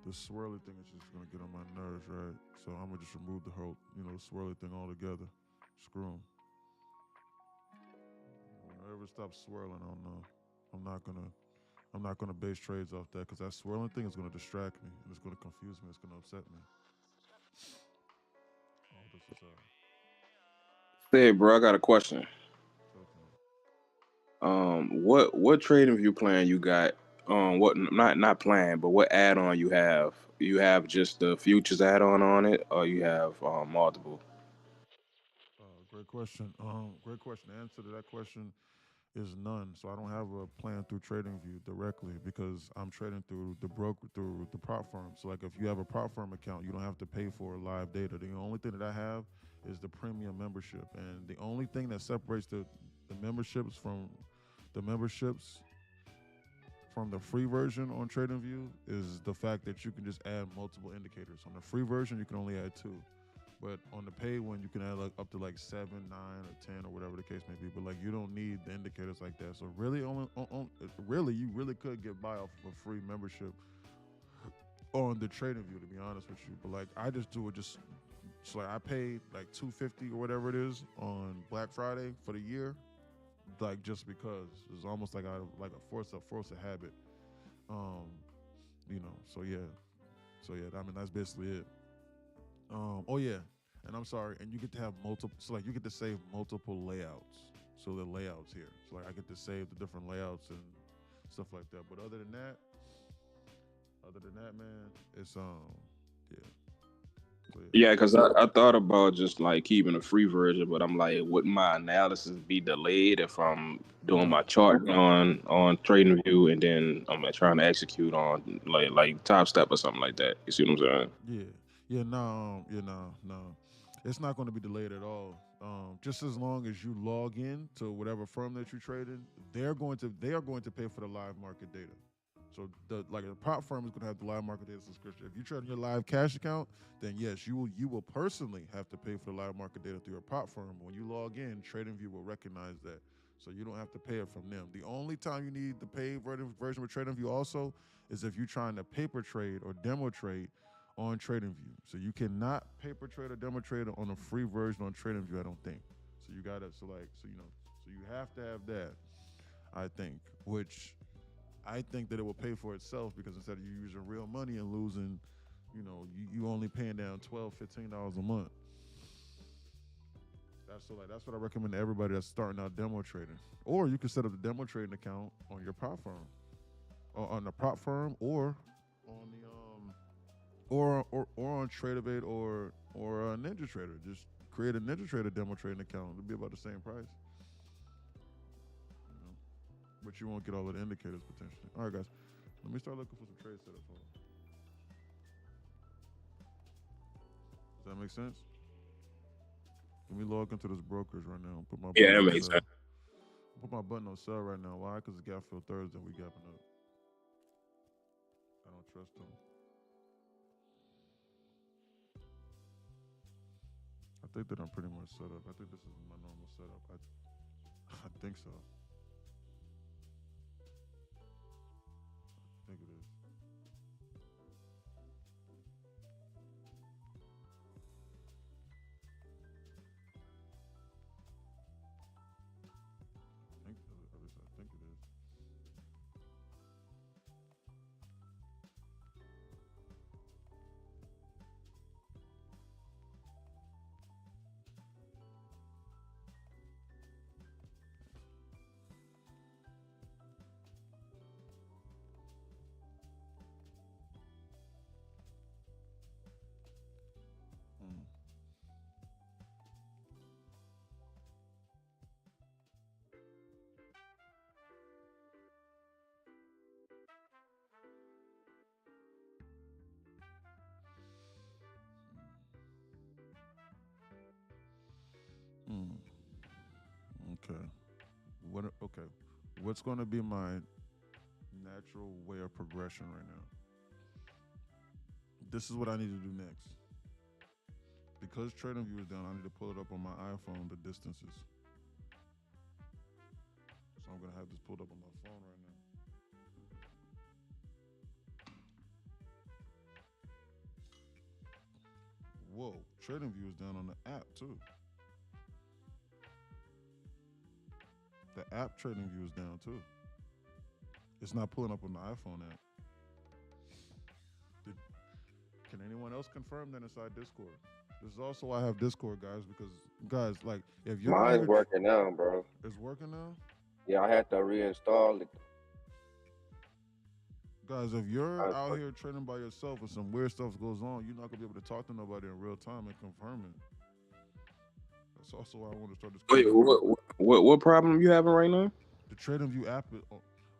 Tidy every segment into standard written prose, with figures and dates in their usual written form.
The swirly thing is just gonna get on my nerves, right? So I'm gonna just remove the whole, swirly thing altogether. Screw 'em. When I ever stop swirling, I don't know. I'm not gonna. I'm not gonna base trades off that because that swirling thing is gonna distract me and it's gonna confuse me. It's gonna upset me. Oh, this is Say, bro, I got a question. talk to me. What trading view plan you got? What not plan, but what add on you have? You have just the futures add on it, or you have multiple? Great question. Great question. The answer to that question is none. So I don't have a plan through TradingView directly because I'm trading through the broker through the prop firm. So like if you have a prop firm account, you don't have to pay for live data. The only thing that I have is the premium membership, and the only thing that separates the memberships the memberships from the free version on TradingView is the fact that you can just add multiple indicators. On the free version, you can only add two. But on the paid one, you can add like up to like 7, 9, or 10, or whatever the case may be. But like you don't need the indicators like that. So really, really, you really could get by off of a free membership on the trading view. To be honest with you, but like I just do it just so like I paid like 250 or whatever it is on Black Friday for the year, like just because it's almost like I like a force a habit. Um, So yeah, I mean that's basically it. Oh yeah, and I'm sorry, and you get to have multiple. So like you get to save multiple layouts. So the layouts here. So like I get to save the different layouts and stuff like that. But other than that, man, it's yeah. So yeah, Yeah, because I thought about just like keeping a free version, but I'm like, wouldn't my analysis be delayed if I'm doing no, my chart on TradingView and then I'm like, trying to execute on like Top Step or something like that? You see what I'm saying? yeah, no. It's not going to be delayed at all. Just as long as you log in to whatever firm that you trade in, they are going to pay for the live market data. So the prop firm is going to have the live market data subscription. If you trade in your live cash account, then yes, you will personally have to pay for the live market data through your prop firm. When you log in, TradingView will recognize that. So you don't have to pay it from them. The only time you need the paid version of TradingView also is if you're trying to paper trade or demo trade on TradingView. So you cannot paper trade or demo trade on a free version on TradingView, I don't think. So you gotta so you have to have that, I think, which I think that it will pay for itself because instead of you using real money and losing, you only paying down $12, $15 a month. That's what I recommend to everybody that's starting out demo trading. Or you can set up the demo trading account on your prop firm, or on the prop firm, on the or on TradeAvate or Ninja Trader. Just create a Ninja Trader demo trading account. It'll be about the same price, you know. But you won't get all of the indicators potentially. All right, guys, let me start looking for some trade setups. Hold on. Does that make sense? Let me log into this brokerage right now. Put my Yeah, button that on makes sell. sense. Put my button on sell right now. Why? Because it's gap fill Thursday. We gapping up. I don't trust them. I think that I'm pretty much set up. I think this is my normal setup. I think so. I think it is. At least I think it is. Mm. Mm. Okay. What? Okay. What's going to be my natural way of progression right now? This is what I need to do next. Because trading view is down, I need to pull it up on my iPhone, the distances. So I'm gonna have this pulled up on my phone right now. Whoa, trading view is down on the app too. The app trading view is down too. It's not pulling up on the iPhone app. Did, can anyone else confirm that inside Discord? This is also why I have Discord, guys, because guys, like, if you're out Mine's here, working now, bro. it's working now. Yeah, I had to reinstall it. Guys, if you're Now it's out working. here trading by yourself and some weird stuff goes on, you're not gonna be able to talk to nobody in real time and confirm it. That's also why I want to start this Wait, community. what problem you having right now? The Trading View app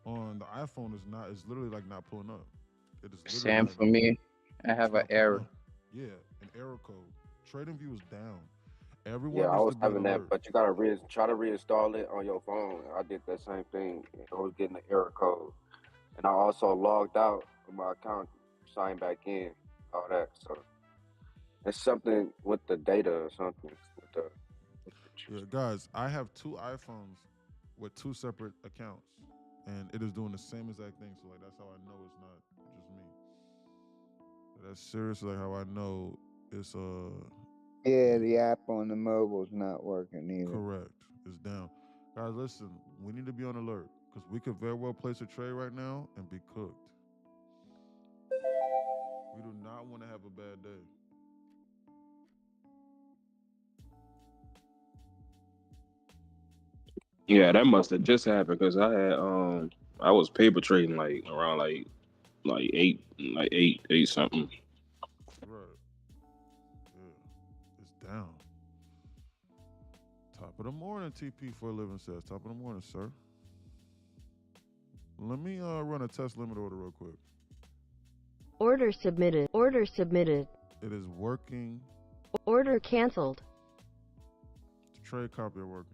on the iPhone is literally like not pulling up. It is literally Same like for me. I it's have an not pulling error. up. Yeah, an error code. Trading View is down. Yeah, Everyone I needs to was be on having that, alert. but you gotta try to reinstall it on your phone. I did that same thing. I was getting the error code, and I also logged out of my account, signed back in, all that. So it's something with the data or something with the. Yeah, guys, I have two iPhones with two separate accounts, and it is doing the same exact thing. So like that's how I know it's not just me. That's seriously like how I know it's Yeah, the app on the mobile's not working either. correct. It's down. Guys, listen, we need to be on alert because we could very well place a trade right now and be cooked. We do not want to have a bad day. Yeah, that must have just happened because I was paper trading like around eight something. Right. Yeah. It's down. Top of the morning, TP for a living says. Top of the morning, sir. Let me run a test limit order real quick. Order submitted. Order submitted. It is working. Order canceled. The trade copy are working.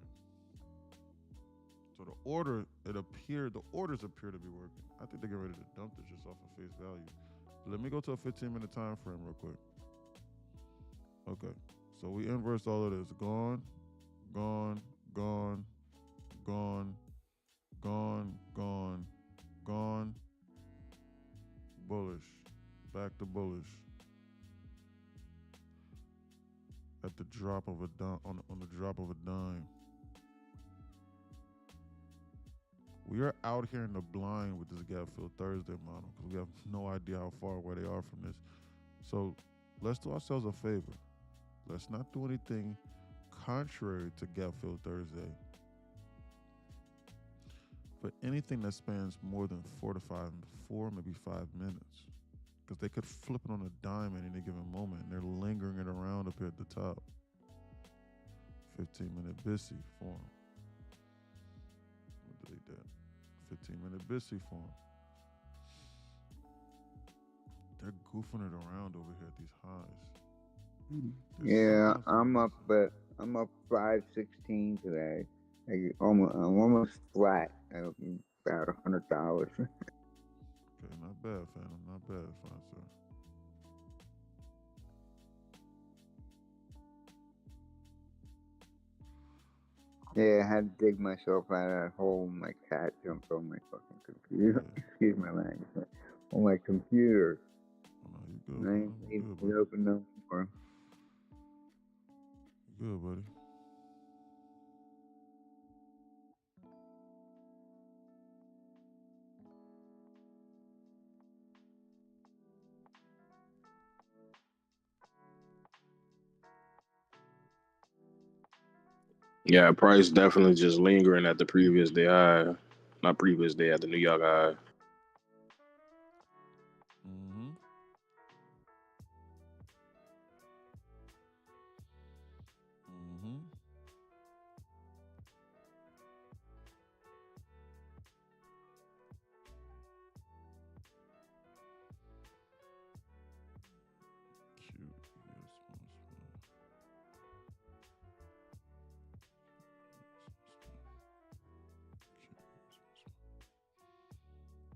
So the orders appear to be working. I think they're getting ready to dump this just off of face value. Let me go to a 15-minute time frame real quick. Okay. So we inversed all of this. Gone, gone, gone, gone, gone, gone, gone. Bullish. Back to bullish. At the drop of a dime, on the drop of a dime. We are out here in the blind with this gap fill Thursday model because we have no idea how far away they are from this. So let's do ourselves a favor. Let's not do anything contrary to gap fill Thursday. For anything that spans more than 4 maybe 5 minutes, because they could flip it on a dime at any given moment, and they're lingering it around up here at the top. 15-minute BISI form. I'm gonna delete that. 15-minute BISI form. They're goofing it around over here at these highs. Yeah, I'm up 516 today. I'm almost flat. About $100. Okay, not bad, Phantom. Not bad, fine, sir. Yeah, I had to dig myself out of that hole. My cat jumped on my fucking computer. Yeah. Excuse my language. On my computer. Oh, no, you good, I man. ain't You able good, to buddy. open no more. You good, buddy. Yeah, price definitely just lingering at the previous day high, not previous day at the New York high. Mm-hmm. Mm-hmm. Cute. Yes,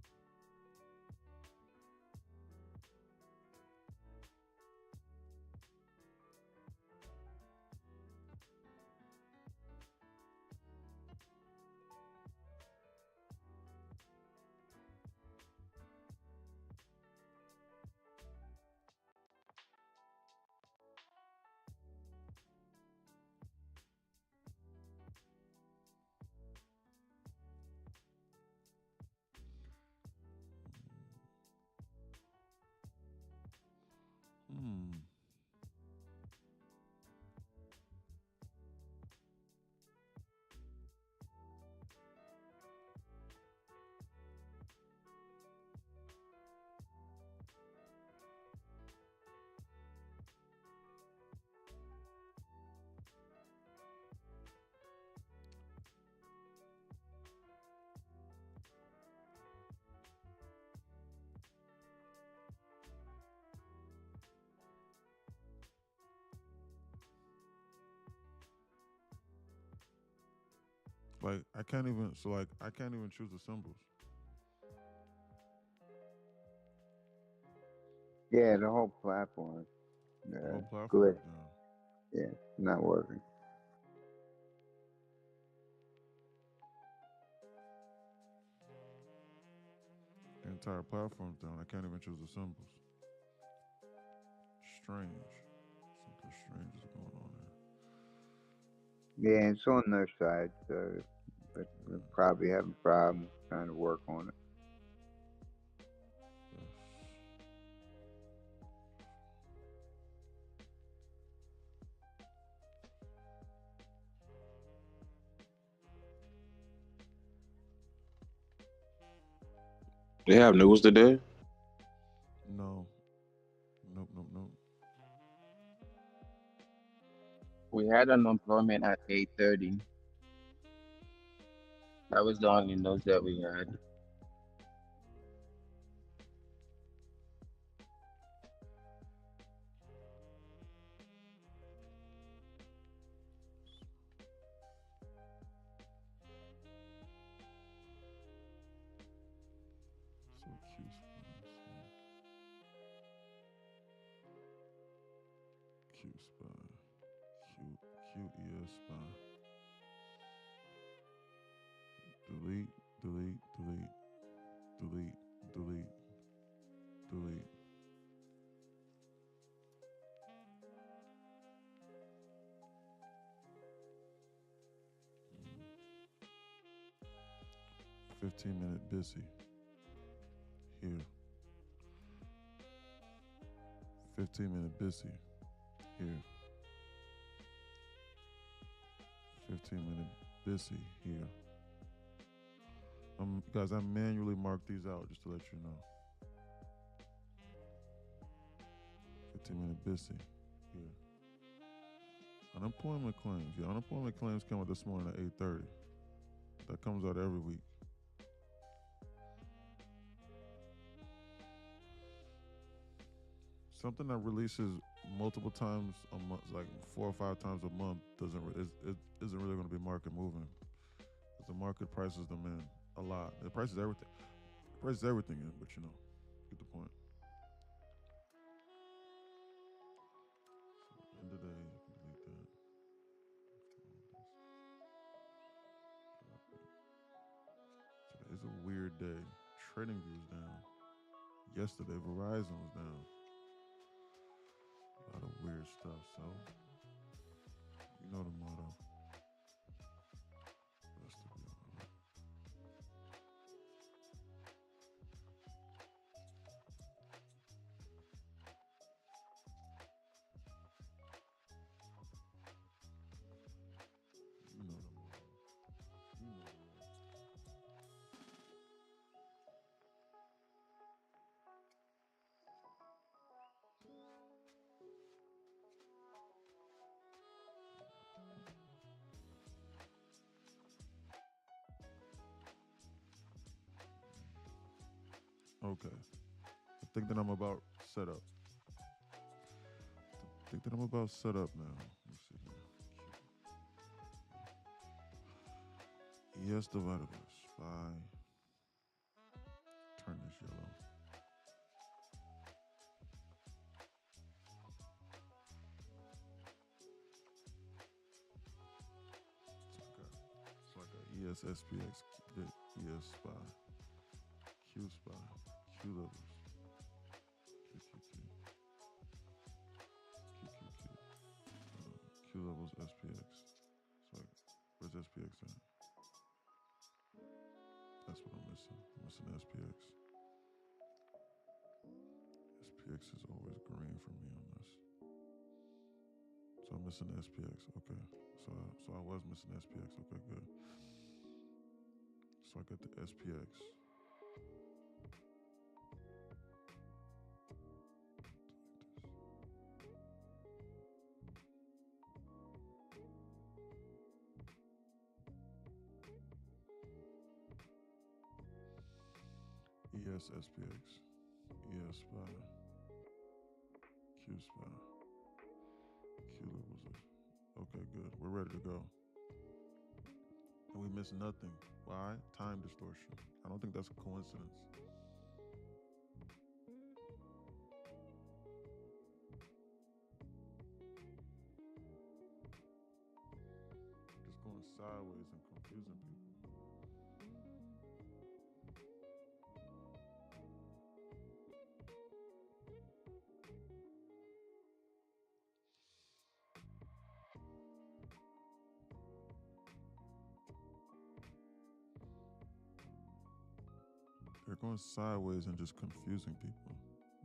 Like I can't even. So like I can't even choose the symbols. Yeah, the whole platform. The whole platform Good. is down. Yeah, not working. The entire platform's down. I can't even choose the symbols. Strange. Something strange is going on Yeah, it's on their side, so but there. we're probably having problems trying to work on it. Yes. They have news today. No. Nope. Nope. Nope. We had unemployment at 8:30. That was the only news that we had. So Q spy. Q spy. QES spy. Delete. Delete. Delete. Delete. Delete. Delete. Mm. 15-minute busy. Here. 15-minute busy. Here. 15-minute busy. Here. Guys, I manually marked these out just to let you know. 15-minute busy. Here. Unemployment claims. Yeah, unemployment claims came out this morning at 8:30. That comes out every week. Something that releases multiple times a month, like 4 or 5 times a month, isn't really going to be market moving. Because the market prices them in a lot. It prices everything. It prices everything in, but get the point. So end of day, you can delete that. Today's a weird day. Trading views down. Yesterday, Verizon was down. A lot of weird stuff. So, you know the motto. Best to be honest. You know the motto. You know the rest. Okay. I think that I'm about set up. I think that I'm about set up now. Let's see here. ES divided by 5. Turn this yellow. It's like a ES SPX, ES spy, Q spy, Q levels, Q Q Q, Q Q Q, Q levels SPX. It's like, where's SPX at? That's what I'm missing. I'm missing SPX. SPX is always green for me on this. So I'm missing SPX. Okay. So I was missing SPX. Okay, good. So I got the SPX. ES SPX. ES spy. Q spy. Q levels. Okay, good. We're ready to go. and we miss nothing. Why? Time distortion. I don't think that's a coincidence. Just going sideways and confusing people. They're going sideways and just confusing people.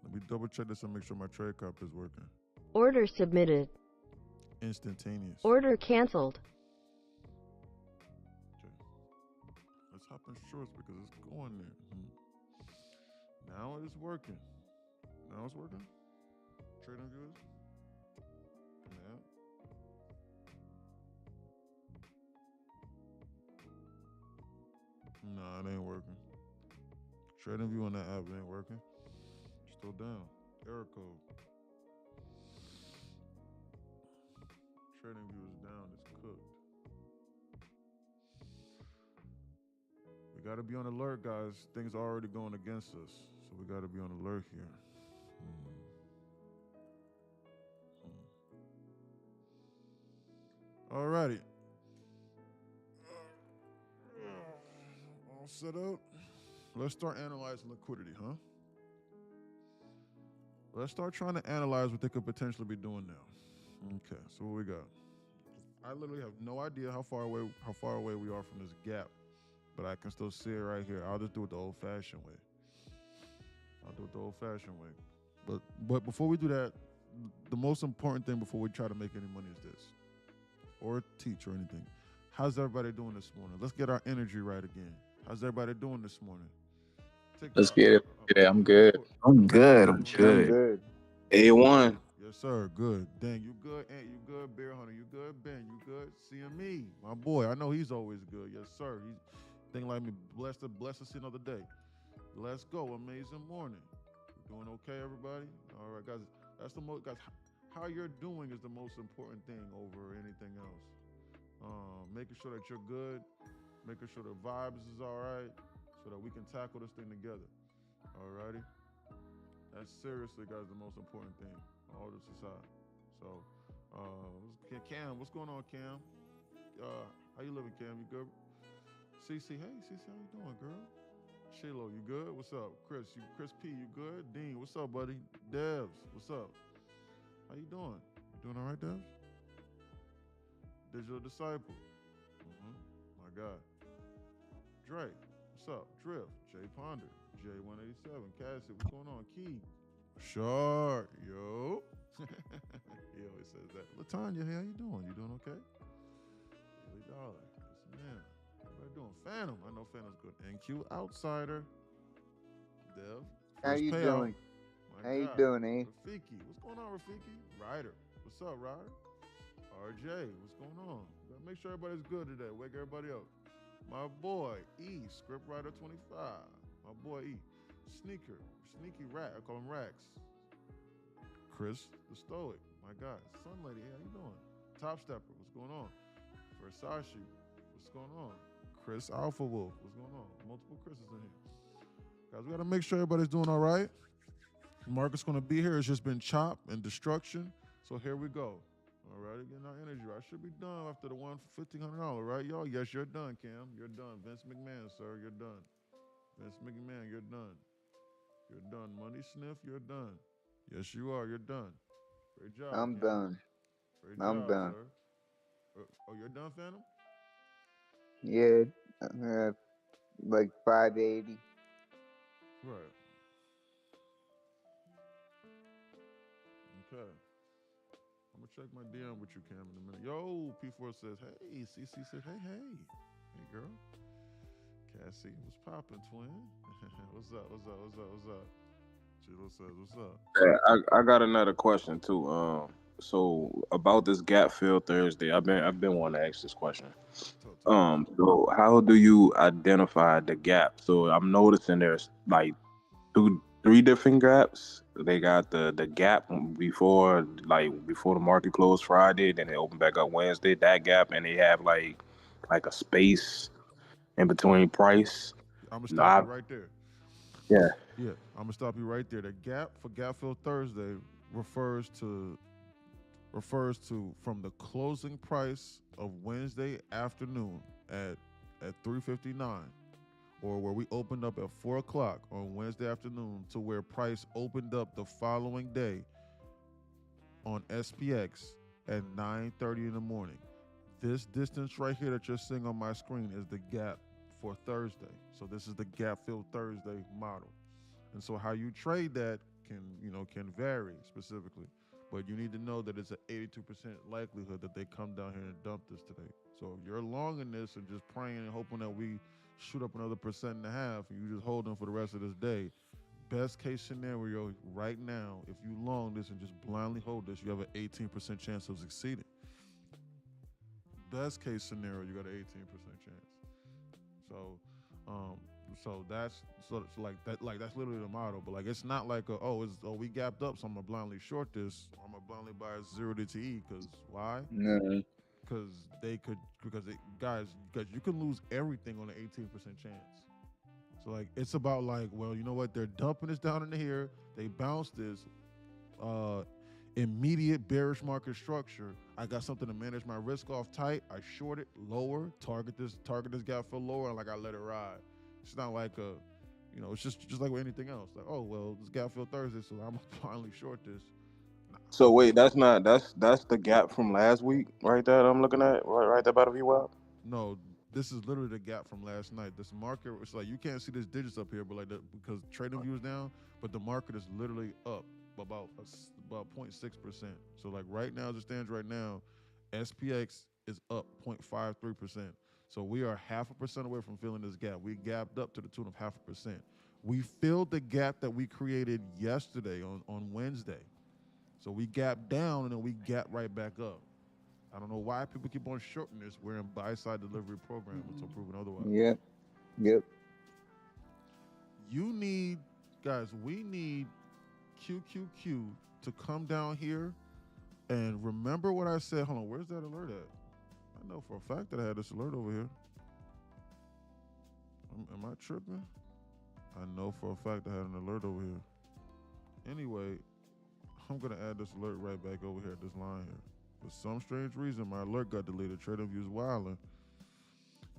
Let me double check this and make sure my trade cop is working. Order submitted. Instantaneous. Order canceled. Okay. Let's hop in shorts because it's going there. Now it is working. Now it's working. Trading viewers. Yeah. Nah, it ain't working. Trading view on that app ain't working. Still down. Error code. Trading view is down. It's cooked. We got to be on alert, guys. Things are already going against us. So we got to be on alert here. Alrighty. All set up. Let's start analyzing liquidity, huh? Let's start trying to analyze what they could potentially be doing now. Okay, so what we got? I literally have no idea how far away we are from this gap, but I can still see it right here. I'll just do it the old-fashioned way. But before we do that, the most important thing before we try to make any money is this, or teach or anything. How's everybody doing this morning? Let's get our energy right again. How's everybody doing this morning? Let's get it. Yeah, I'm good. I'm good. I'm I'm good. good. A1. Yes, sir. Good. Dang, you good? Ant, you good? Bear Hunter, you good? Ben, you good? CME, my boy. I know he's always good. Yes, sir. He's thinking like me. Blessed to see another day. Let's go. Amazing morning. You doing okay, everybody? All right, guys. That's the most, guys. How you're doing is the most important thing over anything else. Making sure that you're good, making sure the vibes is all right, so that we can tackle this thing together. All righty. That's seriously, guys, the most important thing. All this aside. So, Cam, what's going on, Cam? How you living, Cam? You good? CC, hey, CC, how you doing, girl? Shiloh, you good? What's up? Chris P, you good? Dean, what's up, buddy? Devs, what's up? How you doing? You doing all right, Devs? Digital Disciple. My God. Dre, what's up? Drift, Jay Ponder, J187, Cassie, what's going on? Key, Sure, yo. He always says that. Latanya, hey, how you doing? You doing okay? Daily Dollar, yes, man. What are you doing? Phantom, I know Phantom's good. NQ Outsider, Dev. How you payout. doing? My How you God. doing, eh? Rafiki, what's going on, Rafiki? Ryder, what's up, Ryder? RJ, what's going on? Gotta make sure everybody's good today. Wake everybody up. My boy E, Scriptwriter 25. My boy E, Sneaky Rat. I call him Rax. Chris the Stoic. My God, Sun Lady, hey, how you doing? Top Stepper, what's going on? Versace, what's going on? Chris Alpha Wolf, what's going on? Multiple Chris's in here. Guys, we gotta make sure everybody's doing all right. Marcus gonna be here. It's just been chop and destruction. So here we go. All right, getting our energy right. I should be done after the one for $1,500, right, y'all? Yes, you're done, Cam. You're done. Vince McMahon, sir, you're done. Vince McMahon, you're done. You're done. Money Sniff, you're done. Yes, you are. You're done. Great job. I'm Cam. done. Great I'm job, done. sir. Oh, you're done, Phantom? Yeah, like 580. Right. Okay. I'm gonna check my DM with you, Cam, in a minute. Yo, P4 says, hey. CC said, hey. Hey, girl. Cassie, what's poppin', twin? What's up? Chilo says, what's up? Yeah, I got another question too. So about this gap fill Thursday, I've been wanting to ask this question. So how do you identify the gap? So I'm noticing there's like three different gaps. They got the gap before the market closed Friday, then they open back up Wednesday, that gap, and they have like like a space in between price. I'm gonna No, stop you right there. yeah. Yeah, I'm gonna stop you right there. The gap for Gap Fill Thursday refers to from the closing price of Wednesday afternoon at 3:59, or where we opened up at 4 o'clock on Wednesday afternoon, to where price opened up the following day on SPX at 9:30 in the morning. This distance right here that you're seeing on my screen is the gap for Thursday. So this is the Gap Fill Thursday model. And so how you trade that can vary specifically, but you need to know that it's an 82% likelihood that they come down here and dump this today. So if you're long in this and just praying and hoping that we shoot up another 1.5%, and you just hold them for the rest of this day, best case scenario right now, if you long this and just blindly hold this, you have an 18% chance of succeeding. Best case scenario, you got an 18% chance. So, um, so like that, like that's literally the model. But like it's not like we gapped up, so I'm gonna blindly short this. I'm gonna blindly buy 0 DTE because why? No. Because because you can lose everything on an 18% chance. So like it's about like, well, you know what? They're dumping this down into here. They bounce this. Uh, Immediate bearish market structure. I got something to manage my risk off tight. I short it lower, target this gap for lower, and like I let it ride. It's not like it's just like with anything else. Like, oh well, this gap fill Thursday, so I'm gonna finally short this. Nah. So wait, that's the gap from last week, right there. That I'm looking at right there by the VWAP. No, this is literally the gap from last night. This market, it's like you can't see these digits up here, but because trading view is down, but the market is literally up about 0.6%. So like right now, as it stands right now, SPX is up 0.53%. So we are 0.5% away from filling this gap. We gapped up to the tune of 0.5%. We filled the gap that we created yesterday on Wednesday. So we gapped down and then we gapped right back up. I don't know why people keep on shorting this. We're in buy-side delivery program until proven otherwise. Yep. We need QQQ to come down here and remember what I said. Hold on, where's that alert at? I know for a fact that I had this alert over here. Am I tripping? I know for a fact I had an alert over here. Anyway, I'm gonna add this alert right back over here at this line here. For some strange reason, my alert got deleted. Trading Views wilding.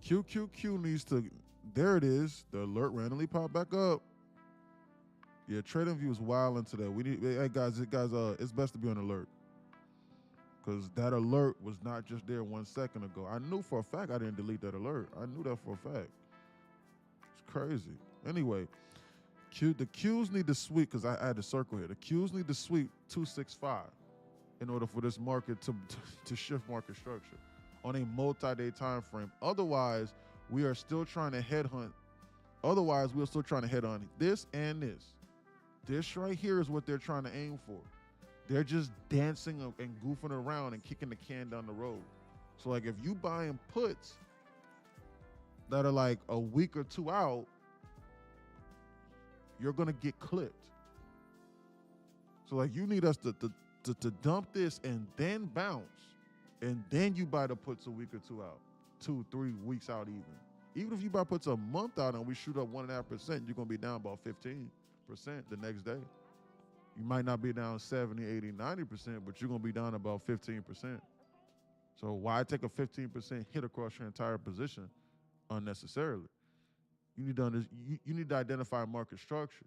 QQQ needs to. There it is. The alert randomly popped back up. Yeah, Trading View is wilding today. We need, hey guys, it's best to be on alert because that alert was not just there 1 second ago. I knew for a fact I didn't delete that alert. I knew that for a fact. It's crazy. Anyway, the Qs need to sweep because I had a circle here. The Qs need to sweep 265 in order for this market to shift market structure on a multi-day time frame. Otherwise, we are still trying to headhunt. Otherwise, we're still trying to head on this and this. This right here is what they're trying to aim for. They're just dancing and goofing around and kicking the can down the road. So like if you buying puts that are like a week or two out, you're gonna get clipped. So like you need us to dump this and then bounce, and then you buy the puts a week or two out, 2-3 weeks out even. Even if you buy puts a month out and we shoot up 1.5%, you're gonna be down about 15% the next day. You might not be down 70, 80, 90%, but you're gonna be down about 15%. So why take a 15% hit across your entire position unnecessarily? You need to identify market structure.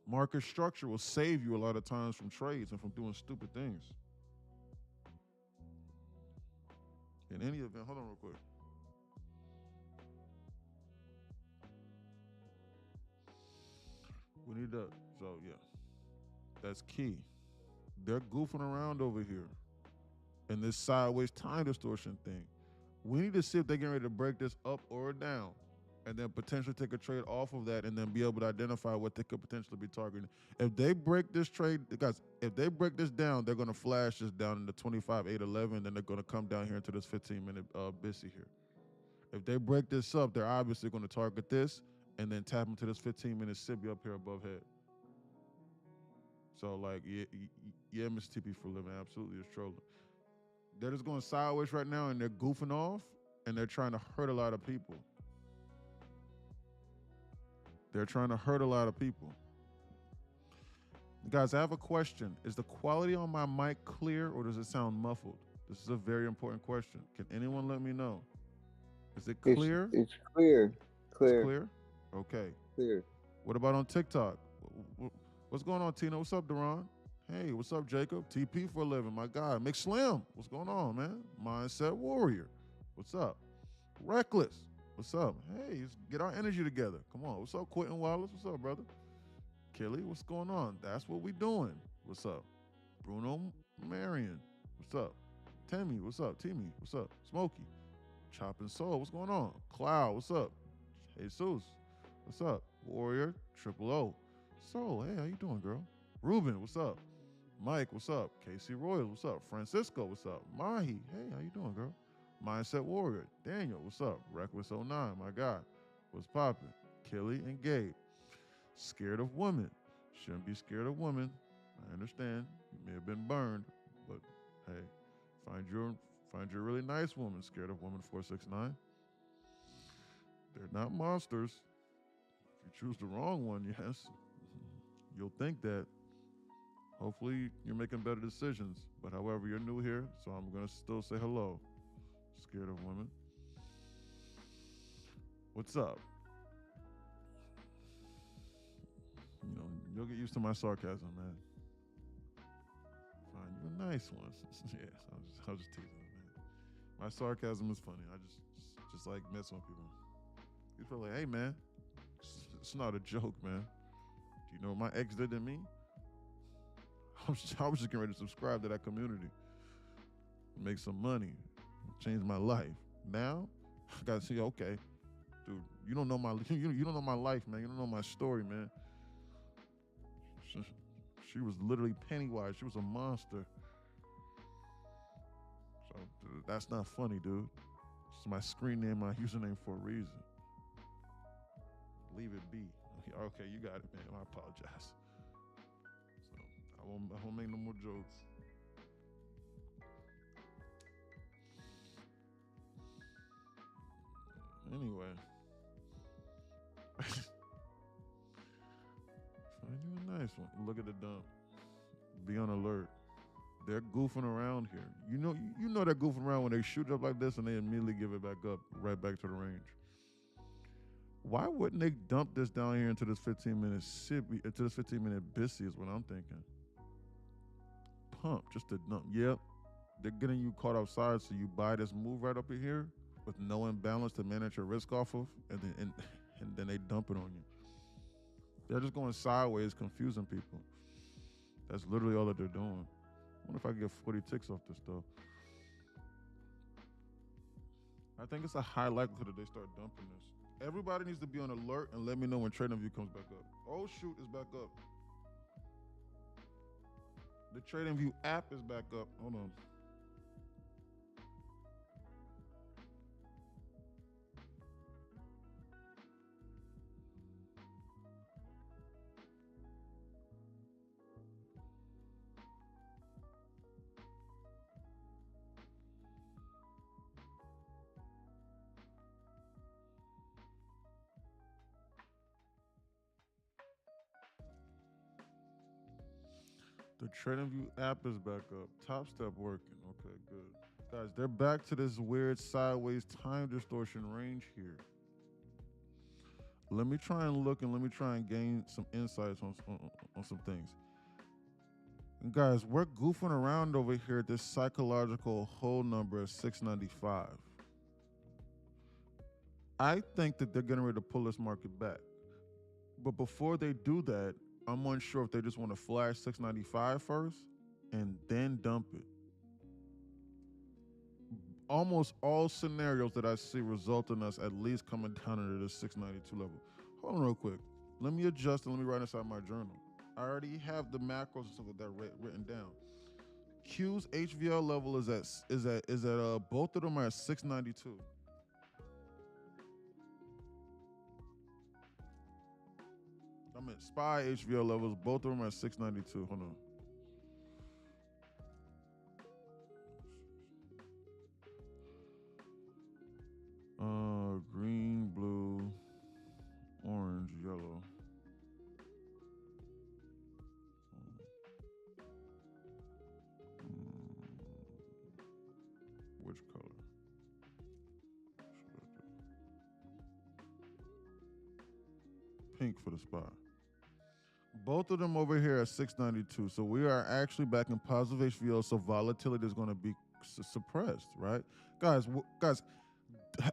Market structure will save you a lot of times from trades and from doing stupid things. In any event, hold on real quick. We need to, so yeah, that's key. They're goofing around over here in this sideways time distortion thing. We need to see if they're getting ready to break this up or down, and then potentially take a trade off of that and then be able to identify what they could potentially be targeting. If they break this trade, guys, if they break this down, they're going to flash this down into 25.811, then they're going to come down here into this 15-minute BISI here. If they break this up, they're obviously going to target this and then tap into this 15-minute SIBI up here above head. So like, yeah, Mr. TP for a living, absolutely is trolling. They're just going sideways right now and they're goofing off and they're trying to hurt a lot of people. They're trying to hurt a lot of people. Guys, I have a question. Is the quality on my mic clear or does it sound muffled? This is a very important question. Can anyone let me know? Is it clear? It's clear. It's clear? Okay. Clear. What about on TikTok? What's going on, Tina? What's up, Deron? Hey, what's up, Jacob? TP for a living, my guy. McSlim, what's going on, man? Mindset Warrior, what's up? Reckless, what's up? Hey, let's get our energy together. Come on, what's up, Quentin Wallace? What's up, brother? Kelly, what's going on? That's what we doing. What's up? Bruno Marion, what's up? Timmy, what's up? Timmy, what's up? Smokey, Chopping Soul, what's going on? Cloud, what's up? Jesus, what's up? Warrior, Triple O. So, hey, how you doing, girl? Ruben, what's up? Mike, what's up? Casey Royals, what's up? Francisco, what's up? Mahi, hey, how you doing, girl? Mindset Warrior. Daniel, what's up? Reckless09, my guy. What's popping? Kelly and Gabe. Scared of women. Shouldn't be scared of women. I understand. You may have been burned, but hey, find your really nice woman. Scared of woman 469. They're not monsters. If you choose the wrong one, yes, you'll think that. Hopefully you're making better decisions. But however, you're new here, so I'm gonna still say hello. Scared of women. What's up? You know, you'll get used to my sarcasm, man. Fine, you're a nice one. Yeah, I was just teasing, man. My sarcasm is funny. I just like messing with people. People are like, hey, man, it's not a joke, man. Do you know what my ex did to me? I was just getting ready to subscribe to that community, make some money, change my life. Now, I gotta see. Okay, dude, you don't know my you don't know my life, man. You don't know my story, man. She was literally Pennywise. She was a monster. So dude, that's not funny, dude. It's my screen name, my username for a reason. Leave it be. Okay, you got it, man. I apologize. I won't make no more jokes. Anyway. Find you a nice one. Look at the dump. Be on alert. They're goofing around here. You know they're goofing around when they shoot up like this and they immediately give it back up, right back to the range. Why wouldn't they dump this down here into this 15-minute bissy is what I'm thinking. Pump, just to dump. Yep, they're getting you caught offside, so you buy this move right up in here with no imbalance to manage your risk off of, and then they dump it on you. They're just going sideways, confusing people. That's literally all that they're doing. I wonder if I can get 40 ticks off this stuff. I think it's a high likelihood that they start dumping this. Everybody needs to be on alert and let me know when TradingView comes back up. Oh shoot, it's back up. The TradingView app is back up. Hold on. The TradingView app is back up. Top Step working. Okay, good. Guys, they're back to this weird sideways time distortion range here. Let me try and look and let me try and gain some insights on some things. And guys, we're goofing around over here at this psychological hold number of 695. I think that they're getting ready to pull this market back. But before they do that, I'm unsure if they just want to flash 695 first and then dump it. Almost all scenarios that I see result in us at least coming down into this 692 level. Hold on real quick. Let me adjust and let me write inside my journal. I already have the macros and stuff like that written down. Q's HVL level is at both of them are at 692. I mean, SPY HVL levels, both of them are at 692. Hold on. Green, blue, orange, yellow. Which color? Pink for the spot. Both of them over here at 692. So we are actually back in positive HVO. So volatility is going to be suppressed, right? Guys,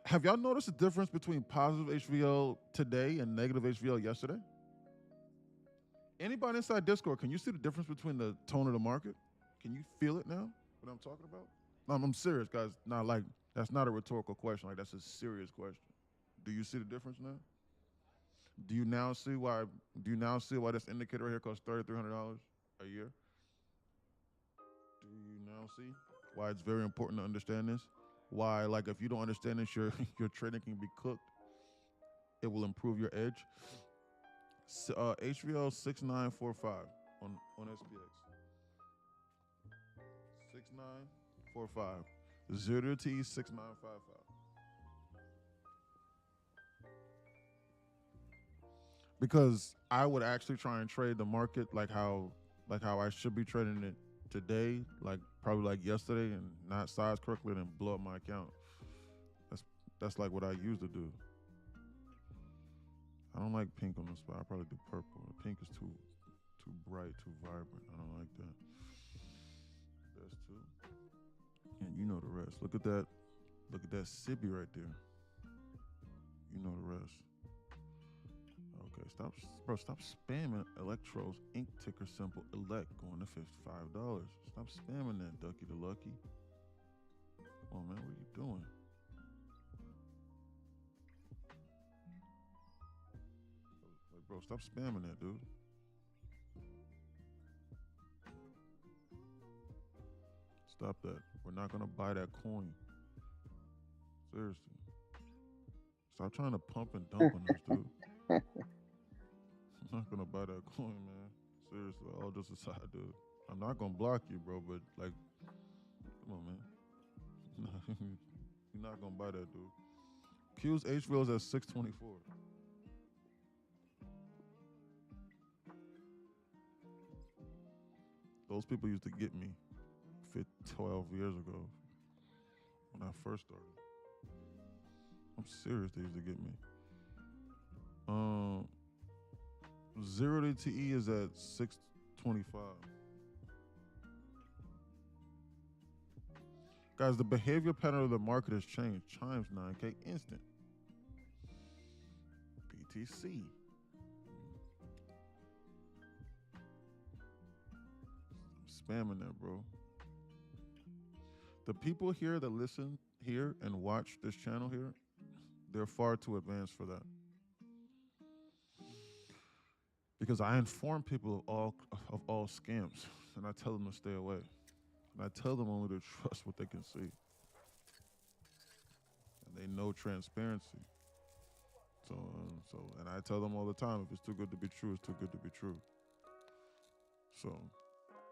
have y'all noticed the difference between positive HVO today and negative HVO yesterday? Anybody inside Discord, can you see the difference between the tone of the market? Can you feel it now? What I'm talking about? No, I'm serious, guys. Not like that's not a rhetorical question. Like that's a serious question. Do you see the difference now? Do you now see why? Do you now see why this indicator right here costs $3,300 a year? Do you now see why it's very important to understand this? Why, like, if you don't understand this, your your trading can be cooked. It will improve your edge. HVL 6945 on SPX. 6945. 0 to T 6955. Because I would actually try and trade the market like how I should be trading it today, like probably like yesterday, and not size correctly and blow up my account. That's like what I used to do. I don't like pink on the spot. I probably do purple. Pink is too bright, too vibrant. I don't like that. That's two. And you know the rest. Look at that. Look at that Sibby right there. You know the rest. Okay, stop spamming Electro's ink ticker symbol elect going to $55. Stop spamming that, Ducky the Lucky. Come on, man, what are you doing? Like, bro, stop spamming that, dude. Stop that. We're not gonna buy that coin. Seriously. Stop trying to pump and dump on us, dude. I'm not gonna buy that coin, man. Seriously, all just aside, dude. I'm not gonna block you, bro, but like, come on, man. You're not gonna buy that, dude. Q's HVO's at 624. Those people used to get me 12 years ago when I first started. I'm serious, they used to get me. 0 to TE is at 625. Guys, the behavior pattern of the market has changed. Chimes 9K instant. BTC. I'm spamming that, bro. The people here that listen here and watch this channel here, they're far too advanced for that. Because I inform people of all scams, and I tell them to stay away. And I tell them only to trust what they can see. And they know transparency. So, and I tell them all the time, if it's too good to be true, it's too good to be true. So,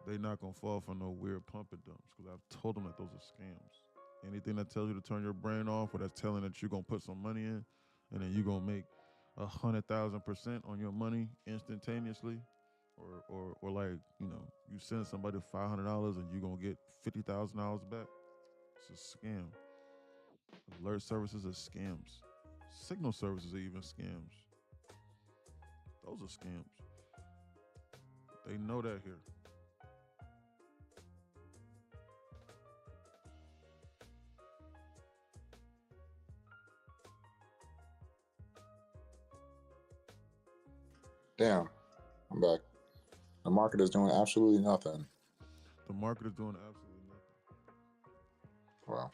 they're not gonna fall for no weird pump and dumps, because I've told them that those are scams. Anything that tells you to turn your brain off, or that's telling that you're gonna put some money in, and then you're gonna make 100,000% on your money instantaneously, or like, you know, you send somebody $500 and you're gonna get $50,000 back. It's a scam. Alert services are scams. Signal services are even scams. Those are scams. They know that here. Damn, I'm back. The market is doing absolutely nothing. The market is doing absolutely nothing. Wow.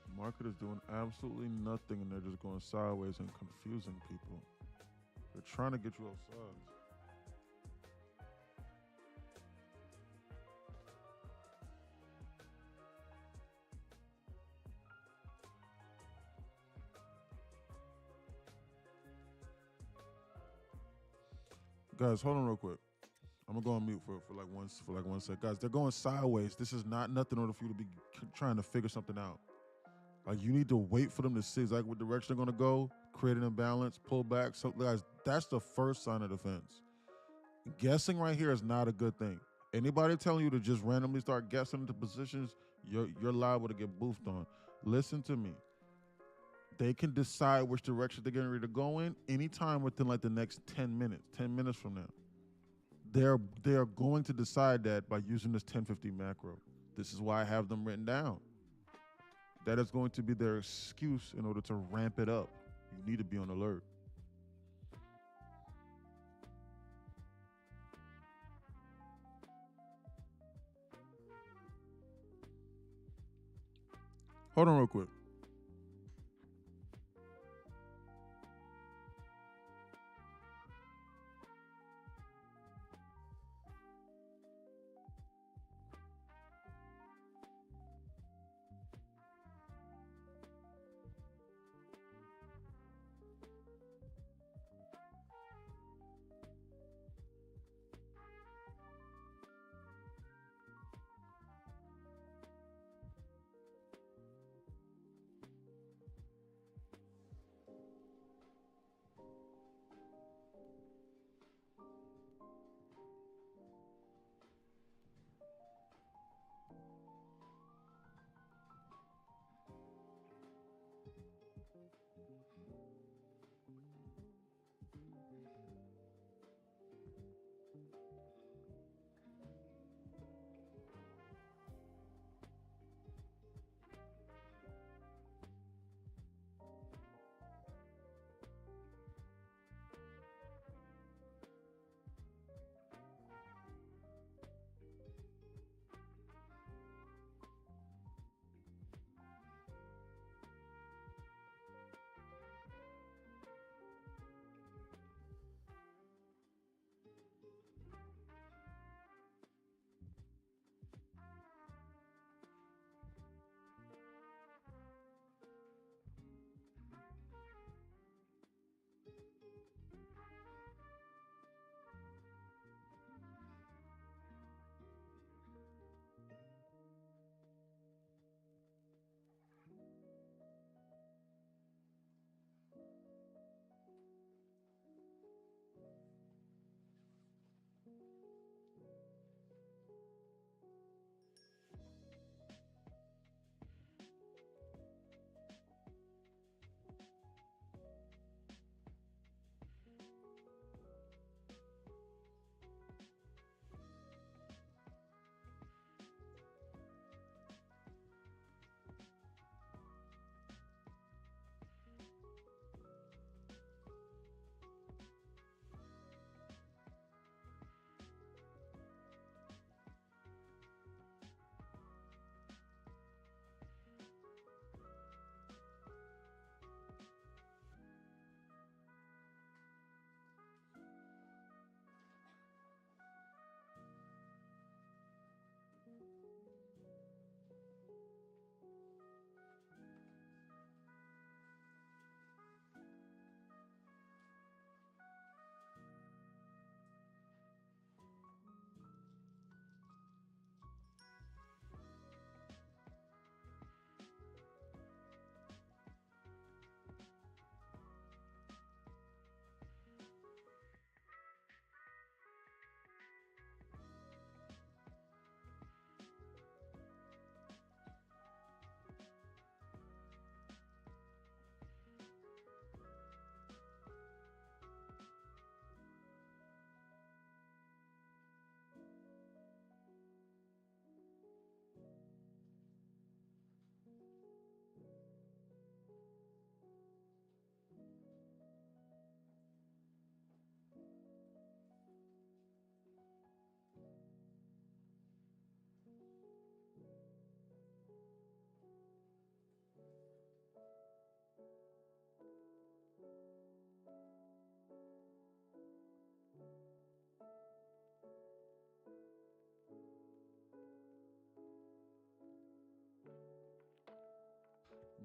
The market is doing absolutely nothing, and they're just going sideways and confusing people. They're trying to get you off sides. Guys, hold on real quick. I'm gonna go on mute for like 1 sec. Guys, they're going sideways. This is not nothing in order for you to be trying to figure something out. Like you need to wait for them to see exactly what direction they're gonna go, create an imbalance, pull back. So guys, that's the first sign of defense. Guessing right here is not a good thing. Anybody telling you to just randomly start guessing into positions, you're liable to get boofed on. Listen to me. They can decide which direction they're getting ready to go in anytime within like the next 10 minutes, 10 minutes from now. They're going to decide that by using this 1050 macro. This is why I have them written down. That is going to be their excuse in order to ramp it up. You need to be on alert. Hold on real quick.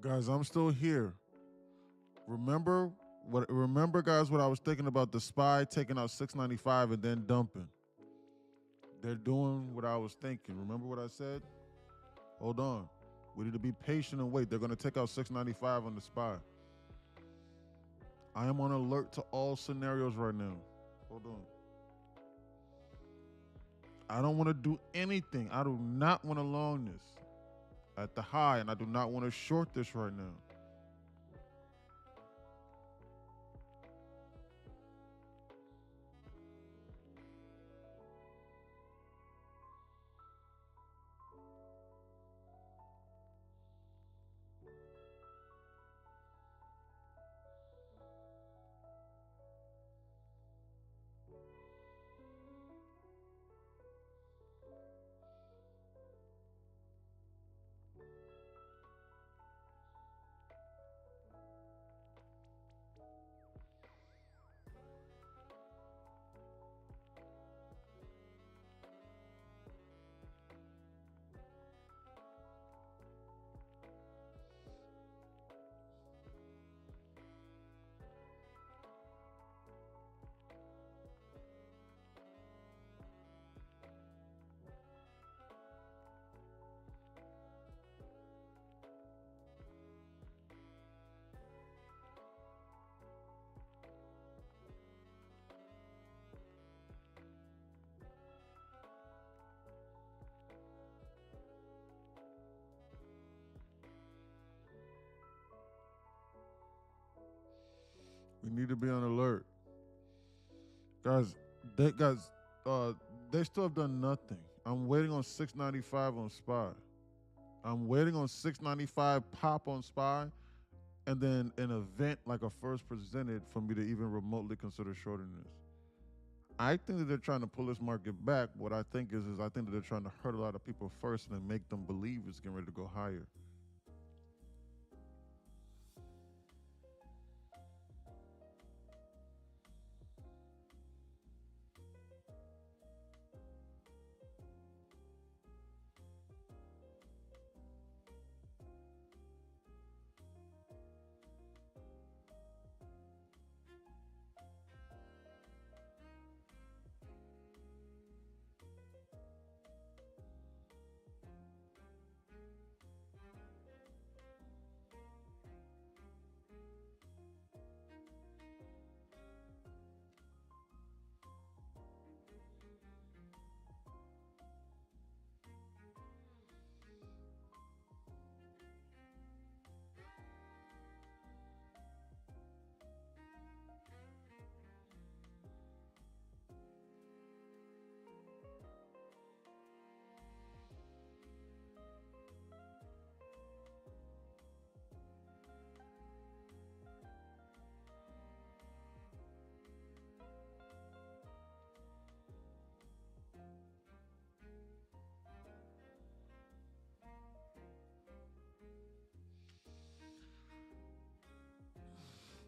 Guys, I'm still here. Remember Remember, guys, what I was thinking about the SPY taking out 695 and then dumping. They're doing what I was thinking. Remember what I said? Hold on. We need to be patient and wait. They're going to take out 695 on the SPY. I am on alert to all scenarios right now. Hold on. I don't want to do anything. I do not want to long this at the high, and I do not want to short this right now. We need to be on alert. Guys, they still have done nothing. I'm waiting on 695 on SPY. I'm waiting on 695 pop on SPY, and then an event like a first presented for me to even remotely consider shorting this. I think that they're trying to pull this market back. What I think is I think that they're trying to hurt a lot of people first and then make them believe it's getting ready to go higher.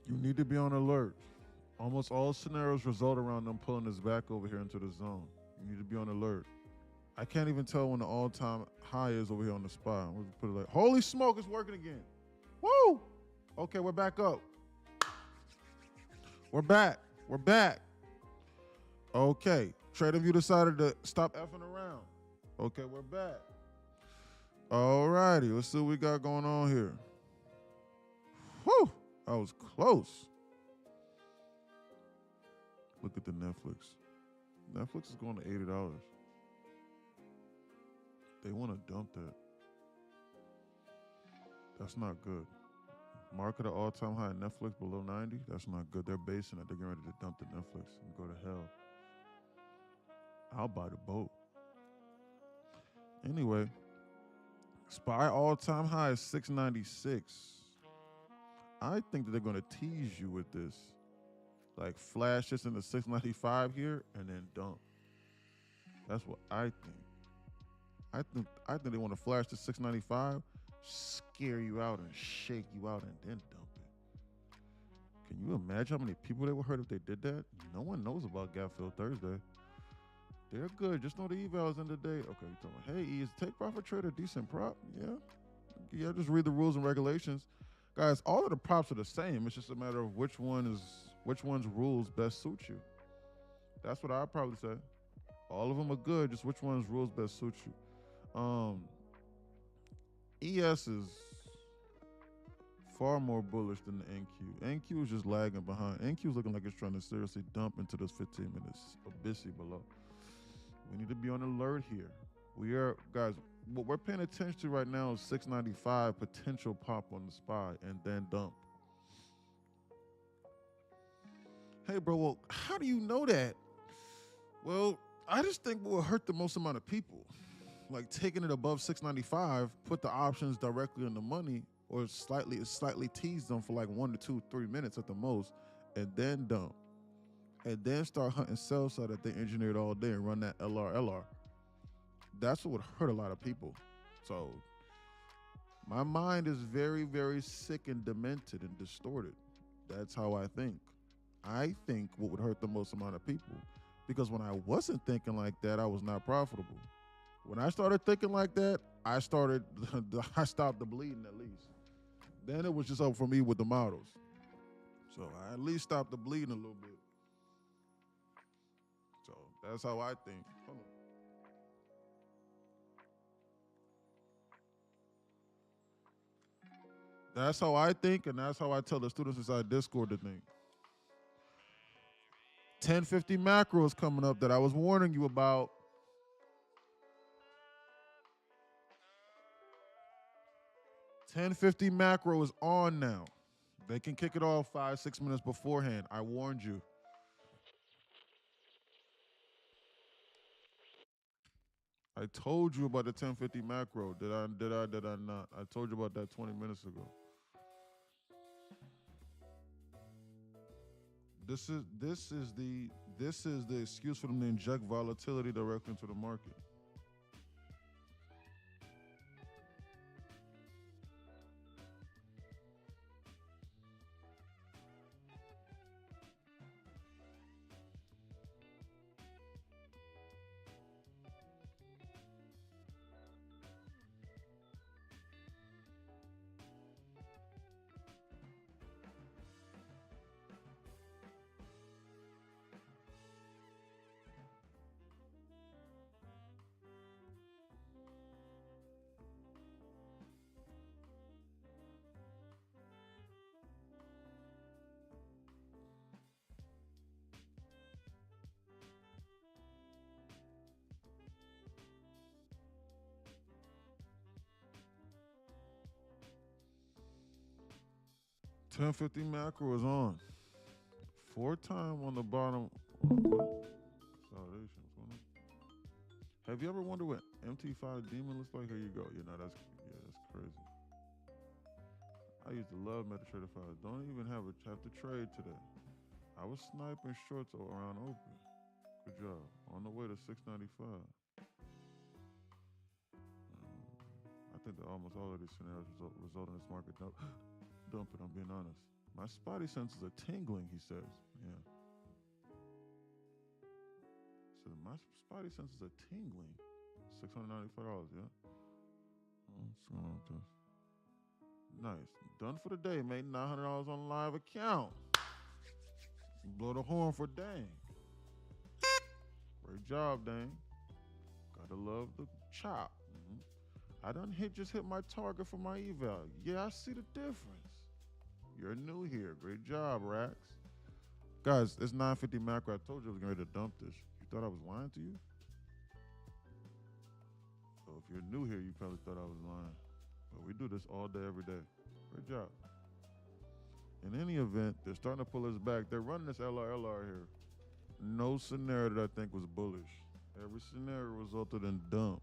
You need to be on alert. Almost all scenarios result around them pulling us back over here into the zone. You need to be on alert. I can't even tell when the all-time high is over here on the SPY. We'll put it like, holy smoke, it's working again. Woo! Okay, we're back up. We're back. We're back. Okay, TradingView decided to stop effing around. Okay, we're back. All righty, let's see what we got going on here. Whew, I was close. Look at the Netflix. Netflix is going to $80. They want to dump that. That's not good. Market at all-time high. Netflix below 90. That's not good. They're basing it. They're getting ready to dump the Netflix and go to hell. I'll buy the boat. Anyway, SPY all-time high is 696. I think that they're going to tease you with this. Like flash this into 695 here and then dump. That's what I think. I think they want to flash to 695, scare you out and shake you out and then dump it. Can you imagine how many people they would hurt if they did that? No one knows about Gap Fill Thursday. They're good. Just know the evals in the day. Okay, you're talking about, hey, is take profit trade a decent prop? Yeah. Yeah, just read the rules and regulations. Guys, all of the props are the same. It's just a matter of which one's rules best suit you. That's what I'd probably say. All of them are good, just which one's rules best suit you. ES is far more bullish than the NQ. NQ is just lagging behind. NQ is looking like it's trying to seriously dump into this 15 minutes abyssy below. We need to be on alert here. We are, guys, what we're paying attention to right now is 695 potential pop on the SPY and then dump. Hey, bro, well, how do you know that? Well, I just think what will hurt the most amount of people. Like taking it above 695, put the options directly in the money, or slightly tease them for like 1 to 2, 3 minutes at the most, and then dump. And then start hunting sell side that they engineered all day and run that LR. That's what would hurt a lot of people. So my mind is very, very sick and demented and distorted. That's how I think. I think what would hurt the most amount of people. Because when I wasn't thinking like that, I was not profitable. When I started thinking like that, I stopped the bleeding at least. Then it was just up for me with the models. So I at least stopped the bleeding a little bit. So that's how I think. Hold on. That's how I think, and that's how I tell the students inside Discord to think. 1050 macros coming up that I was warning you about. $10.50 macro is on now. They can kick it off 5-6 minutes beforehand. I warned you. I told you about the 1050 macro. Did I not? I told you about that 20 minutes ago. This is the excuse for them to inject volatility directly into the market. $10.50 macro is on. 4-time on the bottom. Consolidation. What's going on? Have you ever wondered what MT5 Demon looks like? Here you go. That's crazy. I used to love MetaTrader 5. Don't even have to trade today. I was sniping shorts around open. Good job. On the way to 695. I think that almost all of these scenarios result in this market dumping, I'm being honest. My spotty senses are tingling, he says. Yeah. So my spotty senses are tingling. $695, yeah? What's going on with this? Nice. Done for the day, mate. $900 on live account. Blow the horn for Dang. Great job, Dang. Gotta love the chop. I done just hit my target for my eval. Yeah, I see the difference. You're new here. Great job, Rax. Guys, it's 950 macro. I told you I was going to dump this. You thought I was lying to you? So if you're new here, you probably thought I was lying. But we do this all day, every day. Great job. In any event, they're starting to pull us back. They're running this LR here. No scenario that I think was bullish. Every scenario resulted in dump.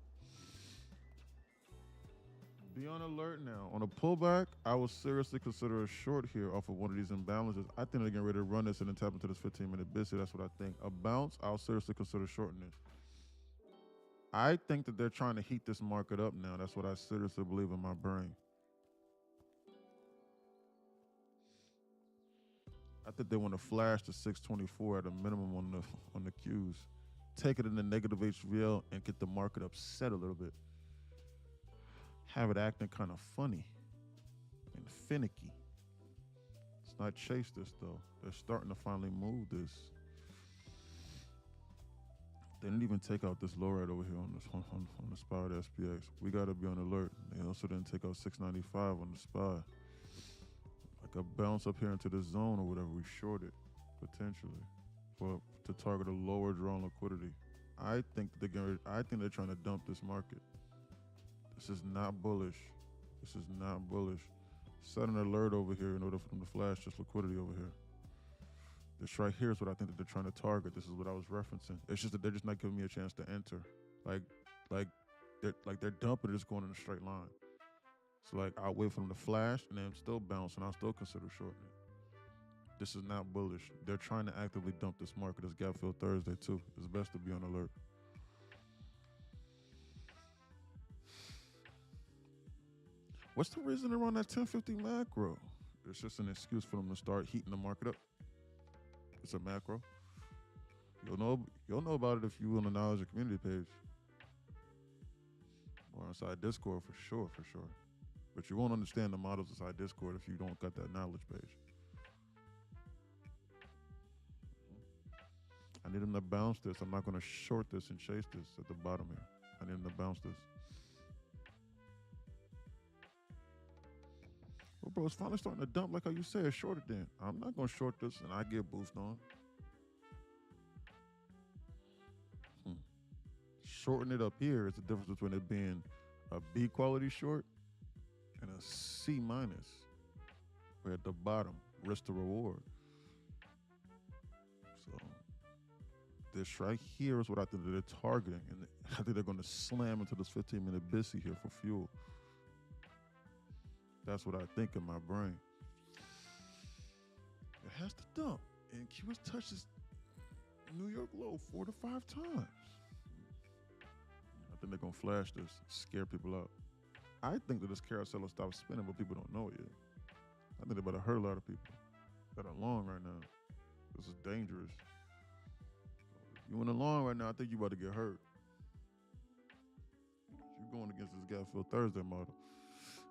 Be on alert now. On a pullback, I will seriously consider a short here off of one of these imbalances. I think they're getting ready to run this and then tap into this 15-minute biscuit. That's what I think. A bounce, I'll seriously consider shorting this. I think that they're trying to heat this market up now. That's what I seriously believe in my brain. I think they want to flash to 624 at a minimum on the Qs. Take it in the negative HVL and get the market upset a little bit. Have it acting kind of funny and finicky. not chase this though. They're starting to finally move this. They didn't even take out this low right over here on this on the SPY at SPX. We gotta be on alert. They also didn't take out 695 on the SPY. Like a bounce up here into the zone or whatever, we shorted potentially to target a lower drawn liquidity. I think they're trying to dump this market. This is not bullish. This is not bullish. Set an alert over here in order for them to flash just liquidity over here. This right here is what I think that they're trying to target. This is what I was referencing. It's just that they're just not giving me a chance to enter. They're dumping it, just going in a straight line. So like I'll wait for them to flash and then I'm still bouncing. I'll still consider shorting it. This is not bullish. They're trying to actively dump this market. It's gap fill Thursday too. It's best to be on alert. What's the reason they're on that 1050 macro? It's just an excuse for them to start heating the market up. It's a macro. You'll know about it if you on the knowledge and community page. Or inside Discord for sure. But you won't understand the models inside Discord if you don't got that knowledge page. I need them to bounce this. I'm not gonna short this and chase this at the bottom here. I need them to bounce this. Well, bro, it's finally starting to dump like how you said, short it then. I'm not gonna short this and I get boost on. Shorting it up here is the difference between it being a B quality short and a C minus. We're at the bottom, risk to reward. So this right here is what I think that they're targeting, and I think they're going to slam into this 15-minute BISI here for fuel. That's what I think in my brain. It has to dump, and Q has touched this New York low 4 to 5 times. I think they're going to flash this, scare people out. I think that this carousel will stop spinning, but people don't know it yet. I think they're about to hurt a lot of people that are long right now. This is dangerous. You in the long right now, I think you about to get hurt. You're going against this gap fill Thursday model.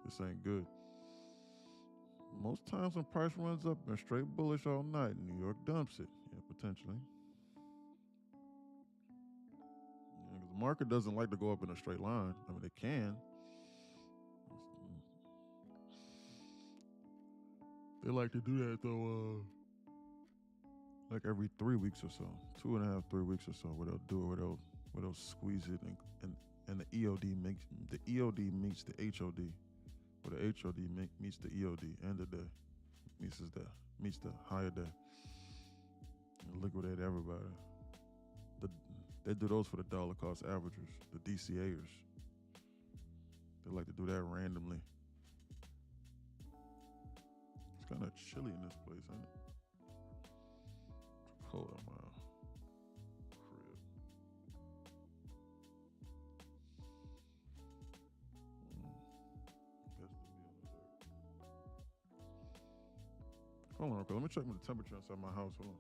This ain't good. Most times when price runs up and straight bullish all night, New York dumps it. Yeah, potentially. Yeah, the market doesn't like to go up in a straight line. I mean, it can. They like to do that though, like every 3 weeks or so, 2.5, 3 weeks or so, where they'll do it, where they'll squeeze it, and the EOD meets the HOD, or the HOD meets the EOD, end of the day, meets the higher day, and liquidate everybody. They do those for the dollar cost averagers, the DCAers. They like to do that randomly. It's kind of chilly in this place, ain't it? Cold on my crib. Hold on, okay. Let me check the temperature inside my house. Hold on.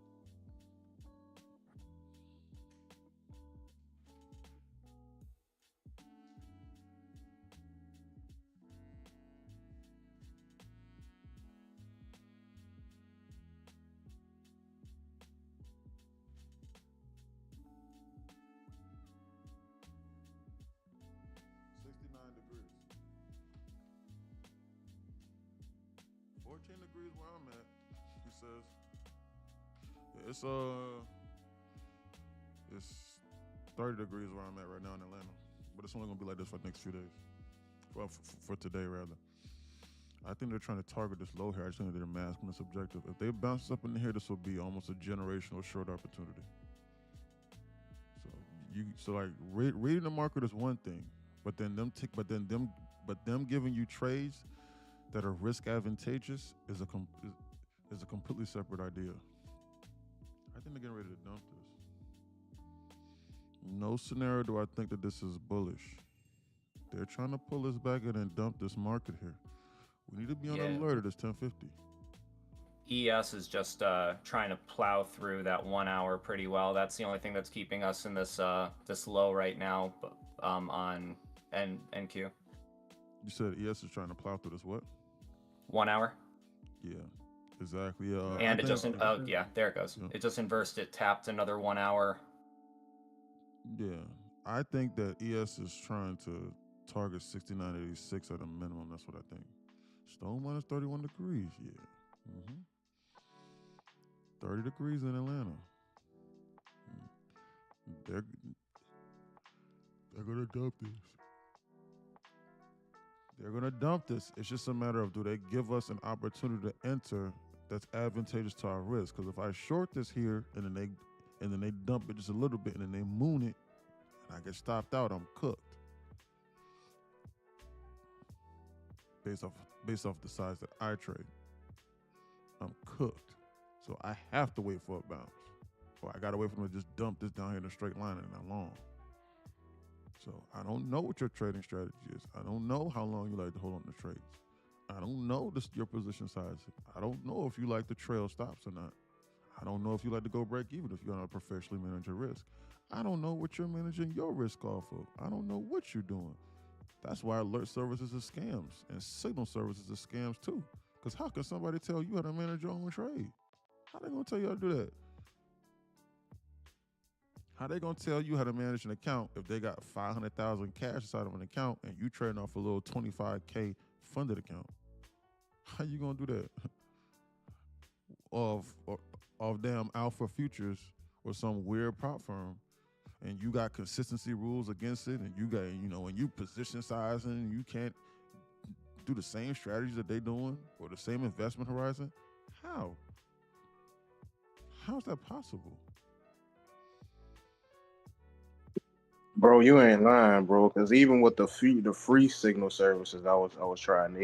Degrees. 14 degrees where I'm at, he says. Yeah, it's 30 degrees where I'm at right now in Atlanta. But it's only gonna be like this for the next few days. For today, rather. I think they're trying to target this low here. I just think they're masking this objective. If they bounce up in here, this will be almost a generational short opportunity. So like reading the market is one thing. But them giving you trades that are risk advantageous is a completely separate idea. I think they're getting ready to dump this. No scenario do I think that this is bullish. They're trying to pull us back in and dump this market here. We need to be on alert at this 1050. ES is just trying to plow through that 1 hour pretty well. That's the only thing that's keeping us in this this low right now on NQ. You said ES is trying to plow through this what? 1 hour. Yeah. Exactly. And it just, oh yeah, there it goes. Yeah. It just inversed it, tapped another 1 hour. Yeah, I think that ES is trying to target 69.86 at a minimum. That's what I think. Stone minus 31 degrees. Yeah. 30 degrees in Atlanta. They're gonna dump this. They're gonna dump this. It's just a matter of, do they give us an opportunity to enter that's advantageous to our risk? Because if I short this here and then they dump it just a little bit and then they moon it and I get stopped out, I'm cooked. Based off the size that I trade, I'm cooked. So I have to wait for a bounce, or I gotta wait for them to just dump this down here in a straight line and not long. So I don't know what your trading strategy is. I don't know how long you like to hold on to trades. I don't know your position size. I don't know if you like to trail stops or not. I don't know if you like to go break even if you're not professionally manage your risk. I don't know what you're managing your risk off of. I don't know what you're doing. That's why alert services are scams and signal services are scams too. Because how can somebody tell you how to manage your own trade? How they gonna tell you how to do that? How they gonna tell you how to manage an account if they got 500,000 cash inside of an account and you trading off a little 25K funded account? How you gonna do that? Of damn Alpha Futures or some weird prop firm, and you got consistency rules against it, and you got, when you position sizing, you can't do the same strategies that they doing or the same investment horizon. How's that possible? Bro, you ain't lying, bro. Because even with the free signal services, I was trying.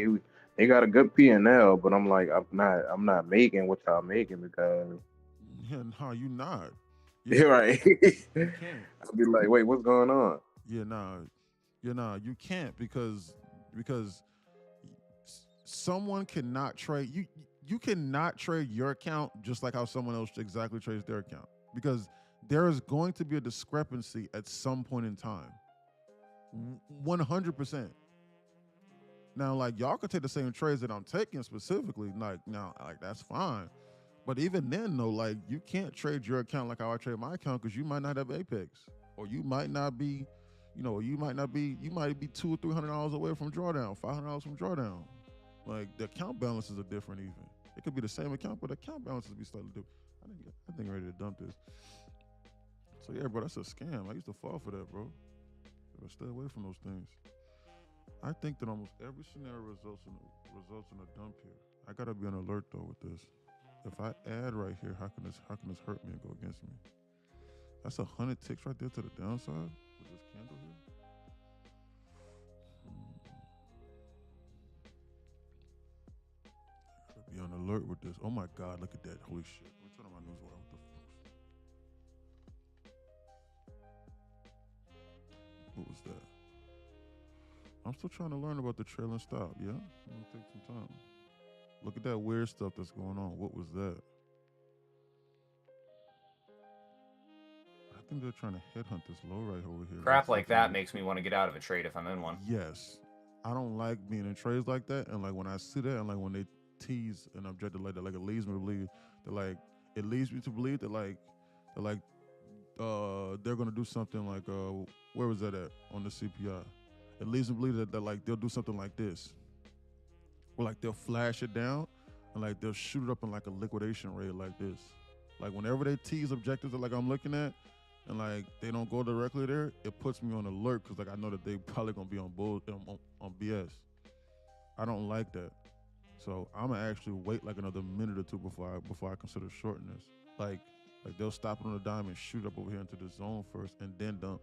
They got a good P&L, but I'm like, I'm not making what y'all making because. Yeah, no, you not. You're right. You can't. I'll be like, wait, what's going on? Yeah, nah, you can't because someone cannot trade you. You cannot trade your account just like how someone else exactly trades their account, because there is going to be a discrepancy at some point in time. 100%. Now, like, y'all could take the same trades that I'm taking specifically, like that's fine. But even then, though, like, you can't trade your account like how I trade my account, because you might not have Apex, or you might not be, you might be $200 or $300 away from drawdown, $500 from drawdown. Like, the account balances are different. Even it could be the same account, but the account balances be slightly different. I think I'm ready to dump this. So yeah, bro, that's a scam. I used to fall for that, bro. But stay away from those things. I think that almost every scenario results in a dump here. I gotta be on alert though with this. If I add right here, how can this hurt me and go against me? That's 100 ticks right there to the downside with this candle here. I gotta be on alert with this. Oh my God, look at that! Holy shit! Let me turn on my news wire. What was that? I'm still trying to learn about the trailing stop. Yeah, I'm gonna take some time. Look at that weird stuff that's going on. What was that? I think they're trying to headhunt this low right over here. Crap like that makes me want to get out of a trade if I'm in one. Yes. I don't like being in trades like that. And like when I see that and like when they tease an objective like that, like it leads me to believe that they're gonna do something like where was that at on the CPI? It leads me to believe that like they'll do something like this. Or like they'll flash it down and like they'll shoot it up in like a liquidation rate like this. Like whenever they tease objectives that like I'm looking at and like they don't go directly there, it puts me on alert because like I know that they probably gonna be on BS. I don't like that. So I'm gonna actually wait like another minute or two before I consider shorting this. Like they'll stop it on a dime and shoot up over here into the zone first and then dump.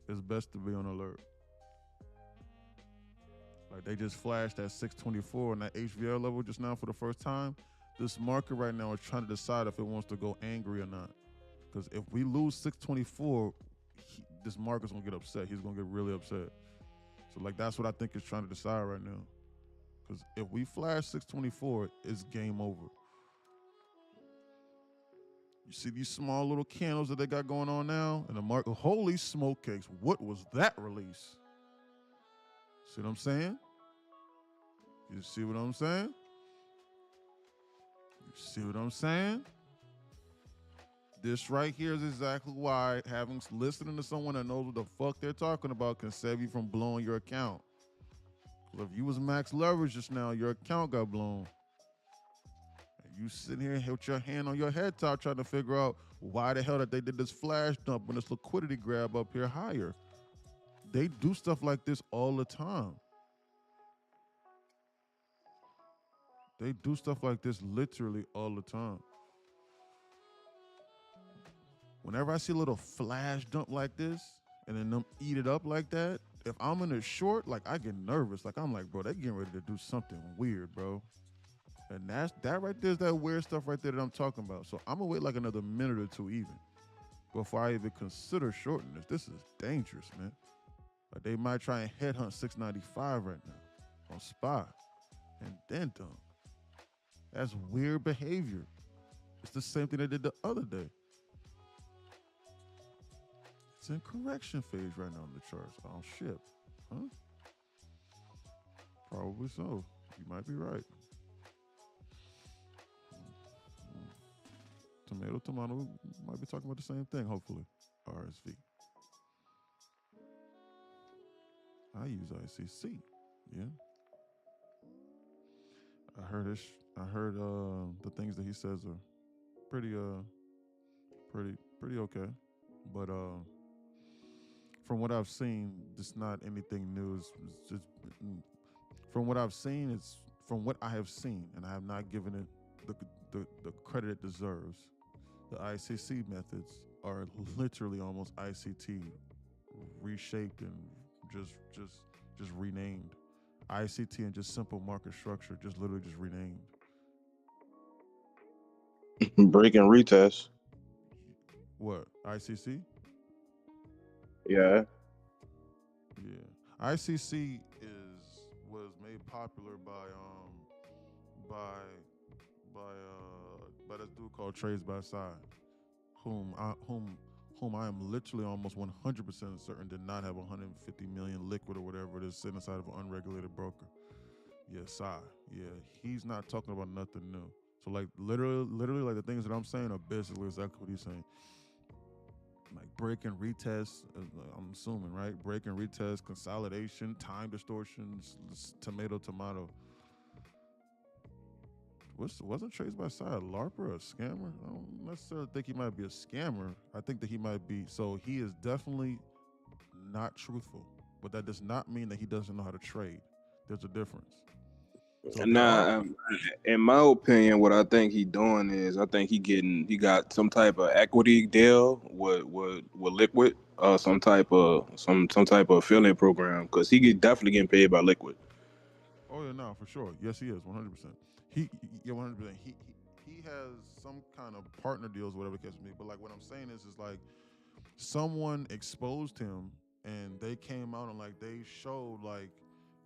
It's best to be on alert. Like they just flashed that 624 and that HVL level just now for the first time. This market right now is trying to decide if it wants to go angry or not. Because if we lose 624, this market's gonna get upset. He's gonna get really upset. So like that's what I think is trying to decide right now. Because if we flash 624, it's game over. You see these small little candles that they got going on now? And the market, holy smoke cakes, what was that release? See what I'm saying? You see what I'm saying? See what I'm saying? This right here is exactly why listening to someone that knows what the fuck they're talking about can save you from blowing your account. If you was max leverage just now, your account got blown. And you sitting here with your hand on your head top trying to figure out why the hell that they did this flash dump and this liquidity grab up here higher. They do stuff like this all the time. They do stuff like this literally all the time. Whenever I see a little flash dump like this and then them eat it up like that, if I'm in a short, like I get nervous. Like I'm like, bro, they getting ready to do something weird, bro. And that right there is that weird stuff right there that I'm talking about. So I'm gonna wait like another minute or two even before I even consider shorting this. This is dangerous, man. Like they might try and headhunt 695 right now on SPY and then dump. That's weird behavior. It's the same thing they did the other day. It's in correction phase right now on the charts. Oh shit. Huh? Probably so. You might be right. Tomato might be talking about the same thing, hopefully. RSV. I use ICC. Yeah. I heard the things that he says are pretty okay. But from what I've seen, it's not anything new. It's just from what I've seen, it's from what I have seen, and I have not given it the credit it deserves. The ICC methods are literally almost ICT reshaped and just renamed. ICT and just simple market structure, just literally just renamed. Break and retest. What? ICC? Yeah. Yeah. ICC was made popular by this dude called Trades by Side, whom I am literally almost 100% certain did not have 150 million liquid or whatever it is sitting inside of an unregulated broker. Yeah, Side. Yeah, he's not talking about nothing new. So like literally like the things that I'm saying are basically exactly what he's saying. Like break and retest, I'm assuming, right? Break and retest, consolidation, time distortions, tomato. Wasn't Trades by Side a LARPer, a scammer? I don't necessarily think he might be a scammer. I think that he might be. So he is definitely not truthful, but that does not mean that he doesn't know how to trade. There's a difference. So in my opinion, what I think he doing is I think he got some type of equity deal with Liquid, some type of affiliate program because definitely getting paid by Liquid. Oh yeah, no, for sure. Yes, he is 100%. He 100%. He has some kind of partner deals, whatever the case may be. But like what I'm saying is like someone exposed him, and they came out and like they showed like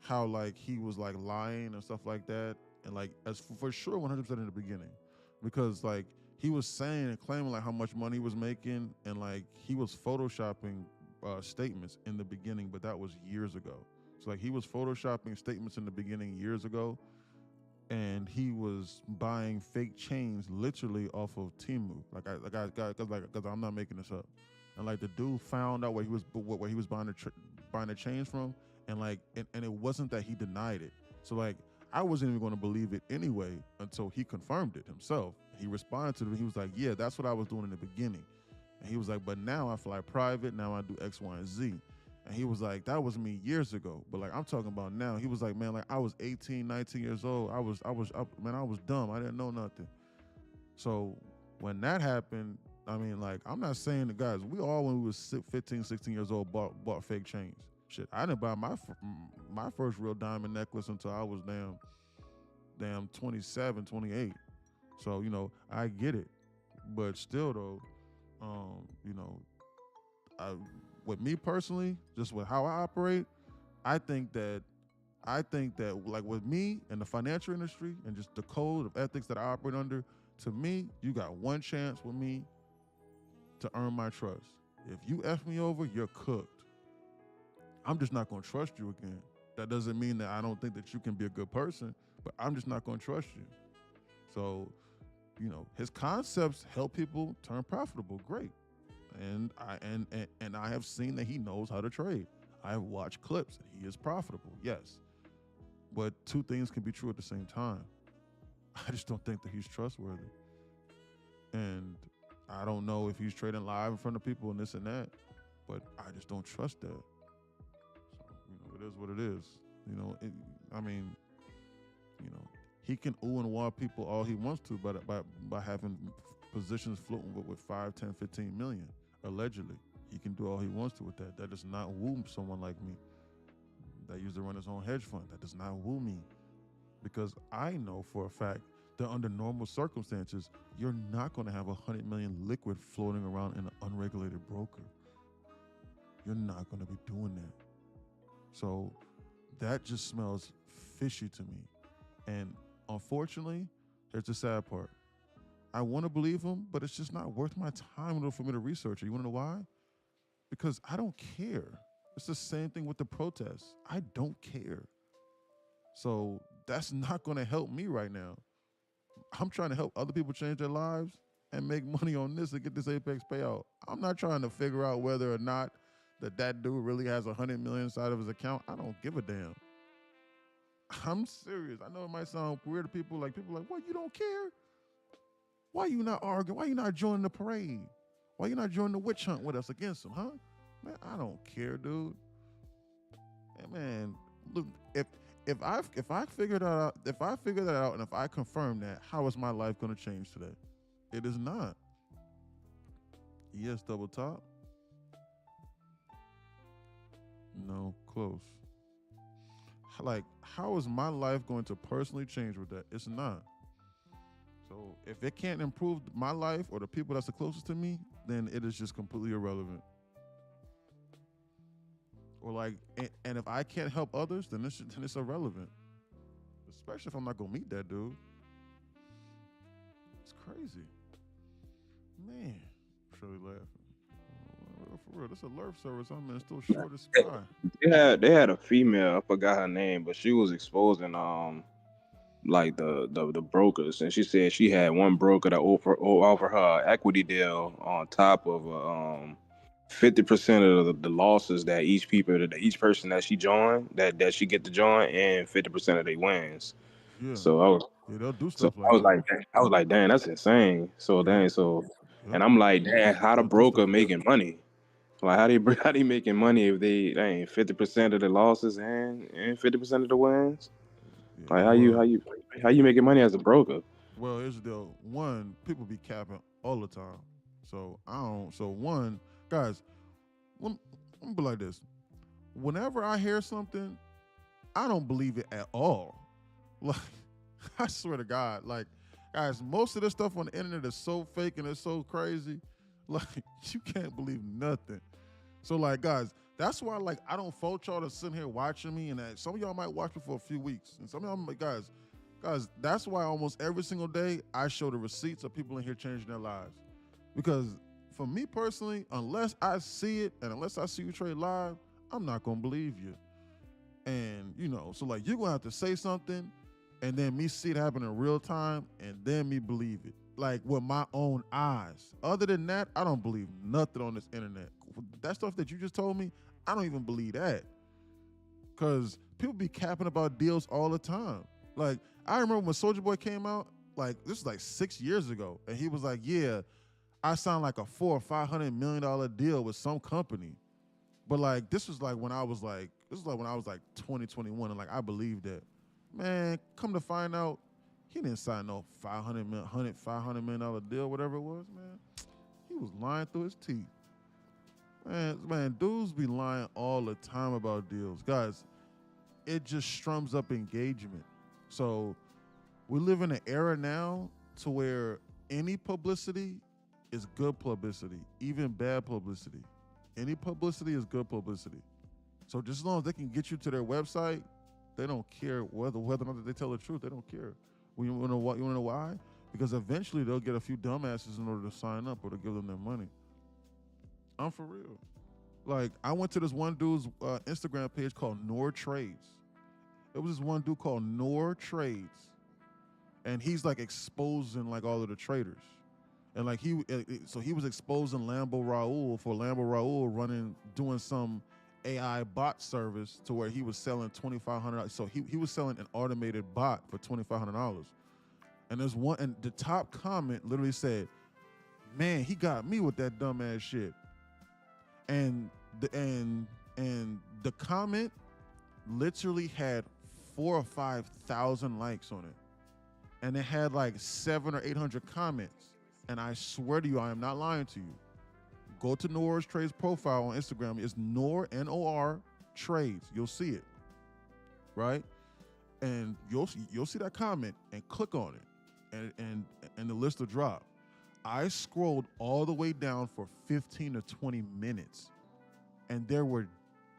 how like he was like lying and stuff like that, and like as for sure 100% in the beginning, because like he was saying and claiming like how much money he was making, and like he was photoshopping statements in the beginning, but that was years ago. So like he was photoshopping statements in the beginning years ago, and he was buying fake chains literally off of Temu. Because I'm not making this up. And like the dude found out where he was buying the chains from, and like and it wasn't that he denied it. So like I wasn't even going to believe it anyway until he confirmed it himself. He responded to it. He was like, "Yeah, that's what I was doing in the beginning." And he was like, "But now I fly private. Now I do X, Y, and Z." And he was like, that was me years ago. But like, I'm talking about now. He was like, man, like I was 18, 19 years old. I was dumb. I didn't know nothing. So when that happened, I mean, like, I'm not saying the guys, we all, when we was 15, 16 years old, bought fake chains. Shit, I didn't buy my first real diamond necklace until I was damn 27, 28. So, you know, I get it. But still though, you know, with me personally, just with how I operate, I think that like with me and the financial industry and just the code of ethics that I operate under, to me, you got one chance with me to earn my trust. If you F me over, you're cooked. I'm just not gonna trust you again. That doesn't mean that I don't think that you can be a good person, but I'm just not gonna trust you. So His concepts help people turn profitable. Great. And I have seen that he knows how to trade. I have watched clips and he is profitable. Yes. But two things can be true at the same time. I just don't think that he's trustworthy. And I don't know if he's trading live in front of people and this and that, but I just don't trust that. So, it is what it is. I mean, he can ooh and wah people all he wants to by having positions floating with 5, 10, 15 million, allegedly. He can do all he wants to with that. That does not woo someone like me that used to run his own hedge fund. That does not woo me, because I know for a fact that under normal circumstances, you're not going to have 100 million liquid floating around in an unregulated broker. You're not going to be doing that. So that just smells fishy to me. And unfortunately, here's the sad part. I want to believe him, but it's just not worth my time for me to research it. You want to know why? Because I don't care. It's the same thing with the protests. I don't care. So that's not going to help me right now. I'm trying to help other people change their lives and make money on this and get this Apex payout. I'm not trying to figure out whether or not that dude really has 100 million inside of his account. I don't give a damn. I'm serious. I know it might sound weird to people. Like, what, you don't care? Why you not arguing? Why you not joining the parade? Why you not joining the witch hunt with us against him, huh? Man, I don't care, dude. And man, look, if I figure that out, and if I confirm that, how is my life gonna change today? It is not. Yes, double top. No, close. Like, how is my life going to personally change with that? It's not. So if it can't improve my life or the people that's the closest to me, then it is just completely irrelevant. Or like, and if I can't help others, then it's irrelevant. Especially if I'm not gonna meet that dude. It's crazy, man. Shirley laughing. For real, this alert service I'm in still short as sky. They had a female, I forgot her name, but she was exposing like the brokers, and she said she had one broker that offer her equity deal on top of 50% of the losses that each person that she joined that she get to join, and 50% of their wins. Yeah. So they'll do so stuff like that. I was like, dang, that's insane. So Yeah. and Yep. I'm like, dang, how the They'll do broker stuff like that. making money? Like, how they making money if they ain't 50% of the losses and 50% of the wins? Yeah. Like, Well, how you making money as a broker? Well, here's the deal. One, people be capping all the time. So I don't. So one, guys, I'm gonna be like this. Whenever I hear something, I don't believe it at all. Like, I swear to God, like, guys, most of this stuff on the internet is so fake and it's so crazy. Like, you can't believe nothing. So, like, guys, that's why, like, I don't fault y'all to sit here watching me, and that some of y'all might watch me for a few weeks, and some of y'all, guys, that's why almost every single day I show the receipts of people in here changing their lives. Because for me personally, unless I see it and unless I see you trade live, I'm not gonna believe you. And so like you're gonna have to say something and then me see it happen in real time and then me believe it. Like with my own eyes. Other than that, I don't believe nothing on this internet. That stuff that you just told me, I don't even believe that. Cause people be capping about deals all the time. Like, I remember when Soulja Boy came out, like this was like 6 years ago, and he was like, yeah, I signed like a $400 or $500 million deal with some company. But like this was like when I was like 2021, and like I believed that. Man, come to find out, he didn't sign no $500 million deal, whatever it was, man. He was lying through his teeth. Man, dudes be lying all the time about deals. Guys, it just strums up engagement. So we live in an era now to where any publicity is good publicity, even bad publicity. Any publicity is good publicity. So just as long as they can get you to their website, they don't care whether or not they tell the truth. They don't care. You wanna know why? Because eventually they'll get a few dumbasses in order to sign up or to give them their money. I'm for real. Like, I went to this one dude's Instagram page called Nor Trades. It was this one dude called Nor Trades. and he's like exposing like all of the traders, and like so he was exposing Lambo Raul for Lambo Raul doing some AI bot service to where he was selling $2,500. So he was selling an automated bot for $2,500. And there's one, and the top comment literally said, "Man, he got me with that dumbass shit." And the comment literally had 4,000 or 5,000 likes on it, and it had like 700 or 800 comments. And I swear to you, I am not lying to you. Go to Nor's Trades profile on Instagram. It's Nor Nor Trades. You'll see it, right? And you'll see that comment and click on it, and the list will drop. I scrolled all the way down for 15 to 20 minutes, and there were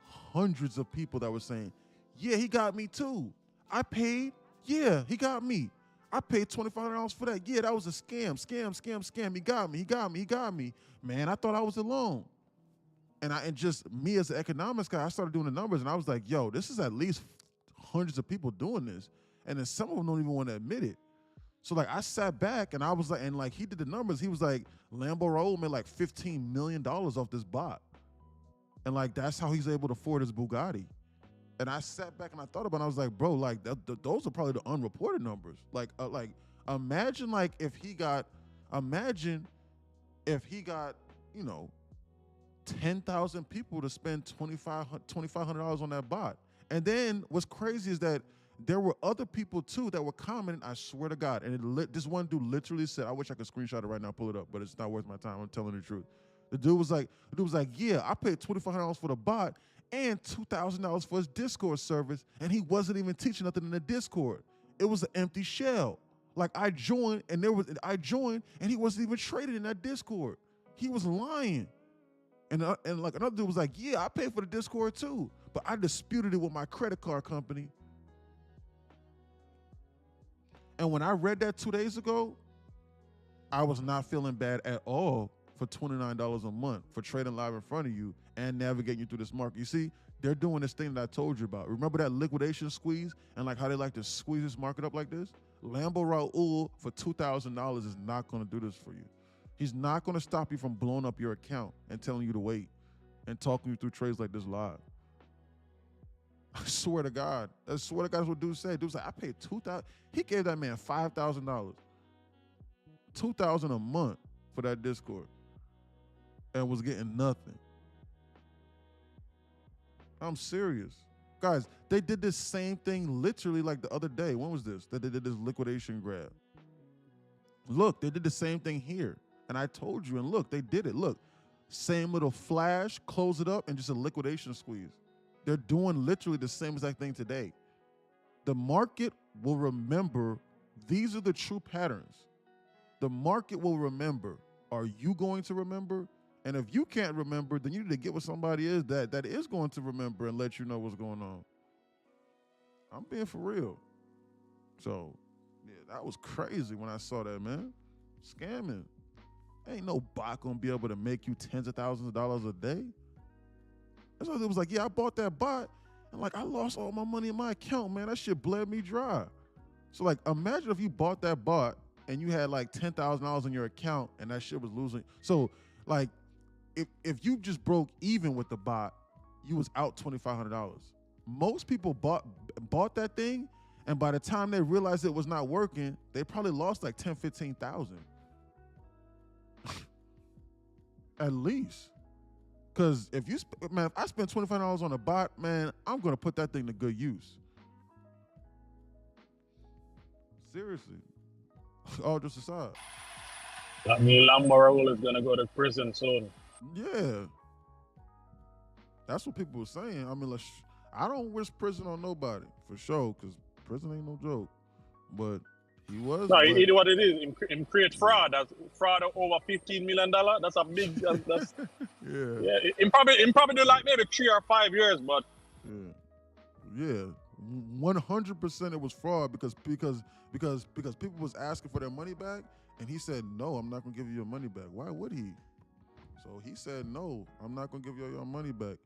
hundreds of people that were saying, "Yeah, he got me too. I paid. Yeah, he got me. I paid $2,500 for that. Yeah, that was a scam. He got me. Man, I thought I was alone." And just me as an economics guy, I started doing the numbers, and I was like, "Yo, this is at least hundreds of people doing this, and then some of them don't even want to admit it." So like I sat back and I was like, and like he did the numbers. He was like, Lambo Raul made like $15 million off this bot, and like that's how he's able to afford his Bugatti. And I sat back and I thought about it, and I was like, bro, like those are probably the unreported numbers. Like imagine like if he got, you know, 10,000 people to spend $2,500 on that bot. And then what's crazy is that there were other people too that were commenting. I swear to God, and this one dude literally said, I wish I could screenshot it right now, pull it up, but it's not worth my time. I'm telling the truth. The dude was like, yeah, I paid $2,500 for the bot and $2,000 for his Discord service, and he wasn't even teaching nothing in the Discord. It was an empty shell. Like I joined, and he wasn't even trading in that Discord. He was lying. And like another dude was like, yeah, I paid for the Discord too, but I disputed it with my credit card company. And when I read that 2 days ago, I was not feeling bad at all for $29 a month for trading live in front of you and navigating you through this market. You see, they're doing this thing that I told you about. Remember that liquidation squeeze and like how they like to squeeze this market up like this? Lambo Raul for $2,000 is not going to do this for you. He's not going to stop you from blowing up your account and telling you to wait and talking you through trades like this live. I swear to God. That's what dude said. Dude said, I paid $2,000. He gave that man $5,000. $2,000 a month for that Discord and was getting nothing. I'm serious. Guys, they did this same thing literally like the other day. When was this? That they did this liquidation grab. Look, they did the same thing here. And I told you, and look, they did it. Look, same little flash, close it up, and just a liquidation squeeze. They're doing literally the same exact thing today. The market will remember. These are the true patterns. The market will remember. Are you going to remember? And if you can't remember, then you need to get with somebody that is going to remember and let you know what's going on. I'm being for real. So, yeah, that was crazy when I saw that, man. Scamming. Ain't no bot gonna be able to make you tens of thousands of dollars a day. That's why it was like, yeah, I bought that bot, and like I lost all my money in my account, man. That shit bled me dry. So like, imagine if you bought that bot and you had like $10,000 in your account and that shit was losing. So like, if you just broke even with the bot, you was out $2,500. Most people bought that thing, and by the time they realized it was not working, they probably lost like 10, 15,000. At least. Because if I spend $25 on a bot, man, I'm going to put that thing to good use. Seriously. All just aside. That means Lambo is going to go to prison soon. Yeah. That's what people were saying. I mean, like, I don't wish prison on nobody, for sure, because prison ain't no joke. But he was. No, he did what it is. Him create fraud. That's fraud of over $15 million. That's a big. That's yeah. Him probably do like maybe 3 or 5 years, but yeah, 100% it was fraud because people was asking for their money back, and he said no, I'm not gonna give you your money back. Why would he? So he said no, I'm not gonna give you your money back.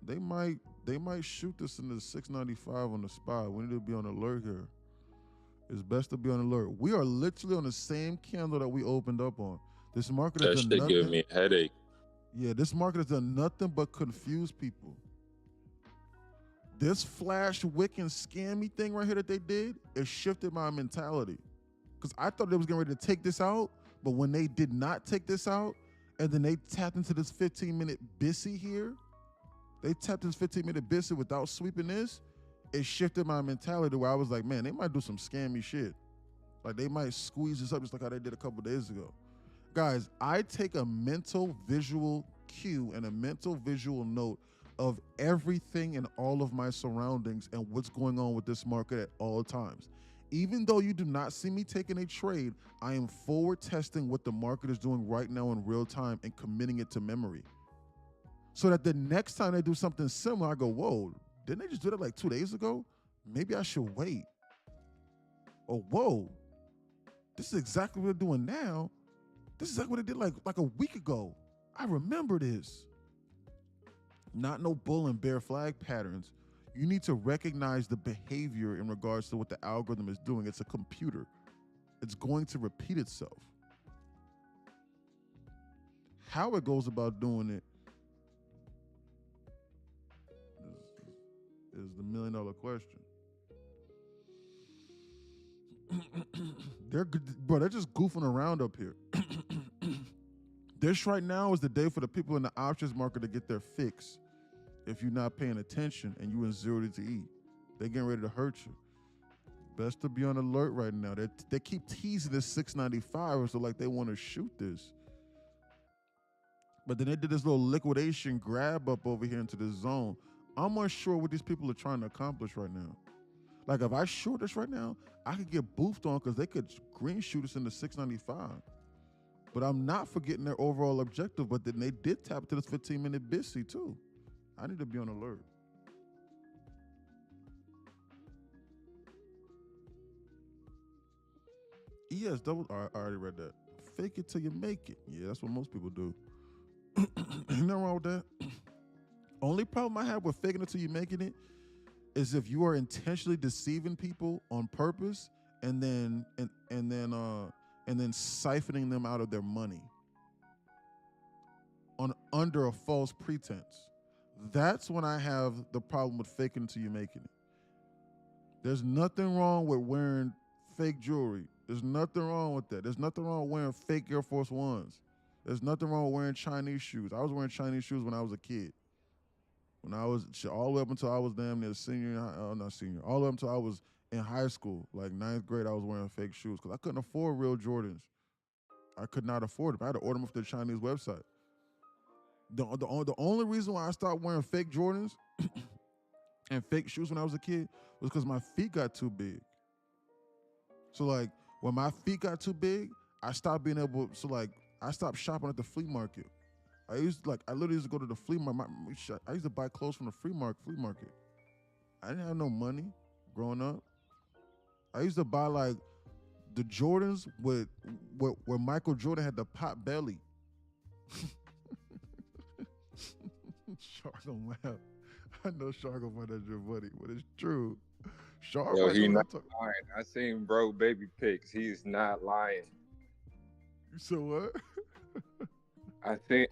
They might shoot this in the 695 on the spot. We need to be on alert here. It's best to be on alert. We are literally on the same candle that we opened up on. This market has That done shit giving nothing. me a headache. Yeah, this market has done nothing but confuse people. This flash wick and scammy thing right here that they did, it shifted my mentality. Because I thought they was getting ready to take this out, but when they did not take this out, and then they tapped into this 15-minute Bissy here, they tapped this 15-minute Bissy without sweeping this, it shifted my mentality where I was like, man, they might do some scammy shit. Like they might squeeze this up just like how they did a couple days ago. Guys, I take a mental visual cue and a mental visual note of everything and all of my surroundings and what's going on with this market at all times. Even though you do not see me taking a trade, I am forward testing what the market is doing right now in real time and committing it to memory. So that the next time they do something similar, I go, whoa, didn't they just do that like 2 days ago? Maybe I should wait. Or whoa, this is exactly what they're doing now. This is exactly what they did like a week ago. I remember this. Not no bull and bear flag patterns. You need to recognize the behavior in regards to what the algorithm is doing. It's a computer. It's going to repeat itself. How it goes about doing it is the $1 million question. They're just goofing around up here. This right now is the day for the people in the options market to get their fix. If you're not paying attention and you in 0 to E, they're getting ready to hurt you. Best to be on alert right now. They keep teasing this 695, so like they want to shoot this. But then they did this little liquidation grab up over here into this zone. I'm unsure what these people are trying to accomplish right now. Like if I short this right now, I could get boofed on because they could green shoot us into 695. But I'm not forgetting their overall objective, but then they did tap to this 15-minute Bissy too. I need to be on alert. ES double, I already read that. Fake it till you make it. Yeah, that's what most people do. Ain't nothing wrong with that. Only problem I have with faking it till you making it is if you are intentionally deceiving people on purpose and then siphoning them out of their money under a false pretense. That's when I have the problem with faking it till you making it. There's nothing wrong with wearing fake jewelry. There's nothing wrong with that. There's nothing wrong with wearing fake Air Force Ones. There's nothing wrong with wearing Chinese shoes. I was wearing Chinese shoes when I was a kid. When I was all the way up until I was damn near all the way up until I was in high school, like 9th grade, I was wearing fake shoes because I couldn't afford real Jordans. I could not afford them. I had to order them off the Chinese website. The only reason why I stopped wearing fake Jordans and fake shoes when I was a kid was because my feet got too big. So like when my feet got too big, I stopped being able. So like I stopped shopping at the flea market. I literally used to go to the flea market. I used to buy clothes from the flea market. I didn't have no money growing up. I used to buy like the Jordans where Michael Jordan had the pot belly. Shark gonna laugh. I know Shark gonna find that your buddy, but it's true. Shark, Yo, he not lying. I seen bro baby pics. He's not lying. So what?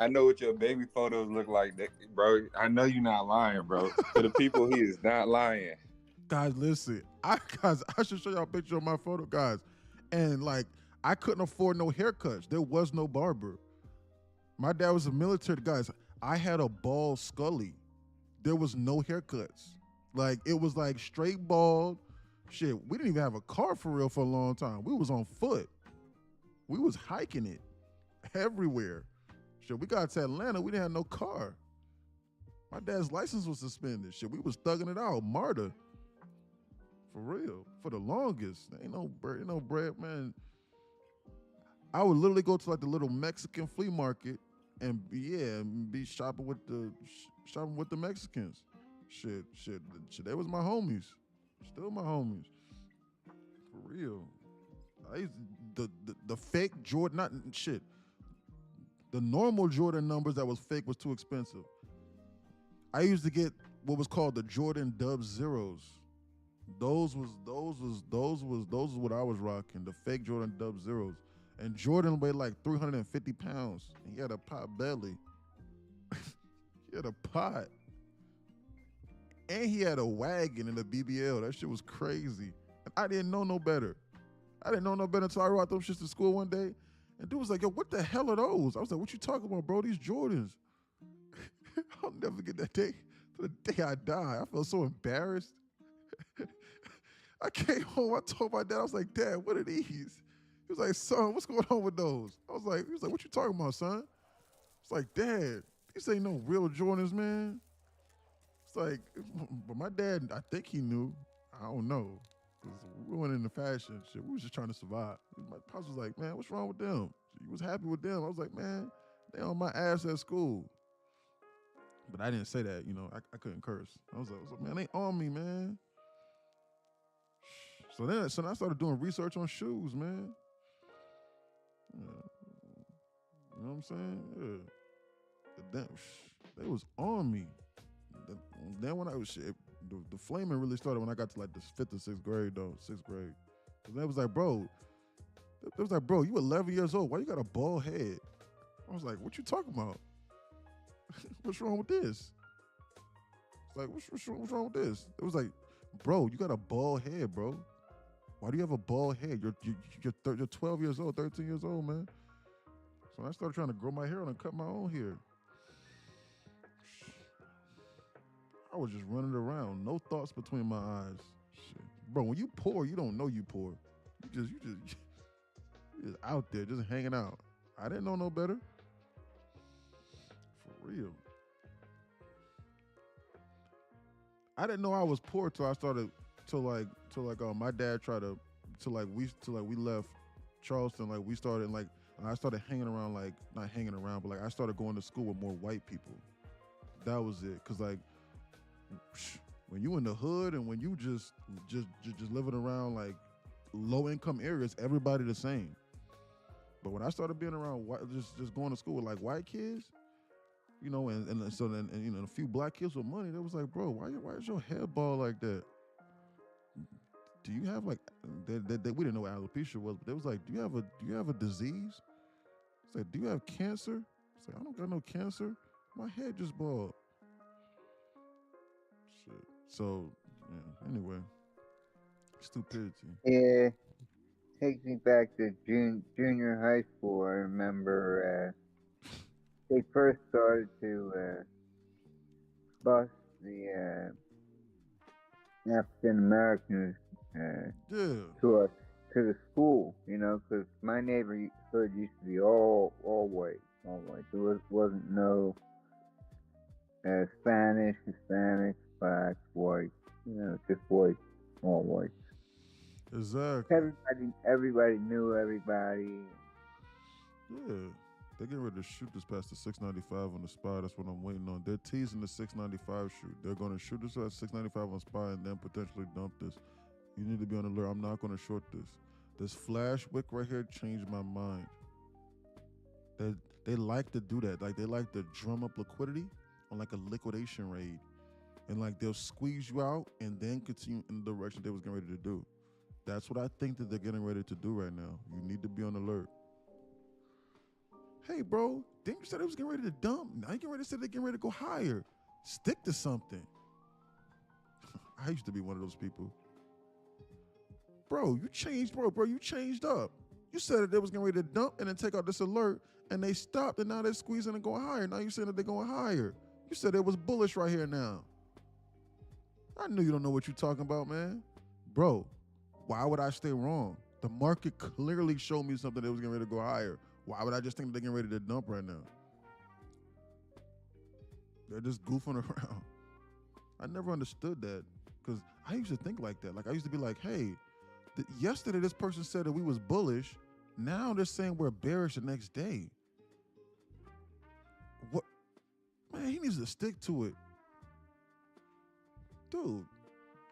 I know what your baby photos look like, bro. I know you're not lying, bro. To the people, he is not lying. Guys, listen. I should show y'all a picture of my photo, guys. And like, I couldn't afford no haircuts. There was no barber. My dad was a military, guys. I had a bald Scully. There was no haircuts. Like, it was like straight bald. Shit, we didn't even have a car for real for a long time. We was on foot. We was hiking it everywhere. Shit, we got to Atlanta, we didn't have no car. My dad's license was suspended. Shit, we was thugging it out. Martyr. For real. For the longest. Ain't no bread, man. I would literally go to like the little Mexican flea market and be shopping with the Mexicans. Shit, they was my homies. Still my homies. For real. I used the fake Jordan, not shit. The normal Jordan numbers that was fake was too expensive. I used to get what was called the Jordan Dub Zeros. Those was what I was rocking. The fake Jordan Dub Zeros. And Jordan weighed like 350 pounds. And he had a pot belly. He had a pot. And he had a wagon in the BBL. That shit was crazy. And I didn't know no better. I didn't know no better until I brought them shits to school one day. And dude was like, yo, what the hell are those? I was like, what you talking about, bro? These Jordans. I'll never forget that day. To the day I die. I felt so embarrassed. I came home. I told my dad, I was like, Dad, what are these? He was like, son, what's going on with those? He was like, what you talking about, son? It's like, Dad, these ain't no real Jordans, man. It's like, but my dad, I think he knew. I don't know. Because we went into fashion shit. We was just trying to survive. My pops was like, man, what's wrong with them? He was happy with them. I was like, man, they on my ass at school. But I didn't say that, I couldn't curse. I was like, man, they on me, man. So then I started doing research on shoes, man. Yeah. You know what I'm saying? Yeah. They was on me. Then when I was the flaming really started when I got to like the 5th or 6th grade though, 6th grade. Cause they was like, bro, you 11 years old. Why you got a bald head? I was like, what you talking about? What's wrong with this? It's like, what's wrong with this? It was like, bro, you got a bald head, bro. Why do you have a bald head? You're 12 years old, 13 years old, man. So I started trying to grow my hair and cut my own hair. I was just running around, no thoughts between my eyes. Shit. Bro, when you poor, you don't know you poor. You just out there, just hanging out. I didn't know no better. For real. I didn't know I was poor till I started my dad tried to we left Charleston, like we started like I started hanging around, like not hanging around, but like I started going to school with more white people. That was it. Cause like when you in the hood and when you just living around like low income areas, everybody the same. But when I started being around white, just going to school with like white kids, and so then a few black kids with money, they was like, bro, why is your head bald like that? Do you have like we didn't know what alopecia was, but they was like, do you have a disease? It's like, do you have cancer? It's like, I don't got no cancer. My head just bald. Shit. So yeah, anyway, stupidity. Yeah, takes me back to junior high school. I remember they first started to bus the African Americans to the school, because my neighborhood used to be all white. There wasn't no Spanish, Hispanic, black, white, just white, all white. Exactly. Everybody knew everybody. Yeah. They're getting ready to shoot this past the 695 on the spy. That's what I'm waiting on. They're teasing the 695 shoot. They're going to shoot this at 695 on spy and then potentially dump this. You need to be on alert. I'm not going to short this. This flash wick right here changed my mind. They like to do that. Like they like to drum up liquidity on like a liquidation raid. And like they'll squeeze you out and then continue in the direction they was getting ready to do. That's what I think that they're getting ready to do right now. You need to be on alert. Hey, bro, didn't you say they was getting ready to dump? Now you getting ready to say they're getting ready to go higher. Stick to something. I used to be one of those people. Bro, you changed, you changed up. You said that they was getting ready to dump and then take out this alert, and they stopped, and now they're squeezing and going higher. Now you saying that they're going higher. You said it was bullish right here now. I knew you don't know what you're talking about, man. Bro, why would I stay wrong? The market clearly showed me something that was getting ready to go higher. Why would I just think they're getting ready to dump right now? They're just goofing around. I never understood that because I used to think like that. Like I used to be like, hey, yesterday this person said that we was bullish. Now they're saying we're bearish the next day. What? Man, he needs to stick to it. Dude,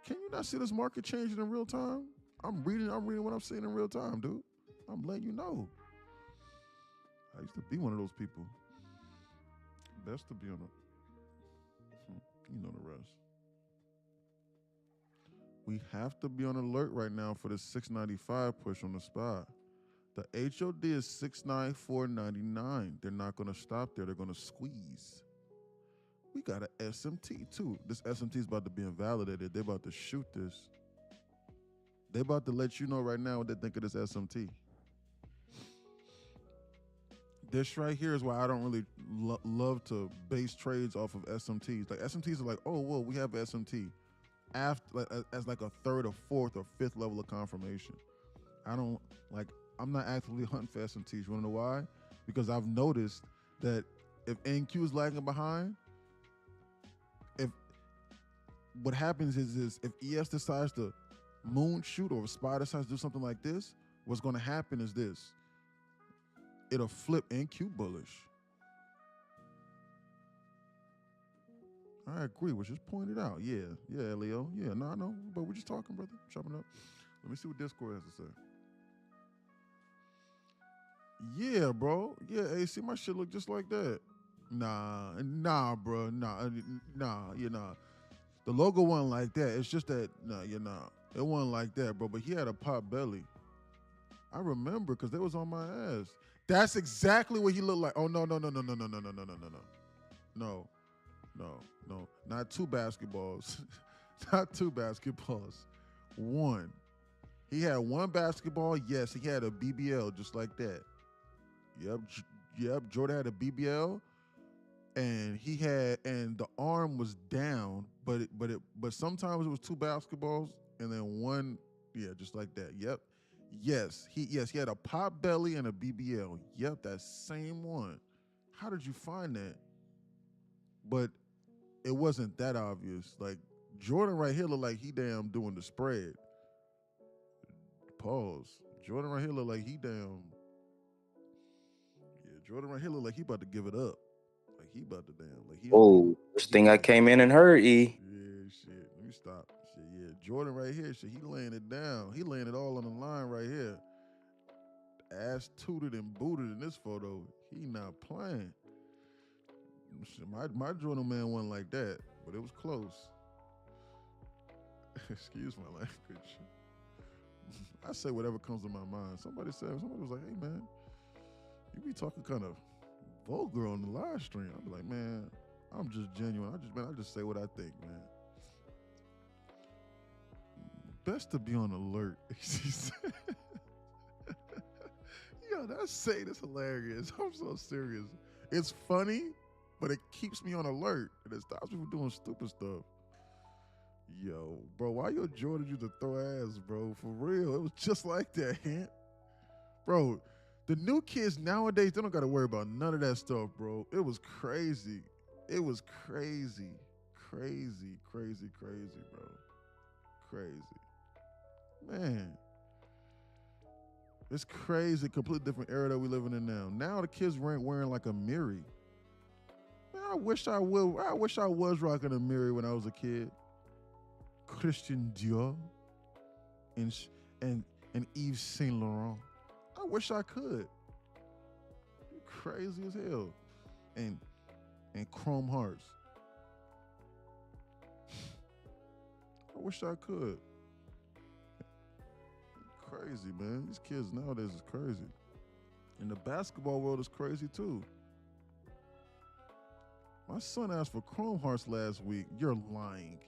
can you not see this market changing in real time? I'm reading what I'm seeing in real time, dude. I'm letting you know. I used to be one of those people. Best to be on a, you know the rest. We have to be on alert right now for the 695 push on the spot. The HOD is 694.99. They're not going to stop there. They're going to squeeze. We got an SMT too. This SMT is about to be invalidated. They're about to shoot this. They're about to let you know right now what they think of this SMT. This right here is why I don't really love to base trades off of SMTs. Like SMTs are like, oh, well, we have SMT after as like a third or fourth or fifth level of confirmation. I'm not actively hunting for SMTs. You wanna know why? Because I've noticed that if NQ is lagging behind, if what happens is if ES decides to moon shoot or if SPY decides to do something like this, what's gonna happen is this. It'll flip NQ bullish. I agree, was just pointed out. Yeah, Leo. Yeah, no, I know, but we're just talking, brother. Chopping up. Let me see what Discord has to say. Yeah, bro. Yeah, hey, see my shit look just like that. Nah, bro. Nah. The logo wasn't like that. It's just that, it wasn't like that, bro. But he had a pop belly. I remember because they was on my ass. That's exactly what he looked like. Oh, no. No. Not two basketballs. Not two basketballs. One. He had one basketball. Yes, he had a BBL just like that. Yep. Jordan had a BBL, and the arm was down, but sometimes it was two basketballs and then one, just like that. Yep. Yes, he had a pop belly and a BBL. Yep, that same one. How did you find that? But it wasn't that obvious. Like Jordan right here look like he damn doing the spread. Pause. Jordan right here look like he damn. Yeah, Jordan right here look like he about to give it up. Like he about to damn. Like he. Oh, first thing I came in and heard, E. Yeah, shit. Let me stop. Shit, yeah. Jordan right here, shit. He laying it down. He laying it all on the line right here. Ass tooted and booted in this photo. He not playing. Shit, my Jordan man wasn't like that, but it was close. Excuse my language. I say whatever comes to my mind. Somebody was like, hey man, you be talking kind of vulgar on the live stream. I'll be like, man, I'm just genuine. I just say what I think, man. Best to be on alert. Yo, that's hilarious. I'm so serious. It's funny, but it keeps me on alert and it stops me from doing stupid stuff. Yo, bro, why your Jordan used to throw ass, bro? For real, it was just like that, Hint. Bro, the new kids nowadays, they don't got to worry about none of that stuff, bro. It was crazy. It was crazy, bro. Crazy. Man. It's crazy, completely different era that we living in now. Now the kids wearing like a Miri. Man, I wish I was rocking a Miri when I was a kid. Christian Dior and Yves Saint Laurent. I wish I could. Crazy as hell. And Chrome Hearts. I wish I could. Crazy, man. These kids nowadays is crazy. And the basketball world is crazy too. My son asked for Chrome Hearts last week. You're lying.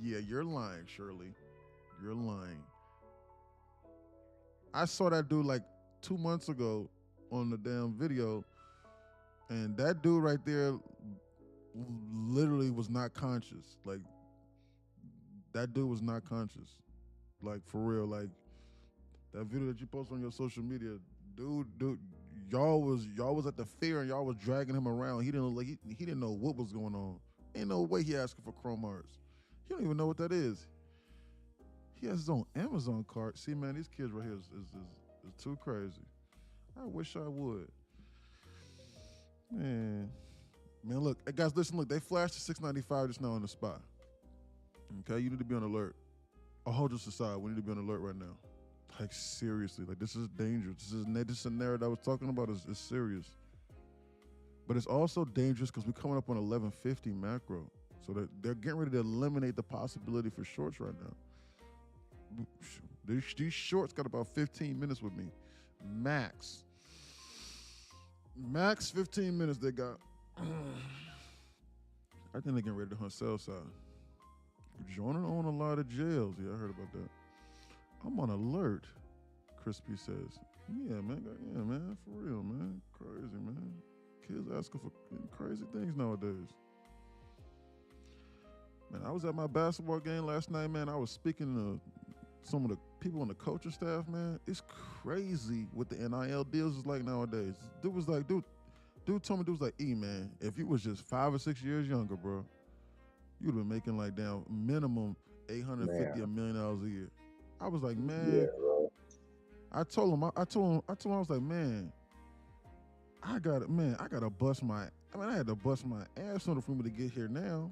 Yeah, you're lying, Shirley. You're lying. I saw that dude like 2 months ago on the damn video, and that dude right there literally was not conscious. Like, that dude was not conscious. Like, for real. Like, that video that you post on your social media, dude, y'all was at the fair and y'all was dragging him around. He didn't know what was going on. Ain't no way he asking for Chrome Hearts. He don't even know what that is. He has his own Amazon cart. See, man, these kids right here is too crazy. I wish I would. Man, look, hey guys, listen, look, they flashed the 695 just now on the spot. Okay, you need to be on alert. I'll hold this aside. We need to be on alert right now. Like, seriously, like, this is dangerous. This scenario that I was talking about is serious. But it's also dangerous because we're coming up on 1150 macro. So they're getting ready to eliminate the possibility for shorts right now. These shorts got about 15 minutes with me, max. Max 15 minutes they got. I think they're getting ready to hunt sell side. Joining on a lot of jails. Yeah, I heard about that. I'm on alert, Crispy says. Yeah, man, for real, man. Crazy, man. Kids asking for crazy things nowadays. Man, I was at my basketball game last night, man. I was speaking to some of the people on the coaching staff, man. It's crazy what the NIL deals is like nowadays. Dude told me, dude was like, man, if you was just 5 or 6 years younger, bro, you'd have been making like down minimum $850 $1 million a year. I was like, man. Yeah, bro. I told him, I was like, man, I gotta bust my. I had to bust my ass in order for me to get here now.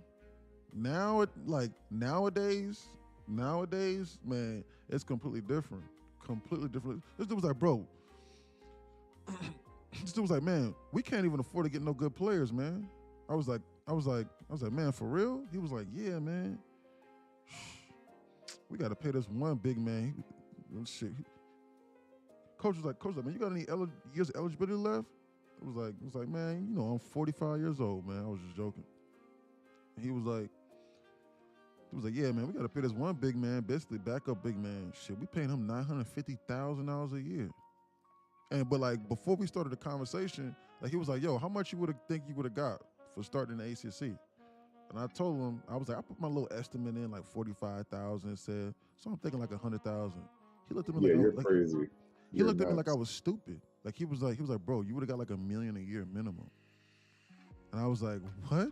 Nowadays, man, it's completely different. Completely different. This dude was like, bro. This dude was like, man, we can't even afford to get no good players, man. I was like, man, for real? He was like, yeah, man. We got to pay this one big man. Shit. Coach was like, man, you got any years of eligibility left? It was like, man, I'm 45 years old, man. I was just joking. And he was like, yeah, man, we got to pay this one big man, basically backup big man. Shit, we paying him $950,000 a year. But like before we started the conversation, like he was like, yo, how much you think you would have got for starting the ACC? And I told him, I was like, I put my little estimate in like 45,000. Said, so I'm thinking like 100,000. He looked at me you're like crazy. He looked at me like I was stupid. Like he was like, bro, you would have got like $1 million a year minimum. And I was like, what?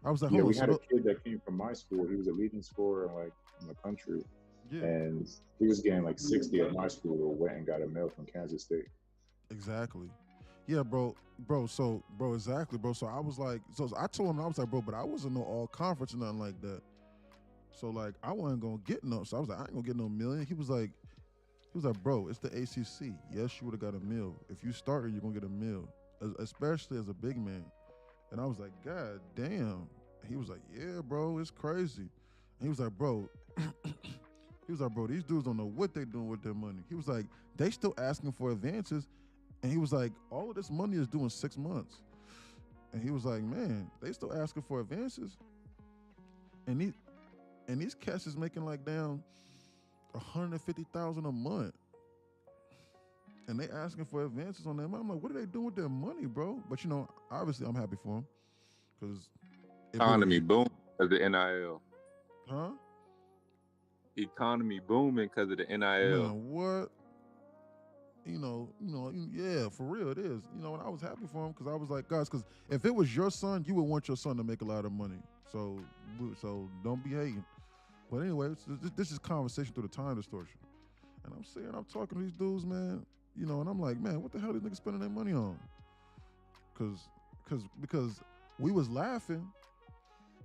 I was like, yeah, hold we on. had a kid that came from my school. He was a leading scorer in the country. Yeah. And he was getting like 60 at my school, went and got a mail from Kansas State. Exactly. Yeah, bro, exactly, bro. So I was like, so I told him, I was like, bro, but I wasn't no all conference or nothing like that. So like, I wasn't gonna get no. So I was like, I ain't gonna get no million. He was like, bro, it's the ACC. Yes, you would have got a meal. If you started, you're gonna get a meal, especially as a big man. And I was like, God damn. He was like, yeah, bro, it's crazy. And he was like, bro, these dudes don't know what they're doing with their money. He was like, they still asking for advances. And he was like, all of this money is due in 6 months. And he was like, man, they still asking for advances. And these cats is making like down $150,000 a month. And they asking for advances on them. I'm like, what are they doing with their money, bro? But obviously I'm happy for them. Because economy boom because of the NIL. Huh? Economy booming because of the NIL. Man, what? Yeah, for real it is. And I was happy for him because I was like, guys, because if it was your son, you would want your son to make a lot of money. So don't be hating. But anyway, this is conversation through the time distortion. And I'm talking to these dudes, man, and I'm like, man, what the hell are these niggas spending their money on? Because we was laughing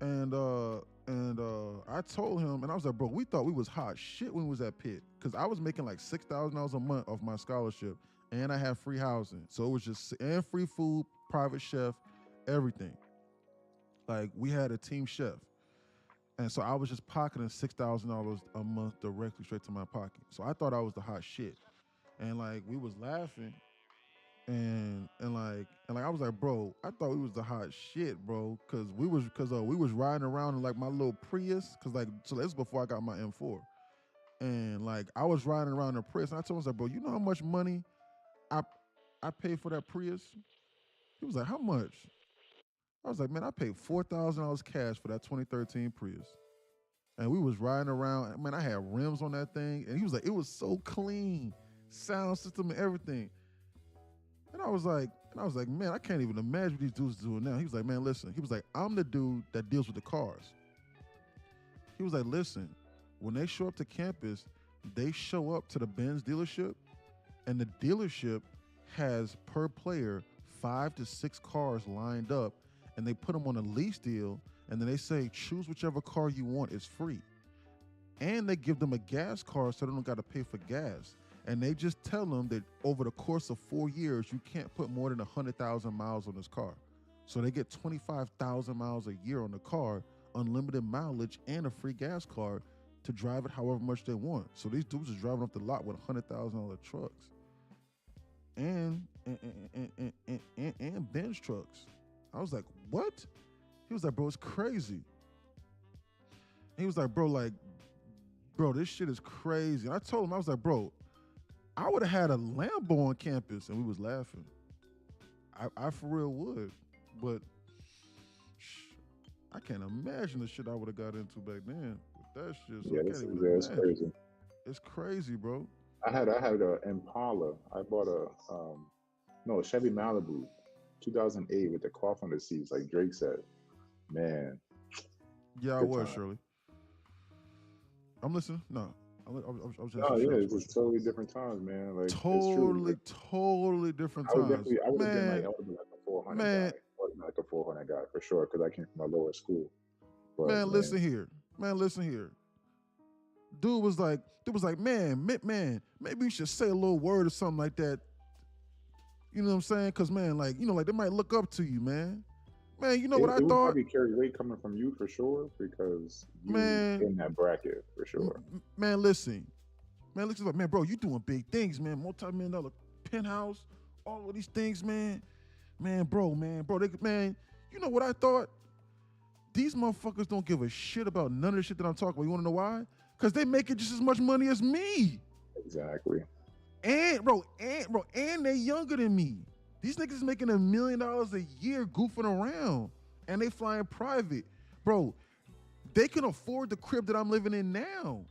and I told him, and I was like, bro, we thought we was hot shit when we was at Pitt. Because I was making like $6,000 a month off my scholarship, and I had free housing. So it was just, and free food, private chef, everything. Like, we had a team chef. And so I was just pocketing $6,000 a month directly straight to my pocket. So I thought I was the hot shit. And like, we was laughing. And I was like, bro, I thought we was the hot shit, bro, because we was riding around in like my little Prius, so this was before I got my M4, and like I was riding around in a Prius, and I told him, I was like, bro, you know how much money I paid for that Prius? He was like, how much? I was like, man, I paid $4,000 cash for that 2013 Prius, and we was riding around. Man, I had rims on that thing, and he was like, it was so clean, sound system and everything. And I was like, man, I can't even imagine what these dudes doing now. He was like, man, listen. He was like, I'm the dude that deals with the cars. He was like, listen, when they show up to campus, they show up to the Benz dealership, and the dealership has per player 5 to 6 cars lined up, and they put them on a lease deal, and then they say, choose whichever car you want, it's free. And they give them a gas card so they don't got to pay for gas. And they just tell them that over the course of 4 years, you can't put more than 100,000 miles on this car. So they get 25,000 miles a year on the car, unlimited mileage, and a free gas card to drive it however much they want. So these dudes are driving off the lot with $100,000 trucks and Benz trucks. I was like, what? He was like, bro, it's crazy. He was like, bro, this shit is crazy. And I told him, I was like, bro, I would have had a Lambo on campus, and we was laughing. I for real would, but I can't imagine the shit I would have got into back then. That shit, so it's crazy. It's crazy, bro. I had a Impala. I bought a Chevy Malibu, 2008 with the cloth on the seats, like Drake said. Man. Yeah, I was, Shirley. I'm listening. No. I was just it's just totally different times, man. Like totally different times. I would have been like a 400 guy. I would have been like a 400 guy for sure, because I came from a lower school. But, man, listen here. Dude was like, man, maybe you should say a little word or something like that. You know what I'm saying? Because, man, like, you know, like they might look up to you, man. Man, you know what I thought? It would probably carry weight coming from you for sure, because you're in that bracket for sure. Man, listen, like, man, bro, you doing big things, man. Multi-million-dollar penthouse, all of these things, man. Bro, you know what I thought? These motherfuckers don't give a shit about none of the shit that I'm talking about. You want to know why? Because they making just as much money as me. Exactly. And they younger than me. These niggas is making $1 million a year goofing around, and they flying private. Bro, they can afford the crib that I'm living in now.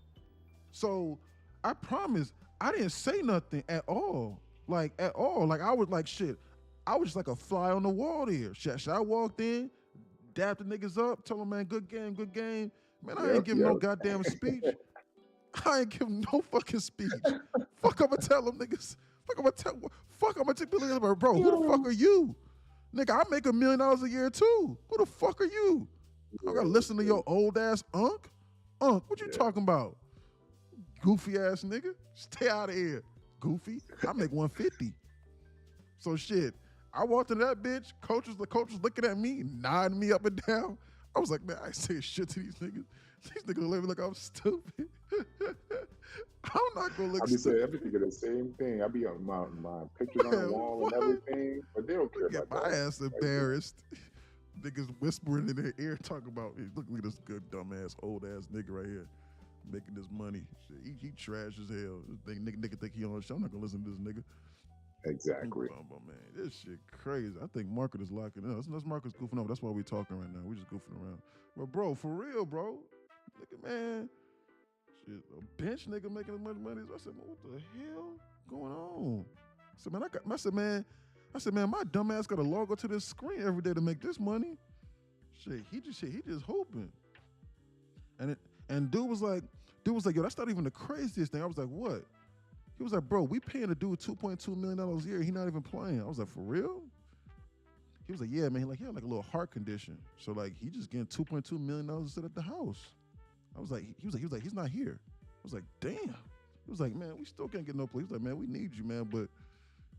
So I promise, I didn't say nothing at all. Like, at all. Like, I was like, shit, I was just like a fly on the wall there. Shit, I walked in, dapped the niggas up, told them, man, good game. Man, I ain't giving no goddamn speech. I ain't giving no fucking speech. Fuck, I'ma tell them niggas. I'ma take the bro, who the fuck are you? Nigga, I make $1 million a year too. Who the fuck are you? I gotta listen to your old ass unk? What you talking about? Goofy ass nigga? Stay out of here. Goofy. I make 150. So shit, I walked into that bitch, the coach was looking at me, nodding me up and down. I was like, man, I ain't saying shit to these niggas. These niggas let me like I'm stupid. I'm not gonna look stupid. I be thinking the same thing. I be on my pictures on the wall and everything, but they don't care about that. My ass embarrassed. Niggas whispering in their ear talking about, hey, look at this good dumbass old ass nigga right here making this money. Shit, he trash as hell. Nigga think he on the show. I'm not gonna listen to this nigga. Exactly. Man, this shit crazy. I think market is locking in. That's market's goofing up. That's why we talking right now. We just goofing around. But bro, for real, bro. Look at man. Shit, a bench nigga making as much money. I said, man, what the hell going on? I said, man, my dumb ass got to log up to this screen every day to make this money. He just hoping. And dude was like, yo, that's not even the craziest thing. I was like, what? He was like, bro, we paying a dude $2.2 million a year. He not even playing. I was like, for real? He was like, yeah, man. He had like a little heart condition. So like, he just getting $2.2 million to sit at the house. I was like, he was like, he's not here. I was like, damn. He was like, man, we still can't get no place. He was like, man, we need you, man. But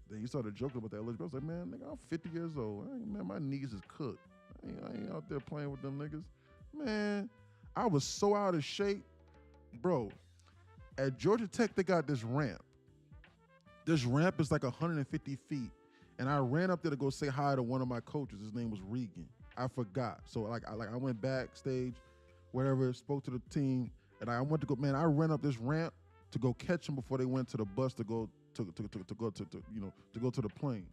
then he started joking about that eligibility. I was like, man, nigga, I'm 50 years old. Man, my knees is cooked. I ain't out there playing with them niggas. Man, I was so out of shape. Bro, at Georgia Tech, they got this ramp. This ramp is like 150 feet. And I ran up there to go say hi to one of my coaches. His name was Regan. I forgot. So I went backstage, whatever, spoke to the team, and I went to go, man, I ran up this ramp to go catch them before they went to the bus to go to the plane.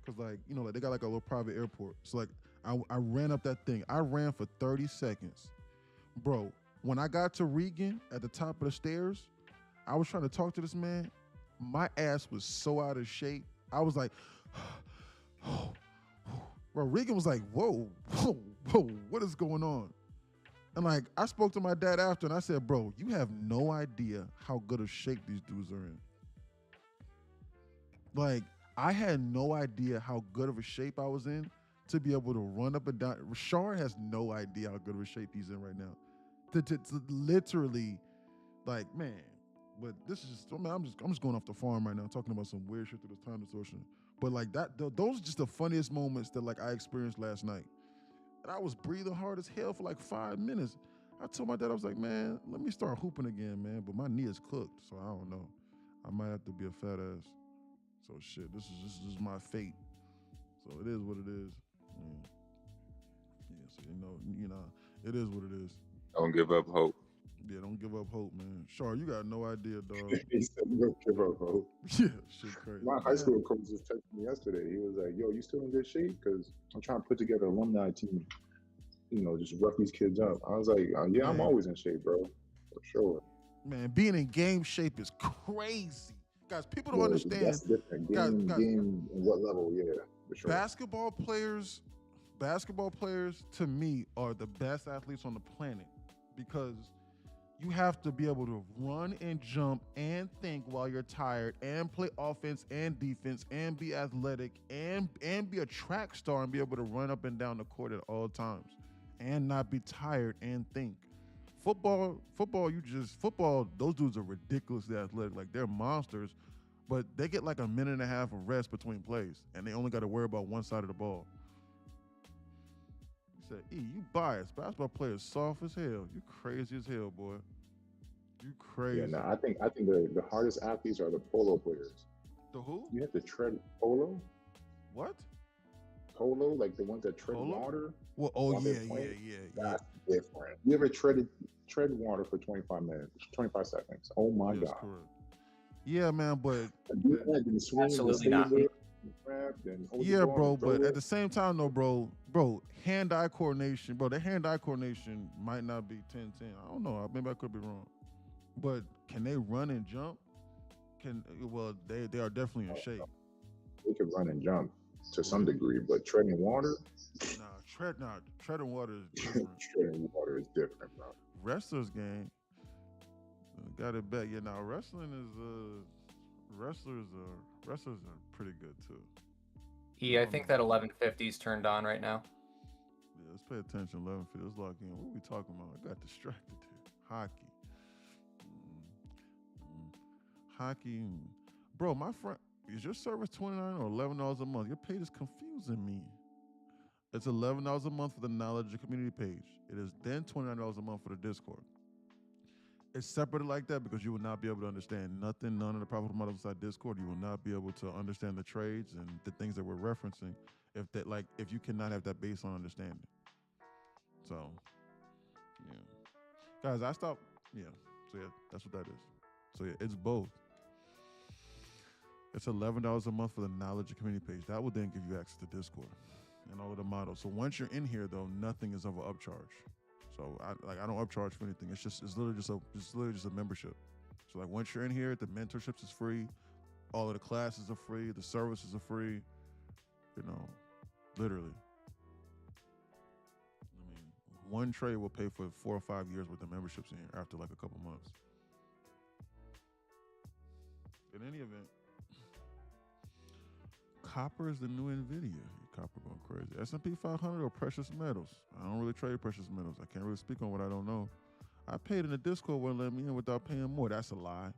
Cause like they got like a little private airport. So like I ran up that thing. I ran for 30 seconds. Bro, when I got to Regan at the top of the stairs, I was trying to talk to this man. My ass was so out of shape. I was like, bro, Regan was like, whoa, what is going on? And like, I spoke to my dad after and I said, bro, you have no idea how good of shape these dudes are in. Like, I had no idea how good of a shape I was in to be able to run up and down. Rashard has no idea how good of a shape he's in right now. To literally, like, man, but this is just, I'm just going off the farm right now, talking about some weird shit through this time distortion. But like those are just the funniest moments that like I experienced last night. And I was breathing hard as hell for like 5 minutes. I told my dad, I was like, man, let me start hooping again, man. But my knee is cooked, so I don't know. I might have to be a fat ass. So shit, this is my fate. So it is what it is. Yeah, so you know, it is what it is. Don't give up hope. Yeah, don't give up hope, man. Shar, you got no idea, dog. He said, "Don't give up hope." Yeah, shit crazy. My high school coach just texted me yesterday. He was like, "Yo, you still in good shape? Because I'm trying to put together an alumni team. You know, just rough these kids up." I was like, "Yeah, I'm always in shape, bro, for sure." Man, being in game shape is crazy, guys. People don't understand. That's different. Game, and what level? Yeah, for sure. Basketball players, to me are the best athletes on the planet because you have to be able to run and jump and think while you're tired and play offense and defense and be athletic and be a track star and be able to run up and down the court at all times and not be tired and think. Football, those dudes are ridiculously athletic. Like, they're monsters, but they get like a minute and a half of rest between plays and they only got to worry about one side of the ball. Said, you biased. Basketball players soft as hell. You crazy as hell, boy. You crazy. Yeah, no, I think the hardest athletes are the polo players. The who? You have to tread polo. What? Polo, like the ones that tread water. Well, yeah. That's different. You ever tread water for 25 minutes, 25 seconds? Oh my God. Correct. Yeah, man, but absolutely not. Yeah, bro, but at the same time, though, bro, hand-eye coordination, bro, that hand-eye coordination might not be 10-10. I don't know. Maybe I could be wrong. But can they run and jump? They are definitely in shape. They can run and jump to some degree, but treading water? Treading water is different. Treading water is different, bro. Wrestlers game, got it back. Yeah, now wrestling is wrestlers are pretty good too. I think that 1150's turned on right now. Yeah, let's pay attention. 1150. Let's log in. What are we talking about? I got distracted here. Hockey. Hockey. Bro, my friend, is your service $29 or $11 a month? Your page is confusing me. It's $11 a month for the knowledge and community page. It is then $29 a month for the Discord. It's separated like that because you will not be able to understand nothing, none of the profitable models inside Discord. You will not be able to understand the trades and the things that we're referencing if you cannot have that baseline understanding. So, yeah. Guys, I stopped. Yeah. So, yeah, that's what that is. So, yeah, it's both. It's $11 a month for the knowledge and community page. That will then give you access to Discord and all of the models. So once you're in here, though, nothing is of an upcharge. So I don't upcharge for anything. It's literally just a membership. So like once you're in here, the mentorships is free, all of the classes are free, the services are free. You know, literally. I mean, one trade will pay for 4 or 5 years worth of memberships in here after like a couple months. In any event, copper is the new NVIDIA. Copper going crazy. S&P 500 or precious metals? I don't really trade precious metals. I can't really speak on what I don't know. I paid in the Discord wouldn't let me in without paying more. That's a lie.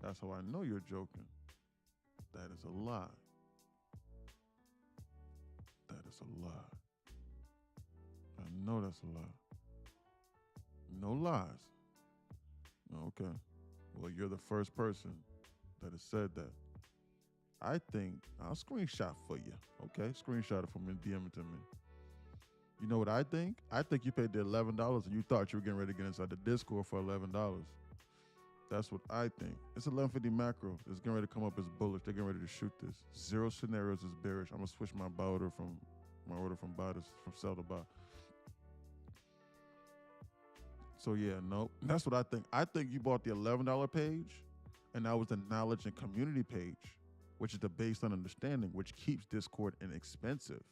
That's how I know you're joking. That is a lie. That is a lie. I know that's a lie. No lies. Okay. Well, you're the first person that has said that. I think I'll screenshot for you. Okay, screenshot it from me, DM it to me. You know what I think? I think you paid the $11 and you thought you were getting ready to get inside the Discord for $11. That's what I think. It's 1150 macro. It's getting ready to come up as bullish. They're getting ready to shoot this. 0 scenarios is bearish. I'm gonna switch my order from buy to sell to buy. So yeah, no, that's what I think. I think you bought the $11 page, and that was the knowledge and community page, which is the based on understanding, which keeps Discord inexpensive.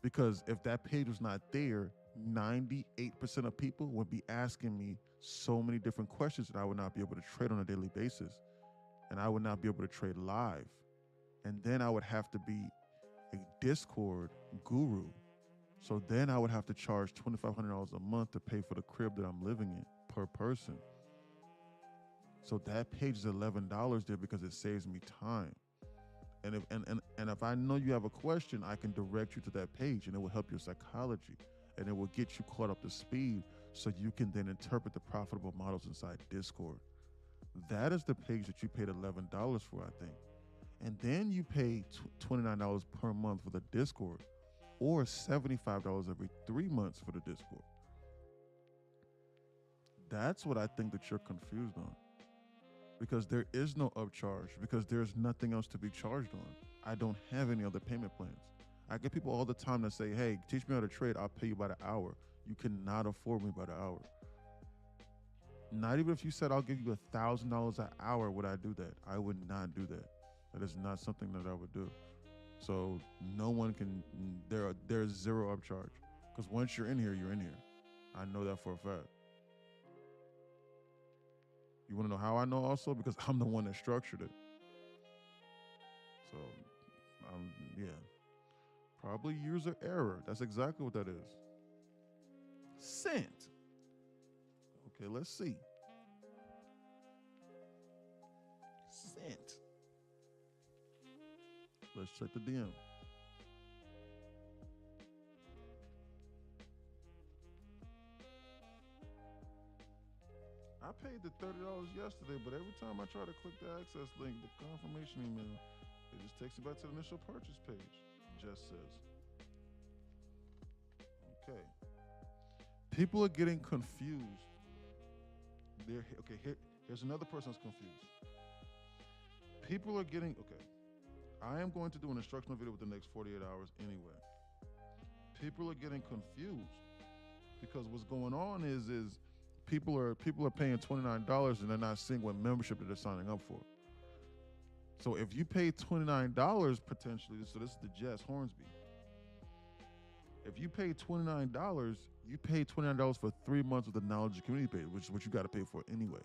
Because if that page was not there, 98% of people would be asking me so many different questions that I would not be able to trade on a daily basis. And I would not be able to trade live. And then I would have to be a Discord guru. So then I would have to charge $2,500 a month to pay for the crib that I'm living in per person. So that page is $11 there because it saves me time. And if I know you have a question, I can direct you to that page, and it will help your psychology, and it will get you caught up to speed, so you can then interpret the profitable models inside Discord. That is the page that you paid $11 for, I think. And then you pay $29 per month for the Discord, or $75 every 3 months for the Discord. That's what I think that you're confused on. Because there is no upcharge, because there's nothing else to be charged on. I don't have any other payment plans. I get people all the time that say, hey, teach me how to trade, I'll pay you by the hour. You cannot afford me by the hour. Not even if you said I'll give you $1,000 an hour, would I do that? I would not do that. That is not something that I would do. So no one can, there's zero upcharge. Because once you're in here, you're in here. I know that for a fact. You want to know how I know also? Because I'm the one that structured it. So, yeah. Probably user error. That's exactly what that is. Sent. Okay, let's see. Sent. Let's check the DM. I paid the $30 yesterday, but every time I try to click the access link, the confirmation email, it just takes me back to the initial purchase page. Just says. Okay. People are getting confused. Here's another person that's confused. People are getting, I am going to do an instructional video within the next 48 hours anyway. People are getting confused because what's going on is people are paying $29 and they're not seeing what membership that they're signing up for. So if you pay $29 potentially, so this is the Jess Hornsby. If you pay $29, you pay $29 for 3 months of the knowledge and community page, which is what you got to pay for anyway.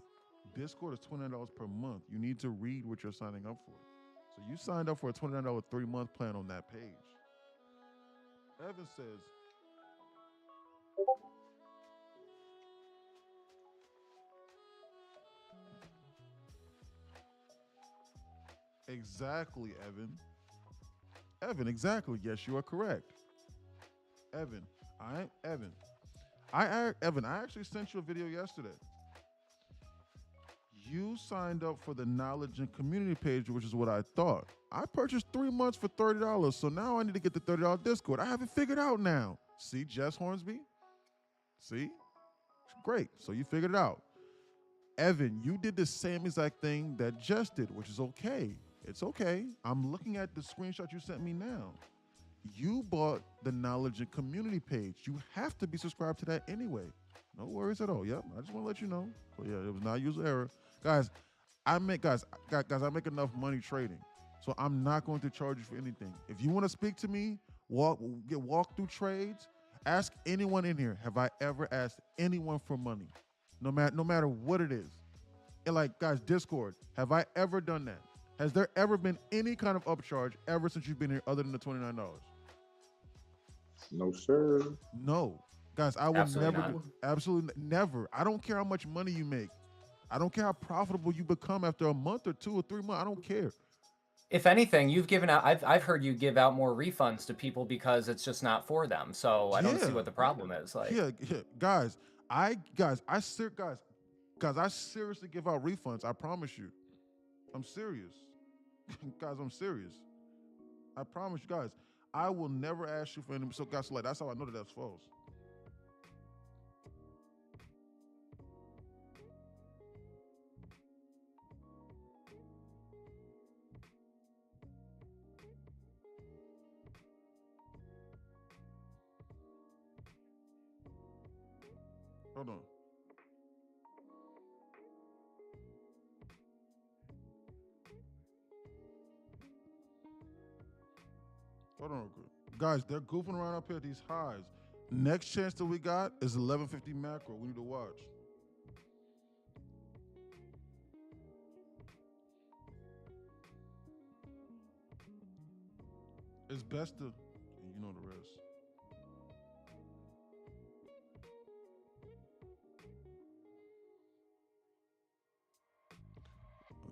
Discord is $29 per month. You need to read what you're signing up for. So you signed up for a $29 3-month plan on that page. Evan says, exactly, Evan. Evan, exactly. Yes, you are correct. Evan, I actually sent you a video yesterday. You signed up for the knowledge and community page, which is what I thought. I purchased 3 months for $30, so now I need to get the $30 Discord. I have it figured out now. See, Jess Hornsby? See? Great. So you figured it out. Evan, you did the same exact thing that Jess did, which is okay. It's okay. I'm looking at the screenshot you sent me now. You bought the knowledge and community page. You have to be subscribed to that anyway. No worries at all. Yep, I just want to let you know. But yeah, it was not user error. Guys, I make enough money trading. So I'm not going to charge you for anything. If you want to speak to me, walk through trades, ask anyone in here. Have I ever asked anyone for money? No matter what it is. And like, guys, Discord, have I ever done that? Has there ever been any kind of upcharge ever since you've been here other than the $29? No, sir. No. Guys, I would absolutely never. I don't care how much money you make. I don't care how profitable you become after a month or 2 or 3 months. I don't care. If anything, you've given out. I've heard you give out more refunds to people because it's just not for them. So I don't see what the problem is. Like, guys, I seriously give out refunds. I promise you. I'm serious. Guys, I'm serious. I promise you guys. I will never ask you for any. So guys, like, that's how I know that that's false. Hold on. Hold on real quick. Guys, they're goofing around up here at these highs. Next chance that we got is 1150 macro. We need to watch. It's best to, you know the rest.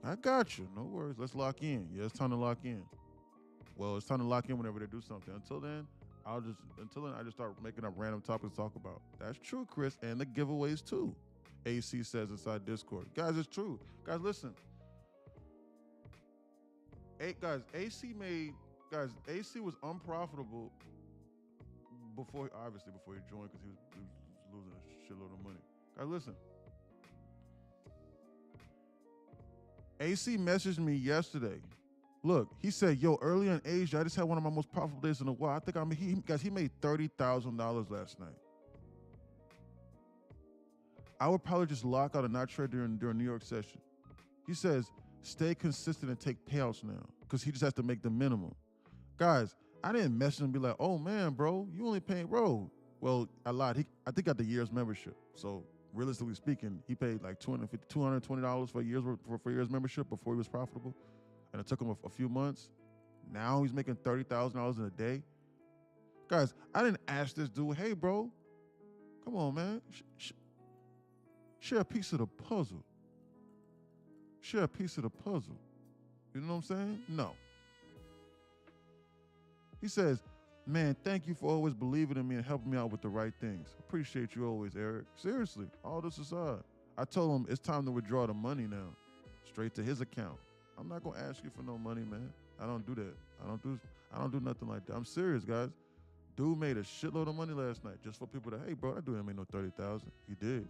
I got you. No worries. Let's lock in. Yeah, it's time to lock in. well, it's time to lock in whenever they do something. Until then, I just start making up random topics to talk about. That's true, Chris, and the giveaways too. AC says inside Discord. Guys, it's true. Guys, listen. AC was unprofitable before he joined because he was losing a shitload of money. Guys, listen. AC messaged me yesterday. Look, he said, "Yo, early in Asia, I just had one of my most profitable days in a while. I think he made $30,000 last night. I would probably just lock out and not trade during New York session." He says, "Stay consistent and take payouts now," because he just has to make the minimum. Guys, I didn't message him and be like, "Oh man, bro, you only paying, bro." Well, I lied. I think got the year's membership. So realistically speaking, he paid like $220 for a year's membership before he was profitable. And it took him a few months. Now he's making $30,000 in a day. Guys, I didn't ask this dude, "Hey, bro, come on, man. Share a piece of the puzzle. Share a piece of the puzzle." You know what I'm saying? No. He says, "Man, thank you for always believing in me and helping me out with the right things. Appreciate you always, Eric." Seriously, all this aside. I told him it's time to withdraw the money now. Straight to his account. I'm not gonna ask you for no money, man. I don't do that. I don't do nothing like that. I'm serious, guys. Dude made a shitload of money last night just for people to, "Hey, bro, that dude ain't made no 30,000. He did.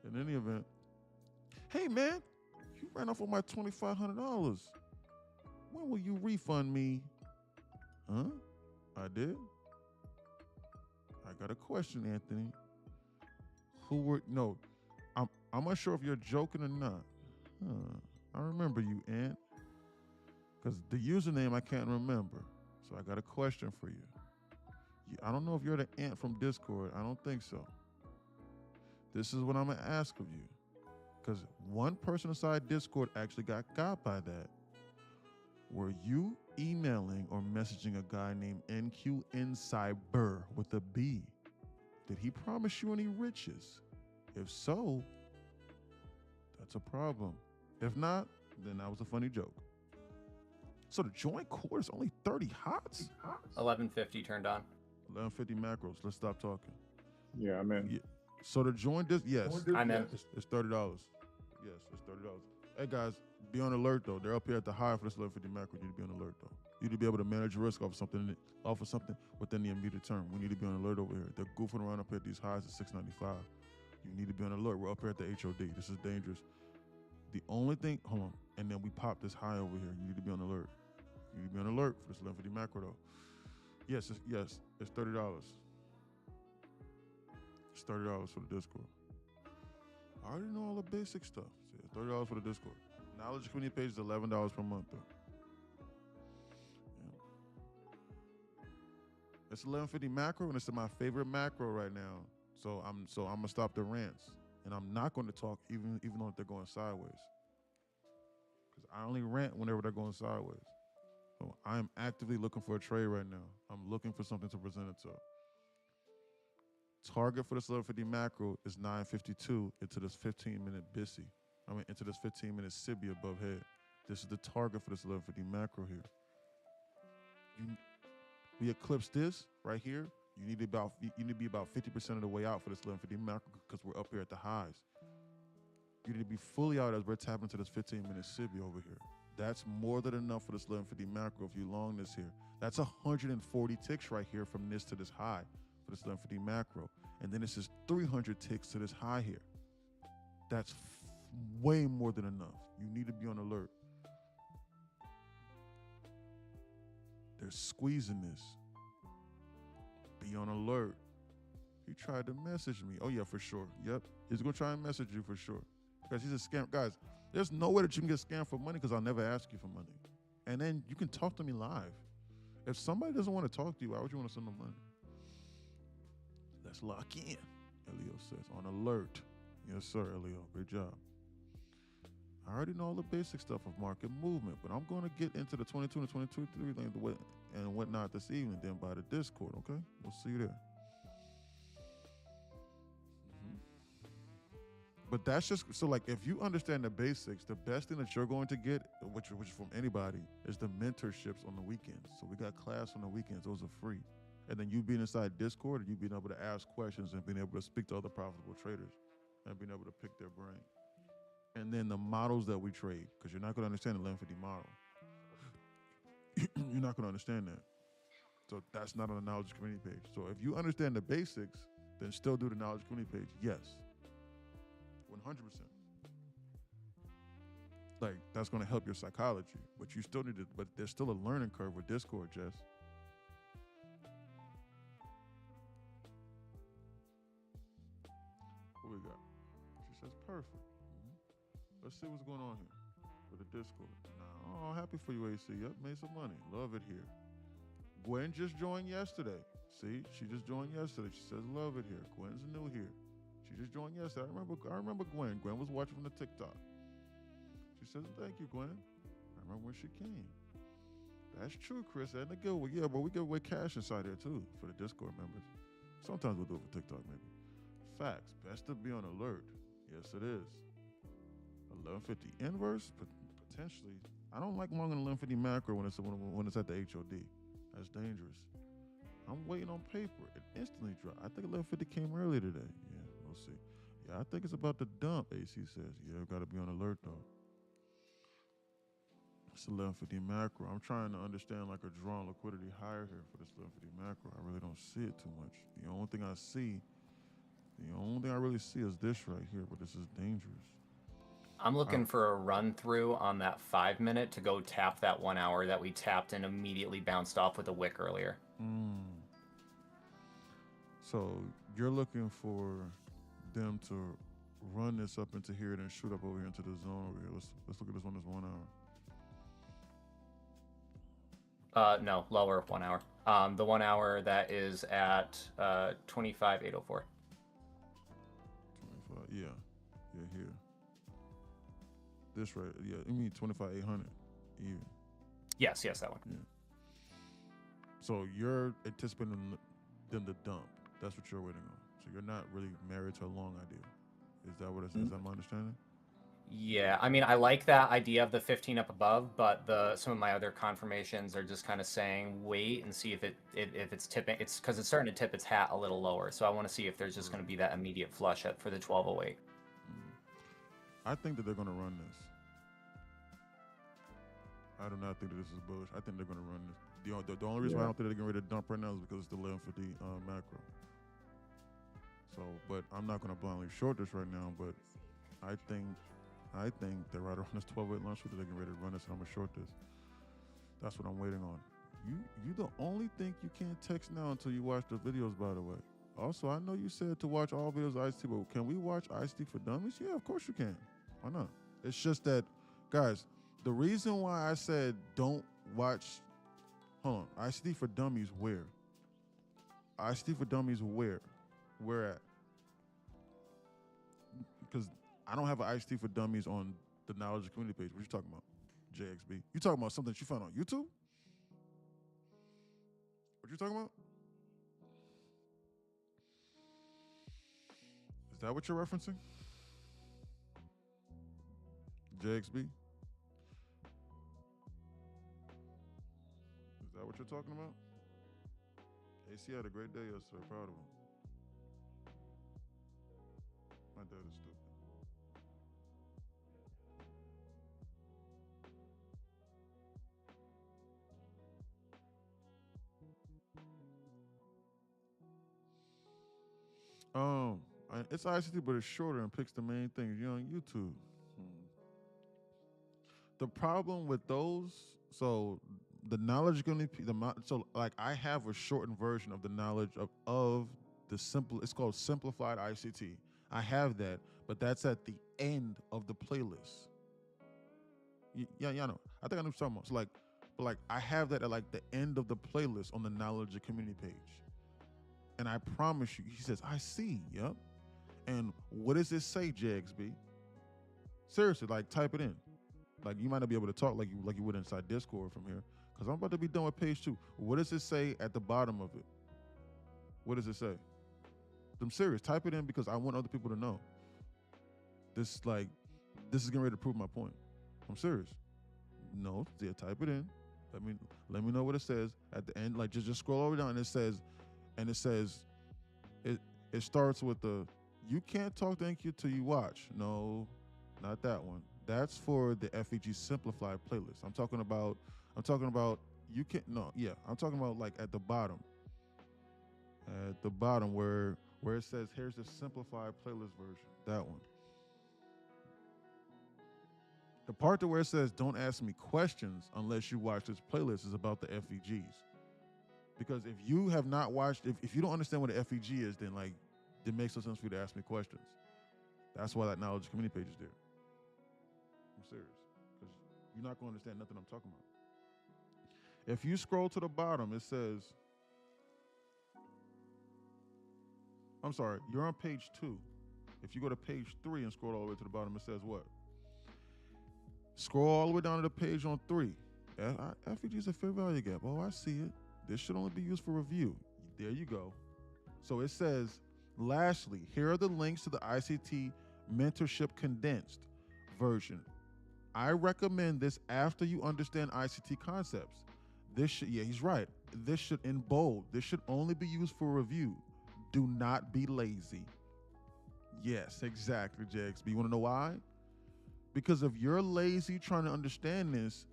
In any event, "Hey, man, you ran off with my $2,500. When will you refund me?" Huh? I did. I got a question, Anthony. No, I'm not sure if you're joking or not. I remember you, Ant. Because the username I can't remember. So I got a question for you. I don't know if you're the Ant from Discord. I don't think so. This is what I'm going to ask of you. Because one person inside Discord actually got by that. Were you emailing or messaging a guy named NQ Insider with a B? Did he promise you any riches? If so, that's a problem. If not, then that was a funny joke. So the joint core is only 30 hots? 1150 turned on. 1150 macros. Let's stop talking. Yeah, I'm in. Yeah. So the joint yes. I'm in. It's $30. Yes, it's $30. Hey guys, be on alert though. They're up here at the high for this 1150 macro. You need to be on alert though. You need to be able to manage risk off of something within the immediate term. We need to be on alert over here. They're goofing around up here at these highs at 695. You need to be on alert. We're up here at the HOD. This is dangerous. The only thing, hold on, and then we pop this high over here. You need to be on alert. You need to be on alert for this 1150 macro though. Yes, it's $30. It's $30 for the Discord. I already know all the basic stuff. So yeah, $30 for the Discord. Knowledge community page is $11 per month though. Yeah. It's 1150 macro and it's my favorite macro right now. So I'm gonna stop the rants. And I'm not going to talk even though they're going sideways. Because I only rant whenever they're going sideways. So I am actively looking for a trade right now. I'm looking for something to present it to. Target for this 1150 macro is 952 into this 15-minute BISI. Into this 15-minute SIBI above head. This is the target for this 1150 macro here. We eclipse this right here. You need to be about 50% of the way out for this 1150 macro because we're up here at the highs. You need to be fully out as we're tapping into this 15-minute SIBI over here. That's more than enough for this 1150 macro if you long this here. That's 140 ticks right here from this to this high for this 1150 macro. And then it's just 300 ticks to this high here. That's way more than enough. You need to be on alert. They're squeezing this. Be on alert. He tried to message me. Oh yeah, for sure. Yep. He's gonna try and message you for sure. Because he's a scam. Guys, there's no way that you can get scammed for money because I'll never ask you for money. And then you can talk to me live. If somebody doesn't want to talk to you, why would you want to send them money? Let's lock in, Elio says. On alert. Yes, sir, Elio. Great job. I already know all the basic stuff of market movement, but I'm going to get into the 22 and 23 and whatnot this evening, then by the Discord, okay? We'll see you there. But that's just so like if you understand the basics, the best thing that you're going to get, which is from anybody, is the mentorships on the weekends. So we got class on the weekends; those are free. And then you being inside Discord, and you being able to ask questions and being able to speak to other profitable traders, and being able to pick their brain. And then the models that we trade, because you're not going to understand the 1150 model. You're not going to understand that. So that's not on the knowledge community page. So if you understand the basics, then still do the knowledge community page. Yes. 100%. Like that's going to help your psychology, but you still need to. But there's still a learning curve with Discord, Jess. What we got? She says perfect. Let's see what's going on here with the Discord. Oh, happy for you, AC. Yep, made some money. Love it here. Gwen just joined yesterday. See, she just joined yesterday. She says love it here. Gwen's new here. She just joined yesterday. I remember Gwen. Gwen was watching from the TikTok. She says, thank you, Gwen. I remember when she came. That's true, Chris. And the giveaway, yeah, but we give away cash inside there too for the Discord members. Sometimes we'll do it for TikTok, maybe. Facts. Best to be on alert. Yes, it is. 1150 inverse, potentially. I don't like long in 1150 macro when it's at the HOD. That's dangerous. I'm waiting on paper. It instantly dropped. I think 1150 came early today. Yeah, we'll see. Yeah, I think it's about to dump, AC says. Yeah, got to be on alert, though. It's 1150 macro. I'm trying to understand like a drawn liquidity higher here for this 1150 macro. I really don't see it too much. The only thing I really see is this right here, but this is dangerous. I'm looking for a run through on that 5 minute to go tap that 1 hour that we tapped and immediately bounced off with a wick earlier. So you're looking for them to run this up into here and then shoot up over here into the zone over here. Let's look at this one. This 1 hour. No, lower 1 hour. The 1 hour that is at 25,804. 25, yeah, here. This right, yeah, you mean 25,800 even. Yes, that one. Yeah. So you're anticipating them to dump. That's what you're waiting on. So you're not really married to a long idea. Is that what it is? Is that my understanding? Yeah, I mean, I like that idea of the 15 up above, but some of my other confirmations are just kind of saying wait and see if it's tipping. It's because it's starting to tip its hat a little lower. So I want to see if there's just going to be that immediate flush for the 1208. I think that they're going to run this. I do not think that this is bullish. I think they're going to run this. The only reason why I don't think they're getting ready to dump right now is because it's the 1150 macro. So, but I'm not going to blindly short this right now. But I think they're right around this 12-8 lunch that they're getting ready to run this, and I'm going to short this. That's what I'm waiting on. You the only think you can't text now until you watch the videos, by the way. Also, I know you said to watch all videos of Ice-T, but can we watch Ice-T for Dummies? Yeah, of course you can. Why not? It's just that, guys, the reason why I said don't watch, hold on, Ice-T for Dummies where? Ice-T for Dummies where? Where at? Because I don't have an Ice-T for Dummies on the Knowledge Community page. What you talking about, JXB? You talking about something that you found on YouTube? What you talking about? Is that what you're referencing? JXB? Is that what you're talking about? AC had a great day yesterday. Proud of him. My dad is stupid. It's ICT, but it's shorter and picks the main things. You're on YouTube. The problem with those, so the knowledge going to so like I have a shortened version of the knowledge of the simple. It's called simplified ICT. I have that, but that's at the end of the playlist. Yeah, no. I think I know what you're talking about. So like I have that at like the end of the playlist on the knowledge community page. And I promise you, he says, I see, yep. And what does it say, JXB? Seriously, like type it in. Like you might not be able to talk like you would inside Discord from here, because I'm about to be done with page 2. What does it say at the bottom of it? What does it say? I'm serious. Type it in because I want other people to know. This is getting ready to prove my point. I'm serious. No, yeah, type it in. Let me know what it says at the end. Like just scroll over down and it says it starts with the you can't talk to NQ till you watch. No, not that one. That's for the FEG Simplified playlist. I'm talking about you can't no, yeah. I'm talking about like at the bottom. At the bottom where it says here's the simplified playlist version. That one. The part where it says don't ask me questions unless you watch this playlist is about the FEGs. Because if you have not watched, if you don't understand what an FEG is, then like it makes no sense for you to ask me questions. That's why that knowledge community page is there. I'm serious. Because you're not going to understand nothing I'm talking about. If you scroll to the bottom, it says, I'm sorry, you're on page 2. If you go to page 3 and scroll all the way to the bottom, it says what? Scroll all the way down to the page on 3. FEG is a fair value gap. Oh, I see it. This should only be used for review. There you go. So it says, lastly, here are the links to the ICT Mentorship Condensed version. I recommend this after you understand ICT concepts. This should, yeah, he's right. This should, in bold, this should only be used for review. Do not be lazy. Yes, exactly, Jax. But you want to know why? Because if you're lazy trying to understand this,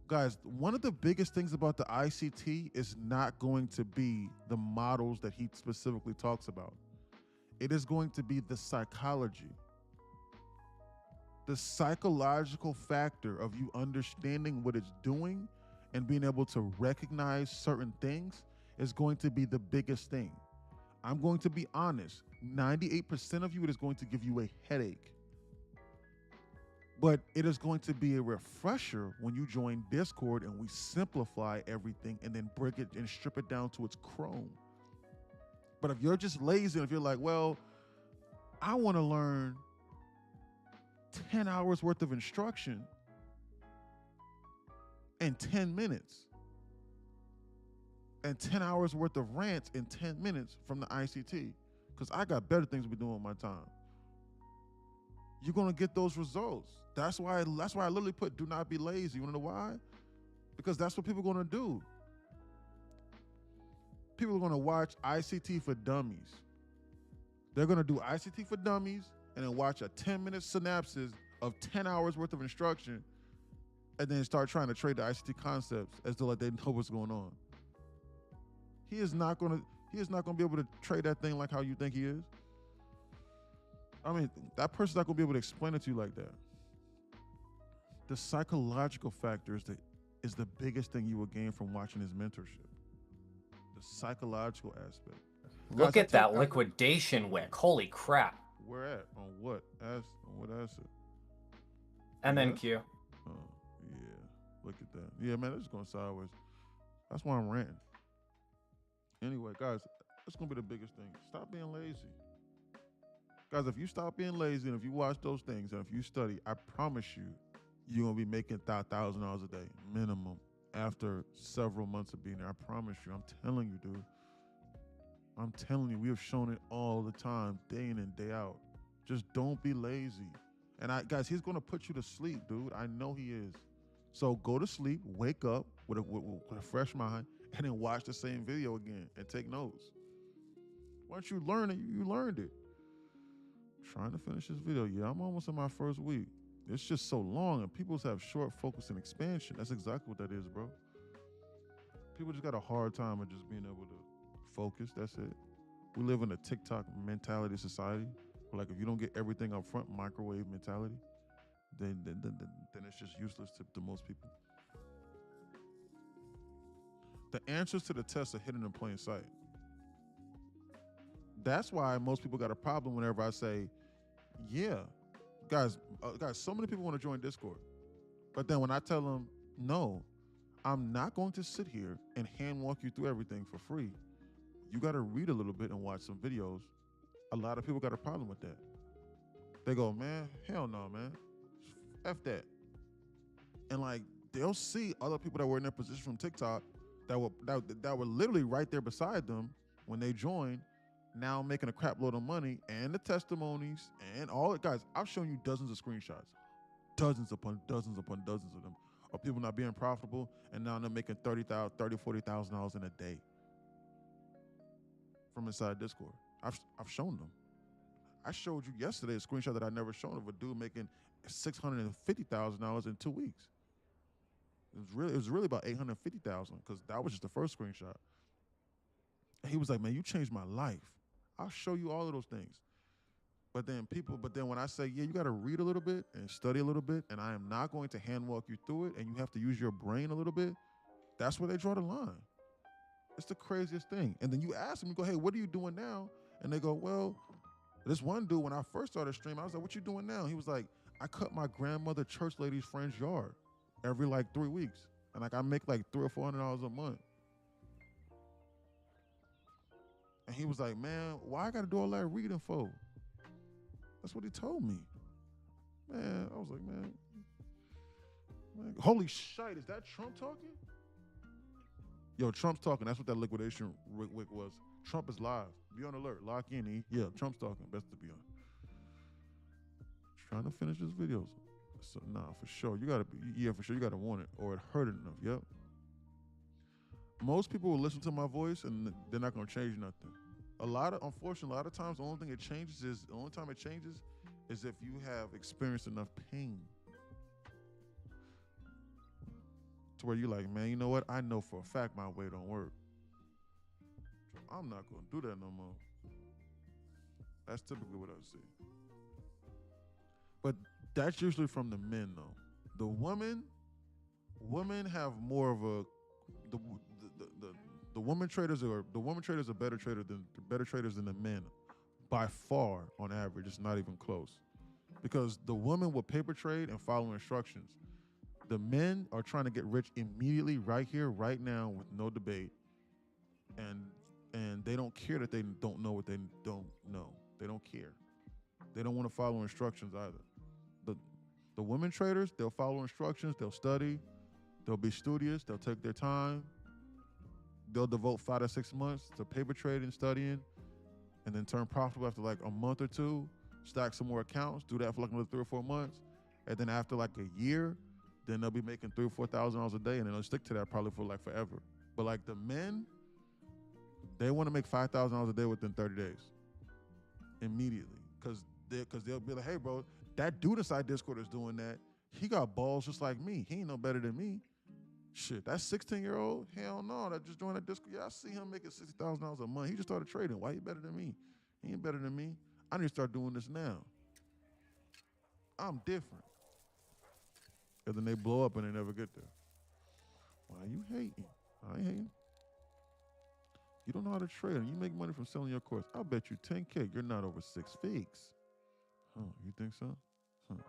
guys, one of the biggest things about the ICT is not going to be the models that he specifically talks about. It is going to be the psychology. The psychological factor of you understanding what it's doing and being able to recognize certain things is going to be the biggest thing. I'm going to be honest, 98% of you, it is going to give you a headache. But it is going to be a refresher when you join Discord and we simplify everything and then break it and strip it down to its chrome. But if you're just lazy and if you're like, well, I want to learn 10 hours worth of instruction in 10 minutes and 10 hours worth of rants in 10 minutes from the ICT, because I got better things to be doing with my time. You're going to get those results. That's why I literally put do not be lazy. You want to know why? Because that's what people are going to do. People are going to watch ICT for Dummies. They're going to do ICT for Dummies and then watch a 10-minute synopsis of 10 hours worth of instruction and then start trying to trade the ICT concepts as though like they know what's going on. He is not going to be able to trade that thing like how you think he is. I mean, that person's not going to be able to explain it to you like that. The psychological factor is the biggest thing you will gain from watching his mentorship. The psychological aspect. Look at that liquidation wick. Holy crap. Where at? On what? On what asset? MNQ. Oh, yeah. Look at that. Yeah, man, it's going sideways. That's why I'm ranting. Anyway, guys, that's going to be the biggest thing. Stop being lazy. Guys, if you stop being lazy and if you watch those things and if you study, I promise you, you're going to be making $1,000 a day minimum after several months of being there. I promise you. I'm telling you, dude. I'm telling you, we have shown it all the time, day in and day out. Just don't be lazy. And guys, he's going to put you to sleep, dude. I know he is. So go to sleep, wake up with a fresh mind, and then watch the same video again and take notes. Once you learn it, you learned it. Trying to finish this video. Yeah, I'm almost in my first week. It's just so long, and people have short focus and expansion. That's exactly what that is, bro. People just got a hard time of just being able to focus. That's it. We live in a TikTok mentality society where, like, if you don't get everything up front, microwave mentality, then it's just useless to most people. The answers to the tests are hidden in plain sight. That's why most people got a problem whenever I say, yeah, guys, so many people want to join Discord. But then when I tell them, no, I'm not going to sit here and hand walk you through everything for free. You got to read a little bit and watch some videos. A lot of people got a problem with that. They go, man, hell no, man. F that. And like, they'll see other people that were in their position from TikTok that were literally right there beside them when they joined, now I'm making a crap load of money and the testimonies and all it. Guys, I've shown you dozens of screenshots, dozens upon dozens of them of people not being profitable, and now they're making $40,000 in a day from inside Discord. I've shown them. I showed you yesterday a screenshot that I never shown of a dude making $650,000 in 2 weeks. It was really about 850,000 because that was just the first screenshot. And he was like, "Man, you changed my life. I'll show you all of those things." But then when I say, yeah, you got to read a little bit and study a little bit, and I am not going to hand walk you through it, and you have to use your brain a little bit, that's where they draw the line. It's the craziest thing. And then you ask them, you go, "Hey, what are you doing now?" And they go, "Well," this one dude, when I first started streaming, I was like, "What you doing now?" He was like, "I cut my grandmother church lady's friend's yard every like 3 weeks. And like I make like $300 or $400 a month." And he was like, "Man, why I gotta do all that reading for?" That's what he told me. Man, I was like, man, holy shit, is that Trump talking? Yo, Trump's talking. That's what that liquidation wick was. Trump is live. Be on alert. Lock in, E. Yeah, Trump's talking. Best to be on. Trying to finish this video. So, nah, for sure. You gotta be, yeah, for sure. You gotta want it or it hurt it enough. Yep. Most people will listen to my voice and they're not gonna change nothing. Unfortunately, a lot of times the only time it changes is if you have experienced enough pain to where you're like, "Man, you know what? I know for a fact my way don't work. I'm not gonna do that no more." That's typically what I see. But that's usually from the men though. The women have more of a the women traders are better traders than the men by far on average. It's not even close. Because the women will paper trade and follow instructions. The men are trying to get rich immediately, right here, right now, with no debate. And they don't care that they don't know what they don't know. They don't care. They don't want to follow instructions either. The women traders, they'll follow instructions, they'll study, they'll be studious, they'll take their time, they'll devote 5 to 6 months to paper trading, studying, and then turn profitable after like a month or two, stack some more accounts, do that for like another 3 or 4 months, and then after like a year, then they'll be making $3,000 or $4,000 a day, and then they'll stick to that probably for like forever. But like the men, they want to make $5,000 a day within 30 days, immediately, because they'll be like, "Hey, bro, that dude inside Discord is doing that. He got balls just like me. He ain't no better than me. Shit, that 16-year-old, hell no, that just joined that Discord. Yeah, I see him making $60,000 a month. He just started trading. Why he better than me? He ain't better than me. I need to start doing this now. I'm different." And then they blow up and they never get there. Why you hating? I ain't hating. You don't know how to trade and you make money from selling your course. I'll bet you 10K you're not over 6 figs. Huh, you think so? Huh.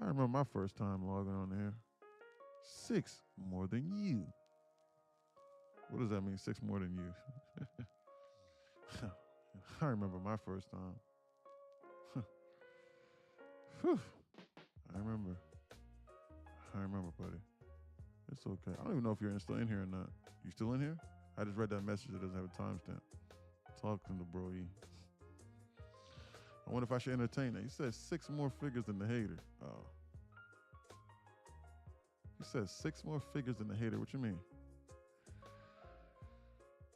I remember my first time logging on here. 6 more than you. What does that mean, 6 more than you? I remember my first time. Whew. I remember, buddy. It's okay. I don't even know if you're still in here or not. You still in here? I just read that message that doesn't have a timestamp. Talking to bro E. I wonder if I should entertain that. He says 6 more figures than the hater. Oh. He says 6 more figures than the hater. What you mean?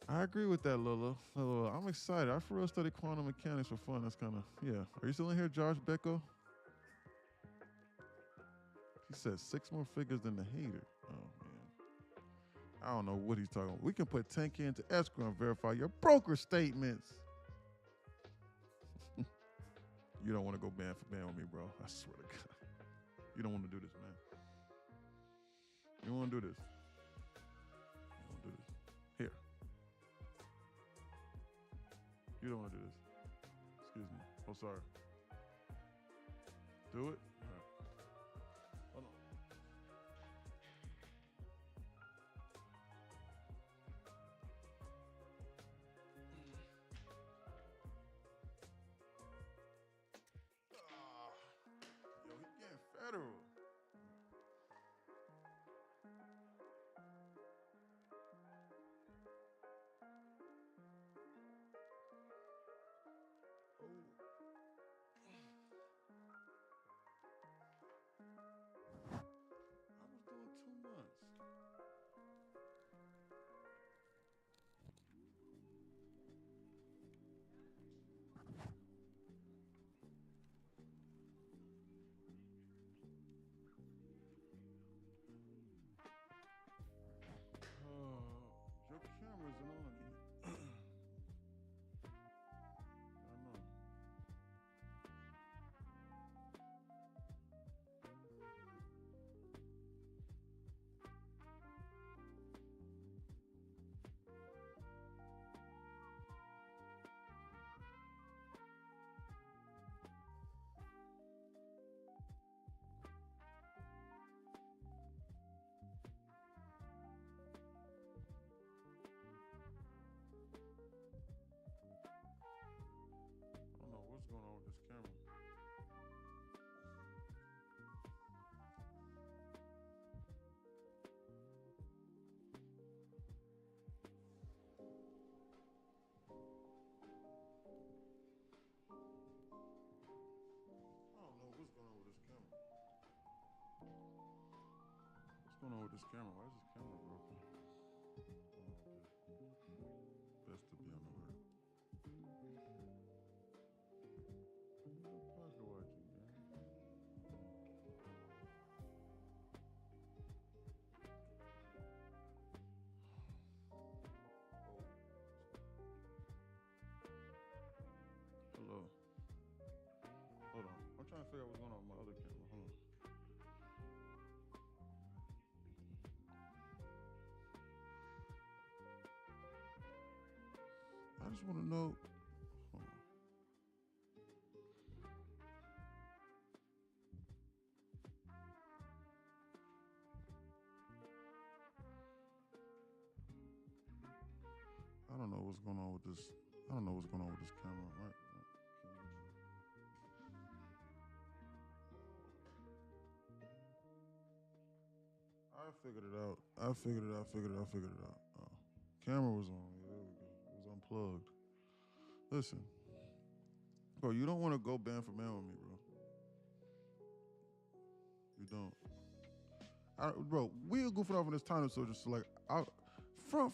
I agree with that, Lola. I'm excited. I for real study quantum mechanics for fun. That's kind of, yeah. Are you still in here, Josh Becko? He says 6 more figures than the hater. Oh, man. I don't know what he's talking about. We can put 10K into escrow and verify your broker statements. You don't want to go band for band with me, bro. I swear to God. You don't want to do this, man. You don't want to do this. You don't want to do this. Here. You don't want to do this. Excuse me. Oh, sorry. Do it? All right. Hold on. Yo, he getting federal. going on with this camera? Why is this camera broken? Best to be on alert. Pocket watching, man. Hello. Hold on. I'm trying to figure out what's going on with my other camera. Hold on. I just want to know. Hold on. I don't know what's going on with this. I don't know what's going on with this camera. Right? I figured it out. I figured it out. Oh. Camera was on. Yeah, there we go. It was unplugged. Listen. Bro, you don't want to go band for band with me, bro. You don't. Bro, we're goofing off on this time, so just like,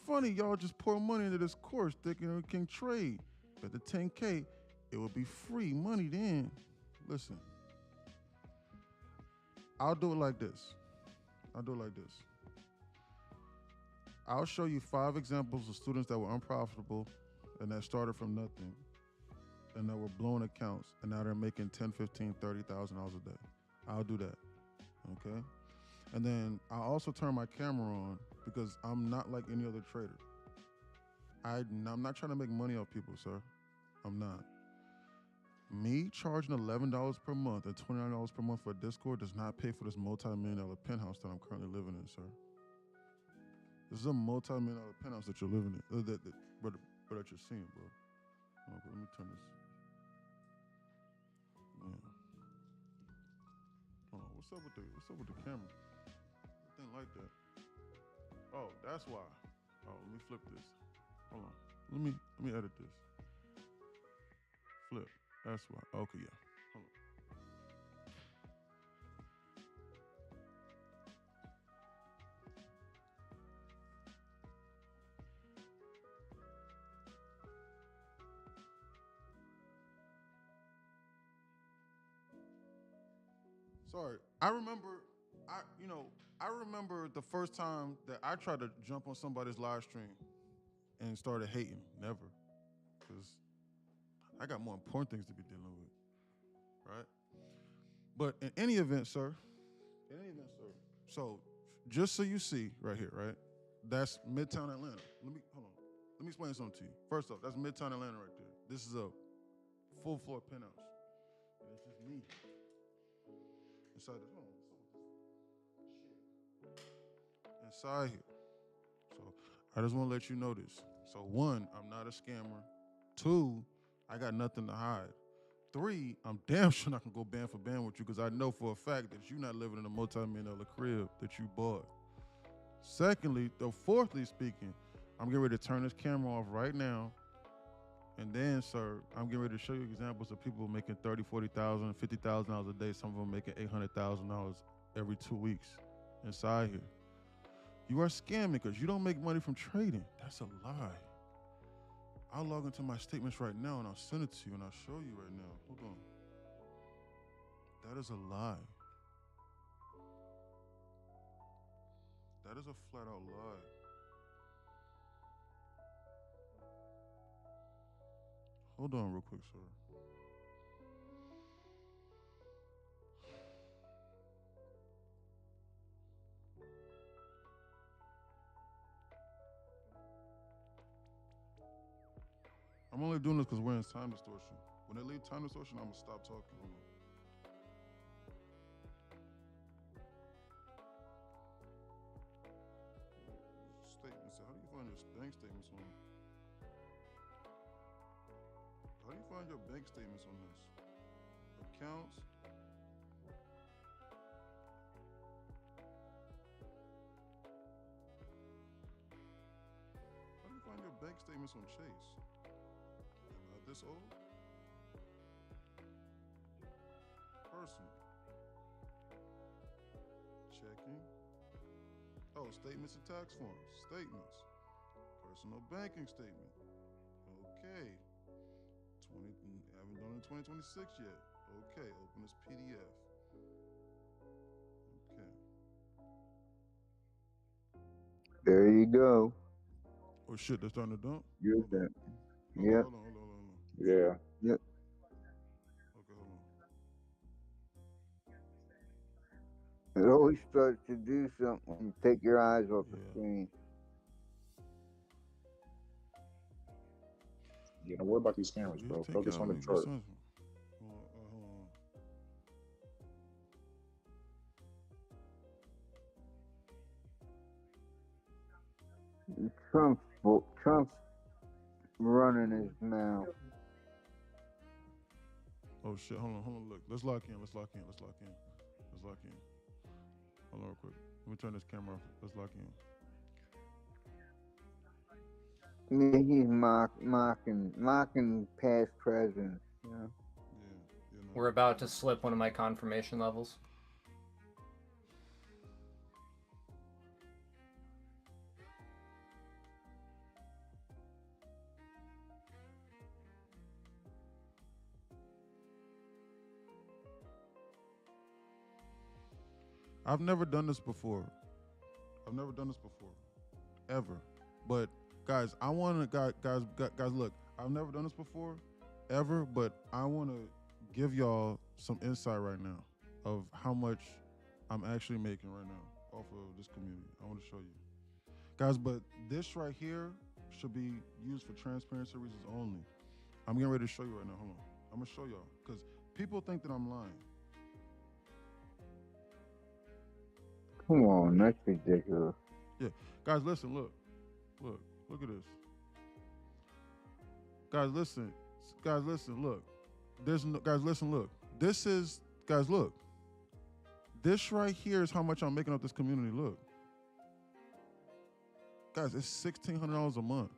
funny, y'all just pour money into this course thinking we can trade. But the 10K, it will be free money then. Listen, I'll do it like this. I'll show you 5 examples of students that were unprofitable and that started from nothing and that were blowing accounts and now they're making $10,000, $15,000, $30,000 a day. I'll do that, okay? And then I'll also turn my camera on because I'm not like any other trader. I'm not trying to make money off people, sir. I'm not. Me charging $11 per month and $29 per month for a Discord does not pay for this multi-million-dollar penthouse that I'm currently living in, sir. This is a multi-million-dollar penthouse that you're living in, that you're seeing, bro. Okay, let me turn this. Yeah. Hold on, what's up with the camera? It didn't like that. Oh, that's why. Oh, let me flip this. Hold on. Let me edit this. Flip. That's why. Okay, yeah. Hold on. Sorry. I remember the first time that I tried to jump on somebody's live stream and started hating. Never. Because I got more important things to be dealing with. Right? But in any event, sir. So just so you see right here, right? That's Midtown Atlanta. Hold on. Let me explain something to you. First off, that's Midtown Atlanta right there. This is a full floor penthouse. And it's just me. Inside this. Hold on. Shit. Inside here. So I just want to let you know this. So 1, I'm not a scammer. 2, I got nothing to hide. 3, I'm damn sure not gonna go band for band with you because I know for a fact that you're not living in a multi-million-dollar crib that you bought. Secondly, fourthly speaking, I'm getting ready to turn this camera off right now. And then, sir, I'm getting ready to show you examples of people making $30,000, $40,000, $50,000 a day. Some of them making $800,000 every 2 weeks inside here. You are scamming because you don't make money from trading. That's a lie. I'll log into my statements right now and I'll send it to you and I'll show you right now. Hold on. That is a lie. That is a flat out lie. Hold on real quick, sir. I'm only doing this because we're in time distortion. When they leave time distortion, I'm gonna stop talking. Hold on. Statements. How do you find your bank statements on? How do you find your bank statements on this? Accounts. How do you find your bank statements on Chase? Am I this old? Personal. Checking. Oh, statements and tax forms. Statements. Personal banking statement. Okay. 20. Haven't done it in 2026 yet. Okay. Open this PDF. Okay. There you go. Oh shit, they're starting to dump. Use that. Hold Yep. on. Yeah. Yep. Okay, hold on. It always starts to do something when you take your eyes off the screen. Yeah, don't worry about these cameras, bro. Focus on the chart. Trump's running his mouth. Oh shit, hold on, look. Let's lock in. Hold on real quick. Let me turn this camera off. Let's lock in. Yeah, he's mocking past presidents, you know. Yeah. We're about to slip one of my confirmation levels. I've never done this before. Ever. But guys, I want to guys look, I've never done this before ever, but I want to give y'all some insight right now of how much I'm actually making right now off of this community. I want to show you. Guys, but this right here should be used for transparency reasons only. I'm getting ready to show you right now. Hold on. I'm going to show y'all cuz people think that I'm lying. Come on, that's ridiculous. Yeah. Guys, listen, look at this. Guys, listen, look. Guys, listen, look. Look. This right here is how much I'm making off this community, look. Guys, it's $1,600 a month.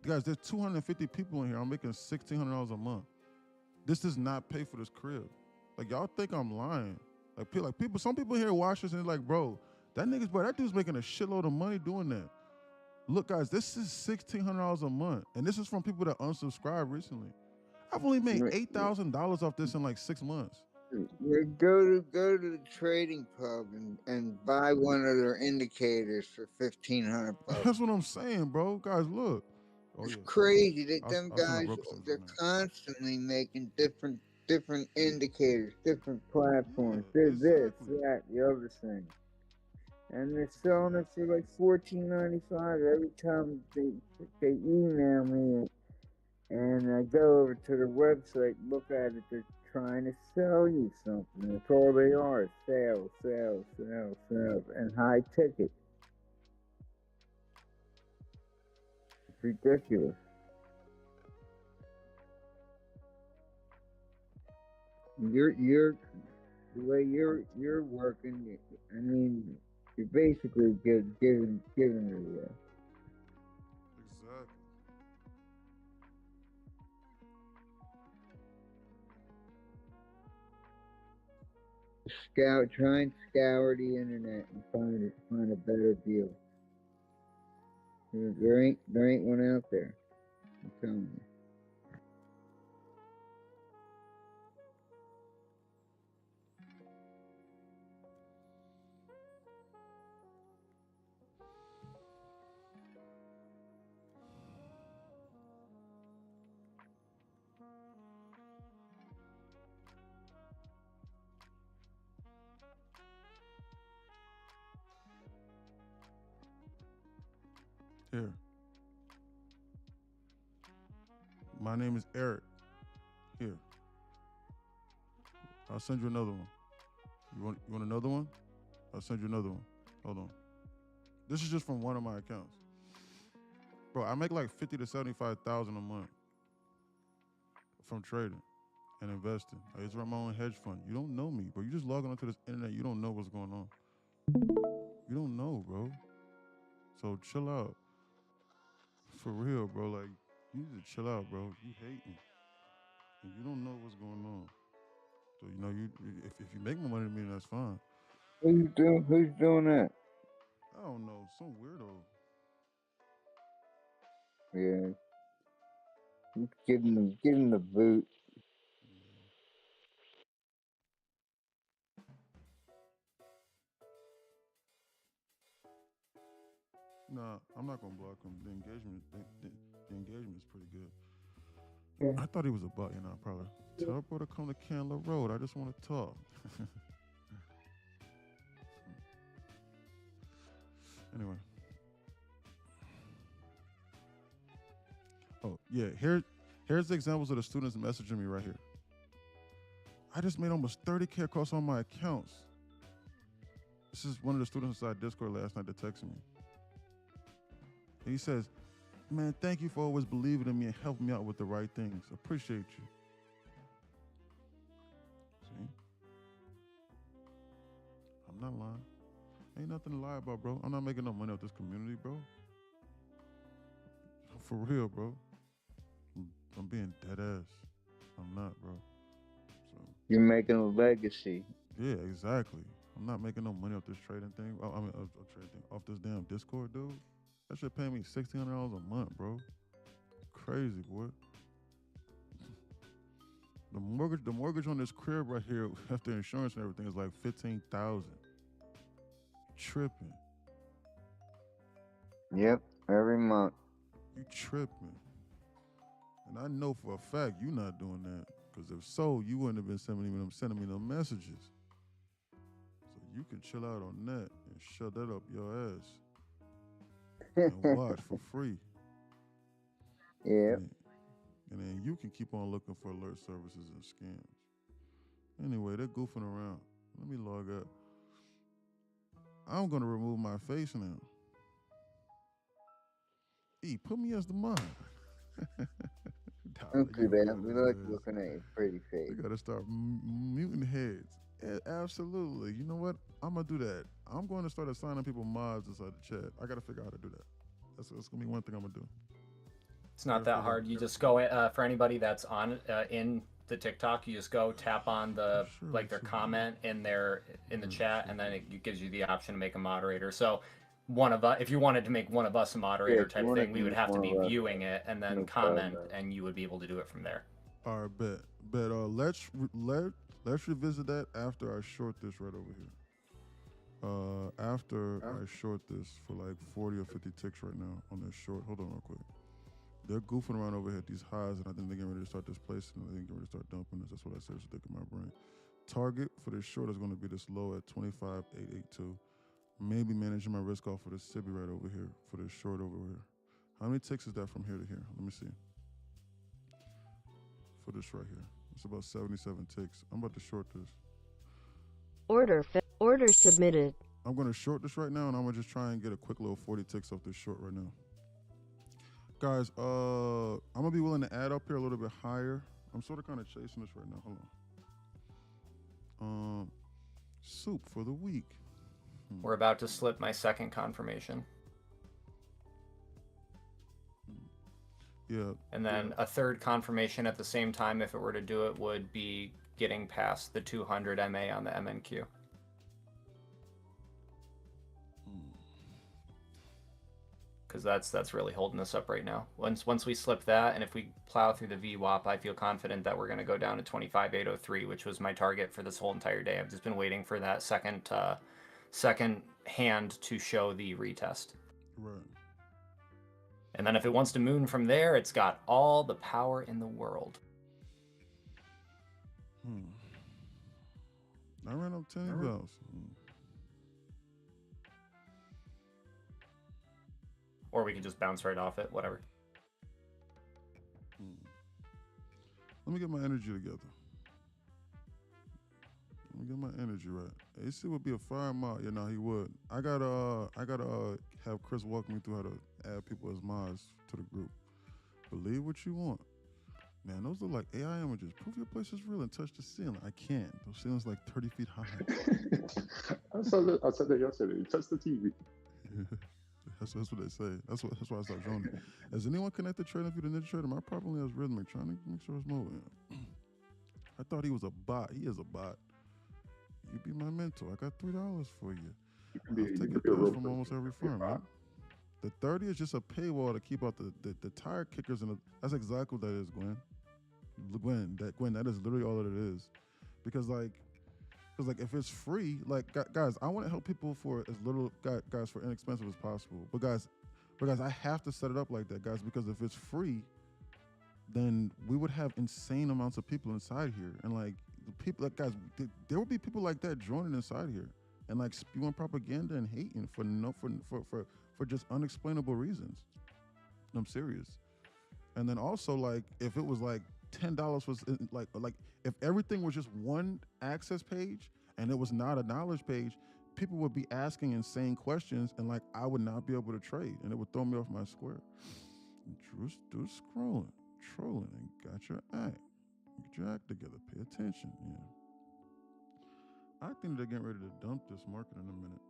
Guys, there's 250 people in here. I'm making $1,600 a month. This does not pay for this crib. Like, y'all think I'm lying. Like people, some people here watch this and they're like, bro, that dude's making a shitload of money doing that. Look, guys, this is $1,600 a month. And this is from people that unsubscribed recently. I've only made $8,000 off this in like 6 months. Yeah, go to the trading pub and buy one of their indicators for $1,500. That's what I'm saying, bro. Guys, look. It's crazy that them guys, they're constantly making different indicators, different platforms. They're this, that, the other thing. And they're selling it for like $14.95 every time they email me, and I go over to their website, look at it. They're trying to sell you something. That's all they are: sales, and high ticket. It's ridiculous. You're the way you're working. I mean, you're basically giving it away. Exactly. Try and scour the internet and find a better deal. There ain't one out there. I'm telling you. Here. My name is Eric. Here. I'll send you another one. You want another one? I'll send you another one. Hold on. This is just from one of my accounts. Bro, I make like $50,000 to $75,000 a month from trading and investing. I just run my own hedge fund. You don't know me, bro. You just logging onto this internet. You don't know what's going on. You don't know, bro. So chill out. For real, bro. Like, you need to chill out, bro. You hating. And you don't know what's going on. So, if you make more money than me, that's fine. Who's doing that? don't know. Some weirdo. Yeah. Give him the boot. Nah, I'm not gonna block him. The engagement is pretty good. Yeah. I thought he was a butt, probably. Tell bro to come to Candler Road. I just want to talk. Anyway. Oh, yeah. Here's the examples of the students messaging me right here. I just made almost 30K across all my accounts. This is one of the students inside Discord last night that texted me. And he says, man, thank you for always believing in me and helping me out with the right things. Appreciate you. See? I'm not lying. Ain't nothing to lie about, bro. I'm not making no money off this community, bro. For real, bro. I'm being dead ass. I'm not, bro. So you're making a legacy. Yeah, exactly. I'm not making no money off this trading thing. Off this damn Discord, dude. That shit paying me $1,600 a month, bro. Crazy, boy. The mortgage on this crib right here, after insurance and everything, is like $15,000. Tripping. Yep, every month. You tripping. And I know for a fact you're not doing that. Because if so, you wouldn't have been sending me no messages. So you can chill out on that and shut that up your ass. And watch for free. Yeah. And then you can keep on looking for alert services and scams. Anyway, they're goofing around. Let me log up. I'm going to remove my face now. Put me as the mod. Don't do that. We like looking at your pretty face. We got to start muting heads. Yeah, absolutely. You know what? I'm going to do that. I'm going to start assigning people mods inside the chat. I got to figure out how to do that. That's going to be one thing I'm going to do. It's not that hard. You just go for anybody that's on in the TikTok. You just go tap on the their comment in the chat, and then it gives you the option to make a moderator. So one of us, if you wanted to make one of us a moderator type thing, we would have to be viewing it and then comment, and you would be able to do it from there. All right, bet. Let's revisit that after I short this right over here. After I short this for like 40 or 50 ticks right now on this short. Hold on real quick. They're goofing around over here at these highs, and I think they're getting ready to start displacing. I think they're getting ready to start dumping this. That's what I said. So think in my brain. Target for this short is going to be this low at 25,882. Maybe managing my risk off of this SIBI right over here for this short over here. How many ticks is that from here to here? Let me see. For this right here, it's about 77 ticks. I'm about to short this. Order submitted. I'm going to short this right now, and I'm going to just try and get a quick little 40 ticks off this short right now. Guys, I'm going to be willing to add up here a little bit higher. I'm sort of kind of chasing this right now. Hold on. Soup for the week. We're about to slip my second confirmation. Yeah. And then a third confirmation at the same time, if it were to do it, would be getting past the 200 MA on the MNQ. Because that's really holding us up right now. Once we slip that, and if we plow through the VWAP, I feel confident that we're going to go down to 25,803, which was my target for this whole entire day. I've just been waiting for that second hand to show the retest. Right. And then if it wants to moon from there, it's got all the power in the world. I ran up 10 bells. Or we can just bounce right off it, whatever. Let me get my energy together. Let me get my energy right. AC would be a fire mod. Yeah, no, he would. I gotta have Chris walk me through how to add people as mods to the group. Believe what you want. Man, those look like AI images. Prove your place is real and touch the ceiling. I can't. Those ceilings like 30 feet high. I said that yesterday. Touch the TV. That's what they say. That's why I stopped showing it. Has anyone connected trading view to Ninja Trader? My problem is rhythmic, trying to make sure it's moving. I thought he was a bot. He is a bot. You be my mentor. I got $3 for you. I've taken deals from almost every firm, man. The 30 is just a paywall to keep out the tire kickers, and that's exactly what that is, Gwen. Gwen, that is literally all that it is. Because if it's free, like guys, I want to help people for as little guys for inexpensive as possible. But guys, I have to set it up like that, guys, because if it's free, then we would have insane amounts of people inside here, and like the people, like guys, there would be people like that joining inside here and like spewing propaganda and hating for just unexplainable reasons. I'm serious. And then also, like, if it was like $10 was like if everything was just one access page and it was not a knowledge page, people would be asking insane questions, and like I would not be able to trade, and it would throw me off my square. Drew's scrolling, trolling, and got your act. Get your act together. Pay attention. Yeah. I think they're getting ready to dump this market in a minute.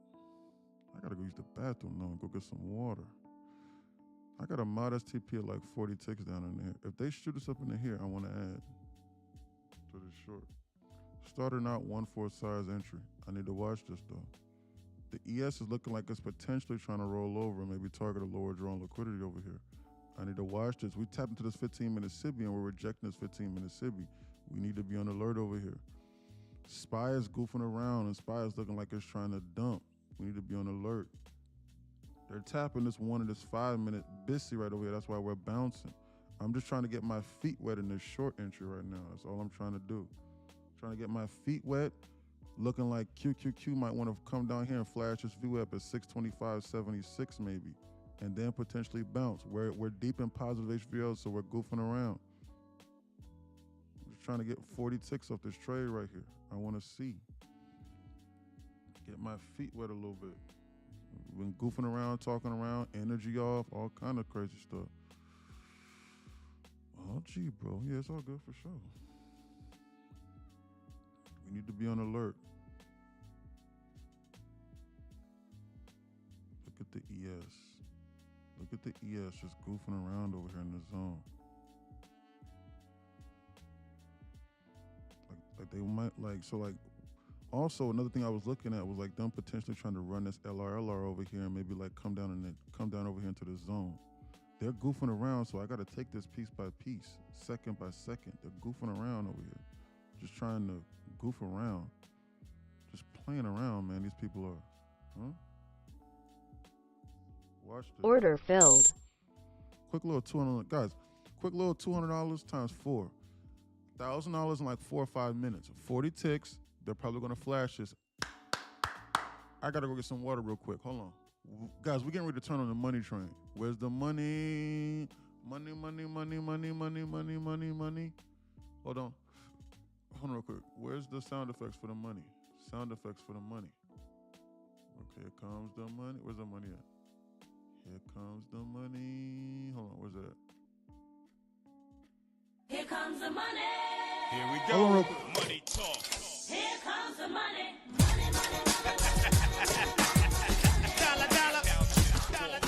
I gotta go use the bathroom now and go get some water. I got a modest TP of like 40 ticks down in there. If they shoot us up into here, I want to add to this short. Starter not 1/4 size entry. I need to watch this though. The ES is looking like it's potentially trying to roll over and maybe target a lower drawn liquidity over here. I need to watch this. We tapped into this 15-minute SIBI and we're rejecting this 15-minute SIBI. We need to be on alert over here. SPY is goofing around and SPY is looking like it's trying to dump. We need to be on alert. They're tapping this 1 and this 5-minute BISI right over here. That's why we're bouncing. I'm just trying to get my feet wet in this short entry right now. That's all I'm trying to do. Trying to get my feet wet, looking like QQQ might want to come down here and flash this VWAP at 625.76 maybe, and then potentially bounce. We're deep in positive HVL, so we're goofing around. I'm just trying to get 40 ticks off this trade right here. I want to see. Get my feet wet a little bit. Been goofing around, talking around, energy off, all kind of crazy stuff. Oh, gee, bro. Yeah, it's all good for sure. We need to be on alert. Look at the ES. Look at the ES just goofing around over here in the zone. Like they might, like, so like, also, another thing I was looking at was like them potentially trying to run this LR over here and maybe like come down over here into the zone. They're goofing around, so I got to take this piece by piece, second by second. They're goofing around over here, just trying to goof around, just playing around, man. These people are, huh? Watch this. Order filled. Quick little $200, guys. Quick little $200 times 4, $1,000 in like 4 or 5 minutes. 40 ticks. They're probably gonna flash this. I gotta go get some water real quick. Hold on. Guys, we're getting ready to turn on the money train. Where's the money? Money, money, money, money, money, money, money, money. Hold on. Hold on real quick. Where's the sound effects for the money? Sound effects for the money. Okay, here comes the money. Where's the money at? Here comes the money. Hold on, where's that at? Here comes the money. Here we go. Money talk. Here comes the money. Money, money, money. Dollar, dollar, dollar.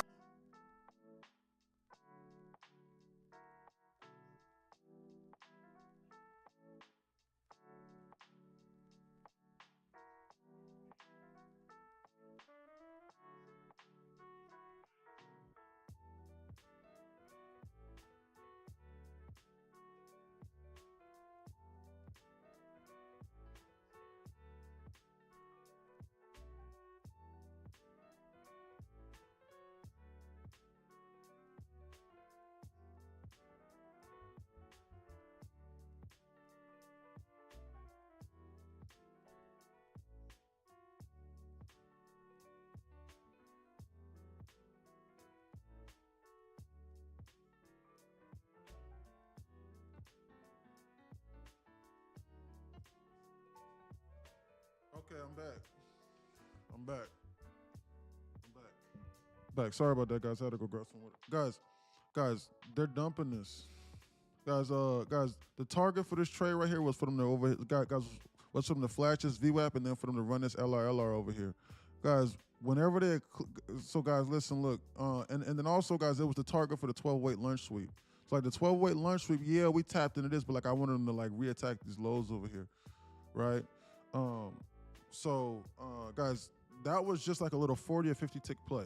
Okay, I'm back. Back. Sorry about that, guys. I had to go grab some water. Guys, they're dumping this. Guys, the target for this trade right here was for them to was for them to flash this VWAP and then for them to run this LR over here. Guys, whenever so guys, listen, look, and then also, guys, it was the target for the 12-weight lunch sweep. So like the 12-weight lunch sweep, yeah, we tapped into this, but like I wanted them to like reattack these lows over here, right? So, guys, that was just like a little 40 or 50 tick play.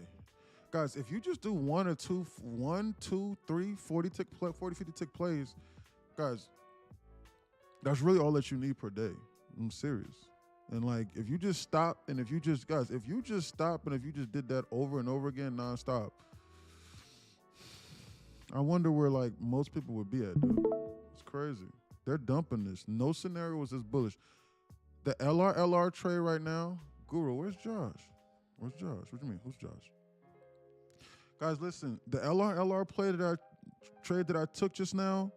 Guys, if you just do 1, 2, 3, 40 tick play, 40, 50 tick plays, guys, that's really all that you need per day. I'm serious. And like, if you just stop and if you just stop and if you just did that over and over again nonstop, I wonder where like most people would be at, dude. It's crazy. They're dumping this. No scenario was this bullish. The LR trade right now, Guru, where's Josh? Where's Josh? What do you mean? Who's Josh? Guys, listen, the LR trade that I took just now,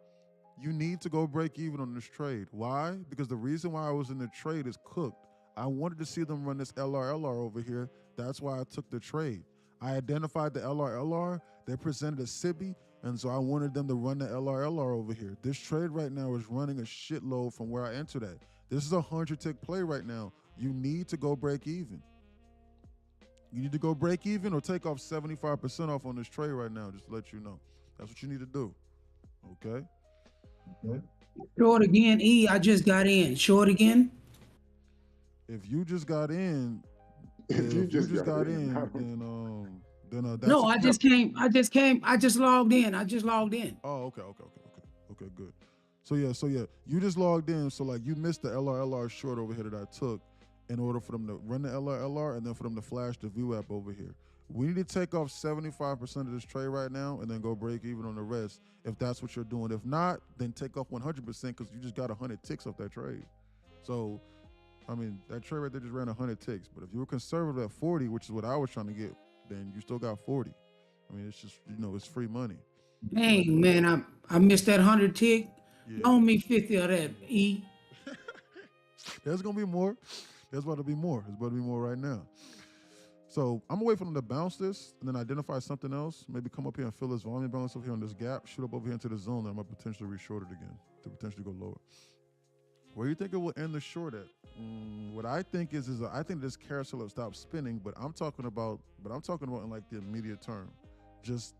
you need to go break even on this trade. Why? Because the reason why I was in the trade is cooked. I wanted to see them run this LR over here. That's why I took the trade. I identified the LR. They presented a SIBI, and so I wanted them to run the LR over here. This trade right now is running a shitload from where I entered at. This is a 100 tick play right now. You need to go break even. You need to go break even or take off 75% off on this trade right now, just to let you know. That's what you need to do. Okay? Short again, E. I just got in. Short again. If you just got in, then that's no, I just came. I just logged in. Oh, okay, good. So yeah, you just logged in. So like you missed the LR short over here that I took in order for them to run the LR and then for them to flash the view app over here. We need to take off 75% of this trade right now and then go break even on the rest if that's what you're doing. If not, then take off 100% because you just got 100 ticks off that trade. So, I mean, that trade right there just ran 100 ticks. But if you were conservative at 40, which is what I was trying to get, then you still got 40. I mean, it's just, it's free money. Hey, man, I missed that 100 tick. Yeah. Loan me 50 of that, E. There's going to be more. There's about to be more. There's about to be more right now. So I'm gonna wait for them to bounce this and then identify something else. Maybe come up here and fill this volume balance over here on this gap, shoot up over here into the zone, and I'm gonna potentially re-short it again to potentially go lower. Where do you think it will end the short at? What I think is I think this carousel will stop spinning, but I'm talking about in like the immediate term. Just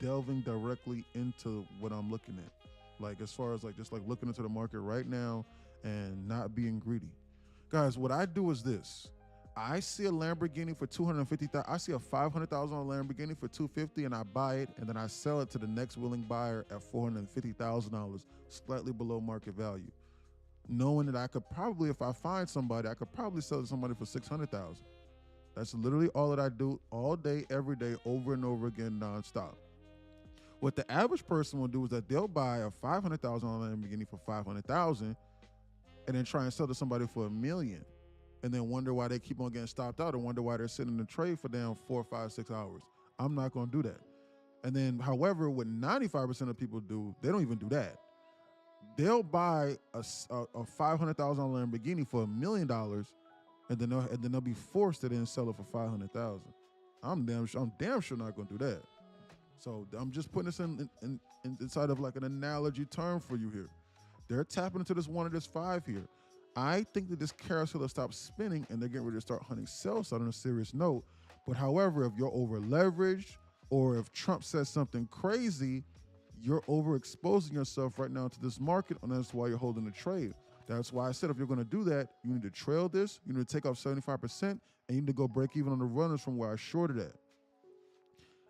delving directly into what I'm looking at. Like as far as like just like looking into the market right now and not being greedy. Guys, what I do is this. I see a Lamborghini for $250,000. I see a $500,000 Lamborghini for $250,000 and I buy it and then I sell it to the next willing buyer at $450,000, slightly below market value. Knowing that I could probably, if I find somebody, I could probably sell to somebody for $600,000. That's literally all that I do all day, every day, over and over again, nonstop. What the average person will do is that they'll buy a $500,000 Lamborghini for $500,000 and then try and sell to somebody for $1 million and then wonder why they keep on getting stopped out and wonder why they're sitting in the trade for damn 4, 5, 6 hours. I'm not going to do that. And then, however, what 95% of people do, they don't even do that. They'll buy a $500,000 Lamborghini for $1 million and then they'll be forced to then sell it for $500,000. I'm damn sure not going to do that. So I'm just putting this inside of like an analogy term for you here. They're tapping into this 1 or this 5 here. I think that this carousel will stop spinning and they're getting ready to start hunting sell side on a serious note. But however, if you're over leveraged or if Trump says something crazy, you're overexposing yourself right now to this market, and that's why you're holding the trade. That's why I said if you're going to do that, you need to trail this, you need to take off 75%, and you need to go break even on the runners from where I shorted at.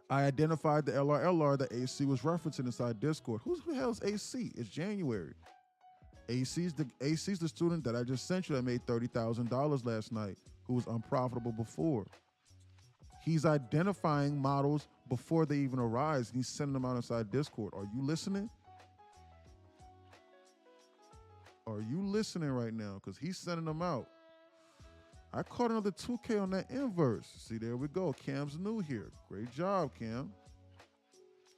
I identified the LR that AC was referencing inside Discord. Who the hell is AC? It's January. AC's the student that I just sent you that made $30,000 last night, who was unprofitable before. He's identifying models before they even arise, and he's sending them out inside Discord. Are you listening? Are you listening right now? Because he's sending them out. I caught another 2K on that inverse. See, there we go. Cam's new here. Great job, Cam.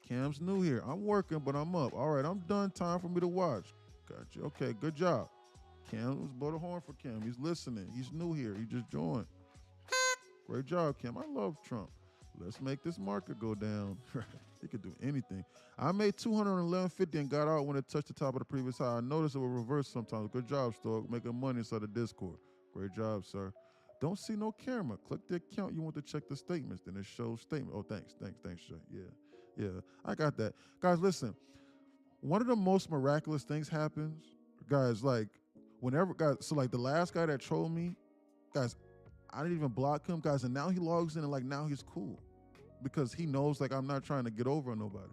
Cam's new here. I'm working, but I'm up. All right, I'm done. Time for me to watch. Got you. Okay, good job. Cam, let's blow the horn for Cam. He's listening. He's new here. He just joined. Great job, Cam. I love Trump. Let's make this market go down. He could do anything. I made $211.50 and got out when it touched the top of the previous high. I noticed it will reverse sometimes. Good job, Stork. Making money inside the Discord. Great job, sir. Don't see no camera. Click the account you want to check the statements. Then it shows statement. Oh, thanks, Shay. Yeah, I got that. Guys, listen. One of the most miraculous things happens, guys, like Whenever guys, so like the last guy that trolled me, guys, I didn't even block him, guys, and now he logs in and like now he's cool because he knows like I'm not trying to get over on nobody.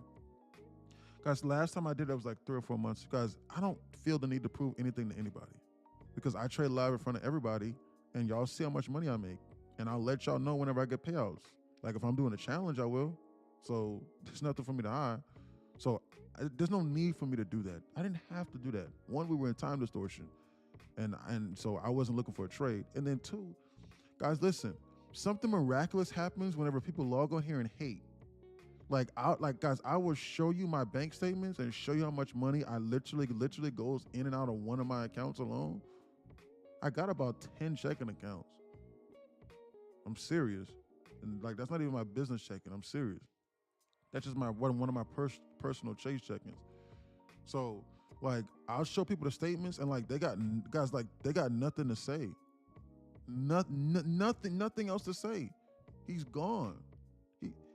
Guys, last time I did it was like 3 or 4 months. Guys, I don't feel the need to prove anything to anybody because I trade live in front of everybody and y'all see how much money I make. And I'll let y'all know whenever I get payouts. Like if I'm doing a challenge, I will. So there's nothing for me to hide. So there's no need for me to do that. I didn't have to do that. One, we were in time distortion. And so I wasn't looking for a trade. And then two, guys, listen, something miraculous happens whenever people log on here and hate. Like guys, I will show you my bank statements and show you how much money I literally goes in and out of one of my accounts alone. I got about 10 checking accounts. I'm serious. And like that's not even my business checking. I'm serious. That's just my one of my personal chase check-ins. So like I'll show people the statements and like they got nothing to say. Nothing else to say. He's gone.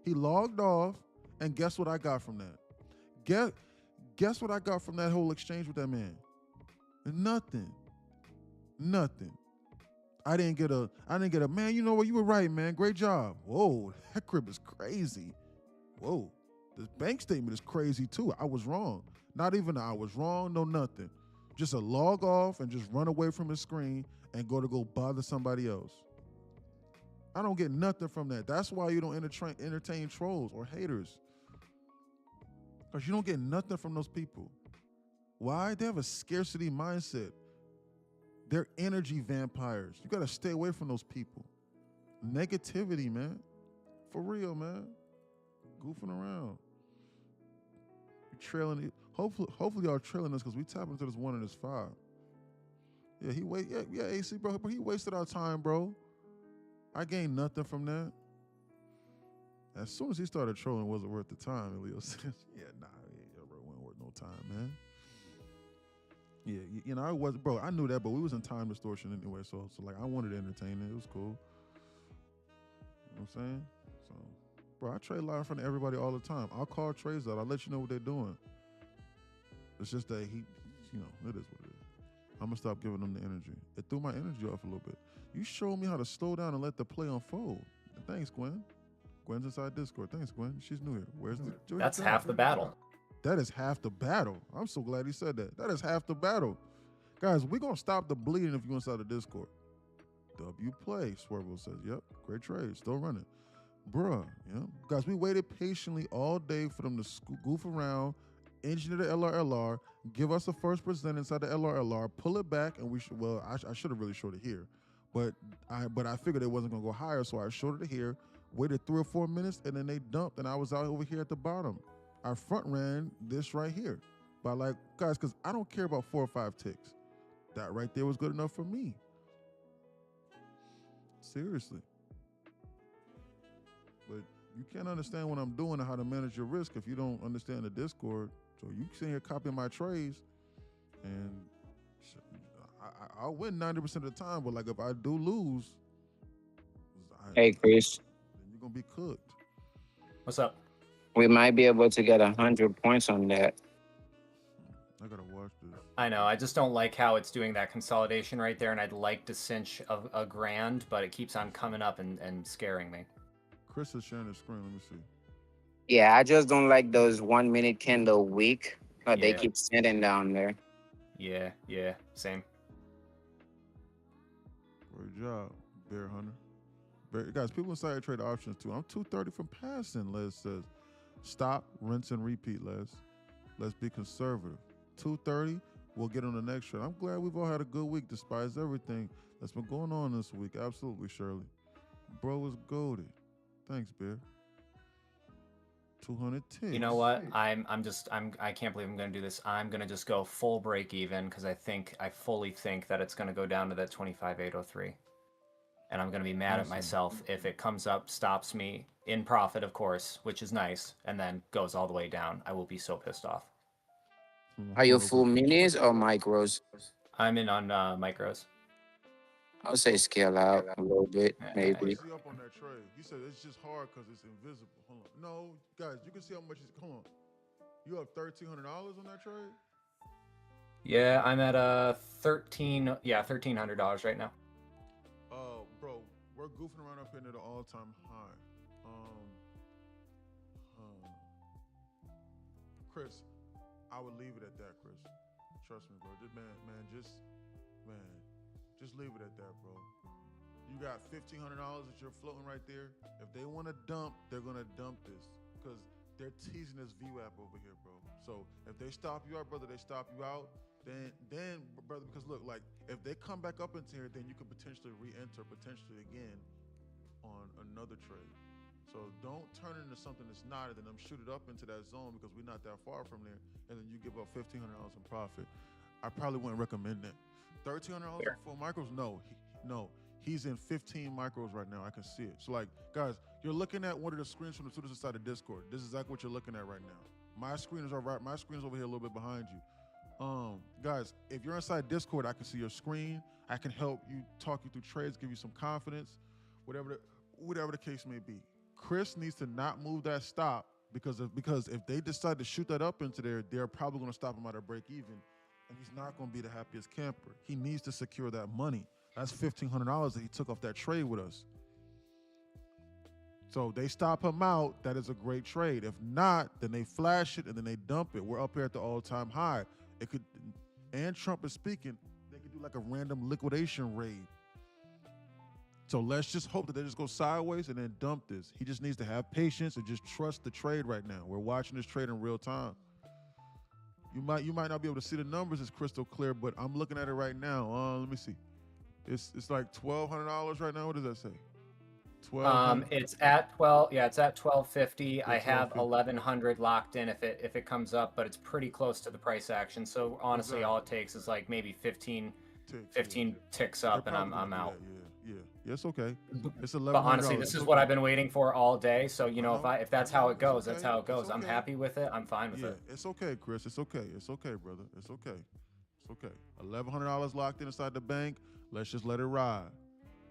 He logged off, and guess what I got from that? Guess what I got from that whole exchange with that man? Nothing. I didn't get a man, you know what, you were right, man. Great job. Whoa, that crib is crazy. Whoa. The bank statement is crazy too. I was wrong. Not even I was wrong, no nothing. Just a log off and just run away from his screen and go bother somebody else. I don't get nothing from that. That's why you don't entertain trolls or haters. Because you don't get nothing from those people. Why? They have a scarcity mindset. They're energy vampires. You got to stay away from those people. Negativity, man. For real, man. Goofing around. You're trailing it. Hopefully y'all trailing us because we tap into this 1 and this 5. Yeah, AC, bro. But he wasted our time, bro. I gained nothing from that. As soon as he started trolling, was it worth the time? Leo says, yeah, bro, it wasn't worth no time, man. Yeah, you know, I was, bro, I knew that, but we was in time distortion anyway, so like, I wanted to entertain it. It was cool. You know what I'm saying? So, bro, I trade live in front of everybody all the time. I'll call trades out. I'll let you know what they're doing. It's just that he, you know, it is what it is. I'm going to stop giving them the energy. It threw my energy off a little bit. You showed me how to slow down and let the play unfold. Thanks, Gwen. Gwen's inside Discord. Thanks, Gwen. She's new here. Where's the... That's half the battle. That is half the battle. I'm so glad he said that. That is half the battle. Guys, we're going to stop the bleeding if you're inside the Discord. W play, Swervo says. Yep, great trade. Still running. Bruh, yeah. Guys, we waited patiently all day for them to goof around, engineer the LRLR, give us a first percent inside the LRLR, pull it back, and we should, well, I should have really showed it here. But I figured it wasn't going to go higher, so I showed it here, waited 3 or 4 minutes, and then they dumped, and I was out over here at the bottom. I front ran this right here. But like, guys, because I don't care about 4 or 5 ticks. That right there was good enough for me. Seriously. But you can't understand what I'm doing and how to manage your risk if you don't understand the Discord. So you sit here copying my trades, and I'll win 90% of the time. But like if I do lose, Hey, Chris. then you're gonna be cooked. What's up? We might be able to get 100 points on that. I gotta watch this. I know. I just don't like how it's doing that consolidation right there, and I'd like to cinch a grand, but it keeps on coming up and scaring me. Chris is sharing his screen. Let me see. Yeah, I just don't like those 1 minute candle week. They keep sitting down there. Yeah, same. Great job, Bear Hunter. Guys, people inside trade options too. I'm 230 from passing, Les says. Stop, rinse, and repeat, Les. Let's be conservative. 230, we'll get on the next trade. I'm glad we've all had a good week despite everything that's been going on this week. Absolutely, Shirley. Bro is goated. Thanks, Bear. 210. You know what? I can't believe I'm gonna do this. I'm gonna just go full break even because I fully think that it's gonna go down to that 25,803. And I'm gonna be mad at myself if it comes up, stops me in profit, of course, which is nice, and then goes all the way down. I will be so pissed off. Are you full minis or micros? I'm in on micros. I'll say scale out a little bit, maybe. See up on that trade. He said it's just hard because it's invisible. Hold on. No, guys, you can see how much. Hold on. You have $1,300 on that trade. Yeah, I'm at $1,300 right now. Bro, we're goofing around up here near the all-time high. Chris, I would leave it at that, Chris. Trust me, bro. Just leave it at that, bro. You got $1,500 that you're floating right there. If they want to dump, they're gonna dump this because they're teasing this VWAP over here, bro. So if they stop you out, brother, they stop you out. Then, brother, because look, like if they come back up into here, then you could potentially re-enter, potentially again on another trade. So don't turn it into something that's not, and then shoot it up into that zone because we're not that far from there, and then you give up $1,500 in profit. I probably wouldn't recommend that. $1,300 on full micros? No, no. He's in 15 micros right now. I can see it. So, like, guys, you're looking at one of the screens from the students inside of Discord. This is exactly what you're looking at right now. My screen is right. My screen is over here a little bit behind you. Guys, if you're inside Discord, I can see your screen. I can help you, talk you through trades, give you some confidence, whatever the case may be. Chris needs to not move that stop because if they decide to shoot that up into there, they're probably going to stop him at a break even, and he's not going to be the happiest camper. He needs to secure that money. That's $1,500 that he took off that trade with us. So they stop him out. That is a great trade. If not, then they flash it and then they dump it. We're up here at the all-time high. It could, and Trump is speaking, they could do like a random liquidation raid. So let's just hope that they just go sideways and then dump this. He just needs to have patience and just trust the trade right now. We're watching this trade in real time. You might not be able to see the numbers, it's crystal clear, but I'm looking at it right now. Let me see. It's like $1,200 right now. What does that say? It's at 12. Yeah, it's at 1250. I have 1100 locked in if it comes up, but it's pretty close to the price action. So honestly, all it takes is like maybe 15 ticks up, and I'm out. Yeah, it's okay. It's $1,100. But honestly, this is what I've been waiting for all day. So you know, if that's how it goes, that's how it goes. I'm happy with it. I'm fine with it. It's okay, Chris. It's okay, brother. It's okay. It's okay. $1,100 locked in inside the bank. Let's just let it ride.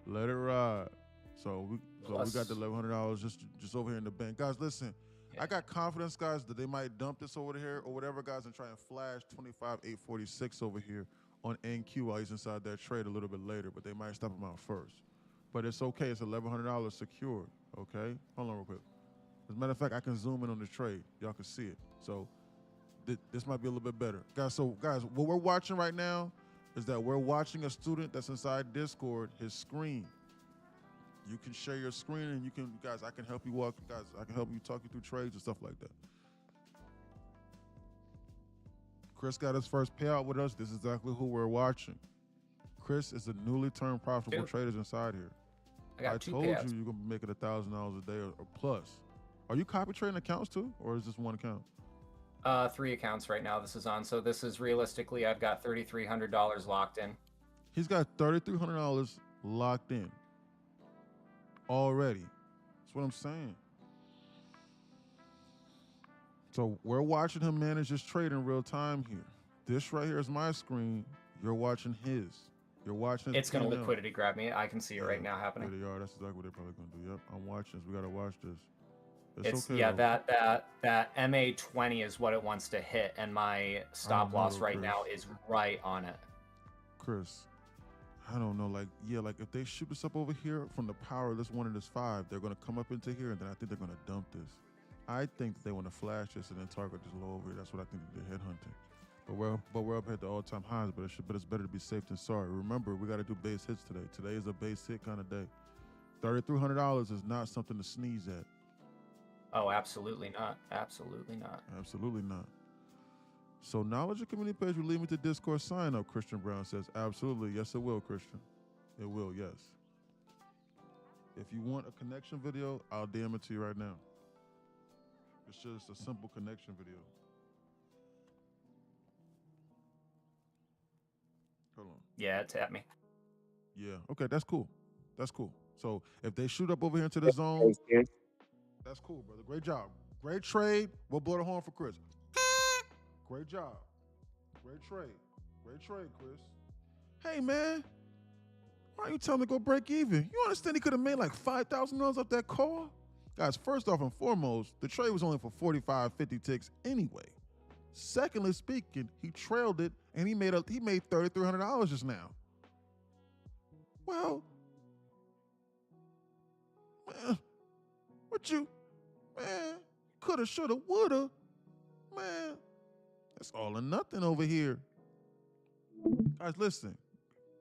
Let it ride. So we got the $1,100 just over here in the bank. Guys, listen. I got confidence, guys, that they might dump this over here or whatever, guys, and try and flash 25,846 over here on NQ while he's inside that trade a little bit later, but they might stop him out first. But it's okay. It's $1,100 secured, okay? Hold on real quick. As a matter of fact, I can zoom in on the trade. Y'all can see it. So this might be a little bit better. Guys, what we're watching right now is that we're watching a student that's inside Discord, his screen. You can share your screen and you can, guys, I can help you I can help you talk you through trades and stuff like that. Chris got his first payout with us. This is exactly who we're watching. Chris is a newly turned profitable traders inside here. I told you you're gonna be making $1,000 a day or plus. Are you copy trading accounts too, or is this one account? 3 accounts right now. This is on. So this is realistically, I've got $3,300 locked in. He's got $3,300 locked in already. That's what I'm saying. So we're watching him manage his trade in real time here. This right here is my screen. You're watching his. You're watching his. It's going to liquidity grab me. I can see it right now happening. There they are. That's exactly what they're probably going to do. Yep, I'm watching this. We got to watch this. It's okay, yeah, that MA20 is what it wants to hit, and my stop loss right now is right on it. Chris, I don't know, like if they shoot us up over here from the power of this 1 and this 5, they're gonna come up into here, and then I think they're gonna dump this. I think that they want to flash this and then target this low over here. That's what I think they're headhunting. But we're up here at the all-time highs, but it's better to be safe than sorry. Remember, we got to do base hits today. Today is a base hit kind of day. $3,300 is not something to sneeze at. Oh, absolutely not. Absolutely not. Absolutely not. So knowledge and community page will lead me to Discord sign up, Christian Brown says. Absolutely. Yes, it will, Christian. It will, yes. If you want a connection video, I'll DM it to you right now. It's just a simple connection video. Hold on. Yeah, it tapped me. Yeah. Okay, that's cool. That's cool. So if they shoot up over here into the zone, that's cool, brother. Great job. Great trade. We'll blow the horn for Chris. Great job. Great trade. Great trade, Chris. Hey, man. Why don't you tell him to go break even? You understand he could have made like $5,000 off that call? Guys, first off and foremost, the trade was only for 45, 50 ticks anyway. Secondly speaking, he trailed it and he made $3,300 just now. Well, man, coulda, shoulda, woulda, man, that's all or nothing over here. Guys, listen,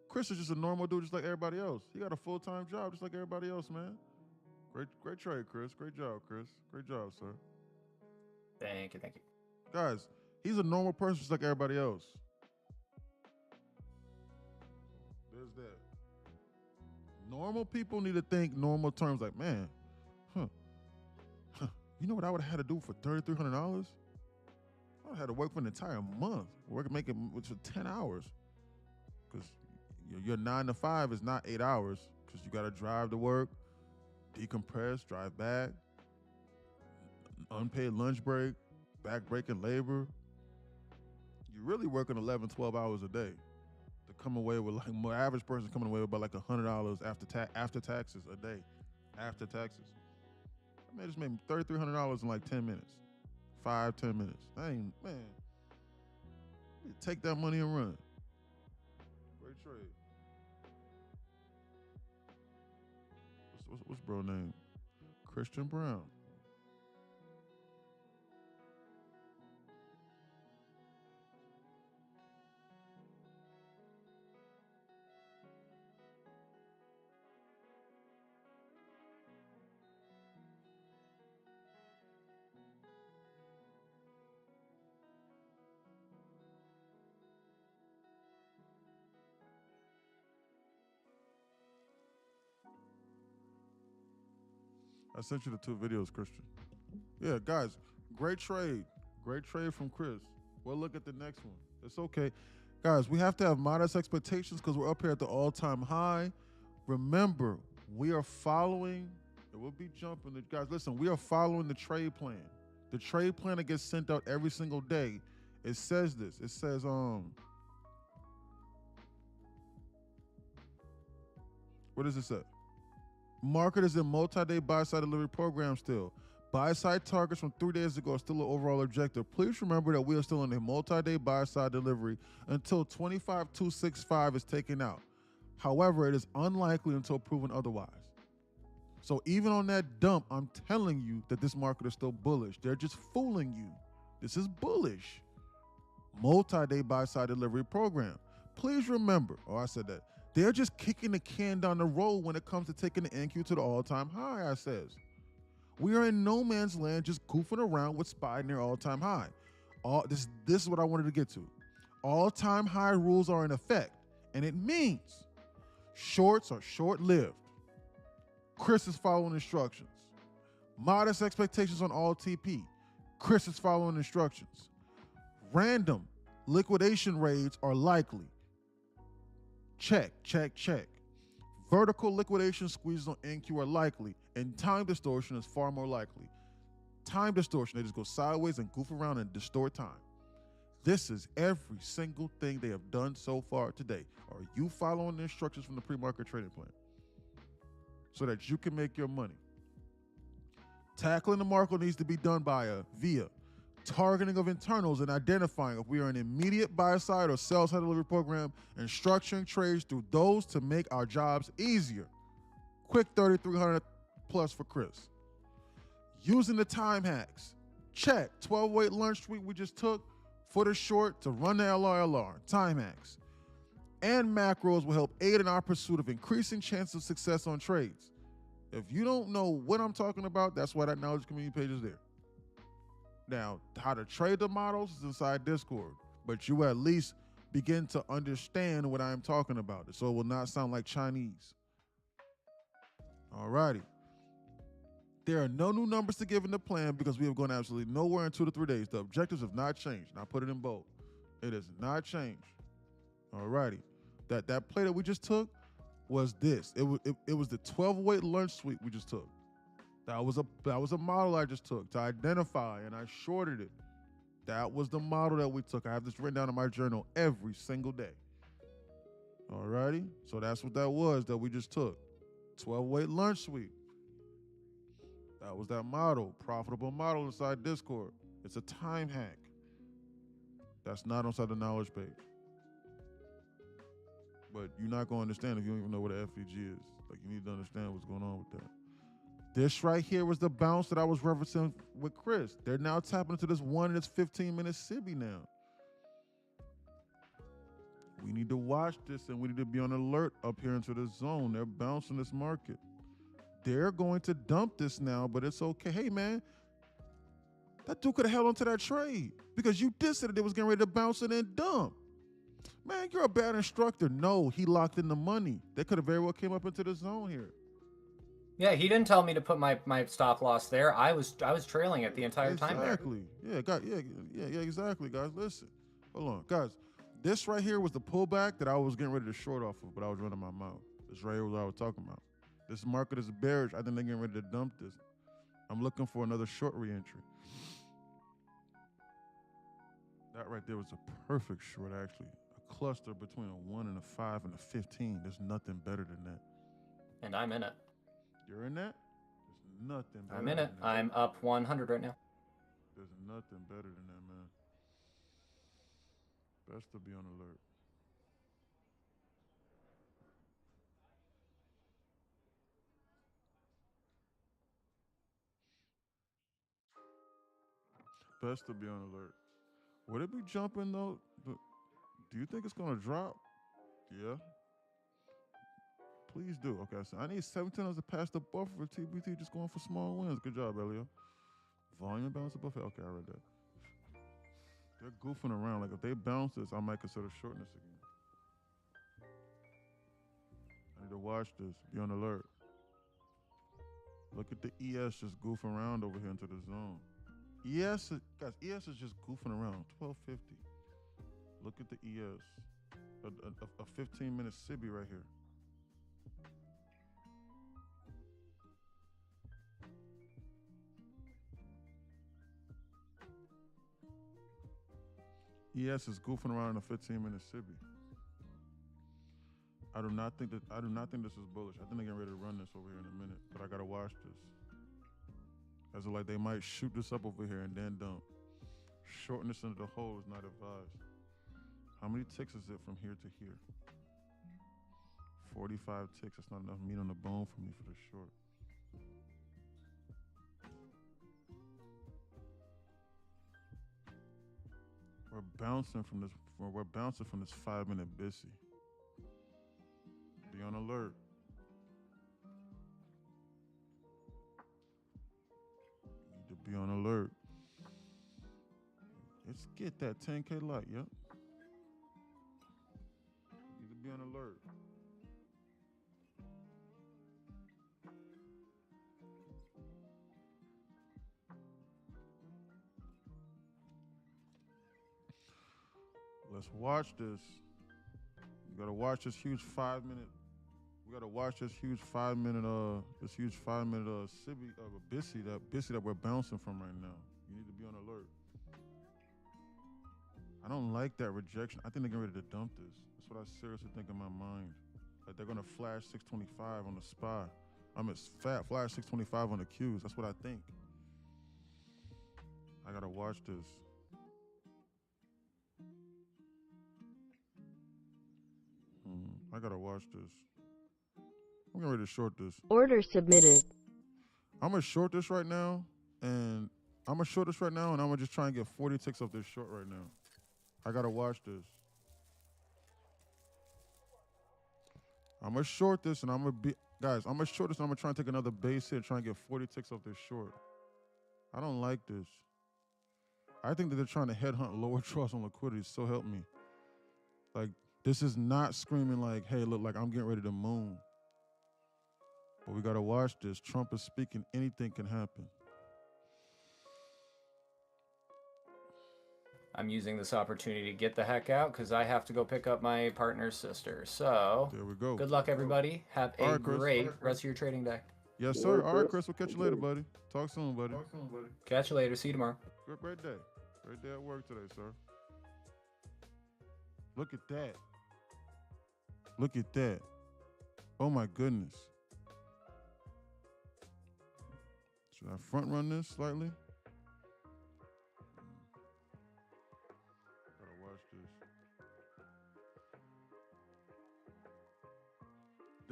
Chris is just a normal dude just like everybody else. He got a full-time job just like everybody else, man. Great trade, Chris. Great job, Chris. Great job, sir. Thank you. Guys, he's a normal person just like everybody else. There's that. Normal people need to think normal terms like, man, you know what I would have had to do for $3,300? I would have had to work for an entire month. Make it for 10 hours. Because your 9 to 5 is not 8 hours because you got to drive to work, decompress, drive back, unpaid lunch break, back breaking labor. You're really working 11, 12 hours a day to come away with, like, my average person coming away with about like $100 after taxes a day. After taxes. I mean, just made $3,300 in like 10 minutes. 5-10 minutes. Man, take that money and run. Great trade. What's bro name? Christian Brown. I sent you the 2 videos, Christian. Yeah, guys, great trade. Great trade from Chris. We'll look at the next one. It's okay. Guys, we have to have modest expectations because we're up here at the all-time high. Remember, we are following, it will be jumping. Guys, listen, we are following the trade plan. The trade plan that gets sent out every single day. It says this. It says, what does it say? Market is in multi-day buy-side delivery program still. Buy-side targets from 3 days ago are still an overall objective. Please remember that we are still in a multi-day buy-side delivery until 25,265 is taken out. However, it is unlikely until proven otherwise. So even on that dump, I'm telling you that this market is still bullish. They're just fooling you. This is bullish. Multi-day buy-side delivery program. Please remember, I said that. They're just kicking the can down the road when it comes to taking the NQ to the all-time high, I says. We are in no man's land just goofing around with SPY near all-time high. This is what I wanted to get to. All-time high rules are in effect, and it means shorts are short-lived. Chris is following instructions. Modest expectations on all TP. Chris is following instructions. Random liquidation raids are likely. Check. Vertical liquidation squeezes on NQ are likely, and time distortion is far more likely. Time distortion, they just go sideways and goof around and distort time. This is every single thing they have done so far today. Are you following the instructions from the pre-market trading plan so that you can make your money? Tackling the market needs to be done via targeting of internals and identifying if we are an immediate buy-side or sell-side delivery program and structuring trades through those to make our jobs easier. Quick 3,300 plus for Chris. Using the time hacks. Check 12-weight lunch sweep we just took for the short to run the LRLR. Time hacks. And macros will help aid in our pursuit of increasing chances of success on trades. If you don't know what I'm talking about, that's why that knowledge community page is there. Now, how to trade the models is inside Discord, but you at least begin to understand what I'm talking about, so it will not sound like Chinese. All righty. There are no new numbers to give in the plan because we have gone absolutely nowhere in 2 to 3 days. The objectives have not changed, and I put it in bold. It has not changed. All righty. That play that we just took was this. It was the 12-weight lunch sweep we just took. That was a model I just took to identify, and I shorted it. That was the model that we took. I have this written down in my journal every single day. All righty? So that's what that was that we just took. 12-weight lunch sweep. That was that model, profitable model inside Discord. It's a time hack. That's not inside the knowledge page. But you're not going to understand if you don't even know what an FVG is. Like, you need to understand what's going on with that. This right here was the bounce that I was referencing with Chris. They're now tapping into this 1 and it's 15-minute SIBI now. We need to watch this and we need to be on alert up here into this zone. They're bouncing this market. They're going to dump this now, but it's okay. Hey, man, that dude could have held onto that trade because you did say that they was getting ready to bounce it and dump. Man, you're a bad instructor. No, he locked in the money. They could have very well came up into the zone here. Yeah, he didn't tell me to put my stop loss there. I was trailing it the entire time there. Exactly. Yeah, exactly, guys. Listen. Hold on. Guys, this right here was the pullback that I was getting ready to short off of, but I was running my mouth. This right here was what I was talking about. This market is bearish. I think they're getting ready to dump this. I'm looking for another short re-entry. That right there was a perfect short, actually. A cluster between a 1 and a 5 and a 15. There's nothing better than that. And I'm in it. You're in that? There's nothing better I'm in it. than that. I'm up 100 right now. There's nothing better than that, man. Best to be on alert. Best to be on alert. Would it be jumping though? Do you think it's gonna drop? Yeah. Please do. Okay, so I need 17 to pass the buffer for TBT, just going for small wins. Good job, Elio. Volume balance the buffer. Okay, I read that. They're goofing around. Like if they bounce this, I might consider shorting this again. I need to watch this. Be on alert. Look at the ES just goofing around over here into the zone. ES is just goofing around. 1250. Look at the ES. A 15-minute SIBI right here. ES is goofing around in a 15-minute SIBI. I do not think this is bullish. I think they're getting ready to run this over here in a minute, but I gotta watch this. As if like they might shoot this up over here and then dump. Shorten this into the hole is not advised. How many ticks is it from here to here? 45 ticks. That's not enough meat on the bone for me for the short. We're bouncing from this 5-minute BISI. Be on alert. Need to be on alert. Let's get that 10K light, yep. Need to be on alert. Let's watch this. You gotta watch this huge 5-minute. We gotta watch this huge 5-minute SIBI of a BISI that we're bouncing from right now. You need to be on alert. I don't like that rejection. I think they're getting ready to dump this. That's what I seriously think in my mind. Like they're gonna flash 625 on the SPY. Flash 625 on the Qs. That's what I think. I gotta watch this. I gotta watch this. I'm getting ready to short this. Order submitted. I'm gonna short this right now, and I'm gonna just try and get 40 ticks off this short right now. I gotta watch this. I'm gonna short this, and I'm gonna short this, and I'm gonna try and take another base hit, try and get 40 ticks off this short. I don't like this. I think that they're trying to headhunt lower draws on liquidity. So help me. Like, this is not screaming like, hey, look, like I'm getting ready to moon. But we gotta watch this. Trump is speaking. Anything can happen. I'm using this opportunity to get the heck out because I have to go pick up my partner's sister. So there we go. Good luck, everybody. Have a great rest of your trading day. Yes, sir. All right, Chris. We'll catch you later, buddy. Talk soon, buddy. Catch you later. See you tomorrow. Great day. Great day at work today, sir. Look at that. Look at that. Oh my goodness. Should I front run this slightly? Gotta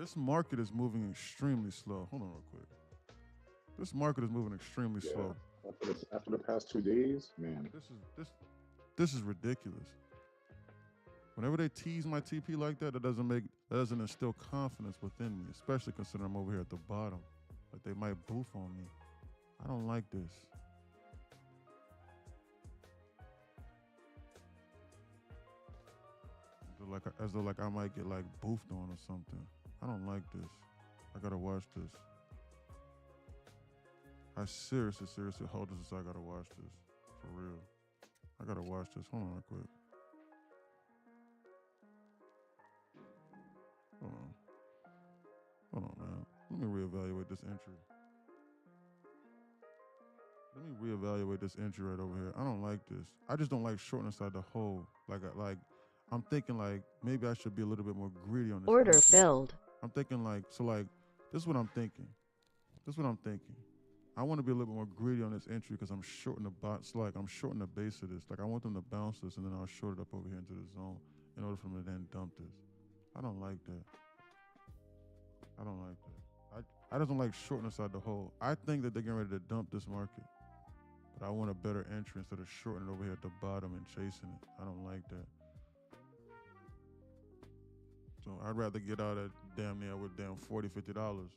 This market is moving extremely slow. Hold on real quick. This market is moving extremely slow. After the past 2 days, man. This is ridiculous. Whenever they tease my TP like that, that doesn't instill confidence within me, especially considering I'm over here at the bottom. Like they might boof on me. I don't like this. As though I might get like boofed on or something. I don't like this. I gotta watch this. I seriously hold this. I gotta watch this for real. I gotta watch this. Hold on real quick. Hold on, man. Let me reevaluate this entry. Let me reevaluate this entry right over here. I don't like this. I just don't like shorting inside the hole. I'm thinking like maybe I should be a little bit more greedy on this. Order filled. I'm thinking this is what I'm thinking. I want to be a little bit more greedy on this entry because I'm shorting the bot. It's like I'm shorting the base of this. Like I want them to bounce this and then I'll short it up over here into the zone in order for them to then dump this. I don't like that. I just don't like shorting inside the hole. I think that they're getting ready to dump this market. But I want a better entry instead of shorting it over here at the bottom and chasing it. I don't like that. So I'd rather get out at damn near with damn $40, $50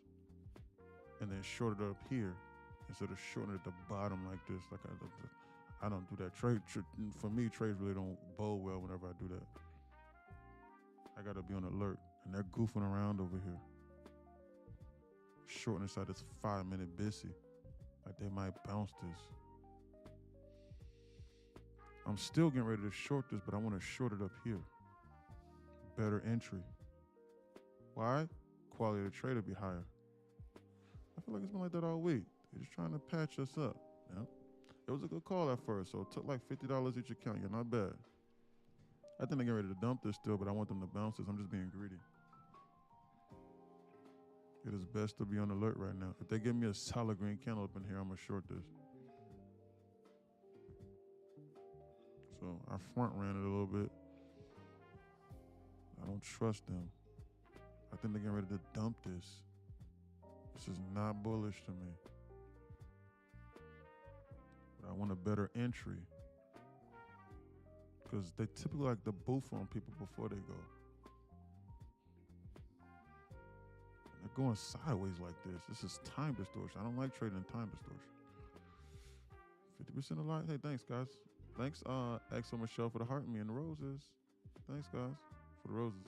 and then short it up here instead of shorting it at the bottom like this. Like I don't do that. For me, trades really don't bode well whenever I do that. I gotta be on alert. And they're goofing around over here. Shorting inside this 5-minute busy. Like they might bounce this. I'm still getting ready to short this, but I want to short it up here. Better entry. Why? Quality of the trade will be higher. I feel like it's been like that all week. They're just trying to patch us up. Yeah. It was a good call at first, so it took like $50 each account. You're not bad. I think they're getting ready to dump this still, but I want them to bounce this. I'm just being greedy. It is best to be on alert right now. If they give me a solid green candle up in here, I'm going to short this. So I front ran it a little bit. I don't trust them. I think they're getting ready to dump this. This is not bullish to me. But I want a better entry. Because they typically like to boof on people before they go. They're going sideways like this. This is time distortion. I don't like trading time distortion. 50% of life. Hey, thanks, guys. Thanks, Exo Michelle, for the heart and me and the roses. Thanks, guys, for the roses.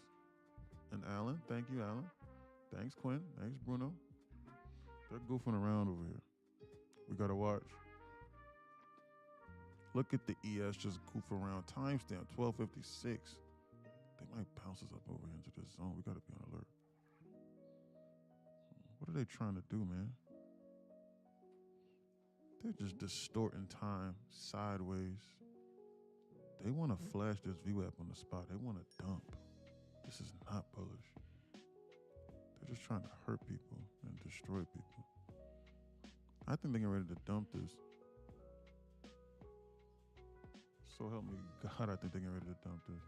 And Alan. Thank you, Alan. Thanks, Quinn. Thanks, Bruno. They're goofing around over here. We got to watch. Look at the ES just goof around. Timestamp 1256. They might bounce us up over here into this zone. We got to be on alert. What are they trying to do, man? They're just distorting time sideways. They want to flash this VWAP on the spot. They want to dump. This is not bullish. They're just trying to hurt people and destroy people. I think they're getting ready to dump this. So help me God, I think they're getting ready to dump this.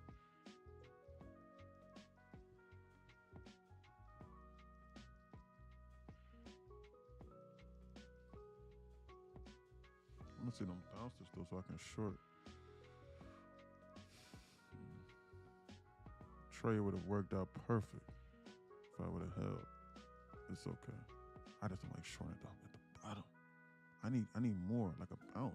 I'm gonna see them bounce this though so I can short. Trade would have worked out perfect if I would have held. It's okay. I just don't like shorting it at the bottom. I need more, like a bounce.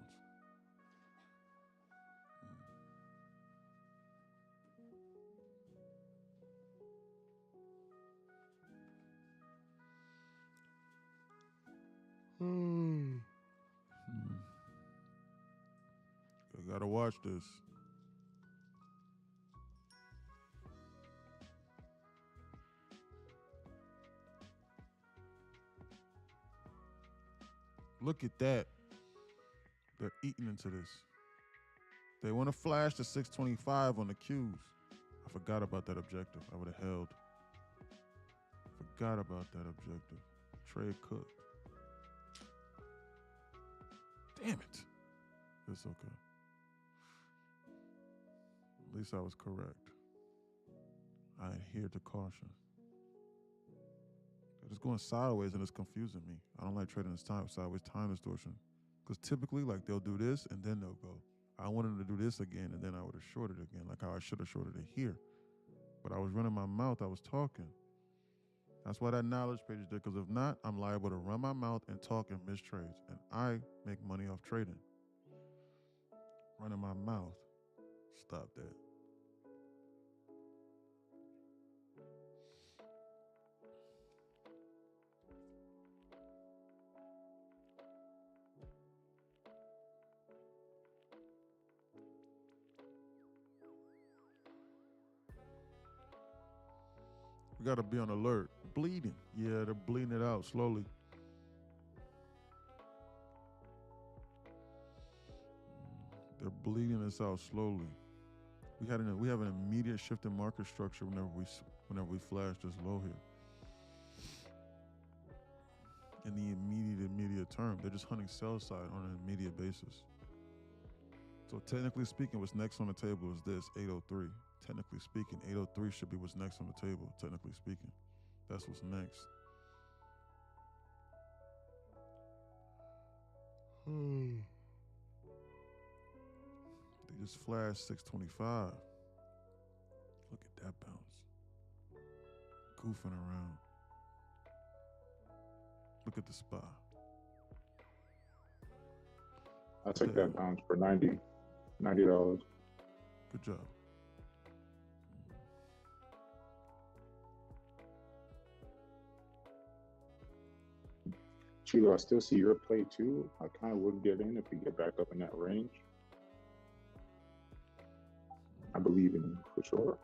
I gotta watch this. Look at that. They're eating into this. They want to flash the 625 on the Qs. I forgot about that objective. I would have held. Forgot about that objective. Trade cooked. Damn it. It's okay. At least I was correct. I adhere to caution. It's going sideways and it's confusing me. I don't like trading this sideways time distortion. Because typically, like, they'll do this and then they'll go. I wanted them to do this again and then I would have shorted again, like how I should have shorted it here. But I was running my mouth, I was talking. That's why that knowledge page is there, because if not, I'm liable to run my mouth and talk and miss trades. And I make money off trading. Running my mouth. Stop that. We got to be on alert. Bleeding. Yeah, they're bleeding it out slowly. They're bleeding this out slowly. We have an immediate shift in market structure whenever we flash this low here. In the immediate term, they're just hunting sell side on an immediate basis. So technically speaking, what's next on the table is this 803. Technically speaking, 803 should be what's next on the table. Technically speaking, that's what's next. They just flashed 625. Look at that bounce. Goofing around. Look at the SPY. I took that bounce for $90. Good job. Chilo, I still see your play too. I kind of would get in if we get back up in that range. I believe in you for sure.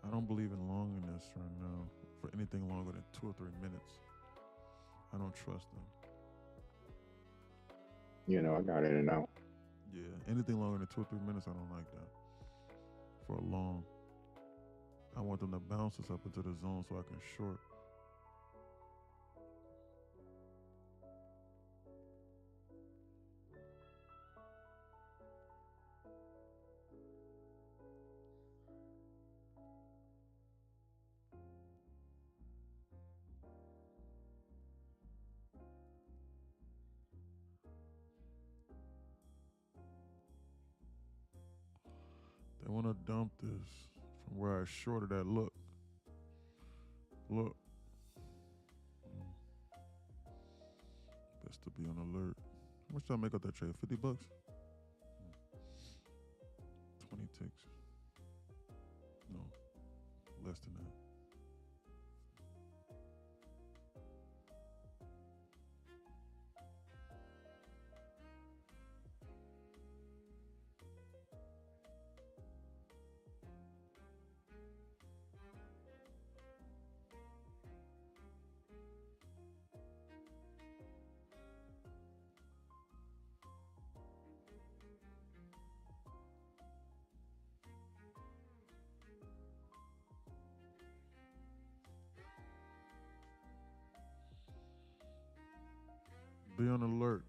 I don't believe in longiness right now for anything longer than 2 or 3 minutes. I don't trust them. You know, I got in and out. Yeah, anything longer than 2 or 3 minutes, I don't like that. For a long. I want them to bounce us up into the zone so I can short. They want to dump this from where I shorted that. Look. Best to be on alert. How much did I make up that trade? $50? 20 ticks. No, less than that. Be on alert.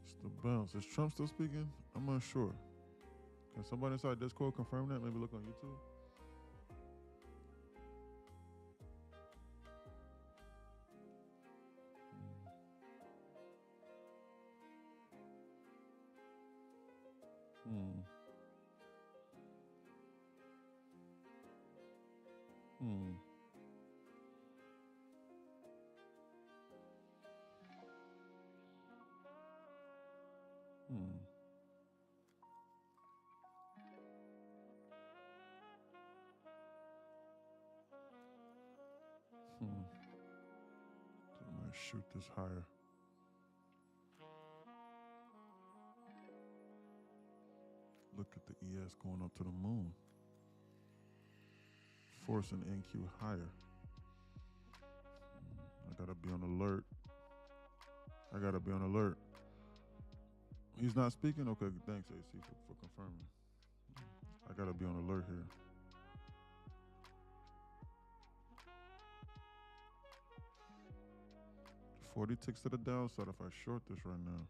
It's the bounce. Is Trump still speaking? I'm unsure. Can somebody inside Discord confirm that? Maybe look on YouTube. Hmm. Hmm. Hmm. So I might shoot this higher. Look at the ES going up to the moon. Forcing NQ higher. I gotta be on alert. He's not speaking? Okay, thanks, AC, for confirming. I gotta be on alert here. $40 ticks to the downside if I short this right now.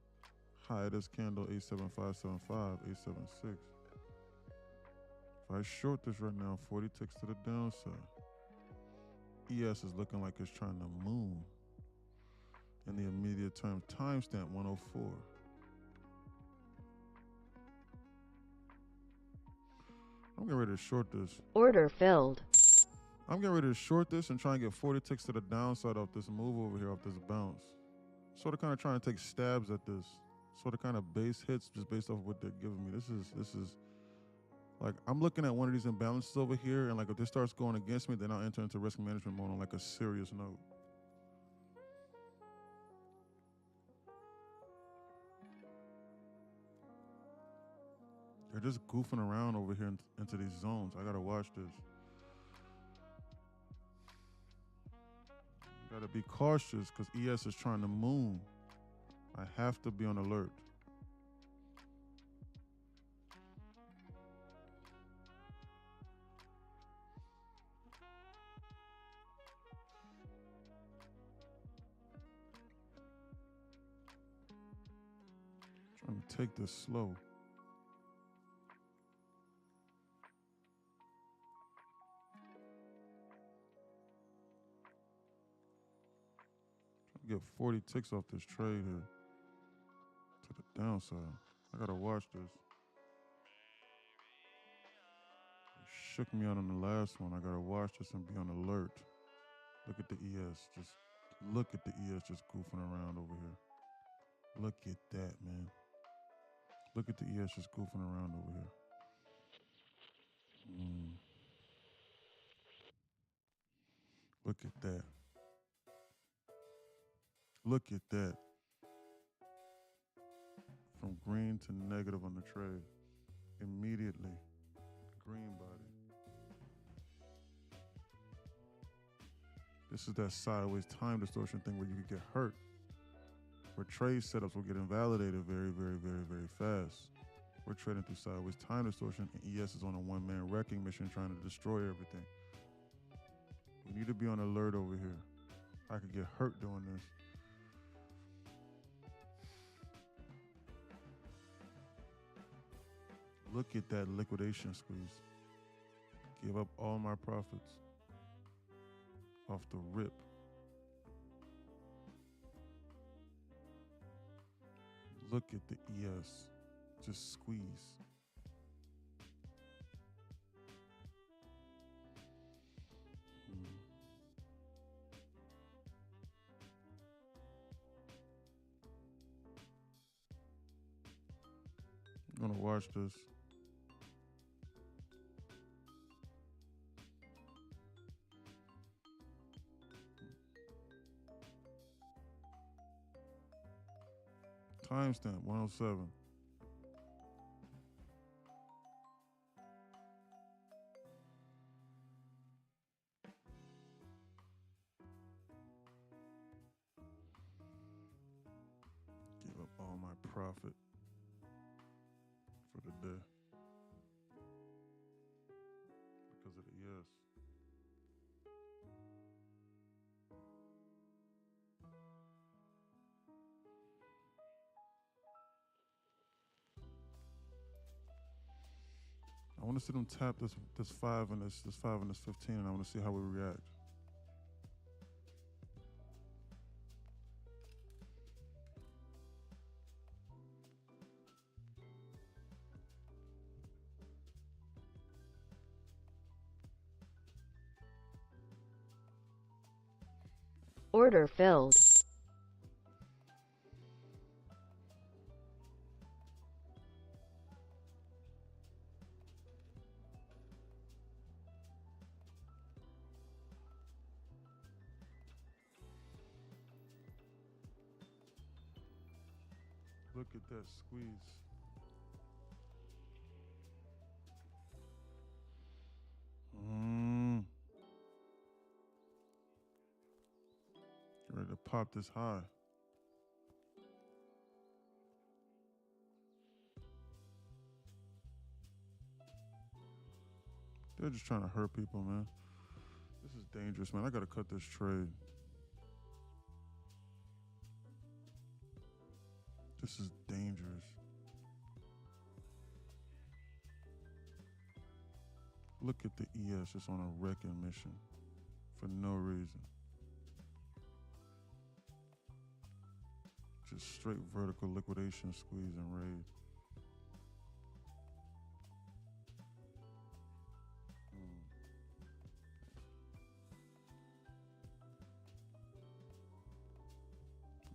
High of this candle, 87575, 876. If I short this right now, 40 ticks to the downside. ES is looking like it's trying to moon in the immediate term. Timestamp 104. I'm getting ready to short this. Order filled. I'm getting ready to short this and try and get 40 ticks to the downside off this move over here, off this bounce. Sort of kind of trying to take stabs at this. Sort of kind of base hits just based off what they're giving me. This is like, I'm looking at one of these imbalances over here, and like if this starts going against me, then I'll enter into risk management mode on like a serious note. They're just goofing around over here into these zones. I gotta watch this. I gotta be cautious because ES is trying to moon. I have to be on alert. Trying to take this slow. Trying to get 40 ticks off this trade here to the downside. I gotta watch this. It shook me out on the last one. I gotta watch this and be on alert. Look at the ES. Just look at the ES just goofing around over here. Look at that, man. Look at the ES just goofing around over here. Look at that. Look at that. From green to negative on the trade. Immediately. Green body. This is that sideways time distortion thing where you could get hurt. Where trade setups will get invalidated very, very, very, very fast. We're trading through sideways time distortion, and ES is on a one-man wrecking mission trying to destroy everything. We need to be on alert over here. I could get hurt doing this. Look at that liquidation squeeze. Give up all my profits off the rip. Look at the ES. Just squeeze. I'm gonna watch this. Timestamp 107. Give up all my profit for the day because of the ES. I want to see them tap this 5 and this 5 and this 15, and I want to see how we react. Order filled. Look at that squeeze. pop this high. They're just trying to hurt people, man. This is dangerous, man. I gotta cut this trade. This is dangerous. Look at the ES just on a wrecking mission for no reason. Just straight vertical liquidation, squeeze, and raid.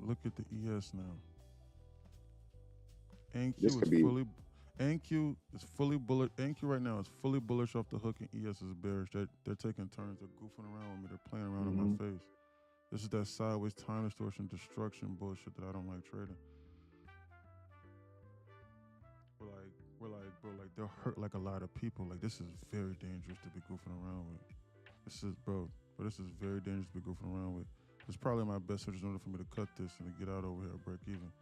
Look at the ES now. NQ is fully. NQ is fully bullish. NQ right now is fully bullish off the hook, and ES is bearish. They're taking turns. They're goofing around with me. They're playing around in my face. This is that sideways time distortion, destruction bullshit that I don't like trading. We're like, bro, like they'll hurt like a lot of people. Like this is very dangerous to be goofing around with. This is, bro, this is very dangerous to be goofing around with. It's probably my best interest in order for me to cut this and to get out over here or break even.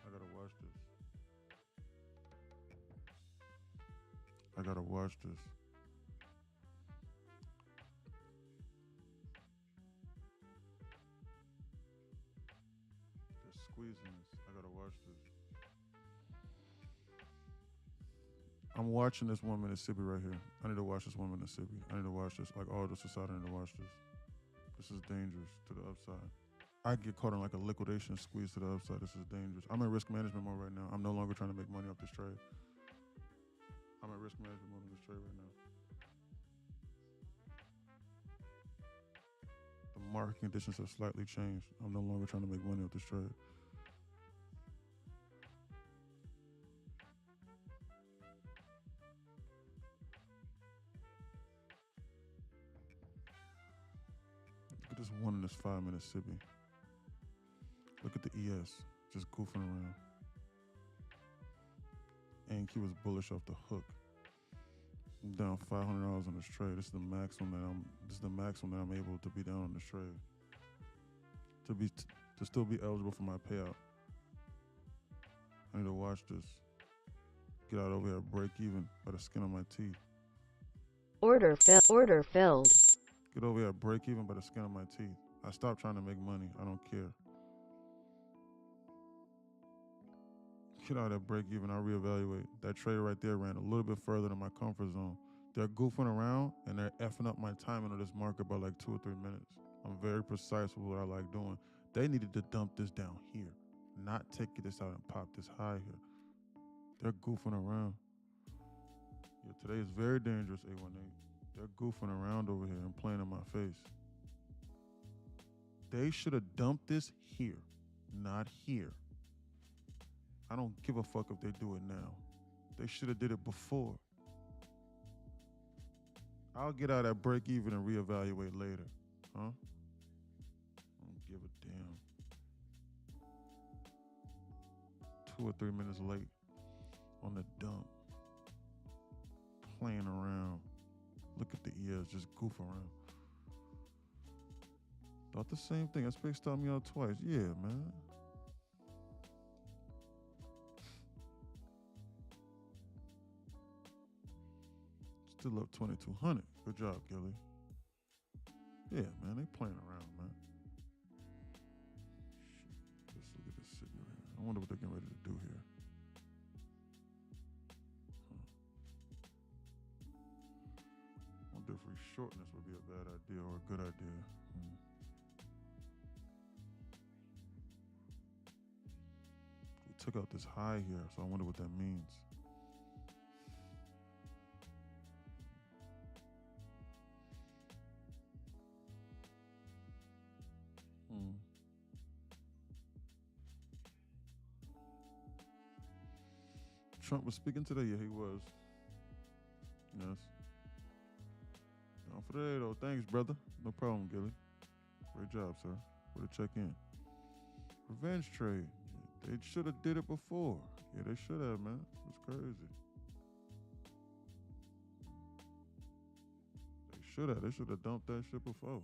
I gotta watch this. I gotta watch this. They're squeezing this. I gotta watch this. I'm watching this 1 minute Sippy right here. I need to watch this 1 minute Sippy. I need to watch this. Like all this aside, I need to watch this. This is dangerous to the upside. I get caught in like a liquidation squeeze to the upside. This is dangerous. I'm in risk management mode right now. I'm no longer trying to make money off this trade. I'm in risk management mode on this trade right now. The market conditions have slightly changed. I'm no longer trying to make money off this trade. Look at this 1 in this 5 minute Sippy. Look at the ES, just goofing around. NQ is bullish off the hook. I'm down $500 on this trade. This is the maximum that I'm able to be down on this trade. To still be eligible for my payout. I need to watch this. Get out over here, break even by the skin of my teeth. Order filled. Get over here, break even by the skin of my teeth. I stopped trying to make money. I don't care. Get out of break even. I'll reevaluate. That trade right there ran a little bit further than my comfort zone. They're goofing around and they're effing up my timing of this market by like 2 or 3 minutes. I'm very precise with what I like doing. They needed to dump this down here, not take this out and pop this high here. They're goofing around. Yeah, today is very dangerous, 818. They're goofing around over here and playing in my face. They should have dumped this here, not here. I don't give a fuck if they do it now. They should have did it before. I'll get out at break even and reevaluate later. Huh? I don't give a damn. 2 or 3 minutes late on the dump. Playing around. Look at the ES, just goof around. Thought the same thing. SPX stopped me out twice. Yeah, man. Still up 2,200. Good job, Gilly. Yeah, man, they playing around, man. Shit. Let's look at this shit right here. I wonder what they're getting ready to do here. I wonder if reshorting this would be a bad idea or a good idea. We took out this high here, so I wonder what that means. Trump was speaking today. Yeah, he was. Yes. Down for today, though. Thanks, brother. No problem, Gilly. Great job, sir. Way to check in. Revenge trade. They should have did it before. Yeah, they should have, man. It's crazy. They should have. They should have dumped that shit before.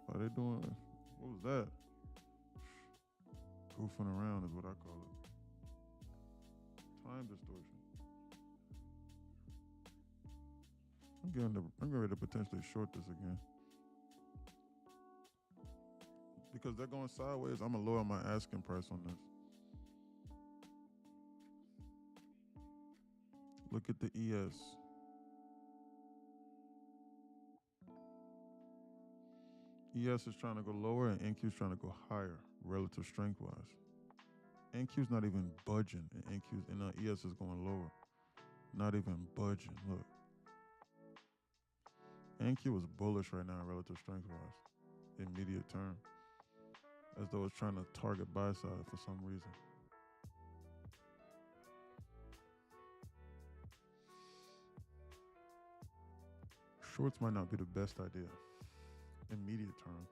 Why they doing What was that? Goofing around is what I call it. Time distortion. I'm getting ready to potentially short this again. Because they're going sideways, I'm going to lower my asking price on this. Look at the ES. ES is trying to go lower and NQ is trying to go higher, relative strength-wise. NQ's not even budging, and ES is going lower. Not even budging, look. NQ is bullish right now, relative strength-wise, immediate term. As though it's trying to target buy side for some reason. Shorts might not be the best idea. Immediate term.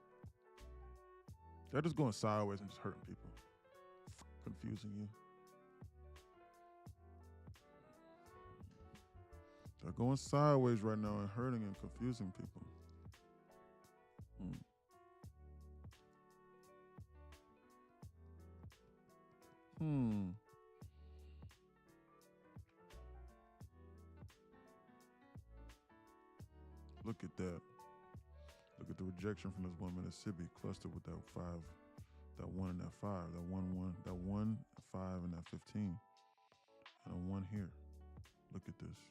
They're just going sideways and just hurting people. Confusing you. They're going sideways right now and hurting and confusing people. Look at that. Look at the rejection from this 1 minute Sibi clustered with that 5, that 1 and that 5, that 1, that 1, 5, and that 15. And a 1 here. Look at this.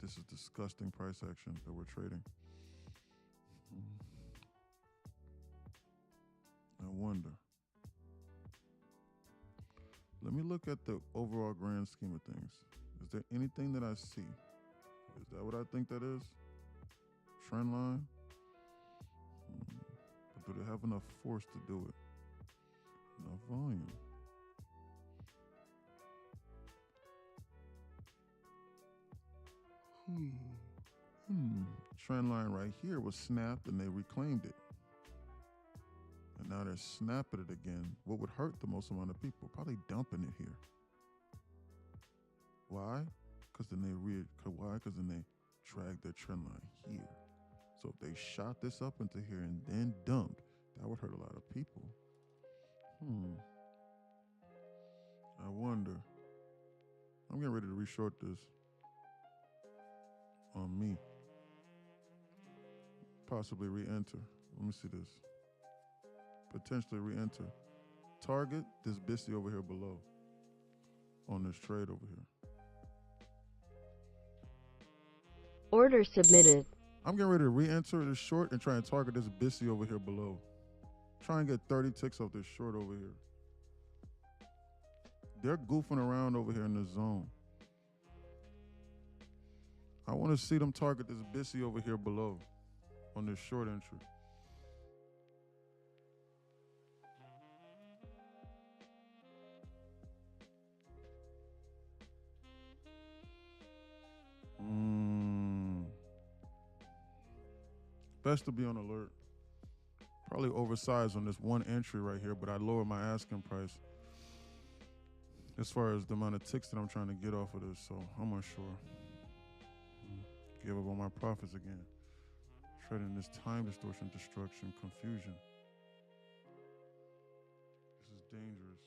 This is disgusting price action that we're trading. I wonder. Let me look at the overall grand scheme of things. Is there anything that I see? Is that what I think that is? Trend line? But do they have enough force to do it? Enough volume? Trend line right here was snapped and they reclaimed it. And now they're snapping it again. What would hurt the most amount of people? Probably dumping it here. Why? Because then they drag their trend line here. So if they shot this up into here and then dumped, that would hurt a lot of people. I wonder. I'm getting ready to reshort this on me. Possibly re-enter. Let me see this. Potentially re-enter. Target this BISI over here below on this trade over here. Order submitted. I'm getting ready to re-enter this short and try and target this BISI over here below. Try and get 30 ticks off this short over here. They're goofing around over here in the zone. I want to see them target this BISI over here below on this short entry. Best to be on alert. Probably oversized on this one entry right here, but I lower my asking price as far as the amount of ticks that I'm trying to get off of this, so I'm unsure. Give up on my profits again. Trading this time distortion, destruction, confusion. This is dangerous.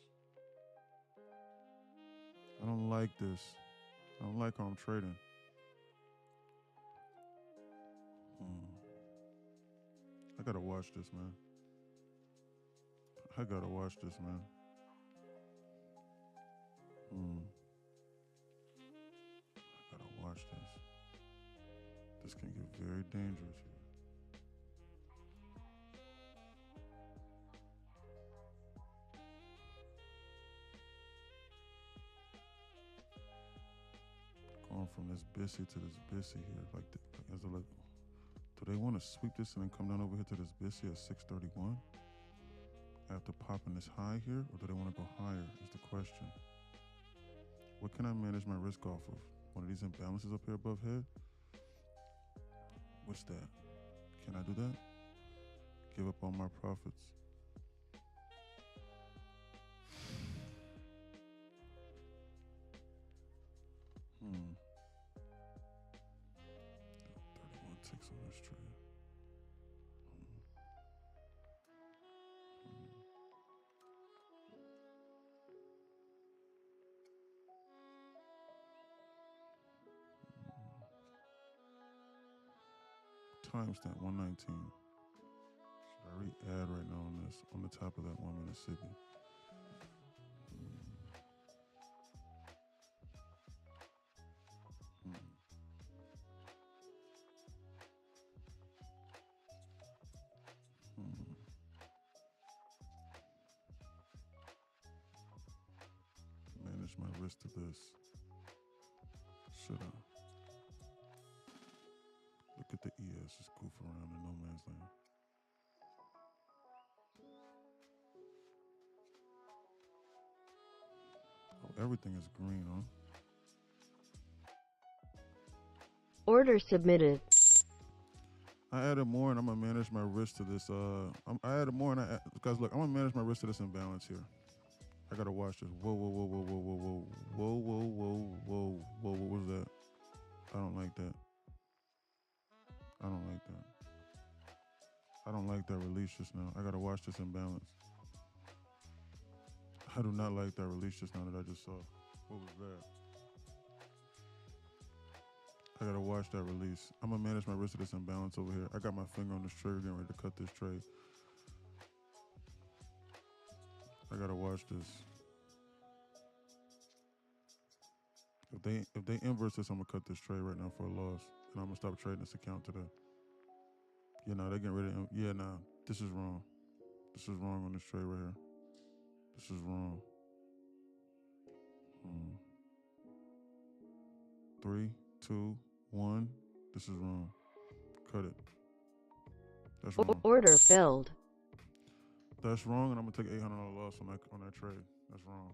I don't like this. I don't like how I'm trading. I gotta watch this, man. I gotta watch this, man. I gotta watch this. This can get very dangerous here. Going from this BISI to this BISI here, do they want to sweep this and then come down over here to this BISI at 631 after popping this high here, or do they want to go higher is the question. What can I manage my risk off of? One of these imbalances up here above head? What's that? Can I do that? Give up on my profits. Ticks on this trade. timestamp 119. Should I re-add right now on this on the top of that 1 Mississippi? Manage my risk to this. Should I? Look at the ES, just goof around in no man's land. Oh, everything is green, huh? Order submitted. I added more, and I'm gonna manage my risk to this. I added more, and because look, I'm gonna manage my risk to this imbalance here. I gotta watch this. Whoa, whoa, whoa, whoa, whoa, whoa, whoa, whoa, whoa, whoa, whoa, whoa. What was that? I don't like that. I don't like that. I don't like that release just now. I gotta watch this imbalance. I do not like that release just now that I just saw. What was that? I gotta watch that release. I'm gonna manage my risk to this imbalance over here. I got my finger on this trigger getting ready to cut this trade. I gotta watch this. If they inverse this, I'm gonna cut this trade right now for a loss, and I'm gonna stop trading this account today. Yeah, nah, they're getting rid of. Yeah, nah, this is wrong. This is wrong on this trade right here. This is wrong. 3, 2, 1. This is wrong. Cut it. That's wrong. Order failed. That's wrong, and I'm gonna take $800 loss on that trade. That's wrong.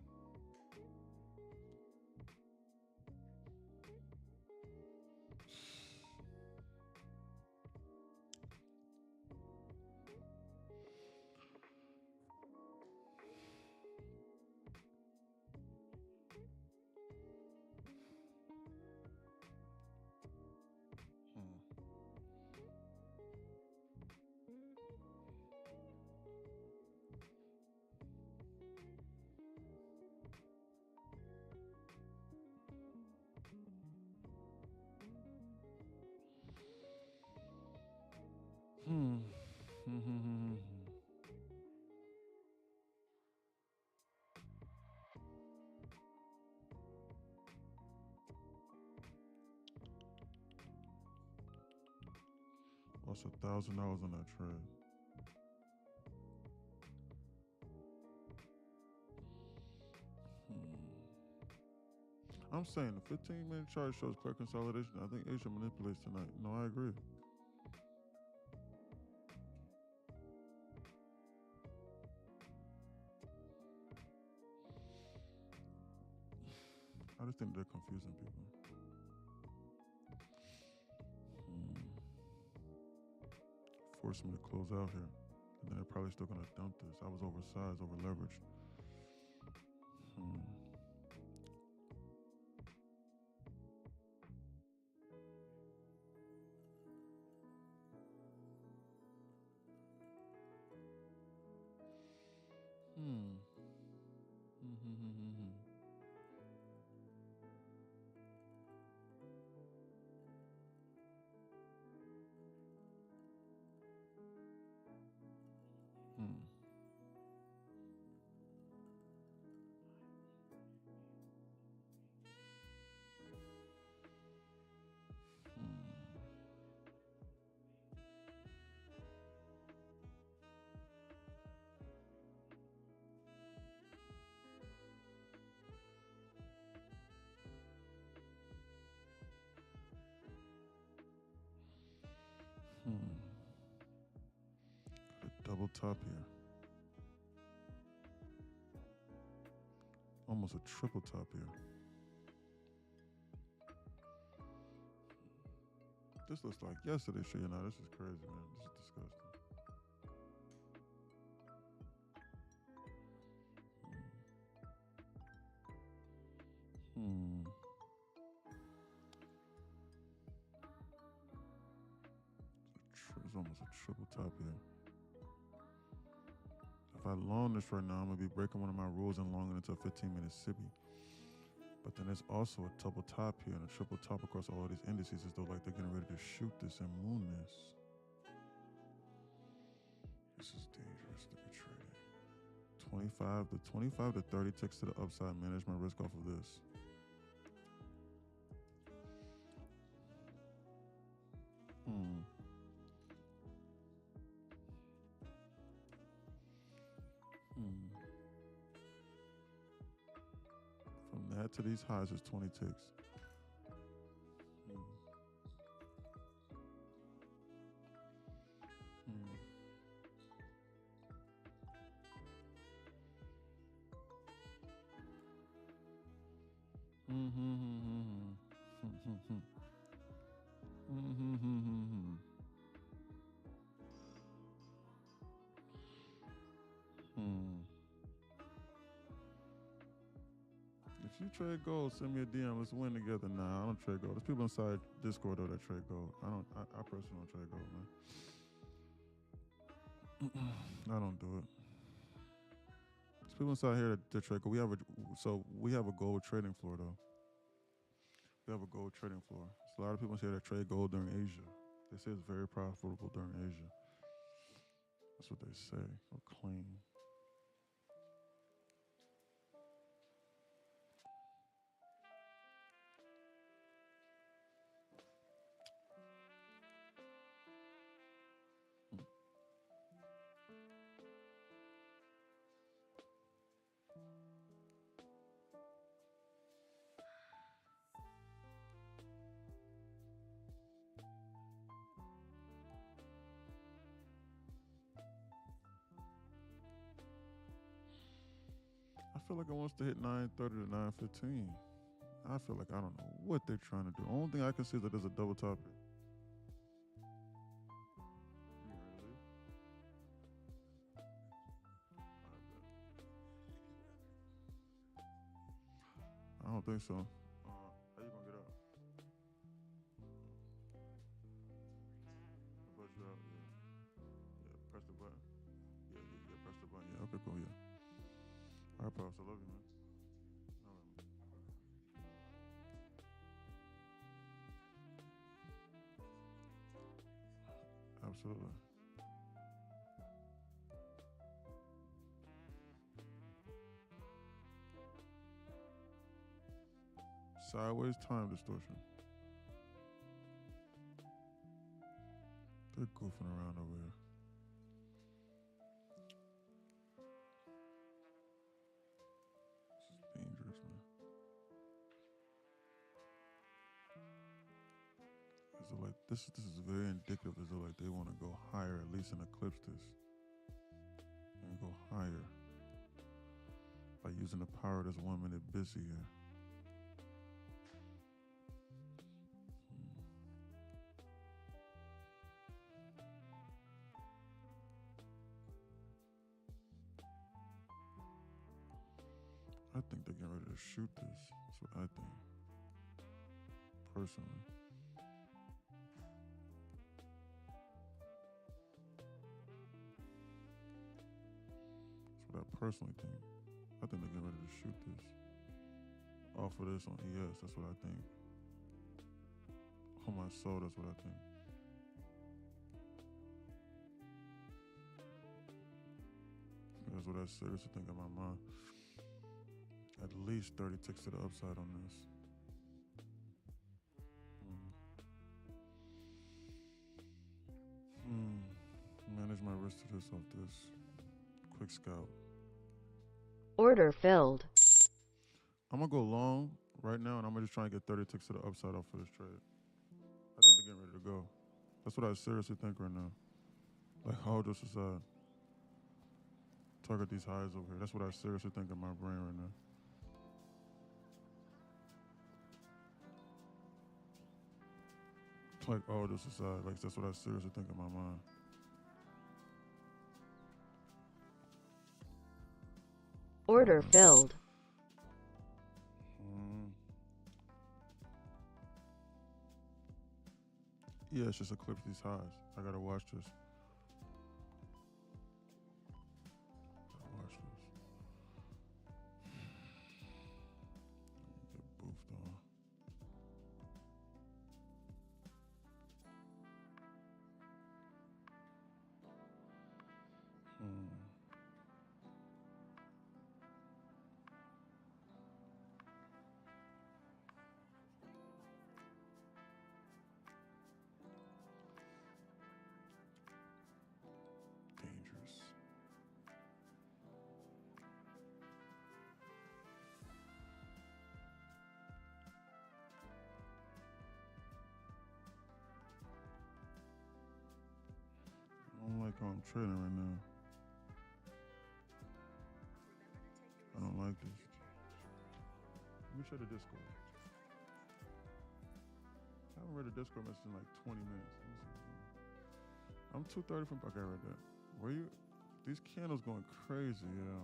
Lost $1,000 on that trade. I'm saying the 15-minute chart shows clear consolidation. I think Asia manipulates tonight. No, I agree. I just think they're confusing people. Forced me to close out here. And then they're probably still going to dump this. I was oversized, over leveraged. A double top here. Almost a triple top here. This looks like yesterday's shit. This is crazy, man. This is disgusting. It's almost a triple top here. If I long this right now, I'm gonna be breaking one of my rules and longing into a 15-minute Mississippi. But then there's also a double top here and a triple top across all of these indices, as though like they're getting ready to shoot this and moon this. This is dangerous to be trading. 25 to 30 ticks to the upside. Manage my risk off of this. From that to these highs is 20 ticks. If you trade gold, send me a DM. Let's win together. Nah, I don't trade gold. There's people inside Discord though that trade gold. I personally don't trade gold, man. I don't do it. There's people inside here that trade gold. We have a gold trading floor though. We have a gold trading floor. There's a lot of people here that trade gold during Asia. They say it's very profitable during Asia. That's what they say or claim. I feel like it wants to hit 930 to 915. I feel like I don't know what they're trying to do. The only thing I can see is that there's a double top here. I don't think so. How you gonna get out? I'll push you out, yeah. Yeah, press the button. Yeah, press the button. Yeah, okay, cool, yeah. All right, pops, I love you, man. All right, man. Absolutely. Sideways time distortion. They're goofing around over here. This is dangerous, man. So like this is very indicative as though like they want to go higher, at least and eclipse this. And go higher by using the power of this 1 minute busy here. I think they're getting ready to shoot this. That's what I think. Personally. That's what I personally think. I think they're getting ready to shoot this. Off of this on ES, that's what I think. On my soul, that's what I think. That's what I seriously think in my mind. At least 30 ticks to the upside on this. Manage my risk to this off this. Quick scout. Order filled. I'm gonna go long right now, and I'm gonna just try and get 30 ticks to the upside off of this trade. I think they're getting ready to go. That's what I seriously think right now. Like, all just aside. Target these highs over here. That's what I seriously think in my brain right now. Like, all just aside. Like, that's what I seriously think in my mind. Order filled. Yeah, it's just eclipse these highs. I gotta watch this. Watch this. Get boofed on. I'm trading right now. I don't like this. Let me check the Discord. I haven't read the Discord message in like 20 minutes. I'm 230 from. Okay, I read that. Where you? These candles going crazy, yeah.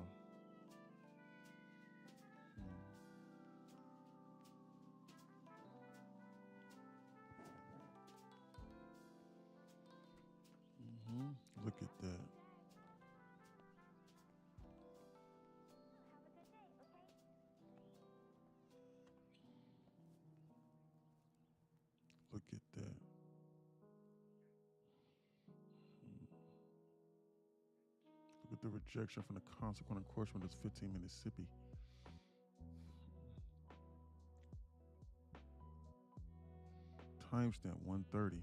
Look at that. Look at that. Look at the rejection from the consequent encouragement of 15 Mississippi. Timestamp 1:30.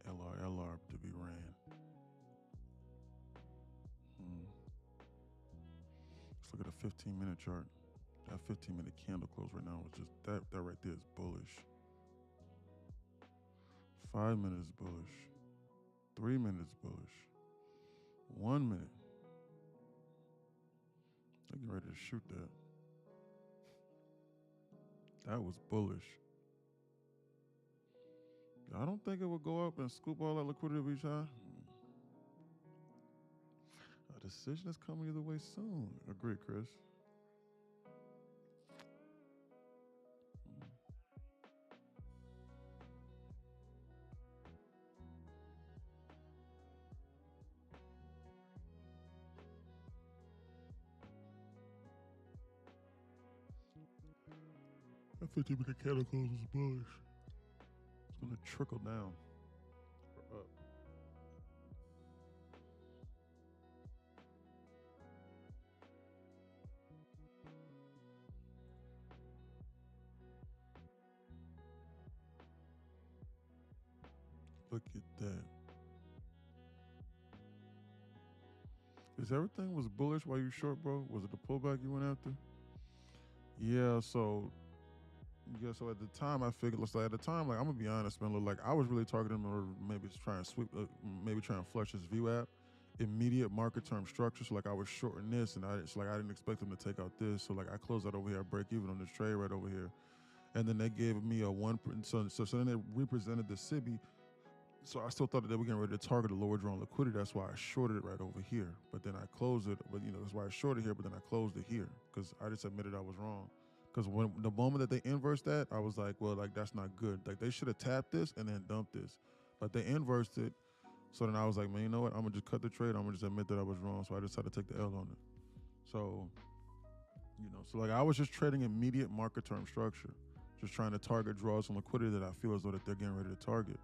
LR to be ran. Let's look at a 15-minute chart. That 15-minute candle close right now is just that right there is bullish. 5 minutes bullish. 3 minutes bullish. 1 minute. They're getting ready to shoot that. That was bullish. I don't think it will go up and scoop all that liquidity of each high. A decision is coming either way soon. Agree, Chris. That 15-minute candle close is bullish. It's going to trickle down or up. Look at that. Is everything was bullish while you short, bro? Was it the pullback you went after? Yeah, so at the time I figured, like at the time, like I'm gonna be honest, man, like I was really targeting him, or maybe trying to sweep, maybe trying to flush his view app, immediate market term structure. So like I was shorting this, and I didn't expect him to take out this. So like I closed out over here, I break even on this trade right over here, and then they gave me a 1%. So then they represented the SIBI. So I still thought that they were getting ready to target a lower drawn liquidity. That's why I shorted it right over here. But then I closed it. But that's why I shorted here. But then I closed it here because I just admitted I was wrong. Because when the moment that they inversed that, I was like, well, like that's not good. Like they should have tapped this and then dumped this. But they inversed it. So then I was like, man, you know what? I'm gonna just cut the trade. I'm gonna just admit that I was wrong. So I decided to take the L on it. So, so like I was just trading immediate market term structure, just trying to target draws and liquidity that I feel as though that they're getting ready to target.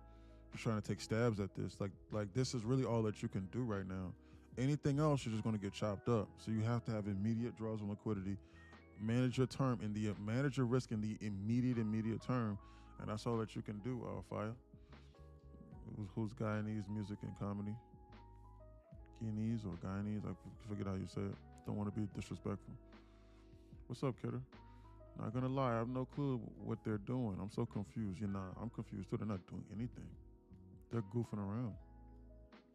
Just trying to take stabs at this. Like this is really all that you can do right now. Anything else, you're just going to get chopped up. So you have to have immediate draws on liquidity, manage your term manage your risk in the immediate term, and that's all that you can do. Fire. Who's Guyanese music and comedy? Guyanese or Guyanese? I forget how you say it. Don't want to be disrespectful. What's up, kidder? Not gonna lie, I have no clue what they're doing. I'm so confused. I'm confused too. They're not doing anything. They're goofing around,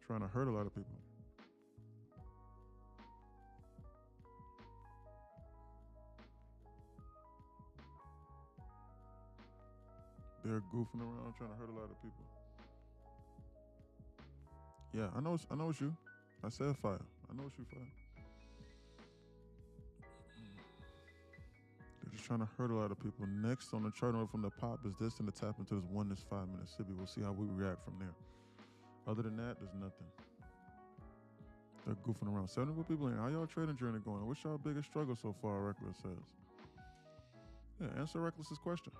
trying to hurt a lot of people. They're goofing around, trying to hurt a lot of people. Yeah, I know it's you. I said fire. I know it's you, fire. They're just trying to hurt a lot of people. Next on the chart from the pop is this, and the tap into this 1 this 5 minute SIBI. We'll see how we react from there. Other than that, there's nothing. They're goofing around. 74 people in. How y'all trading journey going? What's y'all biggest struggle so far, Reckless says? Yeah, answer Reckless's question.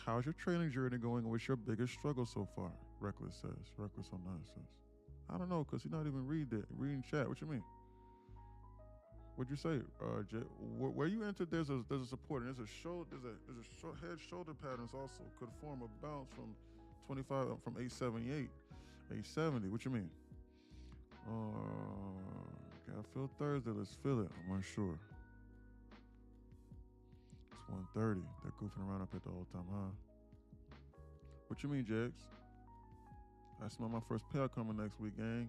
How's your trading journey going? What's your biggest struggle so far? Reckless says. Reckless on 9 says. I don't know, because he's not even reading chat. What you mean? What'd you say, Jay? Where you entered, there's a support, and there's a short head shoulder patterns also could form a bounce from 25 from 878, 870. What you mean? Okay, I feel Thursday. Let's feel it. I'm unsure. It's 1:30. They're goofing around up at the all-time high. What you mean, Jags? I smell my first payout coming next week, gang.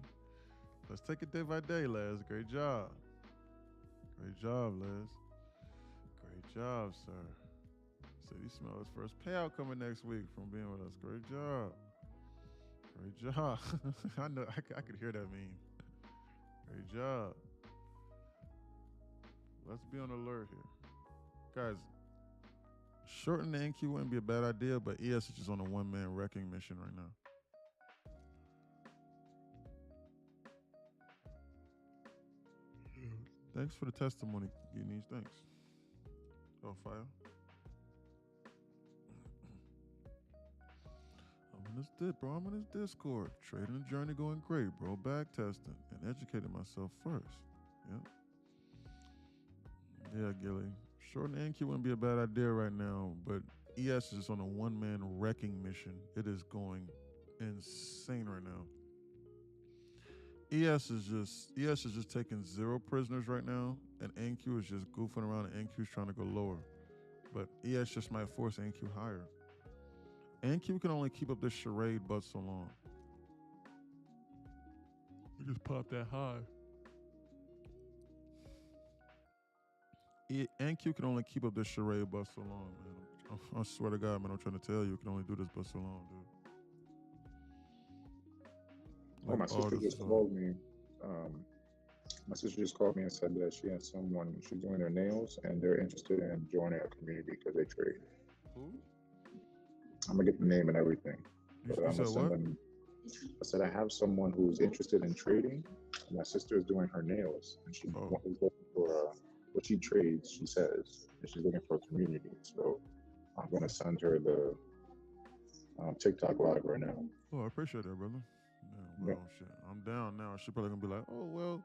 Let's take it day by day, Les. Great job. Great job, Les. Great job, sir. Said he smelled his first payout coming next week from being with us. Great job. Great job. I know. I could hear that meme. Great job. Let's be on alert here, guys. Shorten the NQ wouldn't be a bad idea, but ES is just on a one-man wrecking mission right now. Thanks for the testimony, Guinness. Thanks. Oh, fire. I'm in this Discord. Trading the journey going great, bro. Back testing and educating myself first. Yep. Yeah, Gilly. Shorten NQ wouldn't be a bad idea right now, but ES is on a one-man wrecking mission. It is going insane right now. ES is just taking 0 prisoners right now, and NQ is just goofing around, and NQ is trying to go lower. But ES just might force NQ higher. NQ can only keep up this charade but so long. We just popped that high. NQ can only keep up this charade but so long, man. I swear to God, man, I'm trying to tell you, can only do this but so long, dude. Oh, my sister just called me. My sister just called me and said that she has someone, she's doing their nails, and they're interested in joining our community because they trade. Who? I'm gonna get the name and everything. But I'm gonna send them. I said I have someone who's interested in trading. My sister is doing her nails, and she's looking for what she trades. She says, and she's looking for a community. So I'm gonna send her the TikTok live right now. Oh, I appreciate that, brother. Yeah, well, shit, I'm down now. She's probably gonna be like, oh well,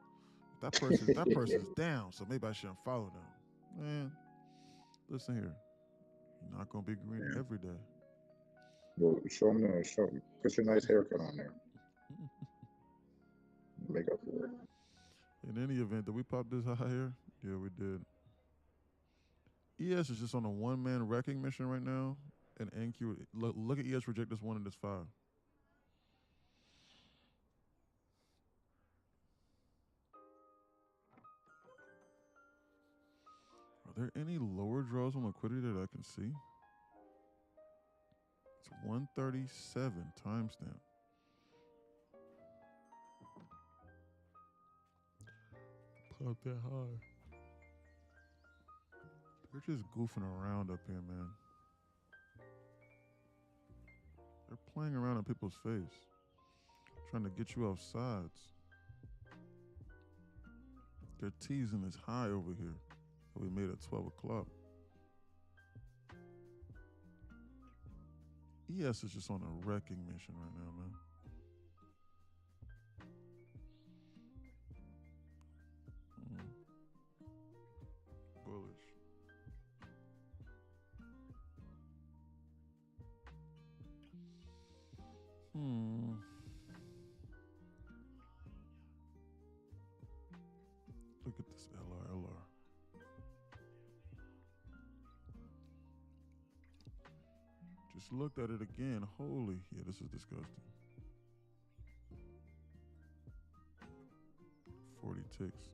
that person's down, so maybe I shouldn't follow them. Man, listen here, you're not gonna be green every day. Well, show me, put your nice haircut on there. Make up for it. In any event, did we pop this high here? Yeah, we did. ES is just on a one-man wrecking mission right now, and NQ. Look at ES reject this 1 and this 5. Are there any lower draws on liquidity that I can see? It's 137 timestamp. Pop that high. They're just goofing around up here, man. They're playing around in people's face, trying to get you off sides. They're teasing this high over here that we made at 12 o'clock. ES is just on a wrecking mission right now, man. Bullish. Look at this LR. Just looked at it again. Holy, yeah, this is disgusting. 40 ticks.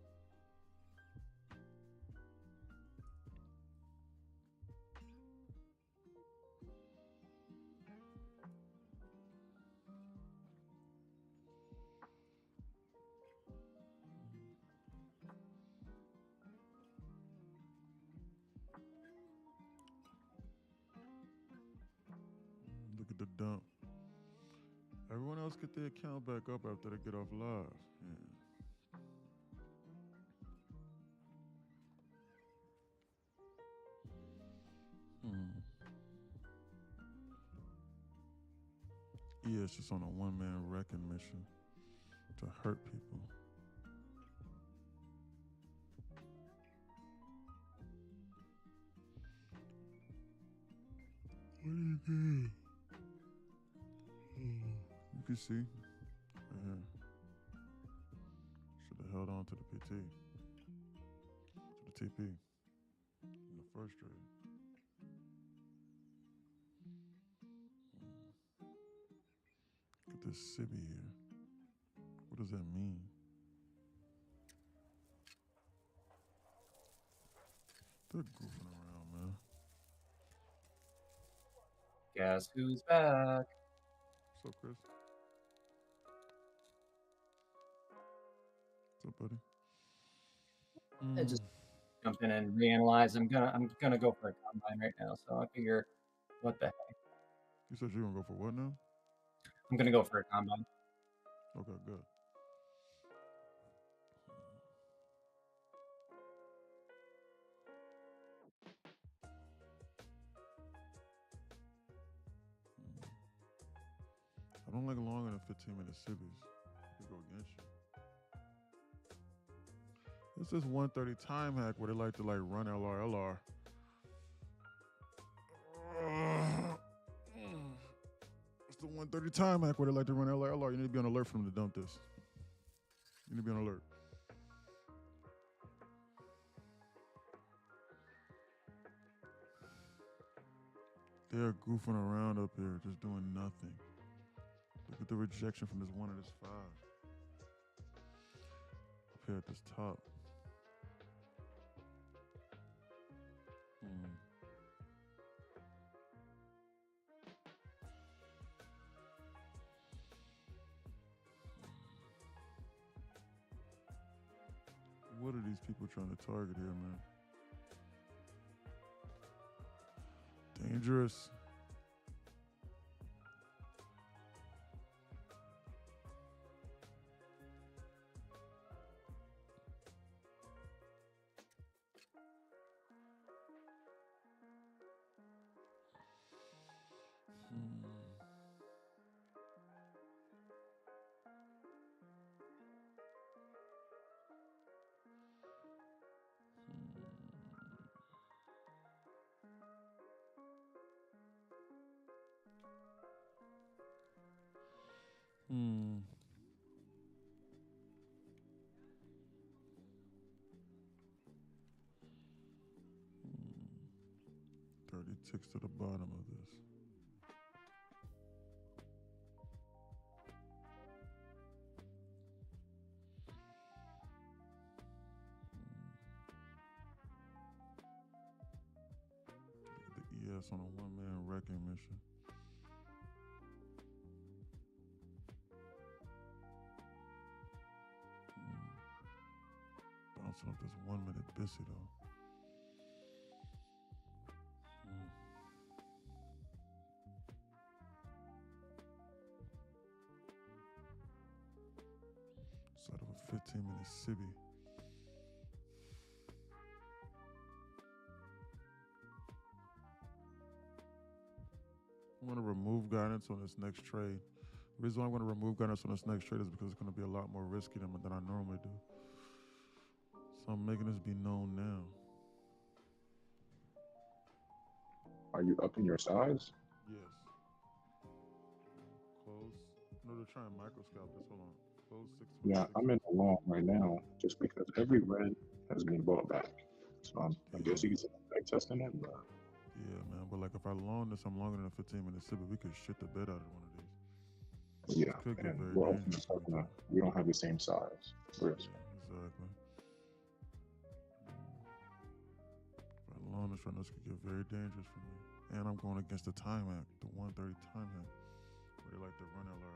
Look at the dump. Everyone else get their account back up after they get off live. Yeah, it's just on a one-man wrecking mission to hurt people. What do you get? You can see. Right here. Should have held on to the PT. To the TP. In the first trade. Look at this Sibby here. What does that mean? They're goofing around, man. Guess who's back? What's up, Chris? What's up, buddy? I just jump in and reanalyze. I'm gonna go for a combine right now. So I figure, what the heck? You said you're gonna go for what now? I'm gonna go for a combine. Okay, good. I don't like longer than 15-minute Sibbies. They go against you. It's this 1:30 time hack where they like to run LR. It's the 1:30 time hack where they like to run LR. You need to be on alert for them to dump this. You need to be on alert. They're goofing around up here, just doing nothing. Look at the rejection from this 1 and this 5. Up here at this top. What are these people trying to target here, man? Dangerous. Hmm. 30 ticks to the bottom of this. The ES on a one-man wrecking mission. Bouncing off this 1 minute Bissy though. Side of a 15-minute Sibby. I'm going to remove guidance on this next trade. The reason why I'm going to remove guidance on this next trade is because it's going to be a lot more risky than I normally do. So I'm making this be known now. Are you upping your size? Yes. Close. No, they're trying microscope this. Hold on. Close 6. Yeah, I'm in the long right now just because every red has been bought back. So I guess you can say I'm back testing it, but yeah, man. But like if I long this, I'm longer than a 15-minute Sibby. We could shit the bed out of one of these. yeah, Could get and very we're dangerous. we don't have the same size risk. Yeah, exactly. If I long this right now, this could get very dangerous for me. And I'm going against the time hack, the 1:30 time hack, where they like to run LR.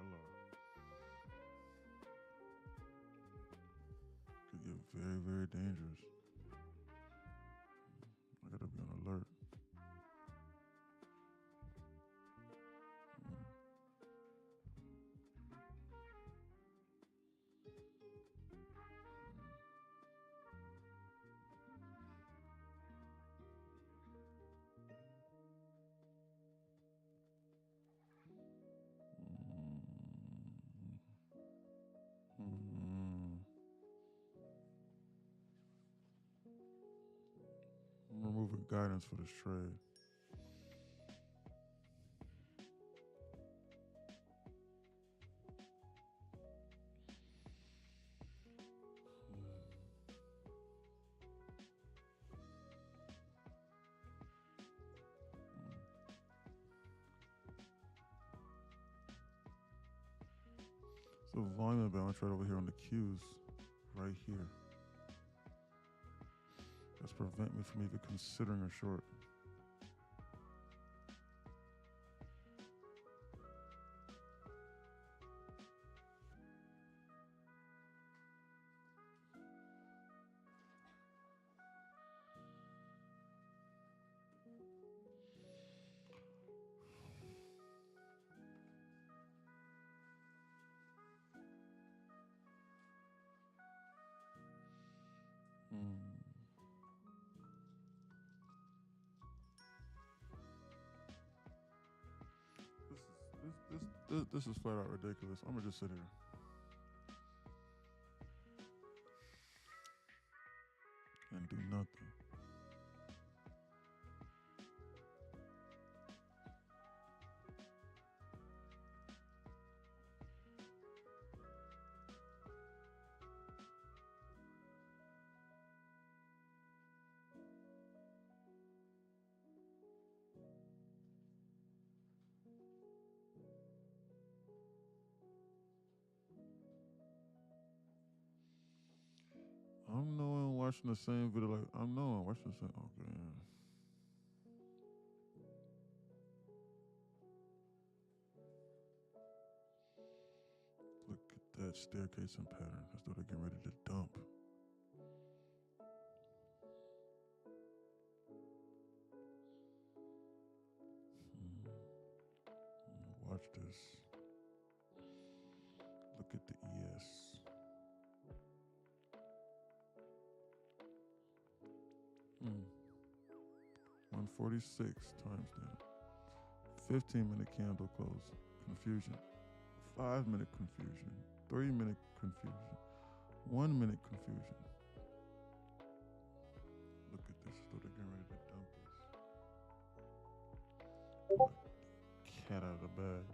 Could get very, very dangerous. I gotta be on alert. I'm removing guidance for this trade. the volume imbalance right over here on the Qs, right here. That's prevent me from even considering a short. This is flat out ridiculous. I'm gonna just sit here. And do nothing. I'm knowing watching the same video, like I'm knowing watching the same. Okay. Look at that staircase and pattern. That's what they're getting ready to dump. Watch this. Look at the ES. 146 times that. 15-minute candle close. Confusion. 5-minute confusion. 3-minute confusion. 1-minute confusion. Look at this. So they're getting ready to dump this. Like cat out of the bag.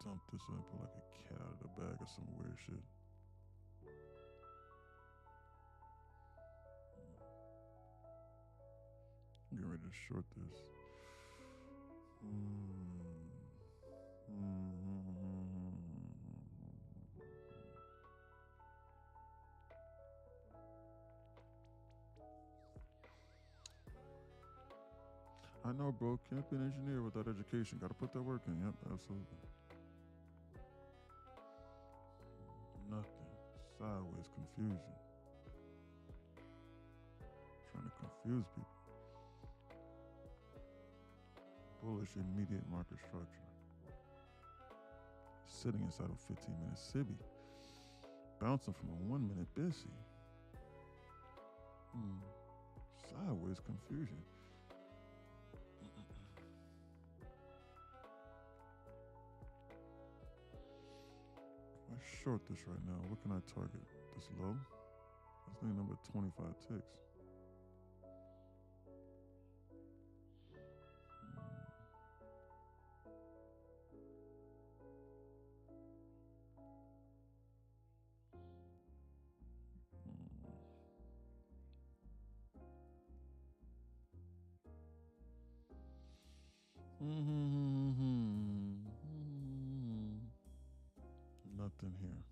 Dump this and put like a cat out of the bag or some weird shit. I'm getting ready to short this. I know, bro. Can't be an engineer without education. Got to put that work in. Yep, absolutely. Nothing. Sideways confusion. Trying to confuse people. Bullish immediate market structure. Sitting inside of 15-minute SIBI. Bouncing from a 1-minute BISI. Sideways confusion. I short this right now. What can I target? This low? That's thing number 25 ticks. Nothing here.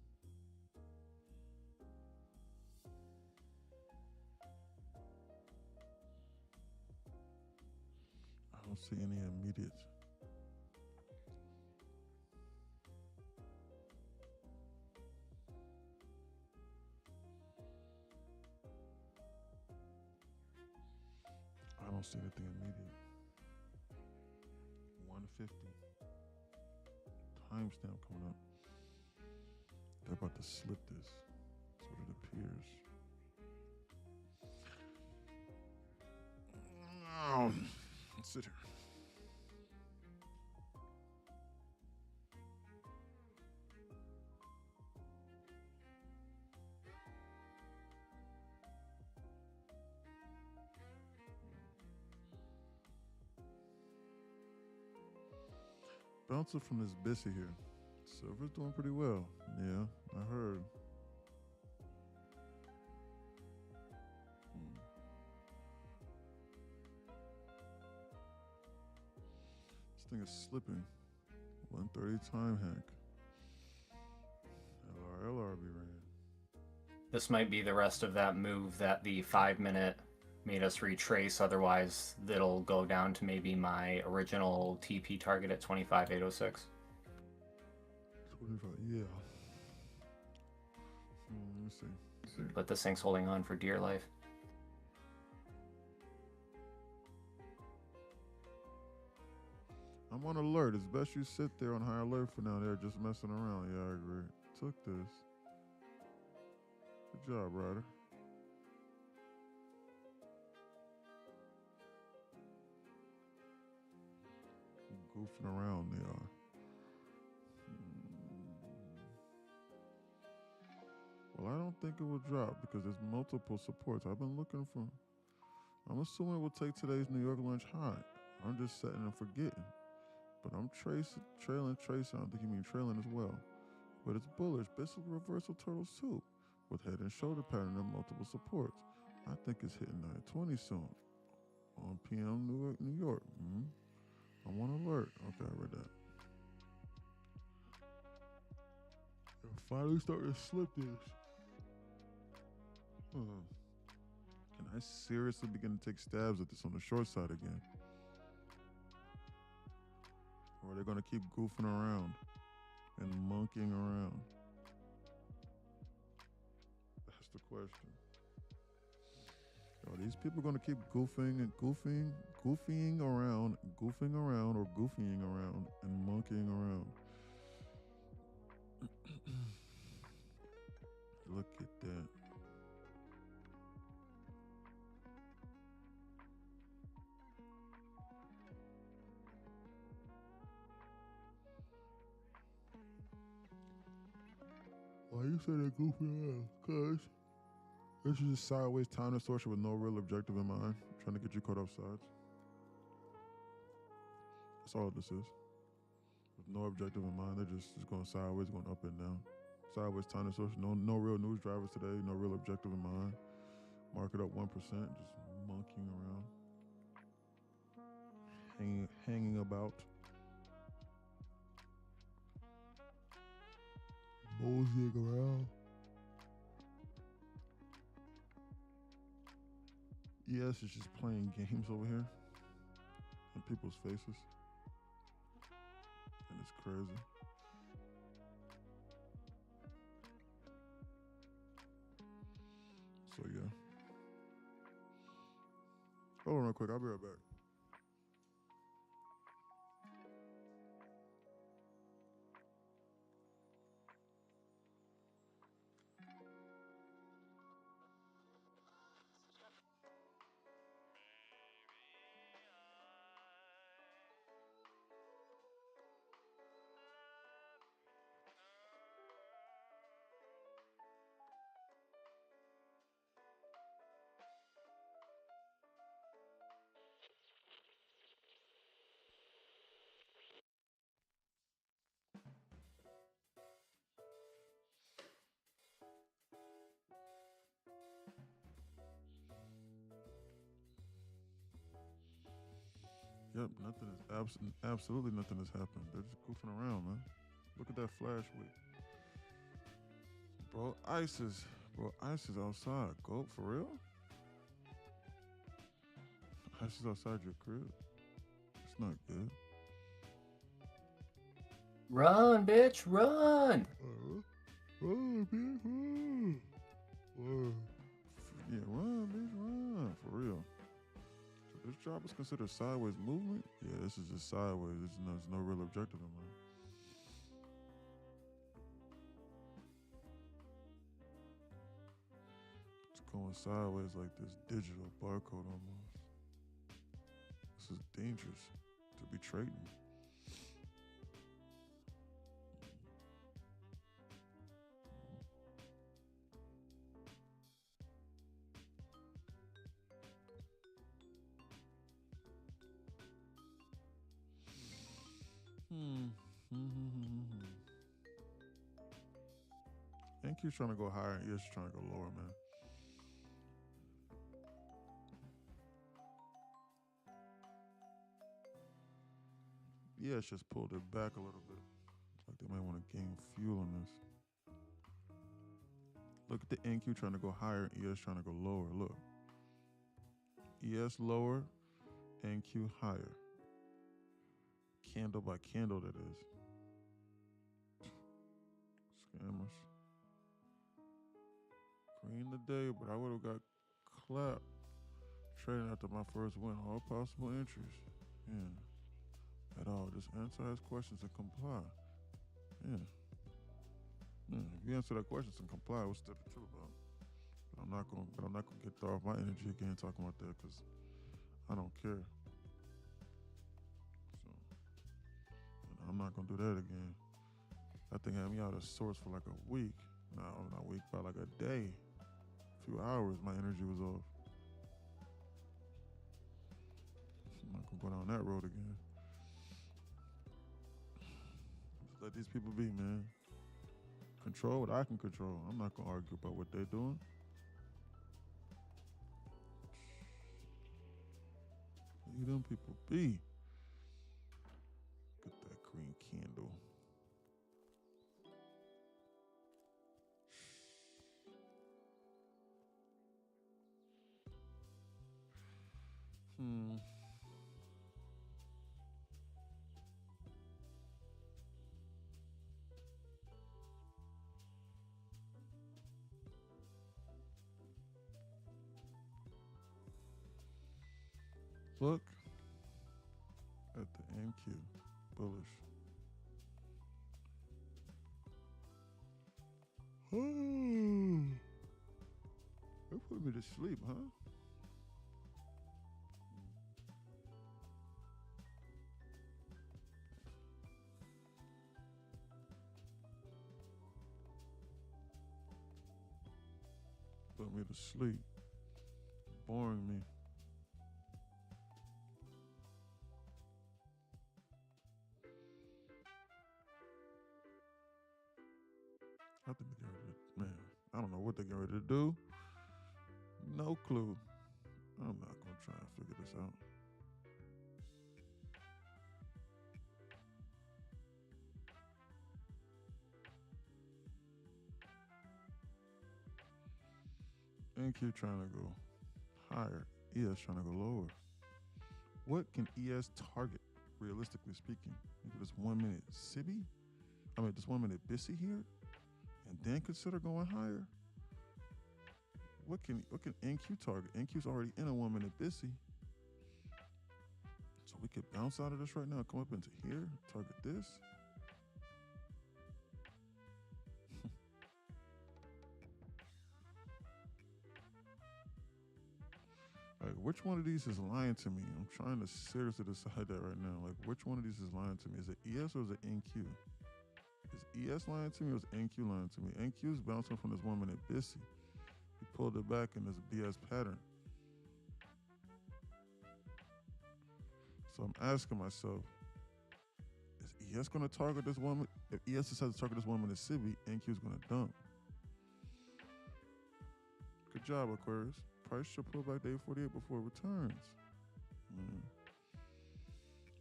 I don't see any immediate. I don't see anything immediate. 150. Timestamp coming up. They're about to slip this. That's what it appears. Let's sit here. Bouncing from this BISI here. Silver's doing pretty well. Yeah, I heard. thing is slipping. 130 time hack. LRB ran. This might be the rest of that move that the 5 minute made us retrace. Otherwise, it'll go down to maybe my original TP target at 25,806. 25, yeah. Let me see. But this thing's holding on for dear life. I'm on alert. It's best you sit there on high alert for now. They're just messing around. Yeah, I agree. Took this. Good job, Ryder. Goofing around they are. Well, I don't think it will drop because there's multiple supports. I've been looking for. I'm assuming it will take today's New York lunch high. I'm just setting and forgetting. But I'm trailing. I don't think you mean trailing as well. But it's bullish. Basically reversal turtles too. With head and shoulder pattern and multiple supports. I think it's hitting 920 soon. On PM New York. I'm on alert. Okay, I read that. I'm finally starting to slip this. Can I seriously begin to take stabs at this on the short side again? Or are they going to keep goofing around and monkeying around? That's the question. Are these people going to keep goofing around and monkeying around? Look at that. Why you say that goofy around? Cause this is just sideways time distortion with no real objective in mind, trying to get you caught off sides. That's all this is. With no objective in mind, they're just going sideways, going up and down. Sideways time distortion. No real news drivers today. No real objective in mind. Market up 1%, just monkeying around, hanging about. Moseying around. ES is just playing games over here in people's faces. And it's crazy. So yeah. Hold on real quick, I'll be right back. Yep, nothing is absolutely nothing has happened. They're just goofing around, man. Look at that flash week. Bro, ice is outside. Go for real? Ice is outside your crib. It's not good. Run, bitch, run! Run, bitch, run. Yeah, run, bitch, run. For real. So this drop is considered sideways movement? Yeah, this is just sideways. There's no real objective in mind. It's going sideways like this digital barcode almost. This is dangerous to be trading. NQ's trying to go higher and ES trying to go lower, man. ES just pulled it back a little bit. Like they might want to gain fuel on this. Look at the NQ trying to go higher, ES trying to go lower. Look. ES lower, NQ higher. Candle by candle, that is. Scammers. Green today, but I would have got clapped trading after my first win. All possible entries. Yeah. At all. Just answer his questions and comply. Yeah. If you answer that questions and comply, what's step 2 about? But I'm not gonna get thrown off my energy again talking about that because I don't care. So I'm not gonna do that again. That thing had me out of sorts for like a week. No, not a week, but like a day. A few hours, my energy was off. I'm not gonna go down that road again. Just let these people be, man. Control what I can control. I'm not gonna argue about what they're doing. Leave them people be. Get that green candle. Look at the NQ. Bullish. They put me to sleep, huh? Put me to sleep. Boring me. I think they're getting ready to, man, I don't know what they're getting ready to do. No clue. I'm not going to try and figure this out. NQ trying to go higher. ES trying to go lower. What can ES target, realistically speaking? Maybe this 1 minute Sibby? I mean, this 1 minute Bissy here? And then consider going higher? What can NQ target? NQ's already in a 1 minute Bissy. So we could bounce out of this right now, come up into here, target this. Like, which one of these is lying to me? I'm trying to seriously decide that right now. Like, which one of these is lying to me? Is it ES or is it NQ? Is ES lying to me or is NQ lying to me? NQ is bouncing from this 1 minute Bissy. He pulled it back in this BS pattern. So I'm asking myself, is ES going to target this 1 minute? If ES decides to target this 1 minute Sibby, NQ is going to dump. Good job, Aquarius. Price should pull back to 848 before it returns.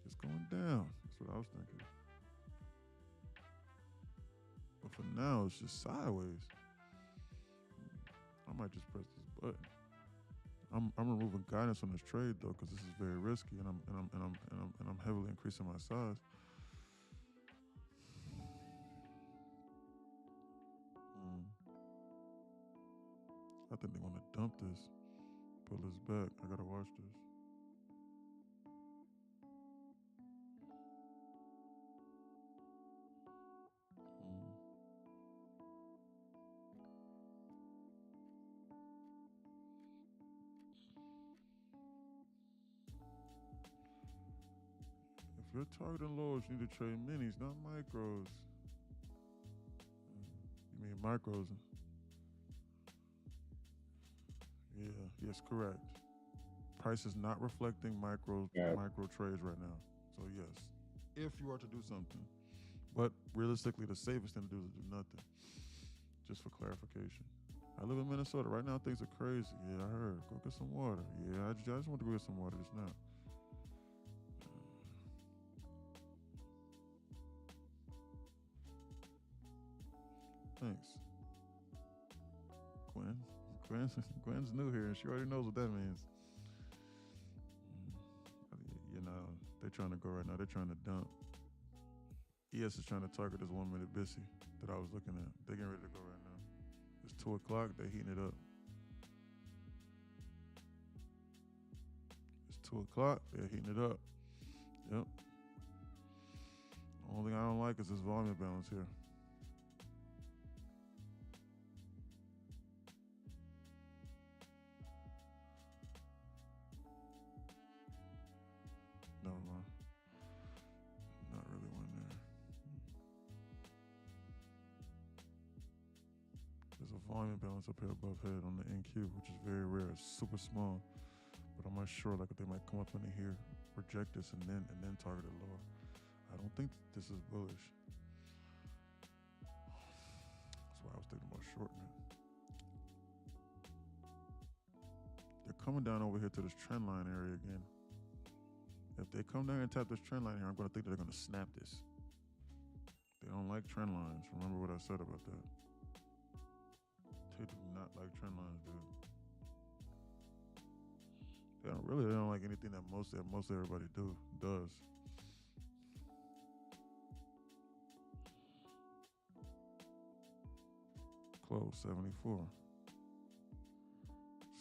It's going down. That's what I was thinking. But for now, it's just sideways. I might just press this button. I'm removing guidance on this trade though, because this is very risky, and I'm heavily increasing my size. I think they're gonna dump this, pull this back. I gotta watch this. If you're targeting lows, you need to trade minis, not micros. You mean micros? Yeah, yes, correct. Price is not reflecting micro trades right now. So yes, if you are to do something. But realistically, the safest thing to do is to do nothing. Just for clarification. I live in Minnesota. Right now, things are crazy. Yeah, I heard. Go get some water. Yeah, I just want to go get some water just now. thinks. Gwen's new here, and she already knows what that means. You know, they're trying to go right now. They're trying to dump. ES is trying to target this 1 minute Bissy that I was looking at. They're getting ready to go right now. It's 2 o'clock. They're heating it up. It's 2 o'clock. They're heating it up. Yep. The only thing I don't like is this volume balance here. Never mind. Not really one there. There's a volume balance up here above head on the NQ, which is very rare. It's super small. But I'm not sure like if they might come up into here, reject this, and then target it lower. I don't think this is bullish. That's why I was thinking about shorting it. They're coming down over here to this trend line area again. If they come down and tap this trend line here, I'm going to think that they're going to snap this. They don't like trend lines. Remember what I said about that. They do not like trend lines, dude. They don't like anything that most everybody does. Close 74.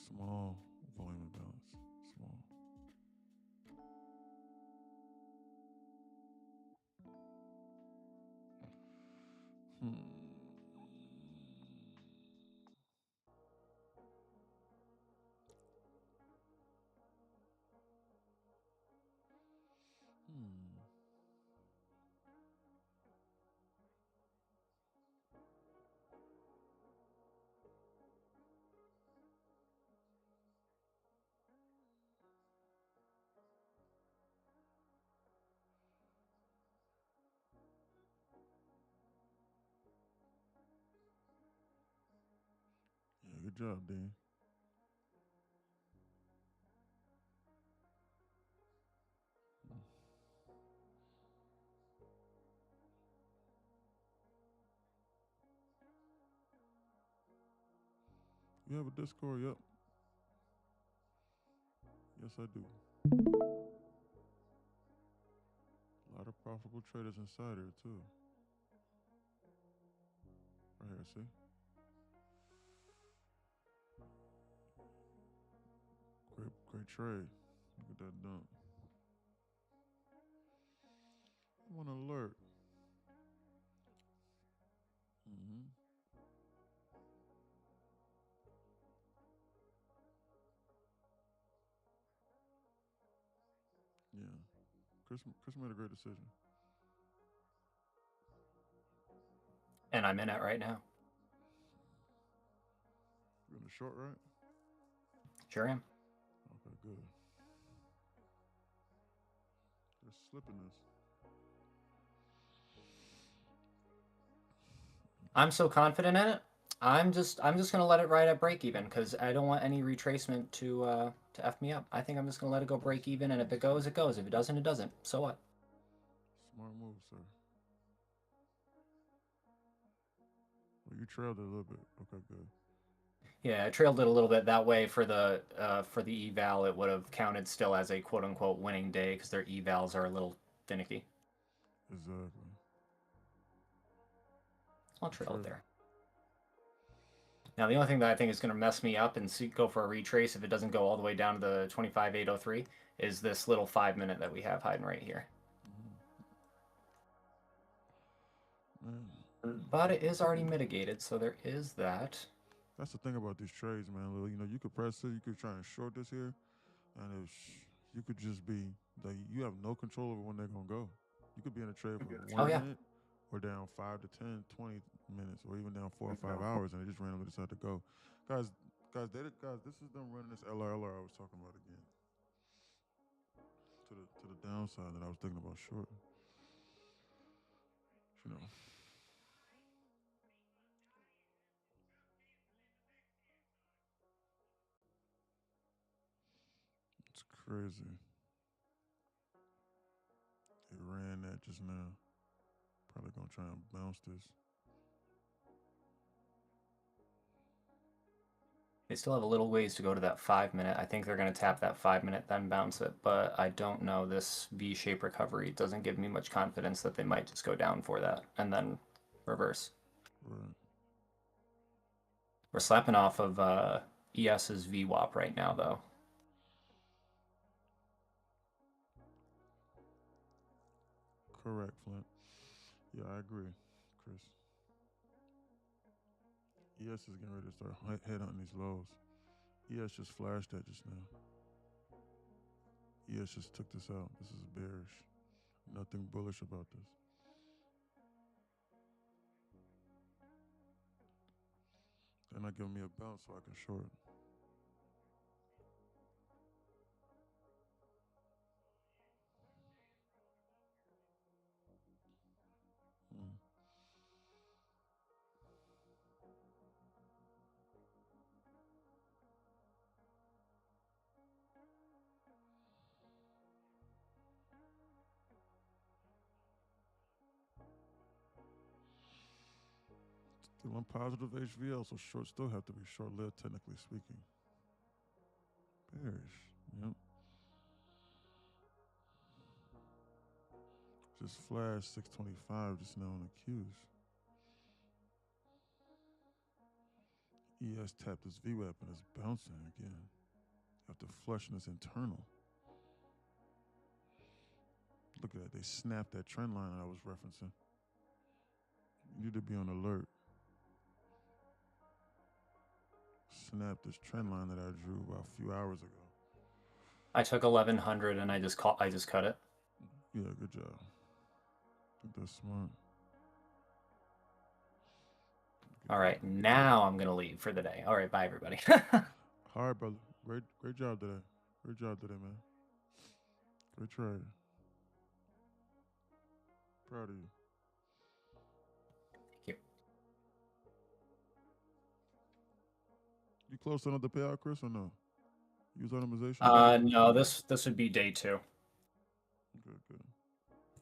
Small volume imbalance. Small. Yeah, good job, Dean. You have a Discord? Yep. Yes, I do. A lot of profitable traders inside here, too. Right here, see? Great trade. Look at that dump. I want to alert. Yeah. Chris made a great decision. And I'm in it right now. You're in the short, right? Sure am. Okay, good. They're slipping this. I'm so confident in it. I'm just gonna let it ride at break even because I don't want any retracement to f me up. I think I'm just gonna let it go break even, and if it goes, it goes. If it doesn't, it doesn't. So what? Smart move, sir. Well, you trailed it a little bit. Okay, good. Yeah, I trailed it a little bit. That way, for the eval, it would have counted still as a quote unquote winning day because their evals are a little finicky. Exactly. I'll trail it there. Now, the only thing that I think is going to mess me up and go for a retrace if it doesn't go all the way down to the 25,803 is this little 5 minute that we have hiding right here. But it is already mitigated, so there is that. That's the thing about these trades, man. You know, you could press it, you could try and short this here, and you could just be like, you have no control over when they're gonna go. You could be in a trade for 1 minute, or down 5 to 10, 20 minutes, or even down 4 or 5 hours, and they just randomly decide to go. Guys, this is them running this LRLR I was talking about again. To the downside that I was thinking about shorting. You know. It's crazy. It ran that just now. Probably gonna try and bounce this. They still have a little ways to go to that 5-minute. I think they're going to tap that 5-minute, then bounce it. But I don't know. This V-shape recovery doesn't give me much confidence that they might just go down for that and then reverse. Right. We're slapping off of ES's VWAP right now, though. Correct, Flint. Yeah, I agree, Chris. ES is getting ready to start headhunting these lows. ES just flashed that just now. ES just took this out. This is bearish. Nothing bullish about this. They're not giving me a bounce so I can short. Still on positive HVL, so short still have to be short-lived, technically speaking. Bearish. Yep. Just flashed 625 just now on the Qs. ES tapped his VWAP and is bouncing again after flushing his internal. Look at that. They snapped that trend line I was referencing. You need to be on alert. Snapped this trend line that I drew about a few hours ago. I took 1100 and I just cut it. Yeah, good job. I think that's smart. All right, now I'm gonna leave for the day. All right, bye everybody. All right, brother. Great job today. Great job today, man. Great trade. Proud of you. Thank you. You close to another payout, Chris, or no? Use automation? No, this would be day 2. Good.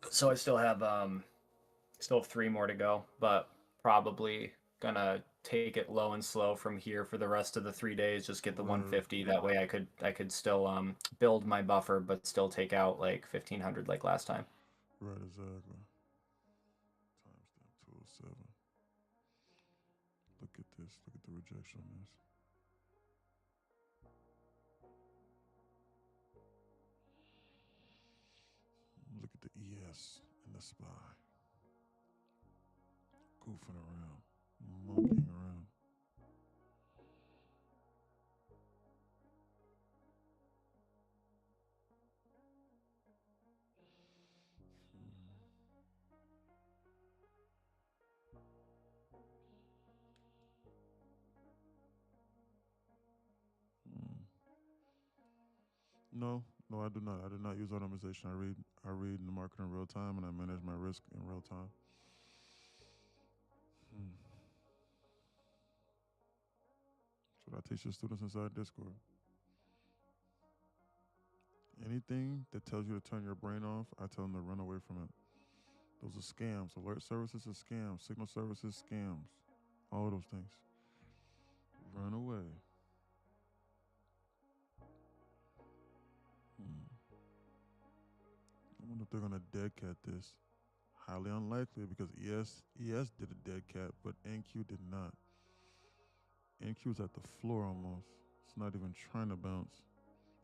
So I still have 3 more to go, but probably gonna take it low and slow from here for the rest of the 3 days. Just get the 150. That way I could still build my buffer, but still take out like 1500 like last time. Right, exactly. Timestamp 207. Look at this. Look at the rejection on this. Look at the ES and the SPY. Goofing around. Monkeying around. No, I do not. I do not use automation. I read the market in real time and I manage my risk in real time. That's what I teach the students inside Discord. Anything that tells you to turn your brain off, I tell them to run away from it. Those are scams. Alert services are scams. Signal services, scams. All those things. Run away. I wonder if they're going to dead cat this. Highly unlikely because ES did a dead cat, but NQ did not. NQ's at the floor almost. It's not even trying to bounce.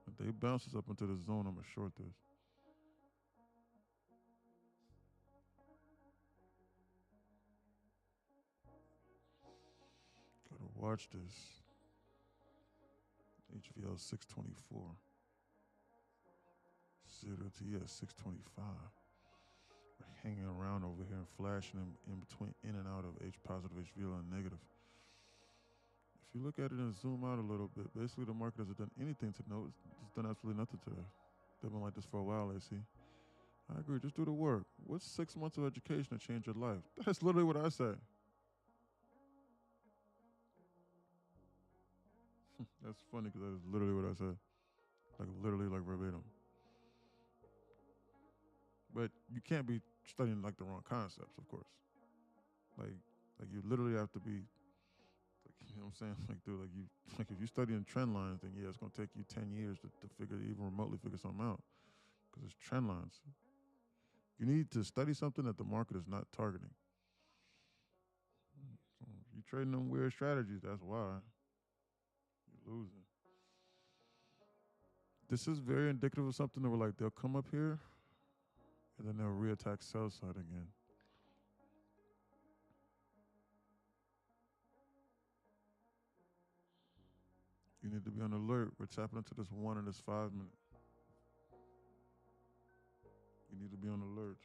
If they bounce this up into the zone, I'm going to short this. Gotta watch this. HVL 624. 0 to ES 625. We're hanging around over here and flashing in between, in and out of H positive, HVL, and negative. If you look at it and zoom out a little bit, basically the market hasn't done anything to note. It's done absolutely nothing today. They've been like this for a while, AC. I agree, just do the work. What's 6 months of education to change your life? That's literally what I say. That's funny because that is literally what I said. Like literally like verbatim. But you can't be studying like the wrong concepts, of course. Like you literally have to be know what I'm saying? Like, dude, like if you study in trend lines, then yeah, it's gonna take you 10 years to figure, even remotely figure something out, because it's trend lines. You need to study something that the market is not targeting. So if you're trading them weird strategies, that's why you're losing. This is very indicative of something that we're like, they'll come up here and then they'll reattack sell side again. You need to be on alert. We're tapping into this 1 and this 5 minute. You need to be on alert.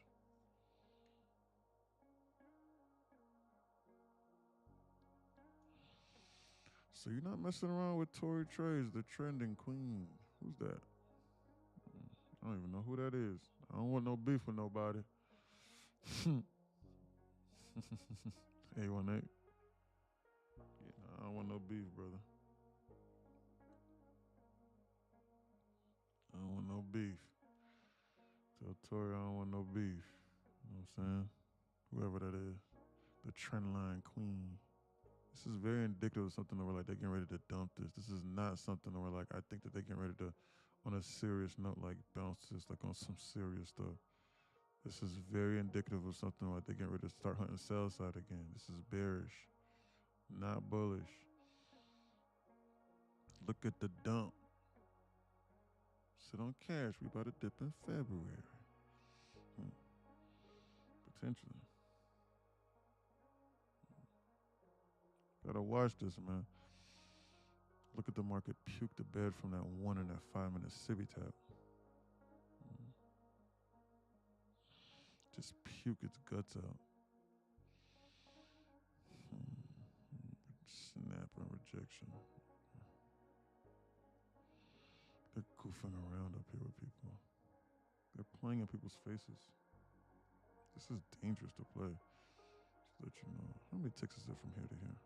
So you're not messing around with Tory Trades, the trending queen. Who's that? I don't even know who that is. I don't want no beef with nobody. 818. Yeah, I don't want no beef, brother. I don't want no beef. Tell Tory I don't want no beef. You know what I'm saying? Whoever that is. The trendline queen. This is very indicative of something that we're like, they're getting ready to dump this. This is not something that we're like, I think that they're getting ready to, on a serious note, like bounce this, like on some serious stuff. This is very indicative of something like they're getting ready to start hunting sell side again. This is bearish, not bullish. Look at the dump. Sit on cash. We about to dip in February. Potentially. Gotta watch this, man. Look at the market puke the bed from that 1 and that 5 minute civvy tap. Just puke its guts out. Snap and rejection. They're goofing around up here with people. They're playing in people's faces. This is dangerous to play. Just to let you know. How many ticks is it from here to here?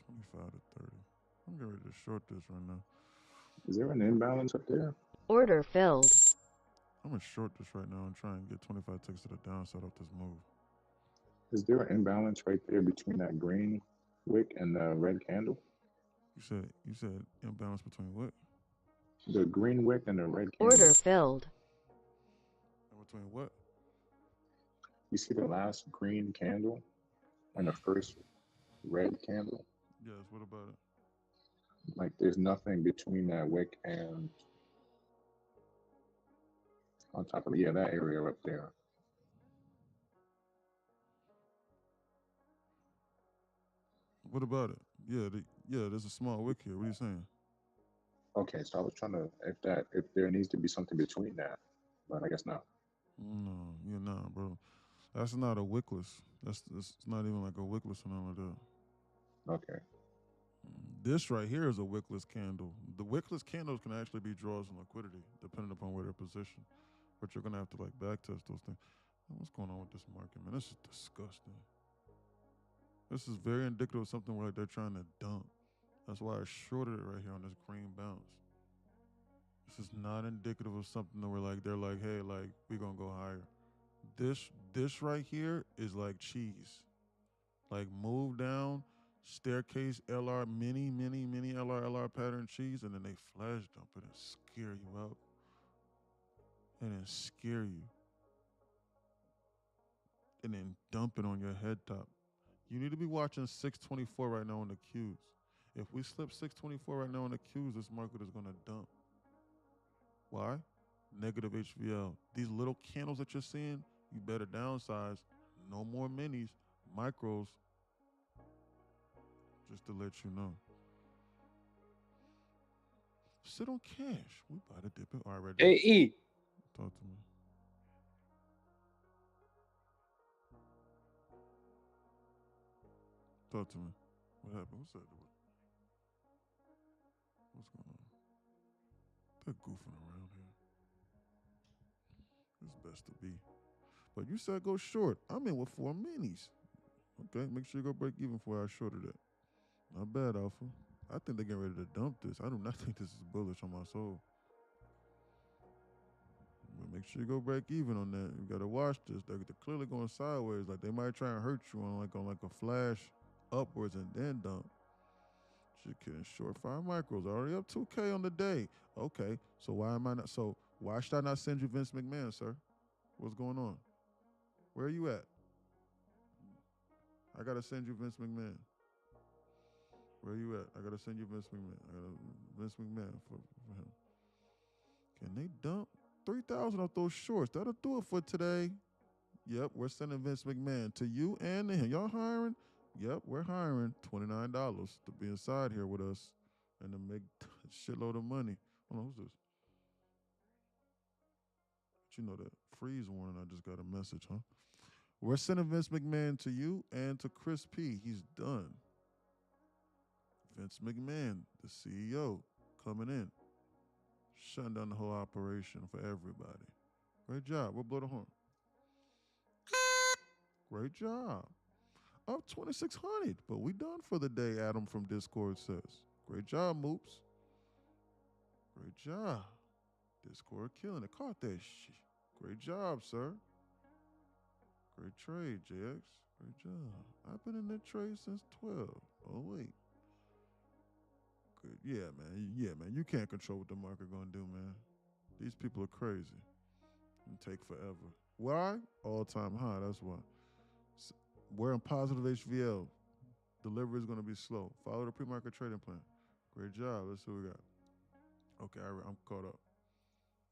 25 to 30. I'm getting ready to short this right now. Is there an imbalance up there? Order filled. I'm gonna short this right now and try and get 25 ticks to the downside off this move. Is there an imbalance right there between that green wick and the red candle? You said imbalance between what? The green wick and the red candle. Order filled. And between what? You see the last green candle and the first red candle? Yes, what about it? Like there's nothing between that wick and on top of that area up there. What about it? Yeah, there's a small wick here. What are you saying? Okay, so I was trying to if there needs to be something between that, but I guess not. No, you're not, bro. That's not a wickless. That's not even like a wickless or nothing like that. Okay. This right here is a wickless candle. The wickless candles can actually be draws in liquidity, depending upon where they're positioned. But you're gonna have to like back test those things. What's going on with this market, man? This is disgusting. This is very indicative of something where like they're trying to dump. That's why I shorted it right here on this green bounce. This is not indicative of something that they're like, hey, like we're gonna go higher. This right here is like cheese. Like move down, staircase LR mini LR pattern cheese, and then they flash dump it and scare you out. And then scare you. And then dump it on your head top. You need to be watching 624 right now on the Qs. If we slip 624 right now on the Qs, this market is gonna dump. Why? Negative HVL. These little candles that you're seeing, you better downsize. No more minis, micros. Just to let you know. Sit on cash. We about to dip it. All right, Reggie. Hey, E. Talk to me. Talk to me. What happened? What's that? What's going on? They're goofing around here. It's best to be. But you said go short. I'm in with 4 minis. Okay, make sure you go break even before I shorted it. Not bad, Alpha. I think they're getting ready to dump this. I do not think this is bullish on my soul. But make sure you go break even on that. You gotta watch this. They're clearly going sideways. Like they might try and hurt you on like a flash. upwards and then dump. Shit kidding. Short 5 micros. Already up 2K on the day. Okay. So why should I not send you Vince McMahon, sir? What's going on? Where are you at? I gotta send you Vince McMahon. Where are you at? I gotta send you Vince McMahon. I gotta Vince McMahon for him. Can they dump 3,000 off those shorts? That'll do it for today. Yep, we're sending Vince McMahon to you and to him. Y'all hiring? Yep, we're hiring $29 to be inside here with us and to make a shitload of money. Hold on, who's this? But you know that freeze warning. I just got a message, huh? We're sending Vince McMahon to you and to Chris P. He's done. Vince McMahon, the CEO, coming in, shutting down the whole operation for everybody. Great job. We'll blow the horn. Great job. Up 2,600, but we done for the day, Adam from Discord says. Great job, Moops. Great job. Discord killing it. Caught that shit. Great job, sir. Great trade, JX. Great job. I've been in that trade since 12. Oh, wait. Good. Yeah, man. Yeah, man. You can't control what the market gonna do, man. These people are crazy. And take forever. Why? All-time high. That's why. We're in positive HVL. Delivery is going to be slow. Follow the pre-market trading plan. Great job. Let's see what we got. Okay, I'm caught up.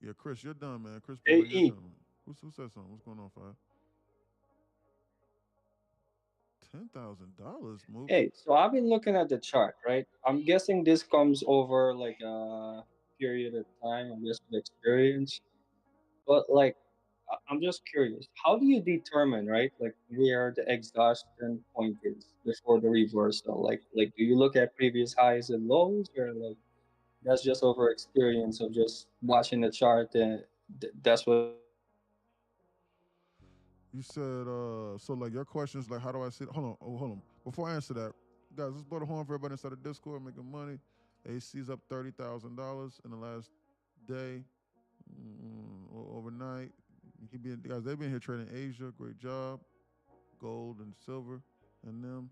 Yeah, Chris, you're done, man. Chris, Hey, you're E. done, man. Who said something? What's going on, Five? $10,000, move. Hey, so I've been looking at the chart, right? I'm guessing this comes over like a period of time, I guess, with experience. But like, I'm just curious, how do you determine, right, like where the exhaustion point is before the reversal? Like, do you look at previous highs and lows, or like that's just over experience of just watching the chart and that's what? You said, so like your question is like, how do I see it? Hold on. Before I answer that, guys, let's blow the horn for everybody inside the Discord making money. AC's up $30,000 in the last day, overnight. Guys, they've been here trading Asia. Great job. Gold and silver and them.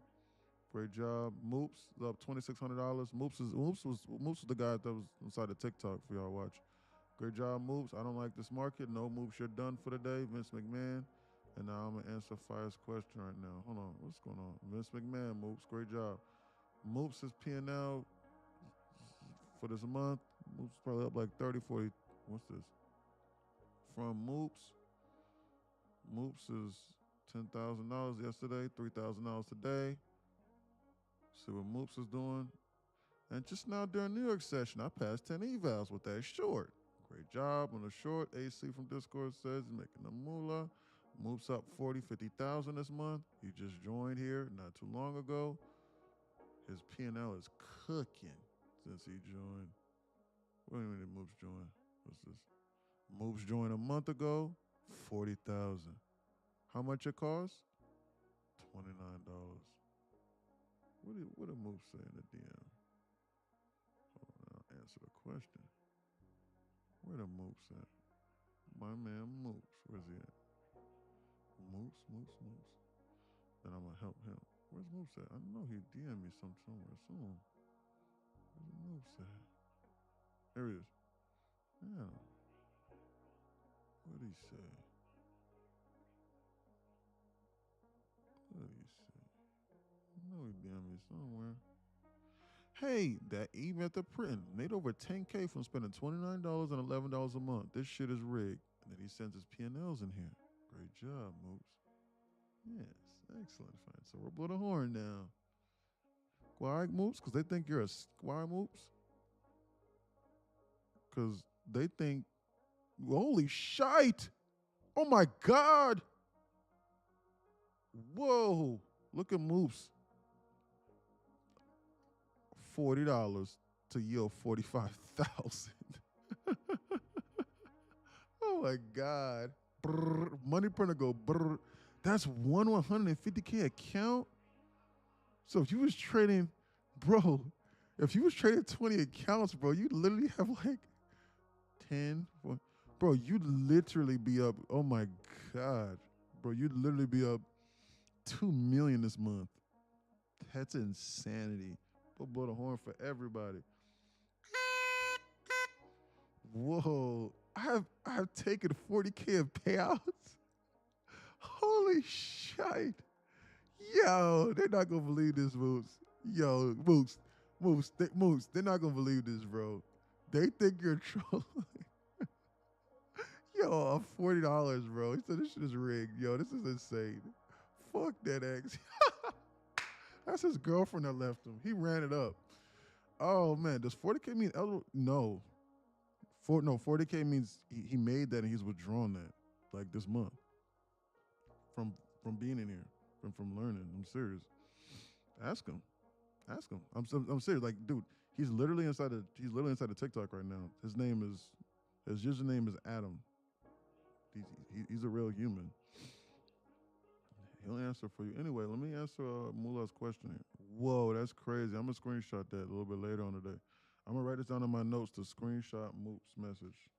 Great job. Moops is up $2,600. Moops was the guy that was inside the TikTok for y'all watch. Great job, Moops. I don't like this market. No, Moops, you're done for the day. Vince McMahon. And now I'm going to answer Fire's question right now. Hold on. What's going on? Vince McMahon, Moops. Great job. Moops is P&L for this month. Moops is probably up like 30, 40. What's this? From Moops. Moops is $10,000 yesterday, $3,000 today. See what Moops is doing. And just now during New York session, I passed 10 evals with that short. Great job on the short. AC from Discord says he's making the moolah. Moops up 40, 50,000 this month. He just joined here not too long ago. His P&L is cooking since he joined. Wait a minute, Moops joined. What's this? Moops joined a month ago, 40,000. How much it costs? $29. What did Moops say in the DM? Hold on, I'll answer the question. Where the Moops at? My man Moops. Where's he at? Moops. Then I'm gonna help him. Where's Moops at? I know he DM me somewhere soon. Where's Moops at? There he is. Yeah. What'd he say? I know he DM me somewhere. Hey, that E-Method printing made over 10K from spending $29 and $11 a month. This shit is rigged. And then he sends his P&Ls in here. Great job, Moops. Yes, excellent. Fine. So we'll blow the horn now. Why, Moops? Because they think you're a why, Moops? Because they think, holy shite! Oh my God! Whoa! Look at Moops. $40 to yield 45,000. Oh my God. Brrr. Money printer go brrr. That's one 150K account. So if you was trading, bro, if you was trading 20 accounts, bro, you literally have like 10. Bro, you'd literally be up. Oh my God. Bro, you'd literally be up 2 million this month. That's insanity. We'll blow the horn for everybody. Whoa. I've taken 40K of payouts. Holy shit. Yo, they're not gonna believe this, Moose. Yo, Moose, they're not gonna believe this, bro. They think you're trolling. Yo, $40, bro. He said this shit is rigged. Yo, this is insane. Fuck that ex. That's his girlfriend that left him. He ran it up. Oh man, does 40K mean eligible? No. 40K means he made that and he's withdrawn that like this month from being in here, from learning. I'm serious. Ask him. I'm serious. Like, dude, he's literally inside of TikTok right now. His username is Adam. He's a real human. He'll answer for you. Anyway, let me answer Mullah's question here. Whoa, that's crazy. I'm going to screenshot that a little bit later on today. I'm going to write this down in my notes to screenshot Moop's message.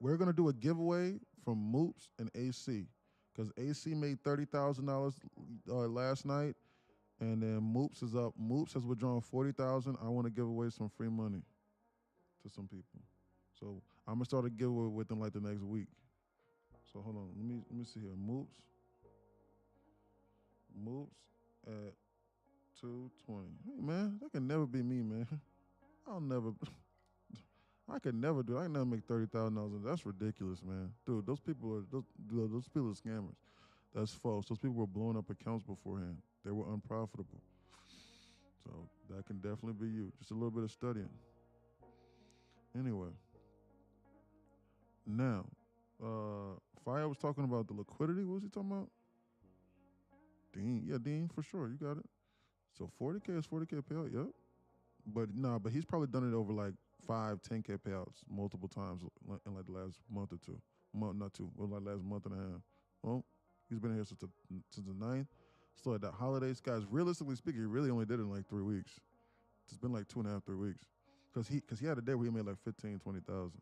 We're going to do a giveaway from Moops and AC because AC made $30,000 last night, and then Moops is up. Moops has withdrawn $40,000. I want to give away some free money to some people. So I'm going to start a giveaway with them like the next week. So hold on, let me see here. Moops at 220. Hey man, that can never be me, man. I could never do it. I can never make $30,000. That's ridiculous, man. Dude, those people are scammers. That's false. Those people were blowing up accounts beforehand. They were unprofitable. So that can definitely be you. Just a little bit of studying. Anyway. Now, Fire was talking about the liquidity. What was he talking about? Dean. Yeah, Dean, for sure. You got it. So 40K is 40K payout, yep. But he's probably done it over like 5, 10K payouts multiple times in like the last month or two. Like last month and a half. Well, he's been here since the 9th. So at that holidays, guys, realistically speaking, he really only did it in like 3 weeks. It's been like 2.5, 3 weeks. Because he had a day where he made like 15, 20,000.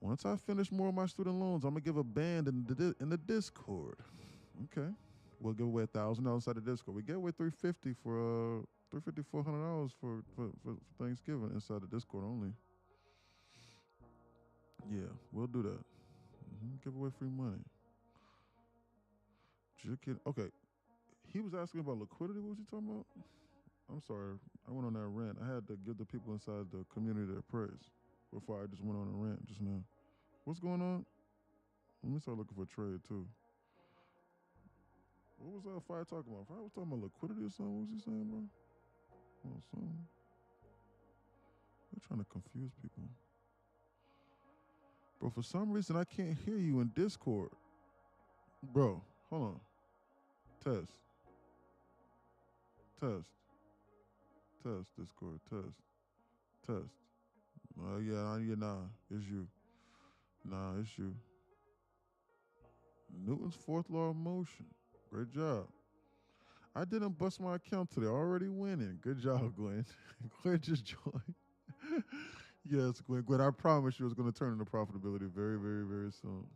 Once I finish more of my student loans, I'm gonna give a band in the Discord. Okay, we'll give away $1,000 inside the Discord. We give away $350 for $400 for Thanksgiving inside the Discord only. Yeah, we'll do that. Give away free money. Okay, he was asking about liquidity. What was he talking about? I'm sorry, I went on that rant. I had to give the people inside the community their praise before I just went on a rant just now. What's going on? Let me start looking for a trade too. What was Fire talking about? Fire was talking about liquidity or something. What was he saying, bro? Oh, something. They're trying to confuse people. Bro, for some reason I can't hear you in Discord. Bro, hold on. Test, Discord, test. Nah, it's you. Nah, it's you. Newton's fourth law of motion. Great job. I didn't bust my account today. Already winning. Good job, Gwen. Gwen just joined. Yes, Gwen. Gwen, I promise you it's going to turn into profitability very, very, very soon.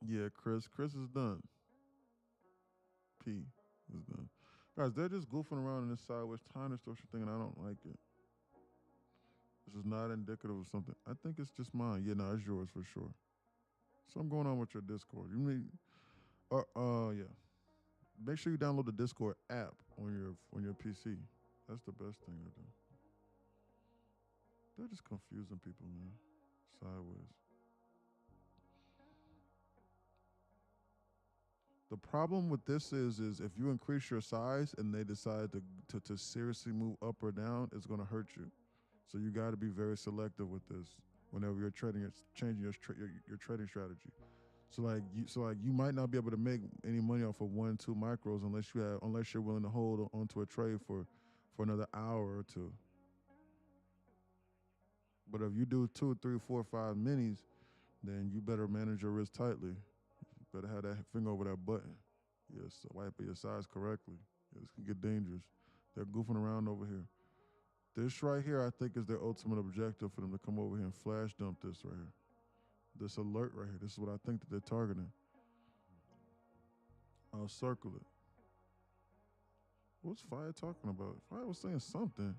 Yeah, Chris. Chris is done. P is done. Guys, they're just goofing around in this sideways time distortion thing, and I don't like it. This is not indicative of something. I think it's just mine. Yeah, no, it's yours for sure. Something going on with your Discord. You mean? Yeah. Make sure you download the Discord app on your PC. That's the best thing to do. They're just confusing people, man. Sideways. The problem with this is if you increase your size and they decide to seriously move up or down, it's going to hurt you. So you got to be very selective with this whenever you're trading, changing your trading strategy. So you might not be able to make any money off of 1, 2 micros unless you're willing to hold onto a trade for another hour or two. But if you do 2, 3, 4, 5 minis, then you better manage your risk tightly. You better have that finger over that button. Yes, wipe your size correctly. This can get dangerous. They're goofing around over here. This right here, I think, is their ultimate objective for them to come over here and flash dump this right here. This alert right here. This is what I think that they're targeting. I'll circle it. What's Fire talking about? Fire was saying something.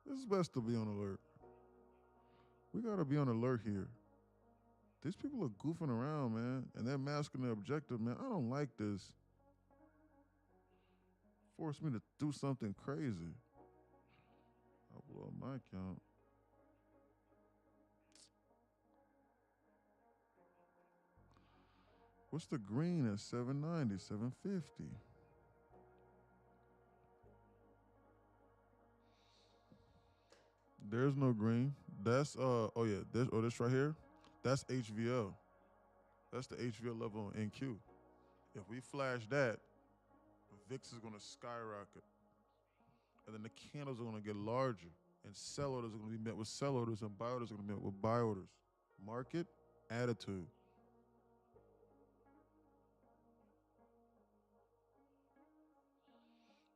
This is best to be on alert. We gotta be on alert here. These people are goofing around, man, and they're masking their objective, man. I don't like this. Force me to do something crazy. I'll blow up my account. What's the green at 790, 750? There's no green. That's oh yeah, this right here. That's HVL. That's the HVL level in NQ. If we flash that, VIX is gonna skyrocket. And then the candles are gonna get larger. And sell orders are gonna be met with sell orders, and buy orders are gonna be met with buy orders. Market attitude.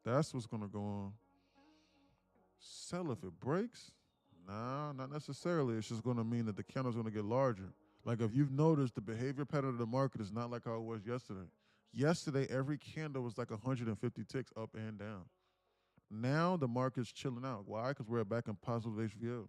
That's what's gonna go on. Sell if it breaks? Nah, not necessarily. It's just gonna mean that the candle's gonna get larger. Like if you've noticed, the behavior pattern of the market is not like how it was yesterday. Yesterday, every candle was like 150 ticks up and down. Now the market's chilling out. Why? Because we're back in positive HVL.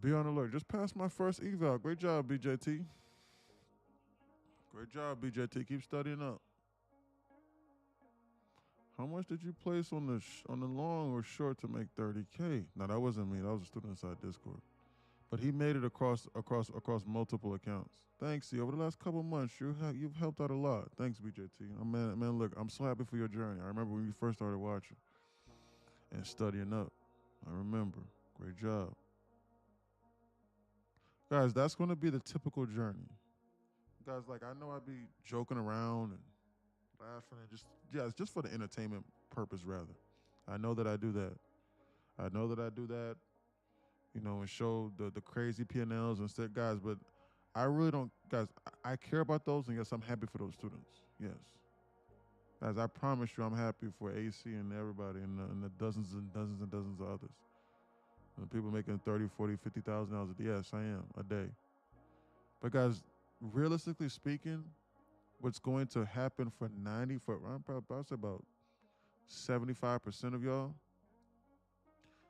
Be on alert. Just passed my first eval. Great job, BJT. Great job, BJT. Keep studying up. How much did you place on the long or short to make 30K? Now that wasn't me. That was a student inside Discord. But he made it across multiple accounts. Thanks, C. Over the last couple months, you've helped out a lot. Thanks, BJT. Man, look, I'm so happy for your journey. I remember when you first started watching and studying up. I remember. Great job. Guys, that's going to be the typical journey. Guys, like, I know I'd be joking around and laughing and it's just for the entertainment purpose, rather. I know that I do that. You know, and show the crazy P&Ls and stuff, guys, but I really don't, guys, I care about those, and yes, I'm happy for those students. Yes. Guys, I promise you I'm happy for AC and everybody and the dozens and dozens and dozens of others. And people making 30, 40, 50,000 dollars a day. Yes, I am, a day. But guys, realistically speaking, what's going to happen for I'll say about 75% of y'all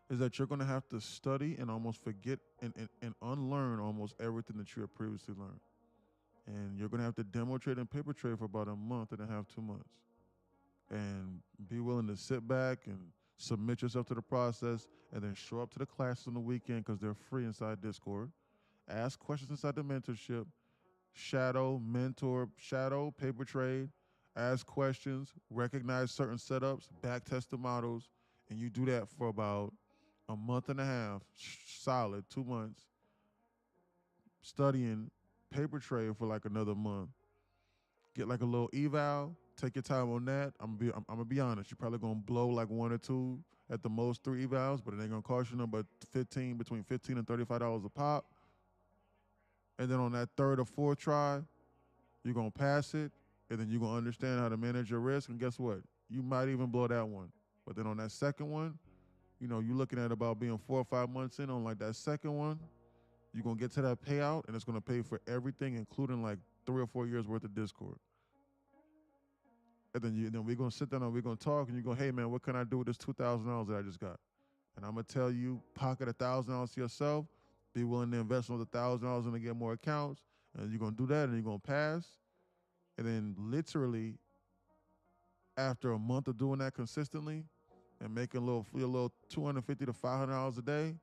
is that you're going to have to study and almost forget and unlearn almost everything that you have previously learned. And you're going to have to demo trade and paper trade for about a month and a half, 2 months. And be willing to sit back and submit yourself to the process and then show up to the classes on the weekend because they're free inside Discord. Ask questions inside the mentorship. Shadow, mentor, shadow, paper trade. Ask questions, recognize certain setups, back test the models, and you do that for about a month and a half, solid 2 months, studying paper trade for like another month. Get like a little eval, take your time on that. I'm gonna be honest, you're probably gonna blow like 1 or 2, at the most 3 evals, but it ain't gonna cost you nothing but between $15 and $35 a pop. And then on that third or fourth try, you're gonna pass it, and then you're gonna understand how to manage your risk. And guess what? You might even blow that one. But then on that second one, you know, you're looking at about being 4 or 5 months in on like that second one. You're gonna get to that payout, and it's gonna pay for everything, including like 3 or 4 years worth of Discord. And then we're gonna sit down and we're gonna talk, and you go, hey man, what can I do with this $2,000 that I just got? And I'm gonna tell you, pocket $1,000 to yourself, be willing to invest another $1,000 and to get more accounts, and you're gonna do that, and you're gonna pass. And then literally, after a month of doing that consistently, and making a little $250 to $500 a day,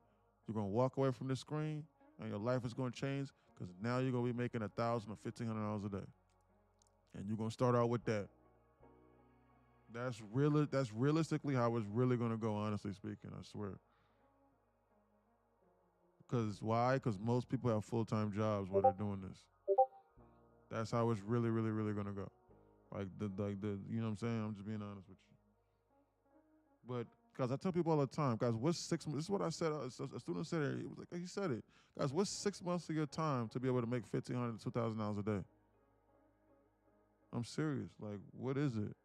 you're gonna walk away from the screen, and your life is gonna change because now you're gonna be making $1,000 or $1,500 a day, and you're gonna start out with that. That's really that's realistically how it's really gonna go. Honestly speaking, I swear. Because why? Because most people have full-time jobs while they're doing this. That's how it's really, really, really gonna go. You know what I'm saying? I'm just being honest with you. But guys, I tell people all the time, guys, what's 6 months? This is what I said. A student said it. He was like, he said it, guys. What's 6 months of your time to be able to make $1,500 to $2,000 a day? I'm serious. Like, what is it?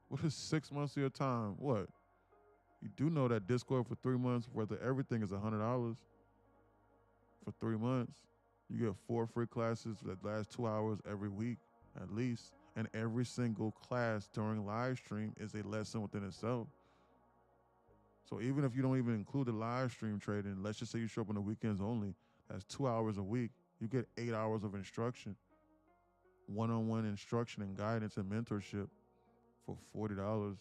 What is 6 months of your time? What? You do know that Discord for 3 months worth of everything is $100 for 3 months. You get 4 free classes that last 2 hours every week at least. And every single class during live stream is a lesson within itself. So even if you don't even include the live stream trading, let's just say you show up on the weekends only, that's 2 hours a week. You get 8 hours of instruction, one-on-one instruction and guidance and mentorship for $40.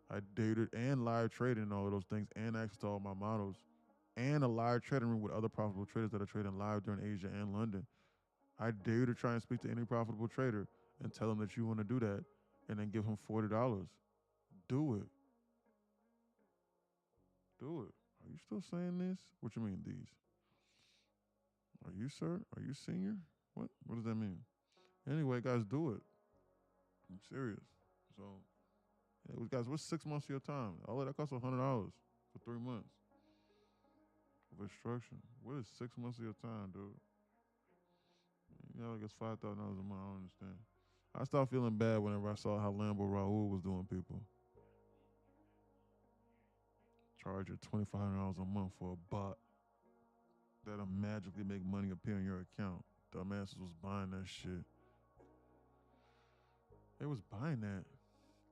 I dated and live trading and all of those things and access to all my models and a live trading room with other profitable traders that are trading live during Asia and London. I dare you to try and speak to any profitable trader and tell them that you want to do that and then give him $40. Do it. Do it. Are you still saying this? What you mean, these? Are you, sir? Are you senior? What? What does that mean? Anyway, guys, do it. I'm serious. So, yeah, guys, what's 6 months of your time? All of that costs $100 for 3 months of instruction. What is 6 months of your time, dude? You know, I guess $5,000 a month. I don't understand. I started feeling bad whenever I saw how Lambo Raul was doing people. Charge you $2,500 a month for a bot that'll magically make money appear in your account. Dumbasses was buying that shit. They was buying that.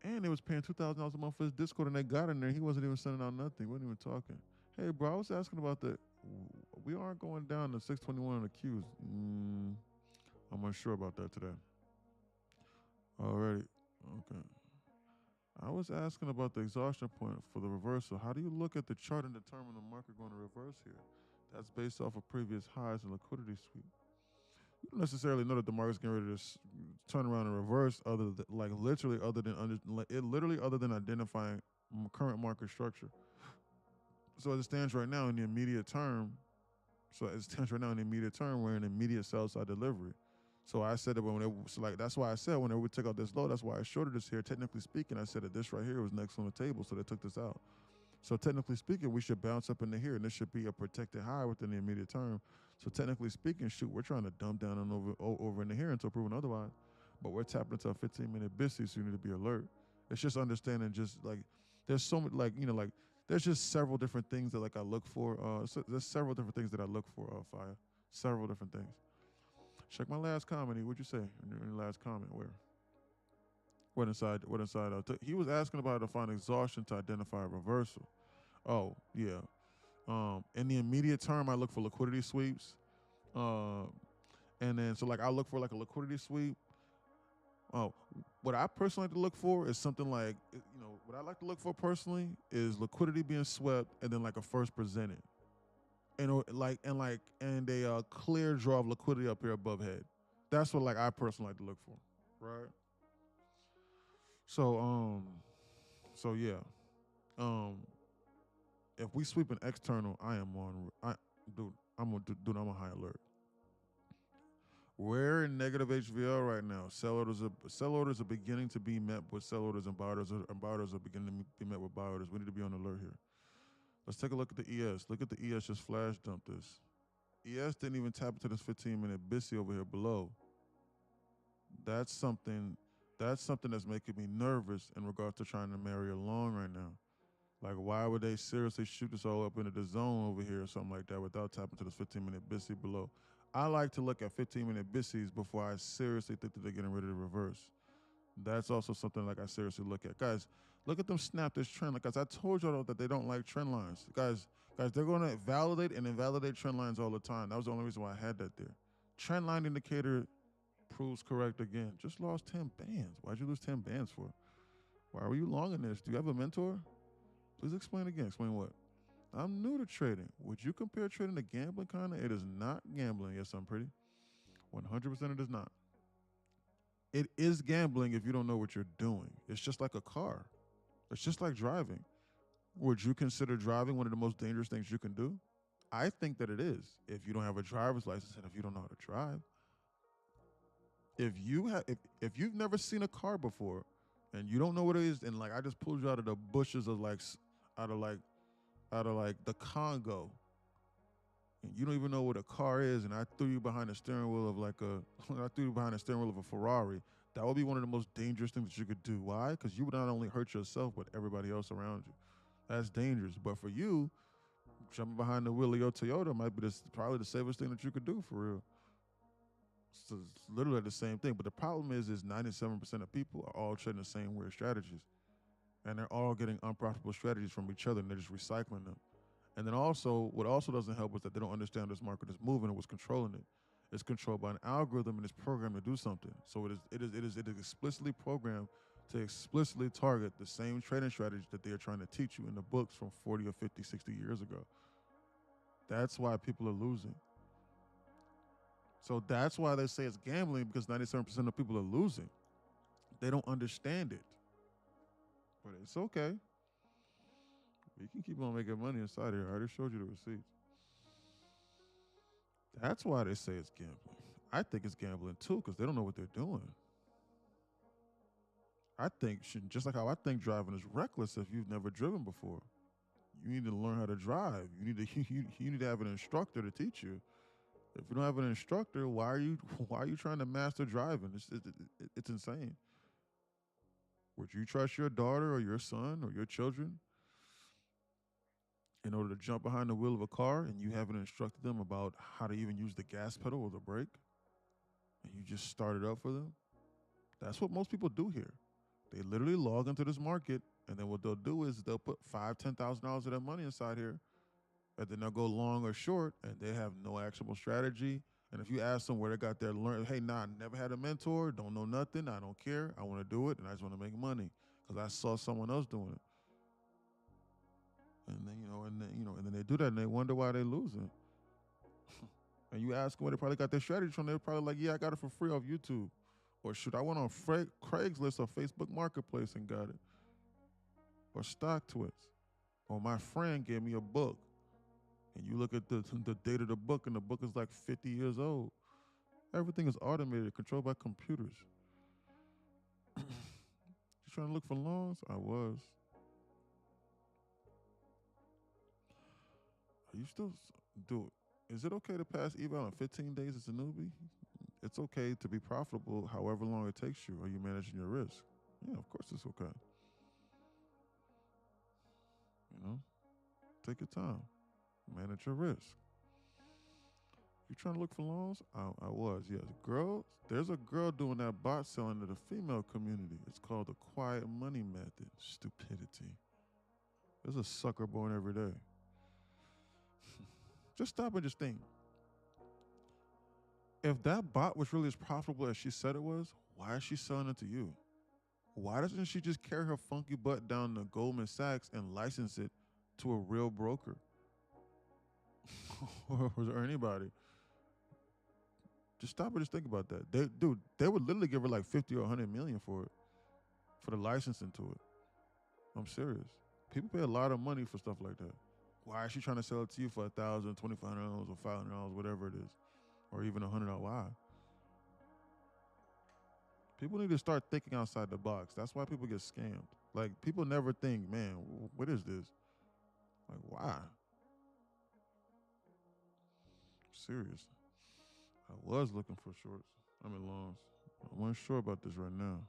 And they was paying $2,000 a month for his Discord, and they got in there. He wasn't even sending out nothing. He wasn't even talking. Hey, bro, I was asking about the. We aren't going down to 621 on the queues. I'm unsure about that today. Alrighty. Okay. I was asking about the exhaustion point for the reversal. How do you look at the chart and determine the market going to reverse here? That's based off of previous highs and liquidity sweep. You don't necessarily know that the market's getting ready to turn around and reverse, other than other than identifying current market structure. So as it stands right now in the immediate term, we're in immediate sell side delivery. So I said that that's why I said whenever we took out this low, that's why I shorted this here. Technically speaking, I said that this right here was next on the table, so they took this out. So technically speaking, we should bounce up into here, and this should be a protected high within the immediate term. So technically speaking, we're trying to dump down and over into here until proven otherwise. But we're tapping into a 15-minute BISI, so you need to be alert. It's just understanding, just like there's so much, there's just several different things that I look for. There's several different things that I look for, Fire. Several different things. Check my last comment. What'd you say in your last comment? Where? What inside? He was asking about how to find exhaustion to identify a reversal. Oh, yeah. In the immediate term, I look for liquidity sweeps. And then, I look for a liquidity sweep. Oh, what I personally like to look for is something what I like to look for personally is liquidity being swept and then a first presented. And a clear draw of liquidity up here above head. That's what I personally like to look for. Right? So yeah. If we sweep an external, I'm on high alert. We're in negative HVL right now. Sell orders are beginning to be met with sell orders, and buy orders are beginning to be met with buy orders. We need to be on alert here. Let's take a look at the ES. Look at the ES just flash dump this. ES didn't even tap into this 15-minute BISI over here below. That's something that's making me nervous in regards to trying to marry along right now. Why would they seriously shoot this all up into the zone over here or something like that without tapping to this 15-minute BISI below? I like to look at 15-minute BISIs before I seriously think that they're getting ready to reverse. That's also something like I seriously look at. Guys, look at them snap this trend. Like, guys, I told y'all that they don't like trend lines. Guys, they're going to validate and invalidate trend lines all the time. That was the only reason why I had that there. Trend line indicator proves correct again. Just lost 10 bands. Why'd you lose 10 bands for? Why were you long in this? Do you have a mentor? Please explain again. Explain what? I'm new to trading. Would you compare trading to gambling, kind of? It is not gambling. Yes, I'm pretty. 100% it is not. It is gambling if you don't know what you're doing. It's just like a car. It's just like driving. Would you consider driving one of the most dangerous things you can do? I think that it is. If you don't have a driver's license and if you don't know how to drive. If you've never seen a car before and you don't know what it is, and like I just pulled you out of the bushes of out of like the Congo, and you don't even know what a car is, and I threw you behind the steering wheel of I threw you behind the steering wheel of a Ferrari, that would be one of the most dangerous things that you could do. Why? Because you would not only hurt yourself, but everybody else around you. That's dangerous. But for you, jumping behind the wheel of your Toyota might be probably the safest thing that you could do for real. So it's literally the same thing. But the problem is 97% of people are all trading the same weird strategies. And they're all getting unprofitable strategies from each other, and they're just recycling them. And then also, what also doesn't help is that they don't understand this market is moving and what's controlling it. It's controlled by an algorithm and it's programmed to do something. So it is explicitly programmed to explicitly target the same trading strategy that they are trying to teach you in the books from 40 or 50, 60 years ago. That's why people are losing. So that's why they say it's gambling, because 97% of people are losing. They don't understand it. But it's okay. We can keep on making money inside here. I already showed you the receipts. That's why they say it's gambling. I think it's gambling too, because they don't know what they're doing. I think, just like how I think driving is reckless if you've never driven before. You need to learn how to drive. You need to have an instructor to teach you. If you don't have an instructor, why are you trying to master driving? It's insane. Would you trust your daughter or your son or your children in order to jump behind the wheel of a car and you haven't instructed them about how to even use the gas pedal or the brake? And you just start it up for them? That's what most people do here. They literally log into this market, and then what they'll do is they'll put $5,000, $10,000 of their money inside here, and then they'll go long or short, and they have no actionable strategy. And if you ask them where they got their learn, hey, nah, I never had a mentor, don't know nothing, I don't care, I want to do it, and I just want to make money because I saw someone else doing it. And then and then they do that, and they wonder why they're losing. And you ask them where they probably got their strategy from, they're probably like, yeah, I got it for free off YouTube. Or shoot, I went on Craigslist or Facebook Marketplace and got it. Or StockTwits. Or my friend gave me a book. And you look at the date of the book, and the book is like 50 years old. Everything is automated, controlled by computers. You trying to look for loans? I was. Are you still do it? Is it okay to pass eval in 15 days as a newbie? It's okay to be profitable however long it takes you. Are you managing your risk? Yeah, of course it's okay. Take your time. Manage your risk. You trying to look for loans? I was, yes. Girls, there's a girl doing that bot selling to the female community. It's called the quiet money method. Stupidity. There's a sucker born every day. Just stop and just think. If that bot was really as profitable as she said it was, why is she selling it to you? Why doesn't she just carry her funky butt down to Goldman Sachs and license it to a real broker? or anybody? Just stop and just think about that. They would literally give her like 50 or 100 million for it, for the licensing to it. I'm serious. People pay a lot of money for stuff like that. Why is she trying to sell it to you for $1,000, $2,500, or $500, whatever it is, or even $100? Why? People need to start thinking outside the box. That's why people get scammed. Like, people never think, man, what is this? Like, why? I'm serious. I was looking for shorts. I'm in longs. I wasn't sure about this right now.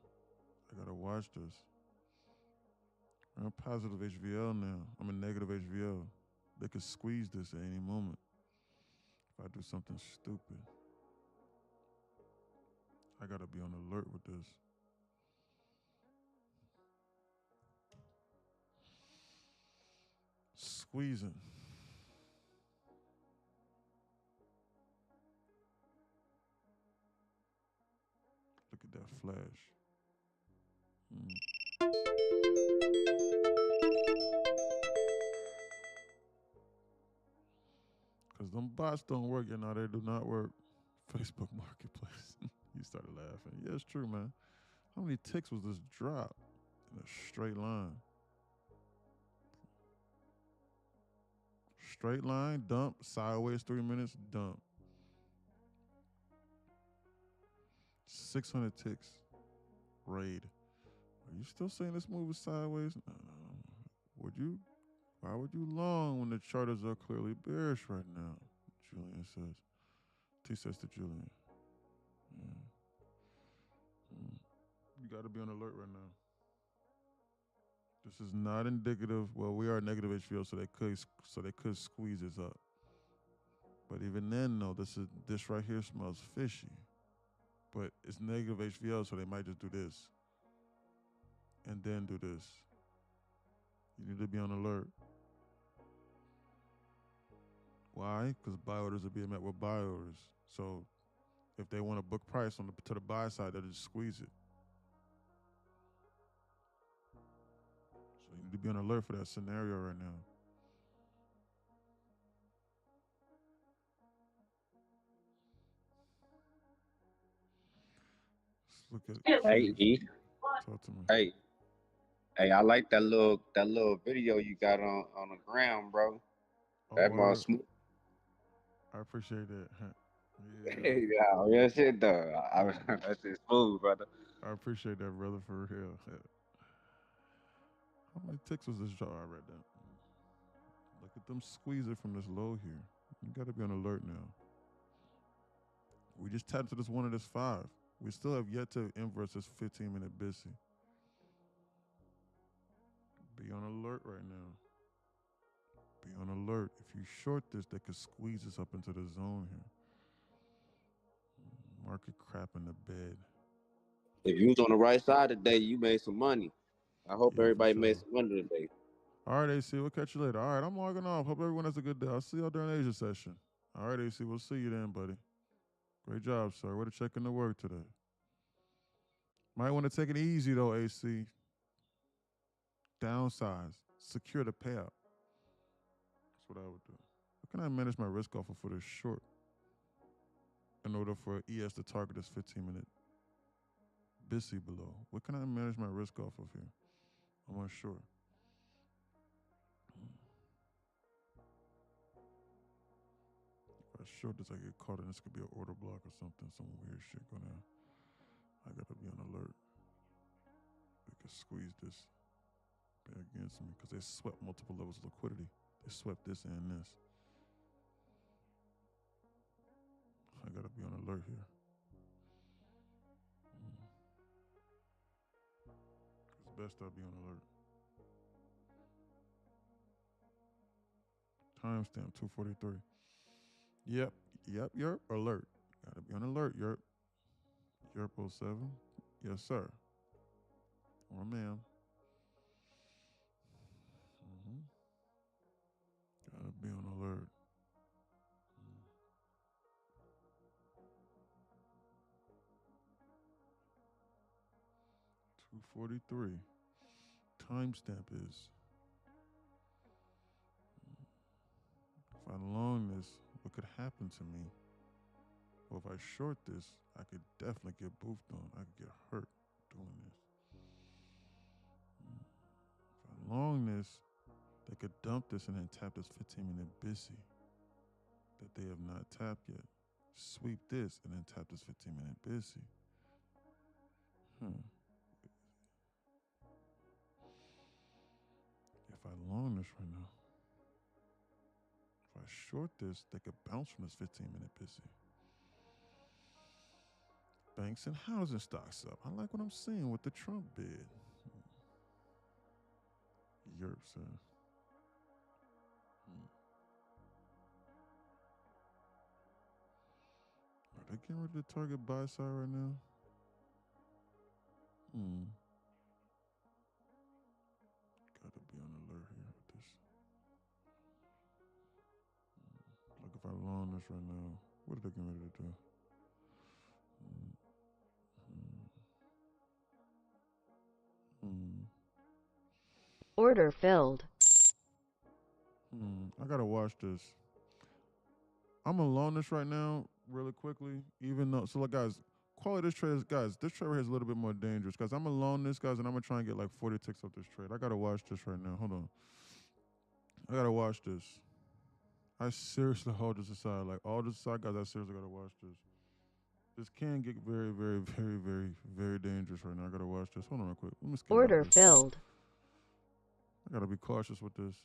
I gotta watch this. I'm positive HVL now. I'm in negative HVL. They could squeeze this at any moment if I do something stupid. I gotta be on alert with this. squeezing. Look at that flash. Because them bots don't work. You know, they do not work. Facebook Marketplace. You started laughing. Yeah, it's true, man. How many ticks was this drop in a straight line? Straight line, dump, sideways 3 minutes, dump. 600 ticks. Raid. Are you still saying this move is sideways? No. Would you? Why would you long when the charters are clearly bearish right now? Julian says. T says to Julian. Yeah. You got to be on alert right now. This is not indicative. Well, we are negative HVO, so they could squeeze this up. But even then, no, this right here smells fishy. But it's negative HVO, so they might just do this. And then do this. You need to be on alert. Why? Because buy orders are being met with buy orders. So if they want to book price to the buy side, they'll just squeeze it. So you need to be on alert for that scenario right now. Let's look at Hey, E. Talk to me. Hey, I like that little video you got on the ground, bro. That Word. smooth. I appreciate that. Yeah. Yeah, real shit though. That shit smooth, brother. I appreciate that, brother, for real. How many ticks was this draw? I read that. Look at them squeeze it from this low here. You got to be on alert now. We just tapped to this one of this 5. We still have yet to inverse this 15-minute BISI. Be on alert right now. Be on alert. If you short this, they could squeeze us up into the zone here. Market crap in the bed. If you was on the right side today, you made some money. I hope everybody sure. made some money today. All right, AC, we'll catch you later. All right, I'm logging off. Hope everyone has a good day. I'll see y'all during Asia session. All right, AC, we'll see you then, buddy. Great job, sir. Way to check in the work today. Might want to take it easy, though, AC. Downsize. Secure the payout. That's what I would do. How can I manage my risk off of for this short in order for ES to target this 15-minute BISI below? What can I manage my risk off of here? I'm unsure. If I short this, I get caught in this could be an order block or something, some weird shit going on. I gotta be on alert. They could squeeze this back against me because they swept multiple levels of liquidity. They swept this and this. I gotta be on alert here. It's best I be on alert. Timestamp 2:43. Yep, yerp, alert. Gotta be on alert, yerp. Yerp 07. Yes, sir. Or ma'am. Gotta be on alert. 2:43. Timestamp is. If I long this, what could happen to me? Well, if I short this, I could definitely get boofed on. I could get hurt doing this. If I long this, they could dump this and then tap this 15-minute BISI that they have not tapped yet. Sweep this and then tap this 15-minute BISI. If I long this right now, if I short this, they could bounce from this 15-minute BISI. Banks and housing stocks up. I like what I'm seeing with the Trump bid. Yerp says. Are they getting ready to target buy side right now? Gotta be on alert here with this. I long this right now, what are they getting ready to do? Order filled. I gotta watch this. I'm gonna loan this right now, really quickly. Even though, so like, guys, quality this trade is, guys, this trade right here is a little bit more dangerous, guys. I'm gonna loan this, guys, and I'm gonna try and get like 40 ticks off this trade. I gotta watch this right now. Hold on. I gotta watch this. I seriously hold this aside. Like, all this aside, guys, I seriously gotta watch this. This can get very, very, very, very, very dangerous right now. I gotta watch this. Hold on real quick. Let me skip Order this. filled. I gotta be cautious with this.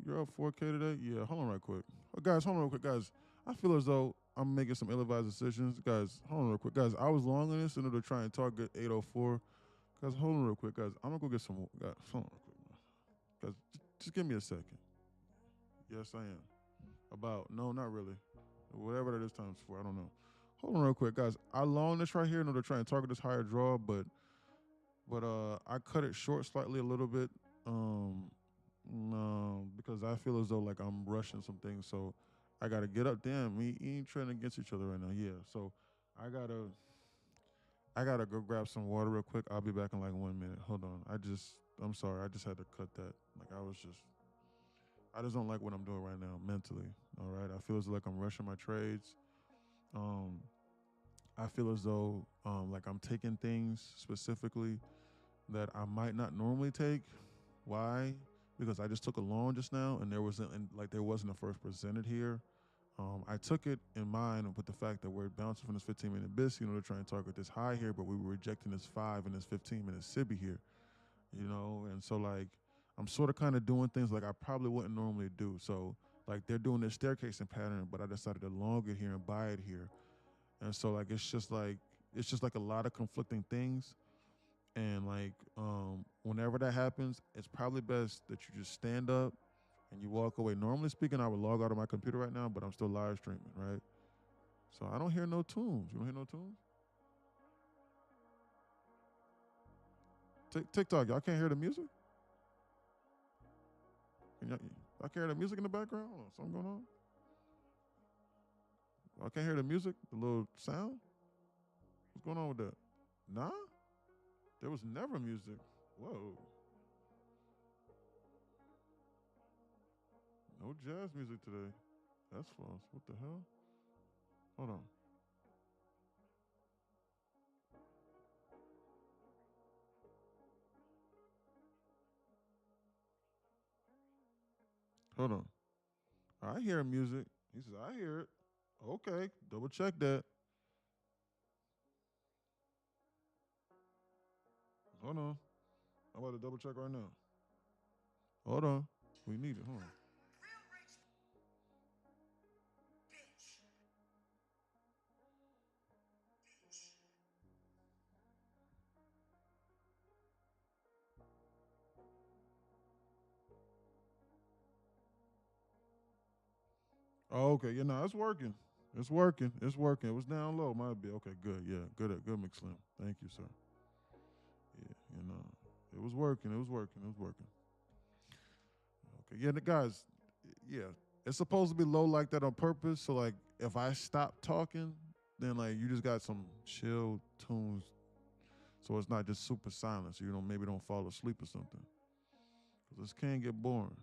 You're up 4K today? Yeah, hold on right quick. Guys, hold on real quick, guys. I feel as though I'm making some ill-advised decisions. Guys, hold on real quick. Guys, I was long on this in order to try and target 804. Guys, hold on real quick, guys. I'm gonna go get some, guys, hold on real quick. Guys, just give me a second. Yes, I am. No, not really. Whatever that is times 4, I don't know. Hold on real quick, guys. I long this right here in order to try and target this higher draw, but I cut it short slightly a little bit. No, because I feel as though like I'm rushing some things, so I gotta get up. Damn, we ain't trading against each other right now. Yeah, so I gotta go grab some water real quick. I'll be back in like 1 minute. Hold on. I'm sorry. I just had to cut that. Like I just don't like what I'm doing right now mentally. All right. I feel as like I'm rushing my trades. I feel as though like I'm taking things specifically that I might not normally take. Why? Because I just took a loan just now, and there wasn't a first presented here. I took it in mind with the fact that we're bouncing from this 15-minute BIS, to try and target this high here, but we were rejecting this 5 and this 15-minute SIBI here, and so like I'm sort of kind of doing things like I probably wouldn't normally do. So like they're doing this staircasing pattern, but I decided to long it here and buy it here, and so like it's just like a lot of conflicting things. And like whenever that happens, it's probably best that you just stand up and you walk away. Normally speaking, I would log out of my computer right now, but I'm still live streaming, right? So I don't hear no tunes. You don't hear no tunes? TikTok, y'all can't hear the music? I can't hear the music in the background? Hold on, something going on? I can't hear the music, the little sound? What's going on with that? Nah? There was never music. Whoa. No jazz music today. That's false. What the hell? Hold on. Hold on. I hear music. He says, I hear it. Okay, double check that. Hold on. I'm about to double check right now. Hold on. We need it. Hold on. Oh, okay. Yeah, no, it's working. It's working. It's working. It was down low. Might be. Okay, good. Yeah, good, McSlim. Thank you, sir. Yeah, it was working. It was working. It was working. Okay, yeah, guys, yeah, it's supposed to be low like that on purpose. So, like, if I stop talking, then, like, you just got some chill tunes. So it's not just super silent. So, maybe don't fall asleep or something. Because this can get boring,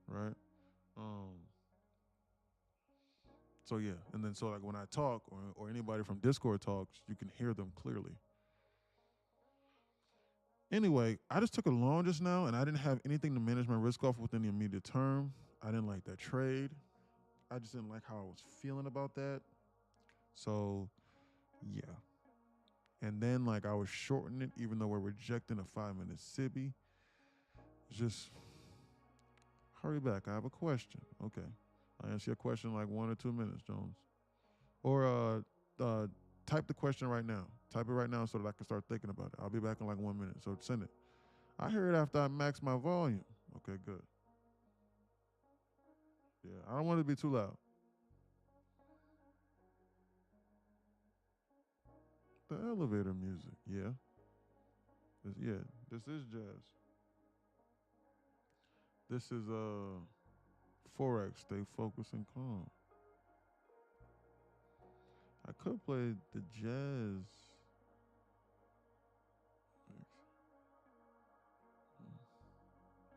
right? So yeah, and then so like when I talk or anybody from Discord talks, you can hear them clearly. Anyway, I just took a loan just now, and I didn't have anything to manage my risk off within the immediate term. I didn't like that trade. I just didn't like how I was feeling about that. So yeah. And then like I was shorting it, even though we're rejecting a 5-minute SIBI. Just hurry back. I have a question. Okay. I'll answer your question in like 1 or 2 minutes, Jones. Or type the question right now. Type it right now so that I can start thinking about it. I'll be back in like 1 minute. So send it. I hear it after I max my volume. Okay, good. Yeah, I don't want it to be too loud. The elevator music, yeah. This is jazz. This is Forex, stay focused and calm. could play the jazz.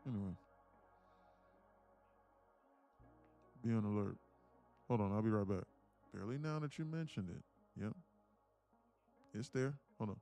Anyway, be on alert. Hold on, I'll be right back. Barely now that you mentioned it. Yep. It's there. Hold on.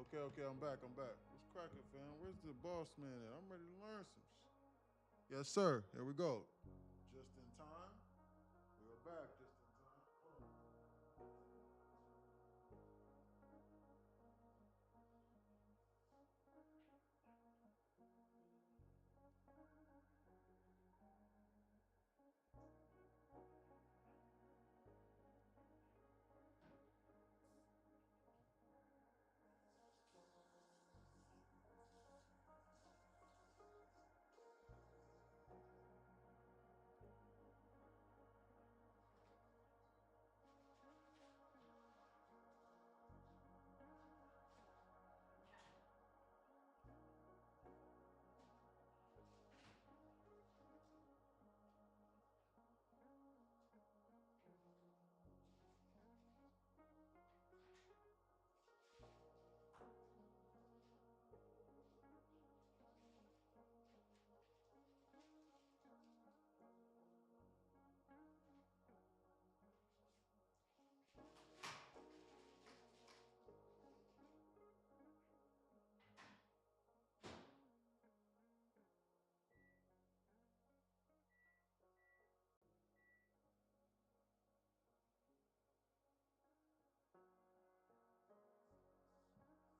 Okay, I'm back. What's cracking, fam? Where's the boss man at? I'm ready to learn some shit. Yes, sir. Here we go. Just in time. We are back just in time.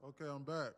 Okay, I'm back.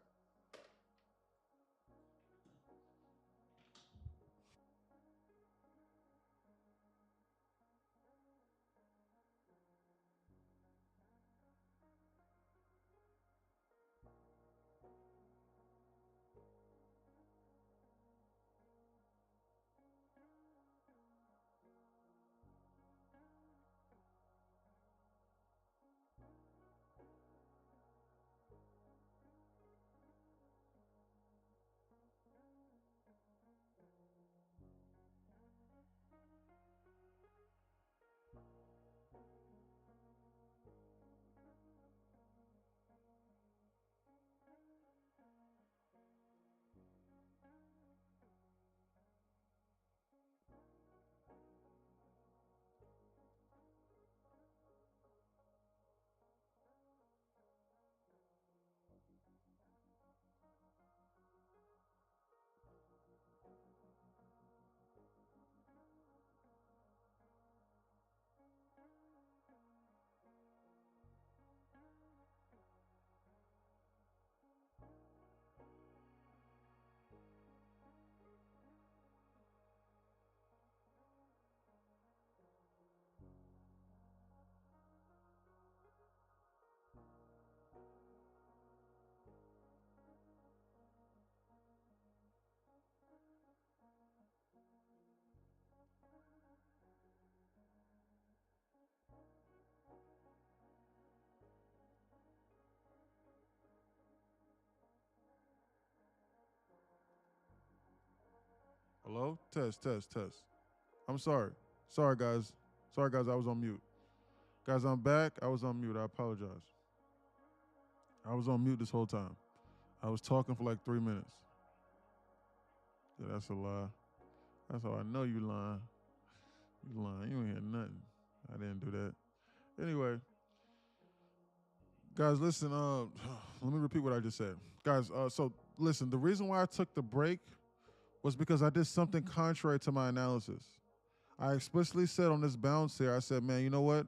Hello? Test. I'm sorry. Sorry, guys. I was on mute. Guys, I'm back. I was on mute. I apologize. I was on mute this whole time. I was talking for like 3 minutes. Yeah, that's a lie. That's how I know you lying. You lying. You ain't hear nothing. I didn't do that. Anyway, guys, listen. Let me repeat what I just said. Guys, so listen. The reason why I took the break was because I did something contrary to my analysis. I explicitly said on this bounce here, I said, man, you know what?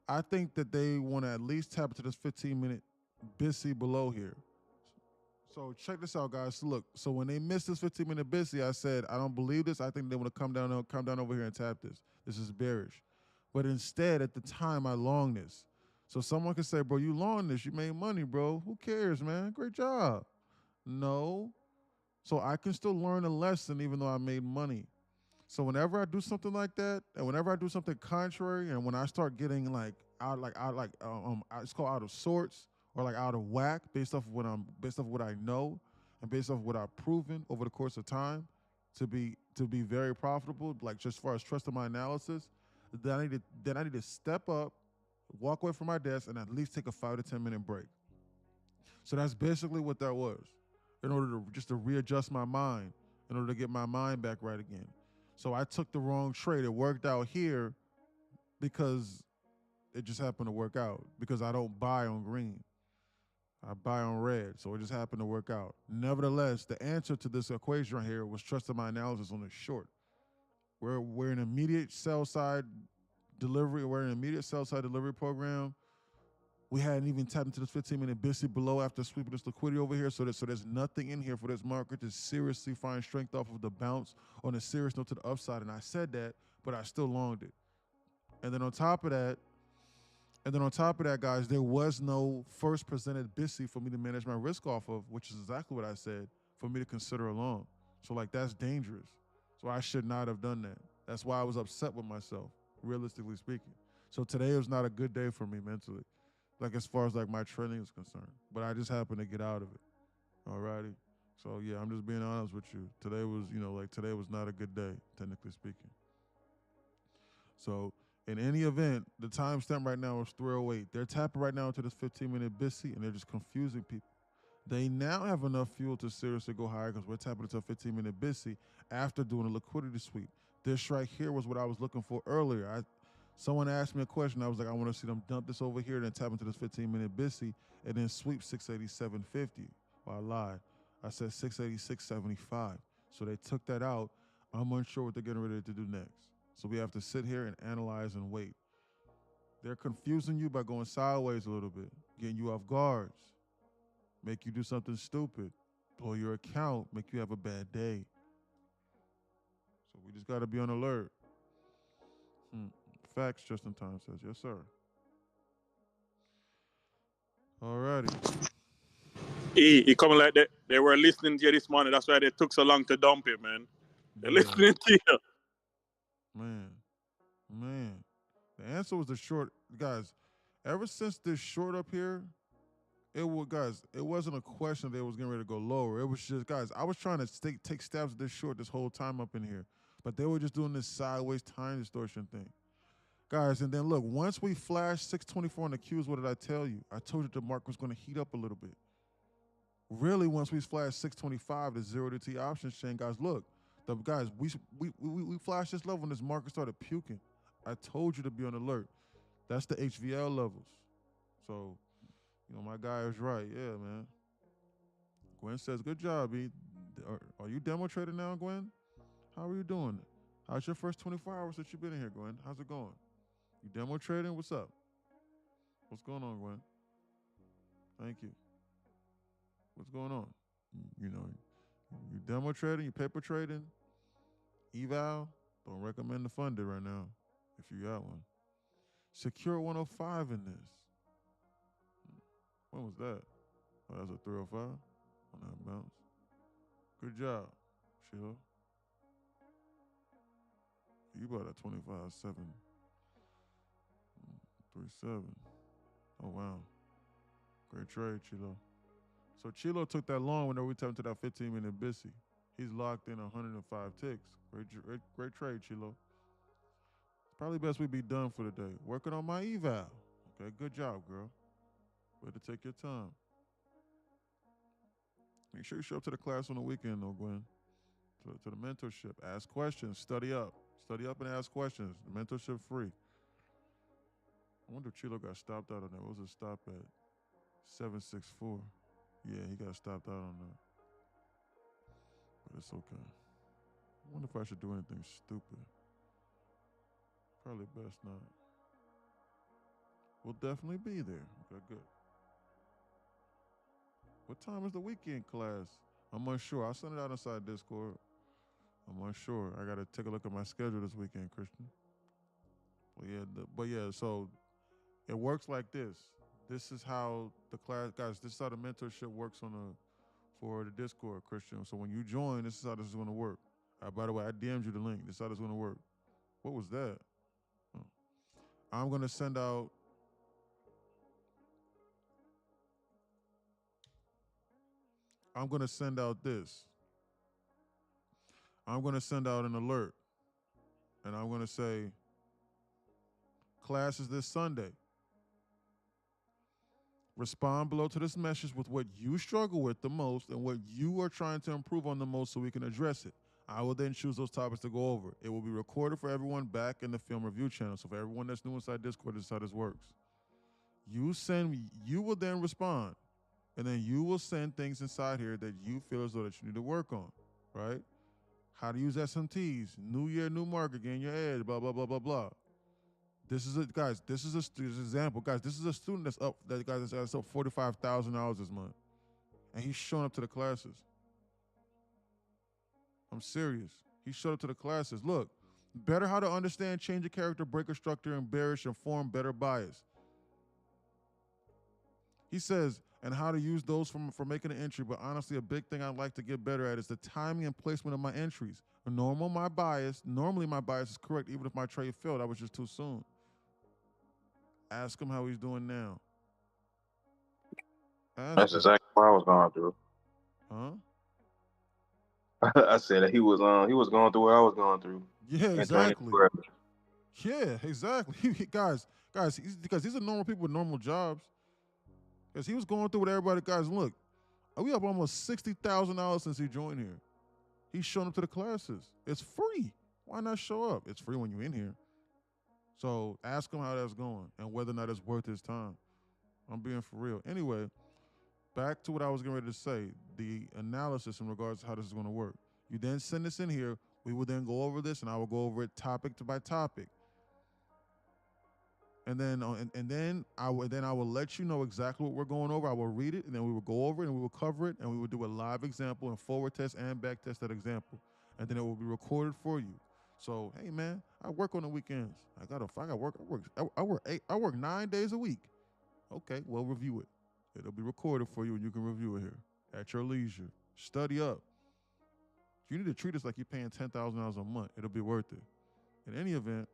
I think that they want to at least tap into this 15-minute busy below here. So check this out, guys. So look, so when they missed this 15-minute busy, I said, I don't believe this. I think they want to come down over here and tap this. This is bearish. But instead, at the time, I long this. So someone could say, bro, you long this. You made money, bro. Who cares, man? Great job. No. So I can still learn a lesson even though I made money. So whenever I do something like that, and whenever I do something contrary, and when I start getting it's called out of sorts or like out of whack based off what I know and based off what I've proven over the course of time to be very profitable, like just as far as trust in my analysis, then I need to step up, walk away from my desk, and at least take a 5 to 10 minute break. So that's basically what that was, in order to readjust my mind, in order to get my mind back right again. So I took the wrong trade. It worked out here because it just happened to work out because I don't buy on green. I buy on red, so it just happened to work out. Nevertheless, the answer to this equation right here was trusting my analysis on the short. We're an immediate sell side delivery. We're an immediate sell side delivery program. We hadn't even tapped into this 15-minute BISI below after sweeping this liquidity over here. So there's nothing in here for this market to seriously find strength off of the bounce on a serious note to the upside. And I said that, but I still longed it. And then on top of that, guys, there was no first presented BISI for me to manage my risk off of, which is exactly what I said, for me to consider a long. So like that's dangerous. So I should not have done that. That's why I was upset with myself, realistically speaking. So today was not a good day for me mentally, like as far as like my trading is concerned. But I just happened to get out of it. Alrighty. So yeah, I'm just being honest with you. Today was, today was not a good day, technically speaking. So in any event, the timestamp right now is 3:08. They're tapping right now into this 15-minute BISI, and they're just confusing people. They now have enough fuel to seriously go higher because we're tapping into a 15-minute BISI after doing a liquidity sweep. This right here was what I was looking for earlier. Someone asked me a question. I was like, I want to see them dump this over here, then tap into this 15-minute BISI, and then sweep 687.50. Well, I lied. I said 686.75. So they took that out. I'm unsure what they're getting ready to do next. So we have to sit here and analyze and wait. They're confusing you by going sideways a little bit, getting you off guards, make you do something stupid, blow your account, make you have a bad day. So we just got to be on alert. Facts, Justin Time says. Yes, sir. Alrighty. He coming like that. They were listening to you this morning. That's why they took so long to dump it, man. They're listening to you. Man. The answer was the short. Guys, ever since this short up here, it wasn't a question that it was getting ready to go lower. It was just, guys, I was trying to take stabs at this short this whole time up in here. But they were just doing this sideways time distortion thing. Guys, and then look, once we flashed 624 on the Qs, what did I tell you? I told you the market was going to heat up a little bit. Really, once we flashed 625, the 0 to T options chain, guys, look, we flashed this level when this market started puking. I told you to be on alert. That's the HVL levels. So, my guy is right. Yeah, man. Gwen says, good job, E. Are you demo trading now, Gwen? How are you doing? How's your first 24 hours that you've been in here, Gwen? How's it going? You demo trading? What's up? What's going on, Gwen? Thank you. What's going on? You demo trading, you paper trading, eval. Don't recommend the funded right now if you got one. Secure 105 in this. When was that? Oh, that was a 305 on that bounce. Good job, Sheila. You bought a 25.7. 3.7. Oh, wow. Great trade, Chilo. So Chilo took that long whenever we tapped into that 15-minute BISI. He's locked in 105 ticks. Great trade, Chilo. Probably best we be done for the day. Working on my eval. Okay, good job, girl. Way to take your time. Make sure you show up to the class on the weekend, though, Gwen. To the mentorship. Ask questions. Study up. Study up and ask questions. The mentorship free. I wonder if Chilo got stopped out on that. What was it stop at? 764. Yeah, he got stopped out on that. But it's okay. I wonder if I should do anything stupid. Probably best not. We'll definitely be there. Okay, good. What time is the weekend class? I'm unsure. I'll send it out inside Discord. I'm unsure. I got to take a look at my schedule this weekend, Christian. But yeah, so it works like this. This is how the class, guys, this is how the mentorship works for the Discord, Christian. So when you join, this is how this is going to work. By the way, I DM'd you the link. This is how this is going to work. What was that? Oh. I'm going to send out this. I'm going to send out an alert. And I'm going to say, class is this Sunday. Respond below to this message with what you struggle with the most and what you are trying to improve on the most so we can address it. I will then choose those topics to go over. It will be recorded for everyone back in the film review channel. So for everyone that's new inside Discord, this is how this works. You will then respond. And then you will send things inside here that you feel as though that you need to work on, right? How to use SMTs, new year, new market, gain your edge, blah, blah, blah, blah, blah. This is a guys. This is a example, guys. This is a student that's up. That guy that's up $45,000 this month, and he's showing up to the classes. I'm serious. He showed up to the classes. Look, better how to understand, change a character, break a structure, and bearish and form better bias. He says, and how to use those for making an entry. But honestly, a big thing I'd like to get better at is the timing and placement of my entries. Normally my bias is correct, even if my trade failed. I was just too soon. Ask him how he's doing now. That's exactly what I was going through. Huh? I said that he was going through what I was going through. Yeah, exactly. Yeah, exactly. guys, because these are normal people with normal jobs. Because he was going through with everybody. Guys, look, we up almost $60,000 since he joined here. He's showing up to the classes. It's free. Why not show up? It's free when you're in here. So ask him how that's going and whether or not it's worth his time. I'm being for real. Anyway, back to what I was getting ready to say, the analysis in regards to how this is going to work. You then send this in here. We will then go over this, and I will go over it topic by topic. And then I will let you know exactly what we're going over. I will read it, and then we will go over it, and we will cover it, and we will do a live example and forward test and back test that example. And then it will be recorded for you. So, hey man, I work on the weekends. I work 9 days a week. Okay, well, review it. It'll be recorded for you, and you can review it here at your leisure. Study up. You need to treat us like you're paying $10,000 a month. It'll be worth it. In any event,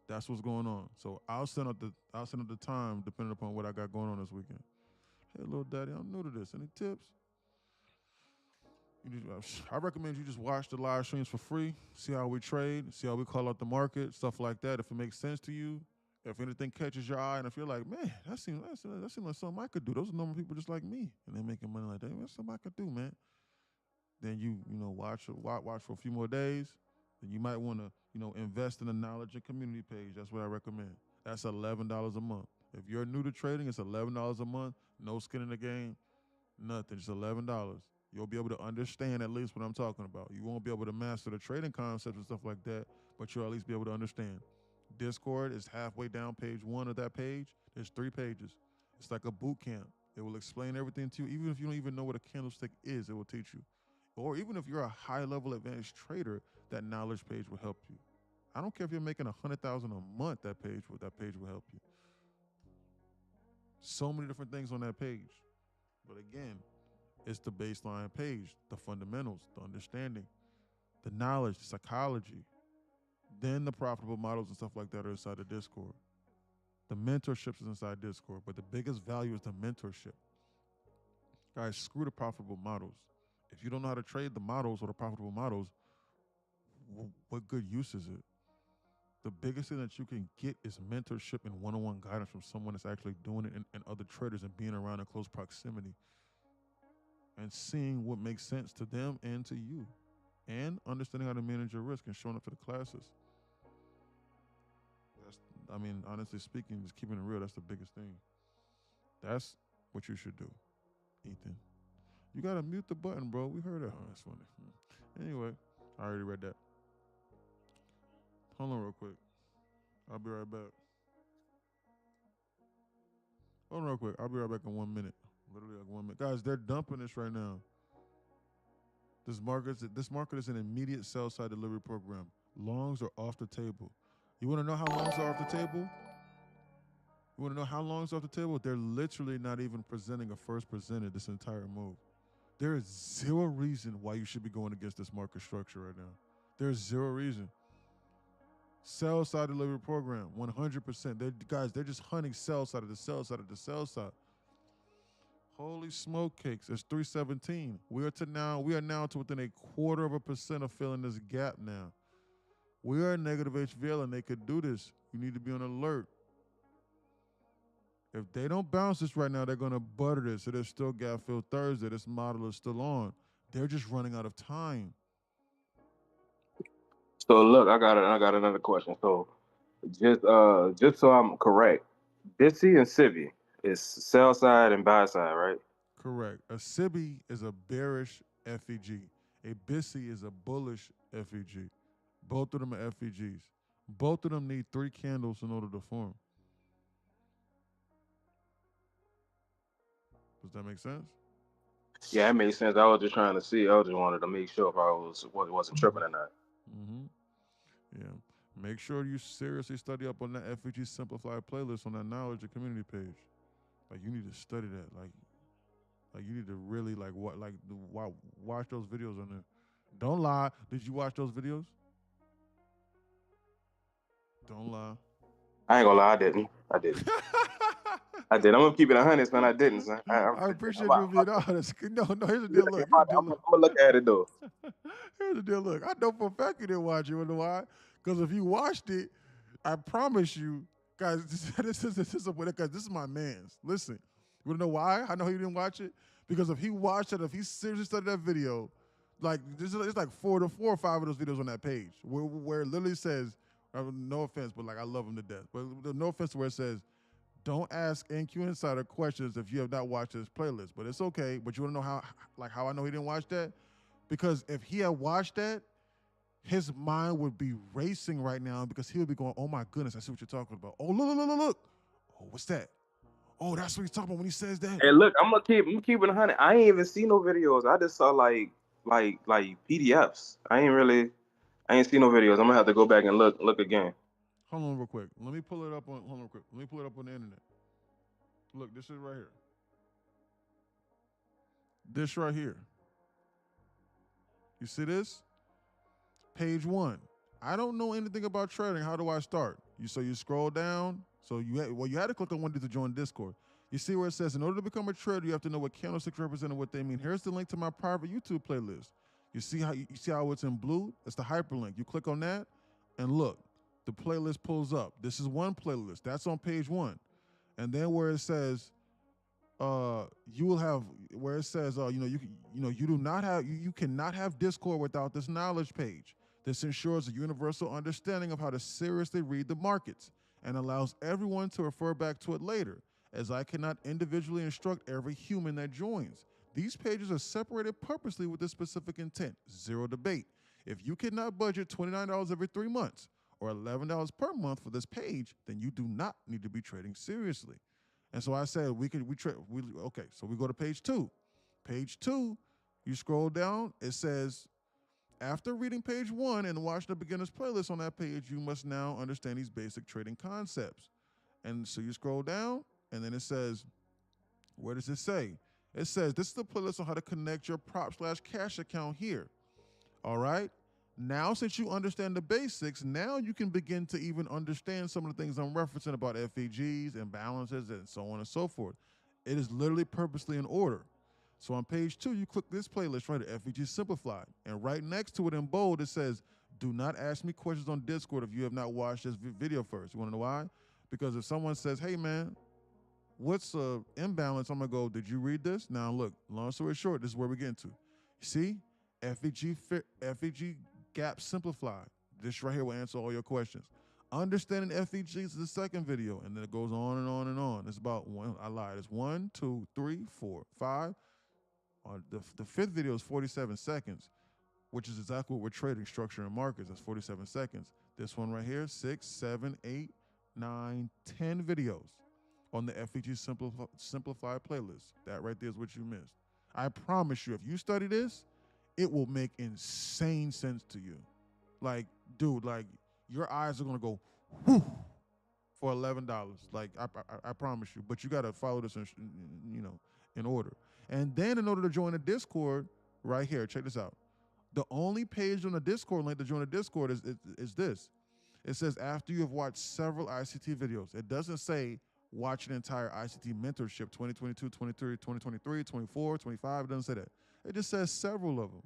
that's what's going on. So I'll send up the time depending upon what I got going on this weekend. Hey, little daddy, I'm new to this. Any tips? I recommend you just watch the live streams for free. See how we trade. See how we call out the market. Stuff like that. If it makes sense to you, if anything catches your eye, and if you're like, man, that seems like something I could do. Those are normal people just like me, and they're making money like that. That's something I could do, man. Then you watch for a few more days. Then you might want to invest in the knowledge and community page. That's what I recommend. That's $11 a month. If you're new to trading, it's $11 a month. No skin in the game, nothing. Just $11. You'll be able to understand at least what I'm talking about. You won't be able to master the trading concepts and stuff like that, but you'll at least be able to understand. Discord is halfway down page 1 of that page. There's 3 pages. It's like a boot camp. It will explain everything to you. Even if you don't even know what a candlestick is, it will teach you. Or even if you're a high-level advanced trader, that knowledge page will help you. I don't care if you're making $100,000 a month. That page will help you. So many different things on that page. But again, it's the baseline page, the fundamentals, the understanding, the knowledge, the psychology. Then the profitable models and stuff like that are inside the Discord. The mentorships is inside Discord, but the biggest value is the mentorship. Guys, screw the profitable models. If you don't know how to trade the models or the profitable models, what good use is it? The biggest thing that you can get is mentorship and one-on-one guidance from someone that's actually doing it and other traders and being around in close proximity and seeing what makes sense to them and to you and understanding how to manage your risk and showing up to the classes. Honestly speaking, just keeping it real, that's the biggest thing. That's what you should do, Ethan. You gotta mute the button, bro. We heard that. Oh, that's funny. Anyway, I already read that. Hold on real quick. I'll be right back. Hold on real quick. I'll be right back in 1 minute. Literally like 1 minute. Guys, they're dumping this right now. This market is an immediate sell side delivery program. Longs are off the table. You want to know how longs are off the table? You want to know how longs are off the table? They're literally not even presenting a first presented this entire move. There is zero reason why you should be going against this market structure right now. There's zero reason. Sell side delivery program, 100%. They're just hunting sell side of the sell side of the sell side. Holy smoke cakes! It's 317. We are now to within 0.25% of filling this gap now. We are negative HVL and they could do this. You need to be on alert. If they don't bounce this right now, they're going to butter this. It is still gap fill Thursday. This model is still on. They're just running out of time. So look, I got another question. So just so I'm correct, Ditsy and Civi is sell side and buy side, right? Correct. A SIBI is a bearish FEG. A BISI is a bullish FEG. Both of them are FEGs. Both of them need 3 candles in order to form. Does that make sense? Yeah, that makes sense. I was just trying to see. I just wanted to make sure if I wasn't tripping or not. Mm-hmm. Yeah. Make sure you seriously study up on that FEG Simplified playlist on that knowledge and community page. Like you need to study that. Like you need to really watch those videos on there. Don't lie. Did you watch those videos? Don't lie. I ain't gonna lie, I didn't. I did. I'm gonna keep it 100, son. I didn't, son. I appreciate you being honest. No, here's the deal. Look, I'm gonna look at it though. Here's the deal. Look, I know for a fact you didn't watch it. You know why? Because if you watched it, I promise you, guys, this is my man's. Listen, you wanna know why? I know he didn't watch it because if he watched it, if he seriously studied that video, like it's like 4 or 5 of those videos on that page where it literally says, no offense, but like I love him to death, but no offense to where it says, don't ask NQ Insider questions if you have not watched this playlist. But it's okay. But you want to know how I know he didn't watch that? Because if he had watched that, his mind would be racing right now because he would be going, oh my goodness, I see what you're talking about. Oh, look. Oh, what's that? Oh, that's what he's talking about when he says that. Hey, look, I'm keeping it 100. I ain't even see no videos. I just saw like PDFs. I ain't seen no videos. I'm gonna have to go back and look again. Hold on real quick. Let me pull it up on the internet. Look, this is right here. This right here. You see this? Page 1. I don't know anything about trading. How do I start? So you scroll down. So you had to click on one to join Discord. You see where it says, in order to become a trader, you have to know what candlesticks represent and what they mean. Here's the link to my private YouTube playlist. You see how it's in blue? It's the hyperlink. You click on that and look. The playlist pulls up. This is one playlist. That's on page 1. And then where it says, you will have where it says, you cannot have Discord without this knowledge page. This ensures a universal understanding of how to seriously read the markets and allows everyone to refer back to it later, as I cannot individually instruct every human that joins. These pages are separated purposely with this specific intent. Zero debate. If you cannot budget $29 every 3 months or $11 per month for this page, then you do not need to be trading seriously. And so I said, okay, so we go to page 2. Page 2, you scroll down, it says, after reading page 1 and watching the beginner's playlist on that page, you must now understand these basic trading concepts. And so you scroll down, and then it says, where does it say? It says, this is the playlist on how to connect your prop/cash account here. All right? Now, since you understand the basics, now you can begin to even understand some of the things I'm referencing about FEGs and balances and so on and so forth. It is literally purposely in order. So on page 2, you click this playlist right here, FEG Simplified. And right next to it in bold, it says, do not ask me questions on Discord if you have not watched this video first. You want to know why? Because if someone says, hey, man, what's imbalance? I'm going to go, did you read this? Now, look, long story short, this is where we get into. You see, FEG Gap Simplified. This right here will answer all your questions. Understanding FEGs is the second video, and then it goes on and on and on. It's about I lied. It's 1, 2, 3, 4, 5. The fifth video is 47 seconds, which is exactly what we're trading, structure and markets. That's 47 seconds. This one right here, 6, 7, 8, 9, 10 videos on the FEG Simplified playlist. That right there is what you missed. I promise you, if you study this, it will make insane sense to you. Like, dude, like your eyes are gonna go whoo for $11. Like I promise you. But you gotta follow this in order. And then in order to join the Discord, right here, check this out. The only page on the Discord link to join the Discord is this. It says after you have watched several ICT videos. It doesn't say watch an entire ICT mentorship 2022, 23, 2023, 24, 25. It doesn't say that. It just says several of them.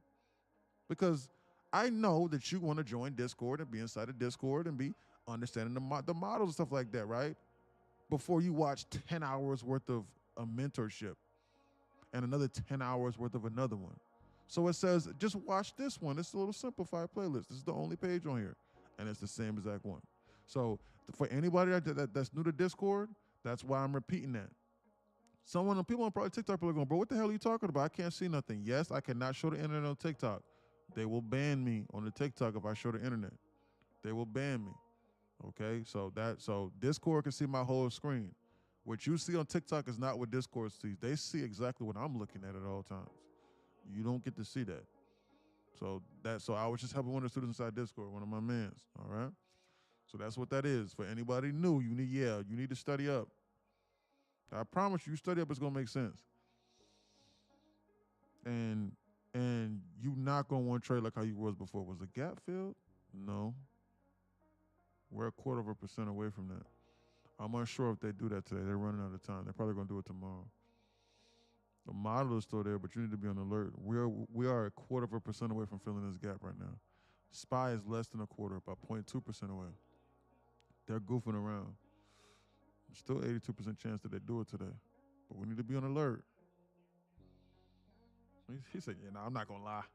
Because I know that you want to join Discord and be inside of Discord and be understanding the models and stuff like that, right? Before you watch 10 hours worth of a mentorship and another 10 hours worth of another one. So it says, just watch this one. It's a little simplified playlist. This is the only page on here. And it's the same exact one. So for anybody that's new to Discord, that's why I'm repeating that. People on probably TikTok are going, bro, what the hell are you talking about? I can't see nothing. Yes, I cannot show the internet on TikTok. They will ban me on the TikTok if I show the internet. They will ban me. Okay, so Discord can see my whole screen. What you see on TikTok is not what Discord sees. They see exactly what I'm looking at all times. You don't get to see that. So I was just helping one of the students inside Discord, one of my mans. All right. So that's what that is. For anybody new, you need to study up. I promise you, study up, it's gonna make sense. And you not gonna want to trade like how you was before. Was the gap filled? No. We're 1/4% away from that. I'm unsure if they do that today. They're running out of time. They're probably gonna do it tomorrow. The model is still there, but you need to be on alert. We are 1/4% away from filling this gap right now. SPY is less than 1/4, about 0.2% away. They're goofing around. There's still 82% chance that they do it today, but we need to be on alert. He said, "Yeah, no, I'm not gonna lie."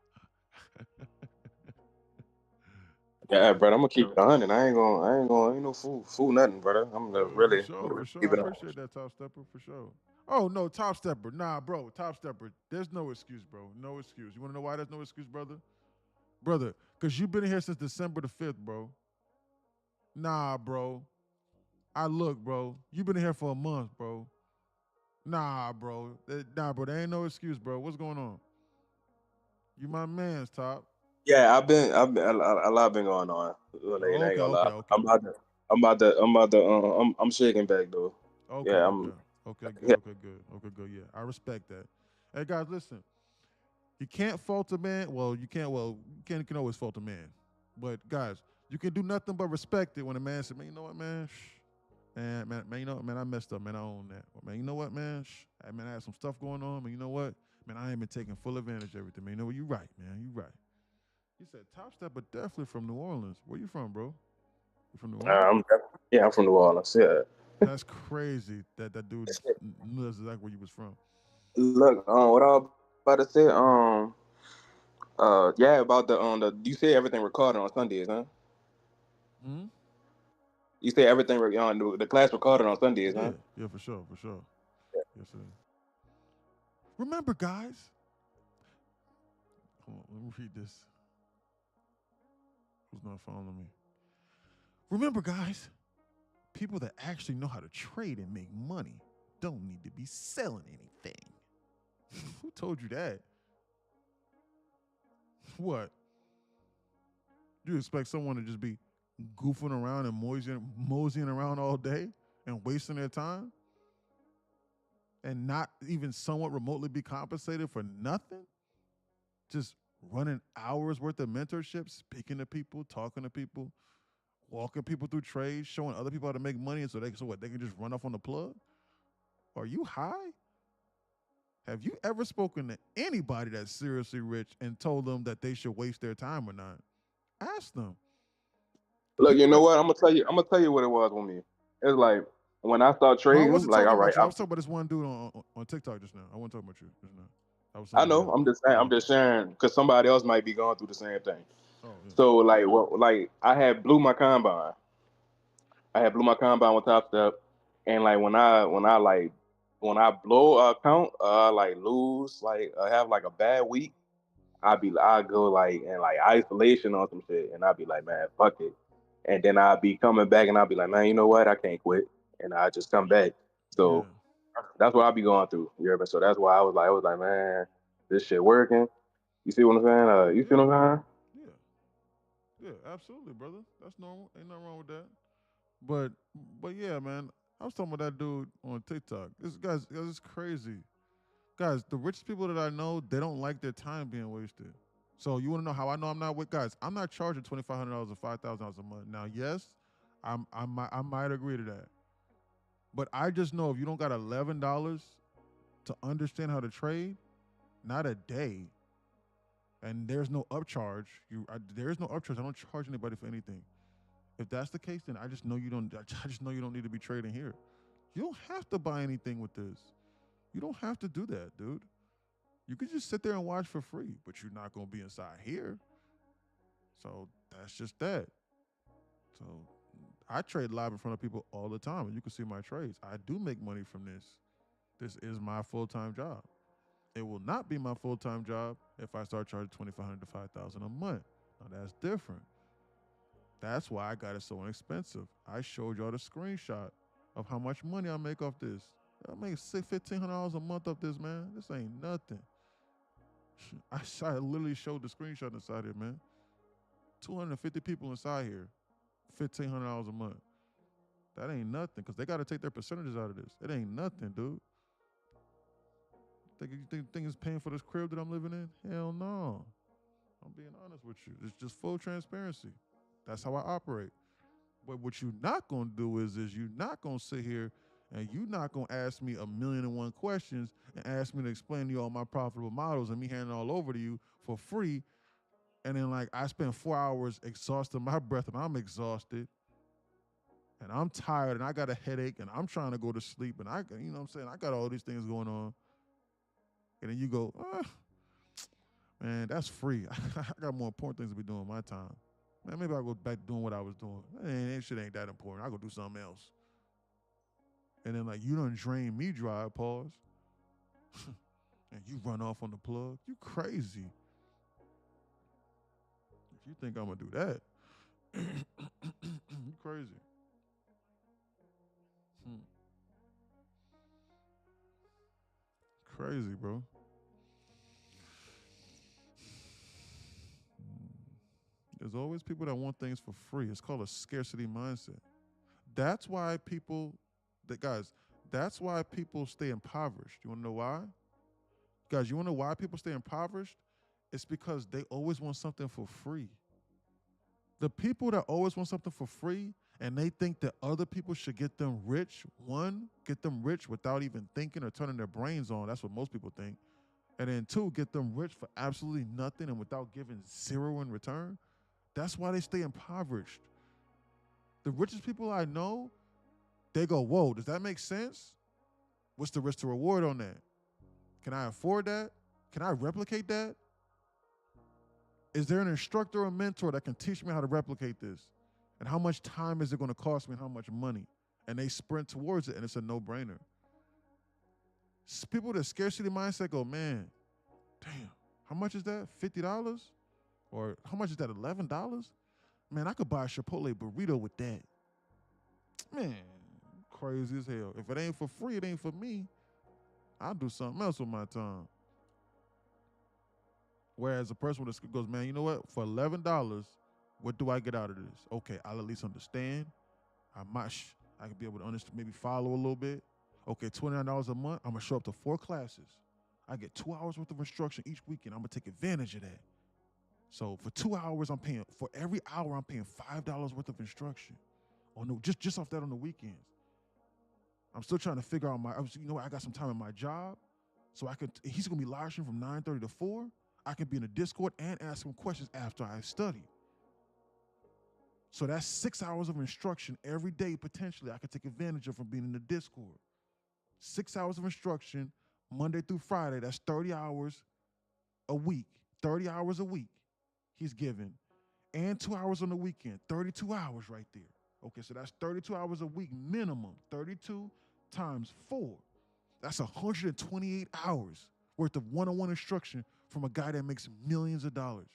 Yeah, brother, I'm gonna keep it 100. Ain't no fool nothing, brother. I'm gonna really For sure. keep I it up. appreciate that, Top Stepper, for sure. Oh no, Top Stepper, nah, bro, Top Stepper. There's no excuse, bro. No excuse. You wanna know why there's no excuse, brother? Brother, because you've been here since December the 5th, bro. Nah, bro. I look, bro. You've been here for a month, bro. Nah, bro. There ain't no excuse, bro. What's going on? You my man's, Top. Yeah, a lot been going on. Well, I ain't gonna lie. Okay. I'm shaking back though. Okay, Yeah, okay. Okay, yeah. good. Yeah, I respect that. Hey, guys, listen. You can't fault a man. Well, you can't. Well, you can always fault a man. But guys, you can do nothing but respect it when a man says, "Man, you know what, man? Man, you know what, man? I messed up, man. I own that. Man, you know what, man? Hey, man, I had some stuff going on, man. You know what, man? I ain't been taking full advantage of everything, man. You know what? You right, man. You right." He said, "Top step, but definitely from New Orleans. Where you from, bro? You from New Orleans?" I'm from New Orleans. Yeah. That's crazy that dude knew that's exactly where you was from. Look, what I was about to say, yeah, about you say everything recorded on Sundays, huh? Hmm? You say everything on the class recorded on Sundays, huh? Yeah, for sure. Yes, sir. Remember, guys. Hold on, let me read this. Who's not following me? Remember, guys. People that actually know how to trade and make money don't need to be selling anything. Who told you that? What? You expect someone to just be goofing around and moseying around all day and wasting their time and not even somewhat remotely be compensated for nothing? Just running hours worth of mentorship, speaking to people, talking to people, walking people through trades, showing other people how to make money, and so they can just run off on the plug? Are you high? Have you ever spoken to anybody that's seriously rich and told them that they should waste their time or not? Ask them. Look, you know what? I'm gonna tell you what it was with me. It's like when I start No, I trading, wasn't like, talking all right, about you. I was talking about this one dude on TikTok just now. I wasn't talking about you just now. That was I somebody know. else. I'm just saying. I'm just sharing because somebody else might be going through the same thing. Oh, yeah. So like I had blew my combine. I had blew my combine with Top Step, and like when I blow a account, like lose, like have like a bad week, I go like in like isolation on some shit, and I'd be like, man, fuck it, and then I'd be coming back, and I'd be like, man, you know what, I can't quit, and I just come back. Yeah. So that's what I be going through. You ever? So that's why I was like, man, this shit working. You see what I'm saying? You see what I'm saying? Yeah, absolutely, brother. That's normal. Ain't nothing wrong with that. But yeah, man. I was talking about that dude on TikTok. This guys is crazy. Guys, the richest people that I know, they don't like their time being wasted. So you want to know how I know I'm not with guys? I'm not charging $2,500 or $5,000 a month. Now, yes, I might agree to that, but I just know if you don't got $11 to understand how to trade, not a day, and there's no upcharge. There is no upcharge. I don't charge anybody for anything. If that's the case, then I just know you don't. I just know you don't need to be trading here. You don't have to buy anything with this. You don't have to do that, dude. You could just sit there and watch for free, but you're not going to be inside here. So that's just that. So I trade live in front of people all the time, and you can see my trades. I do make money from this. This is my full-time job. It will not be my full-time job if I start charging $2,500 to $5,000 a month. Now that's different. That's why I got it so inexpensive. I showed y'all the screenshot of how much money I make off this. I make $1,500 a month off this, man. This ain't nothing. I literally showed the screenshot inside here, man. 250 people inside here, $1,500 a month. That ain't nothing, because they got to take their percentages out of this. It ain't nothing, dude. Think it's paying for this crib that I'm living in? Hell no. I'm being honest with you. It's just full transparency. That's how I operate. But what you're not going to do is you're not going to sit here and you're not going to ask me 1,000,001 questions and ask me to explain to you all my profitable models and me handing all over to you for free. And then like I spend 4 hours exhausting my breath and I'm exhausted and I'm tired and I got a headache and I'm trying to go to sleep and I, you know what I'm saying? I got all these things going on. And then you go, man, that's free. I got more important things to be doing with my time. Man, maybe I'll go back doing what I was doing. Man, that shit ain't that important. I'll go do something else. And then like, you done drain me dry, pause. And you run off on the plug. You crazy. If you think I'm gonna do that, you crazy. Crazy, bro. There's always people that want things for free. It's called a scarcity mindset. That's why people stay impoverished. You wanna know why? Guys, you wanna know why people stay impoverished? It's because they always want something for free. The people that always want something for free and they think that other people should get them rich, get them rich without even thinking or turning their brains on. That's what most people think. And then two, get them rich for absolutely nothing and without giving zero in return. That's why they stay impoverished. The richest people I know, they go, whoa, does that make sense? What's the risk to reward on that? Can I afford that? Can I replicate that? Is there an instructor or mentor that can teach me how to replicate this? And how much time is it going to cost me and how much money? And they sprint towards it and it's a no-brainer. People with a scarcity mindset go, man, damn, how much is that? $50? Or how much is that? $11? Man, I could buy a Chipotle burrito with that. Man, crazy as hell. If it ain't for free, it ain't for me. I'll do something else with my time. Whereas a person with a goes, man, you know what? For $11, what do I get out of this? Okay, I'll at least understand. I can be able to understand, maybe follow a little bit. Okay, $29 a month, I'm gonna show up to 4 classes. I get 2 hours worth of instruction each weekend. I'm gonna take advantage of that. So for 2 hours, for every hour, I'm paying $5 worth of instruction. Just off that on the weekends. I'm still trying to figure out I got some time in my job. So he's gonna be live streaming from 9:30 to 4. I can be in the Discord and ask him questions after I study. So that's 6 hours of instruction every day, potentially, I could take advantage of from being in the Discord. 6 hours of instruction, Monday through Friday, that's 30 hours a week. 30 hours a week he's giving. And 2 hours on the weekend, 32 hours right there. Okay, so that's 32 hours a week minimum. 32 times 4. That's 128 hours worth of one-on-one instruction from a guy that makes millions of dollars.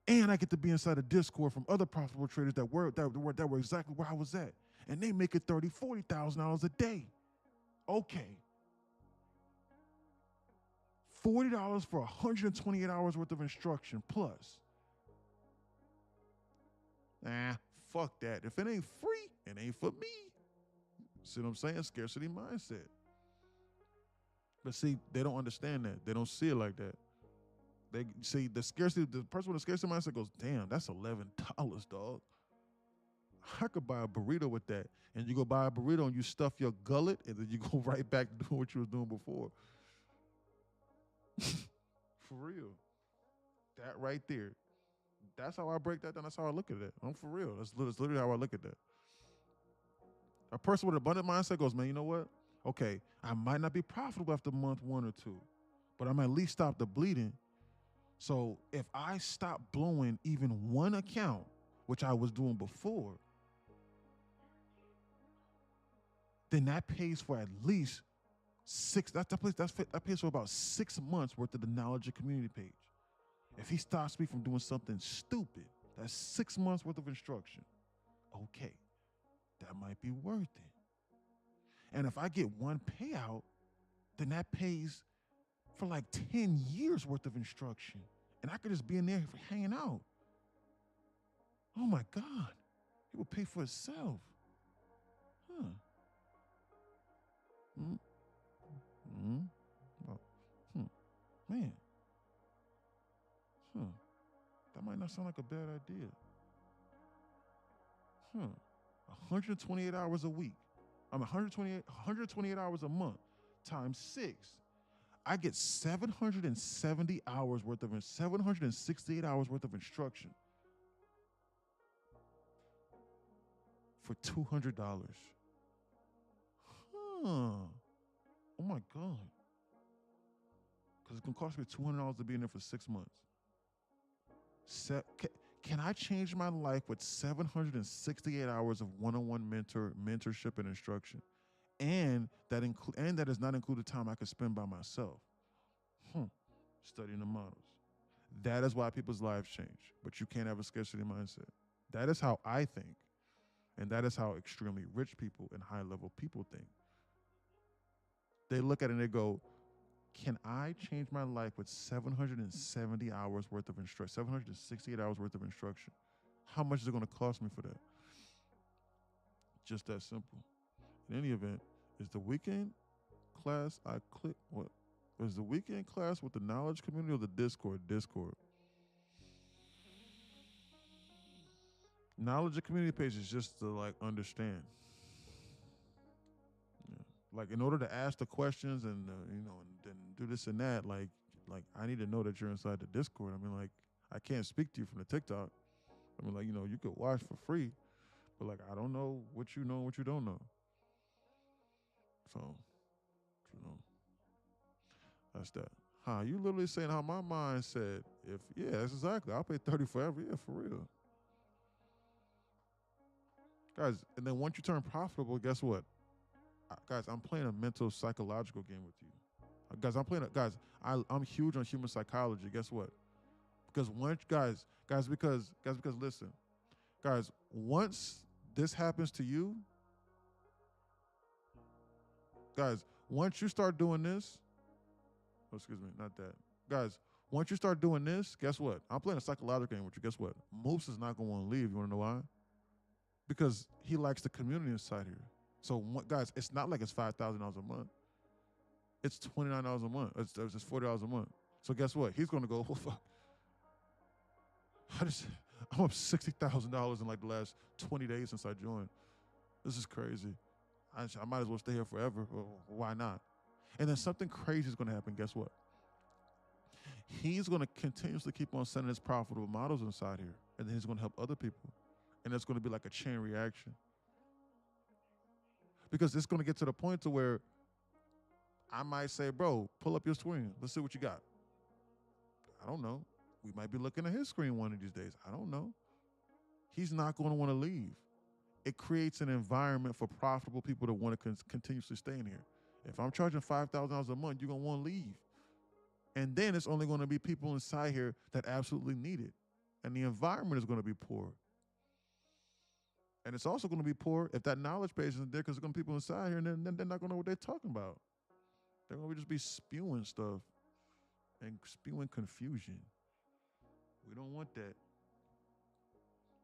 And I get to be inside a Discord from other profitable traders that were exactly where I was at. And they make it $30,000, $40,000 a day. Okay. $40 for 128 hours worth of instruction plus. Fuck that. If it ain't free, it ain't for me. See what I'm saying? Scarcity mindset. But see, they don't understand that. They don't see it like that. They see the person with the scarcity mindset goes, damn, that's $11, dog. I could buy a burrito with that. And you go buy a burrito and you stuff your gullet and then you go right back to doing what you was doing before. For real. That right there. That's how I break that down. That's how I look at it. I'm for real. That's literally how I look at that. A person with an abundant mindset goes, man, you know what? Okay, I might not be profitable after month 1 or 2, but I'm at least stop the bleeding. So if I stop blowing even one account, which I was doing before, then that pays for at least that pays for about 6 months worth of the knowledge and community page. If he stops me from doing something stupid, that's 6 months worth of instruction. Okay, that might be worth it. And if I get one payout, then that pays for like 10 years worth of instruction. And I could just be in there hanging out. Oh my God, he will pay for itself. Huh. Oh. Man. That might not sound like a bad idea. 128 hours a week. 128 hours a month times 6. I get 768 hours worth of instruction for $200. Oh my God. Because it's gonna cost me $200 to be in there for 6 months. Can I change my life with 768 hours of one-on-one mentorship and instruction? And that is not included time I could spend by myself. Studying the models. That is why people's lives change. But you can't have a scarcity mindset. That is how I think. And that is how extremely rich people and high-level people think. They look at it and they go, can I change my life with 770 hours worth of instruction, 768 hours worth of instruction? How much is it going to cost me for that? Just that simple. In any event, is the weekend class is the weekend class with the knowledge community or the Discord? Discord. Knowledge and community page is just to like understand. Yeah. Like in order to ask the questions and and then do this and that, like I need to know that you're inside the Discord. I mean, like I can't speak to you from the TikTok. I mean, like you could watch for free, but like I don't know what you know and what you don't know. So, that's that. You literally saying how my mind said, that's exactly. I'll pay 30 forever. Yeah, for real. Guys, and then once you turn profitable, guess what? Guys, I'm playing a mental psychological game with you. Guys, I'm huge on human psychology. Guess what? Because listen, guys, once this happens to you, guys, once you start doing this, guys, once you start doing this, guess what? I'm playing a psychological game with you. Guess what? Moose is not going to want to leave. You want to know why? Because he likes the community inside here. So, guys, it's not like it's $5,000 a month. It's $29 a month. It's $40 a month. So guess what? He's going to go, well, fuck. I'm up $60,000 in like the last 20 days since I joined. This is crazy. I might as well stay here forever. Well, why not? And then something crazy is going to happen. Guess what? He's going to continuously keep on sending his profitable models inside here. And then he's going to help other people. And it's going to be like a chain reaction. Because it's going to get to the point to where I might say, bro, pull up your screen. Let's see what you got. I don't know. We might be looking at his screen one of these days. I don't know. He's not going to want to leave. It creates an environment for profitable people to want to continuously stay in here. If I'm charging $5,000 a month, you're going to want to leave. And then it's only going to be people inside here that absolutely need it. And the environment is going to be poor. And it's also going to be poor if that knowledge base isn't there because there's going to be people inside here and then they're not going to know what they're talking about. They're going to just be spewing stuff and spewing confusion. We don't want that.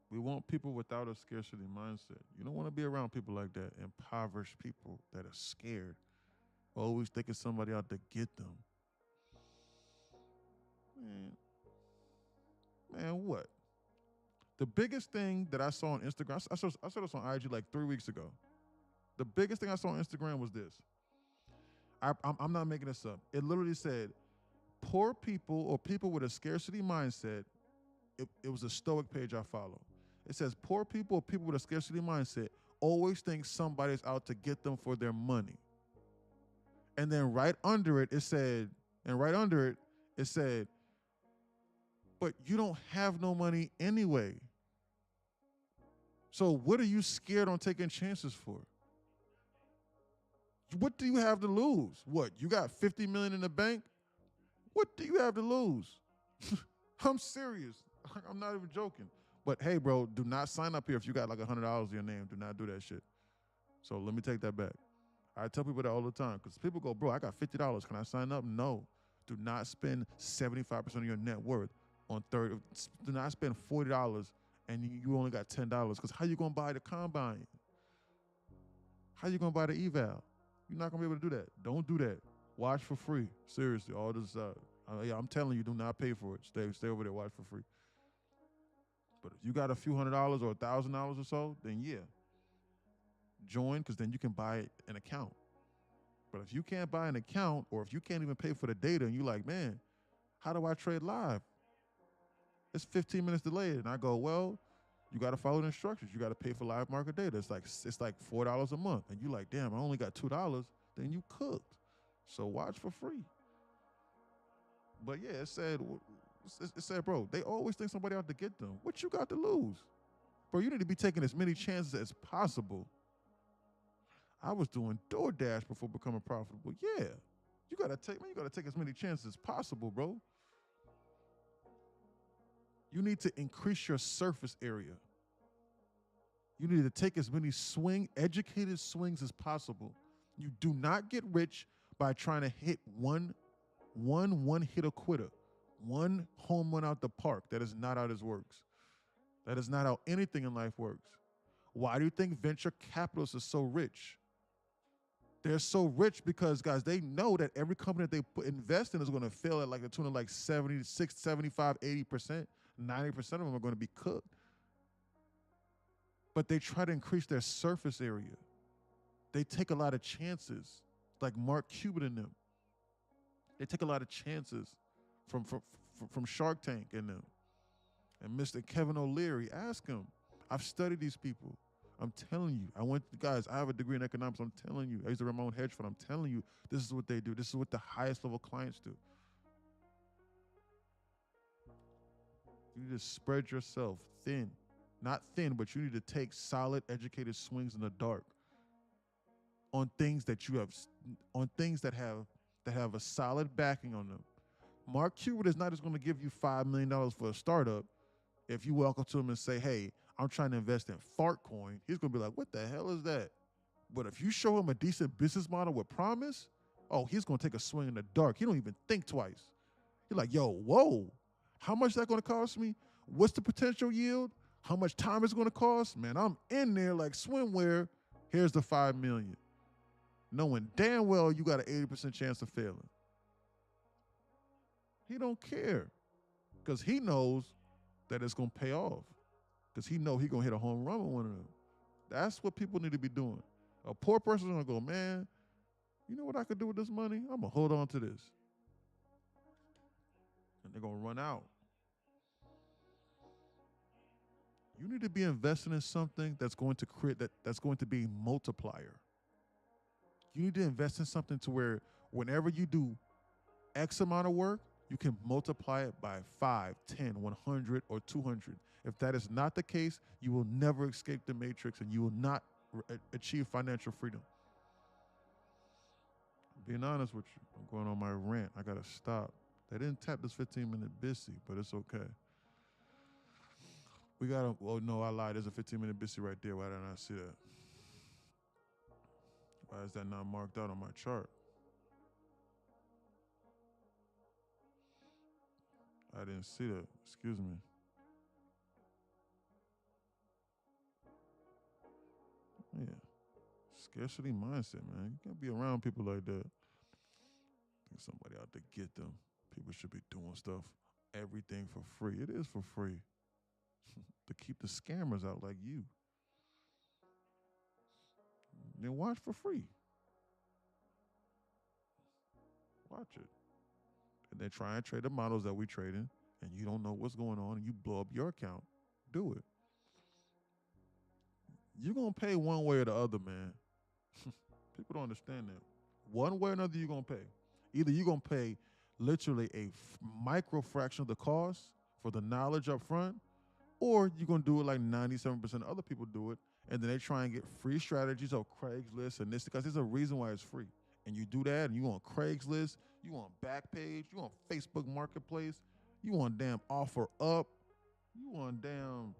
We want people without a scarcity mindset. You don't want to be around people like that, impoverished people that are scared, always thinking somebody out to get them. Man, what? The biggest thing that I saw on Instagram, I saw this on IG like 3 weeks ago. The biggest thing I saw on Instagram was this. I'm not making this up. It literally said, poor people or people with a scarcity mindset, it was a Stoic page I follow. It says, poor people or people with a scarcity mindset always think somebody's out to get them for their money. And then right under it said, but you don't have no money anyway. So what are you scared on taking chances for? What do you have to lose? What, you got 50 million in the bank? What do you have to lose? I'm serious. I'm not even joking. But hey, bro, do not sign up here if you got like $100 in your name. Do not do that shit. So let me take that back. I tell people that all the time because people go, bro, I got $50. Can I sign up? No. Do not spend 75% of your net worth on do not spend $40 and you only got $10 because how you going to buy the combine? How you going to buy the eval? You're not going to be able to do that. Don't do that. Watch for free. Seriously, all this, I'm telling you, do not pay for it. Stay over there, watch for free. But if you got a few $100s or $1,000 or so, then yeah, join because then you can buy an account. But if you can't buy an account or if you can't even pay for the data and you're like, man, how do I trade live? It's 15 minutes delayed. And I go, well, you got to follow the instructions. You got to pay for live market data. It's like $4 a month. And you're like, damn, I only got $2. Then you cooked. So watch for free. But yeah, it said, bro, they always think somebody out to get them. What you got to lose? Bro, you need to be taking as many chances as possible. I was doing DoorDash before becoming profitable. Yeah. You gotta take as many chances as possible, bro. You need to increase your surface area. You need to take as many educated swings as possible. You do not get rich by trying to hit one hitter quitter, one home run out the park. That is not how this works. That is not how anything in life works. Why do you think venture capitalists are so rich? They're so rich because, guys, they know that every company that they invest in is going to fail at like the tune of like 76, 75, 80%. 90% of them are going to be cooked. But they try to increase their surface area. They take a lot of chances, like Mark Cuban and them. They take a lot of chances from Shark Tank and them. And Mr. Kevin O'Leary, ask him. I've studied these people. I'm telling you, I have a degree in economics. I'm telling you, I used to run my own hedge fund. I'm telling you, this is what they do. This is what the highest level clients do. You need to spread yourself thin. Not thin, but you need to take solid, educated swings in the dark on things that have a solid backing on them. Mark Cuban is not just going to give you $5 million for a startup. If you walk up to him and say, hey, I'm trying to invest in Fartcoin, he's going to be like, what the hell is that? But if you show him a decent business model with promise, oh, he's going to take a swing in the dark. He don't even think twice. He's like, yo, whoa, how much is that going to cost me? What's the potential yield? How much time is it going to cost? Man, I'm in there like swimwear. Here's the $5 million. Knowing damn well you got an 80% chance of failing. He don't care because he knows that it's going to pay off because he know he's going to hit a home run with one of them. That's what people need to be doing. A poor person is going to go, man, you know what I could do with this money? I'm going to hold on to this. And they're going to run out. You need to be investing in something that's going to that's going to be a multiplier. You need to invest in something to where whenever you do X amount of work, you can multiply it by 5, 10, 100, or 200. If that is not the case, you will never escape the matrix and you will not achieve financial freedom. Being honest with you, I'm going on my rant. I got to stop. They didn't tap this 15-minute busy, but it's okay. We got to, oh no, I lied. There's a 15-minute busy right there. Why didn't I see that? Why is that not marked out on my chart? I didn't see that. Excuse me. Yeah. Scarcity mindset, man. You can't be around people like that. Think somebody out to get them. People should be doing stuff, everything for free. It is for free. To keep the scammers out like you. Then watch for free. Watch it. And then try and trade the models that we trade in, and you don't know what's going on, and you blow up your account. Do it. You're going to pay one way or the other, man. People don't understand that. One way or another, you're going to pay. Either you're going to pay literally a micro fraction of the cost for the knowledge up front, Or you're going to do it like 97% of other people do it, and then they try and get free strategies on Craigslist and this, because there's a reason why it's free. And you do that, and you on Craigslist, you on Backpage, you on Facebook Marketplace, you on damn Offer Up, you on damn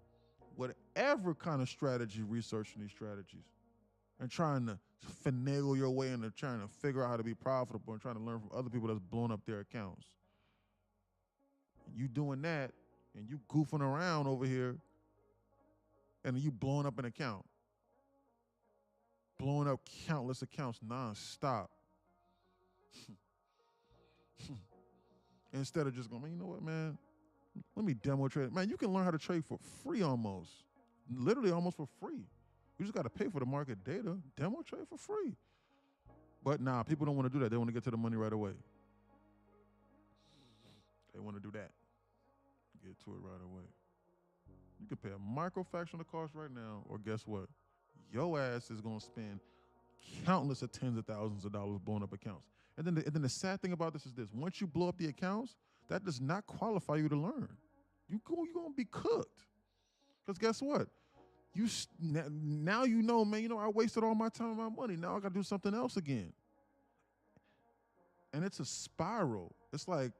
whatever kind of strategy, researching these strategies and trying to finagle your way into trying to figure out how to be profitable and trying to learn from other people that's blowing up their accounts. And you doing that and you goofing around over here and you blowing up an account. Blowing up countless accounts nonstop. Instead of just going, man, you know what, man? Let me demo trade. Man, you can learn how to trade for free almost. Literally almost for free. You just got to pay for the market data. Demo trade for free. But nah, people don't want to do that. They want to get to the money right away. They want to do that. Get to it right away. You can pay a microfraction of the cost right now, or guess what? Your ass is going to spend countless of tens of thousands of dollars blowing up accounts. And then the sad thing about this is this. Once you blow up the accounts, that does not qualify you to learn. You're going to be cooked. Because guess what? Now you know, man, you know, I wasted all my time and my money. Now I got to do something else again. And it's a spiral. It's like,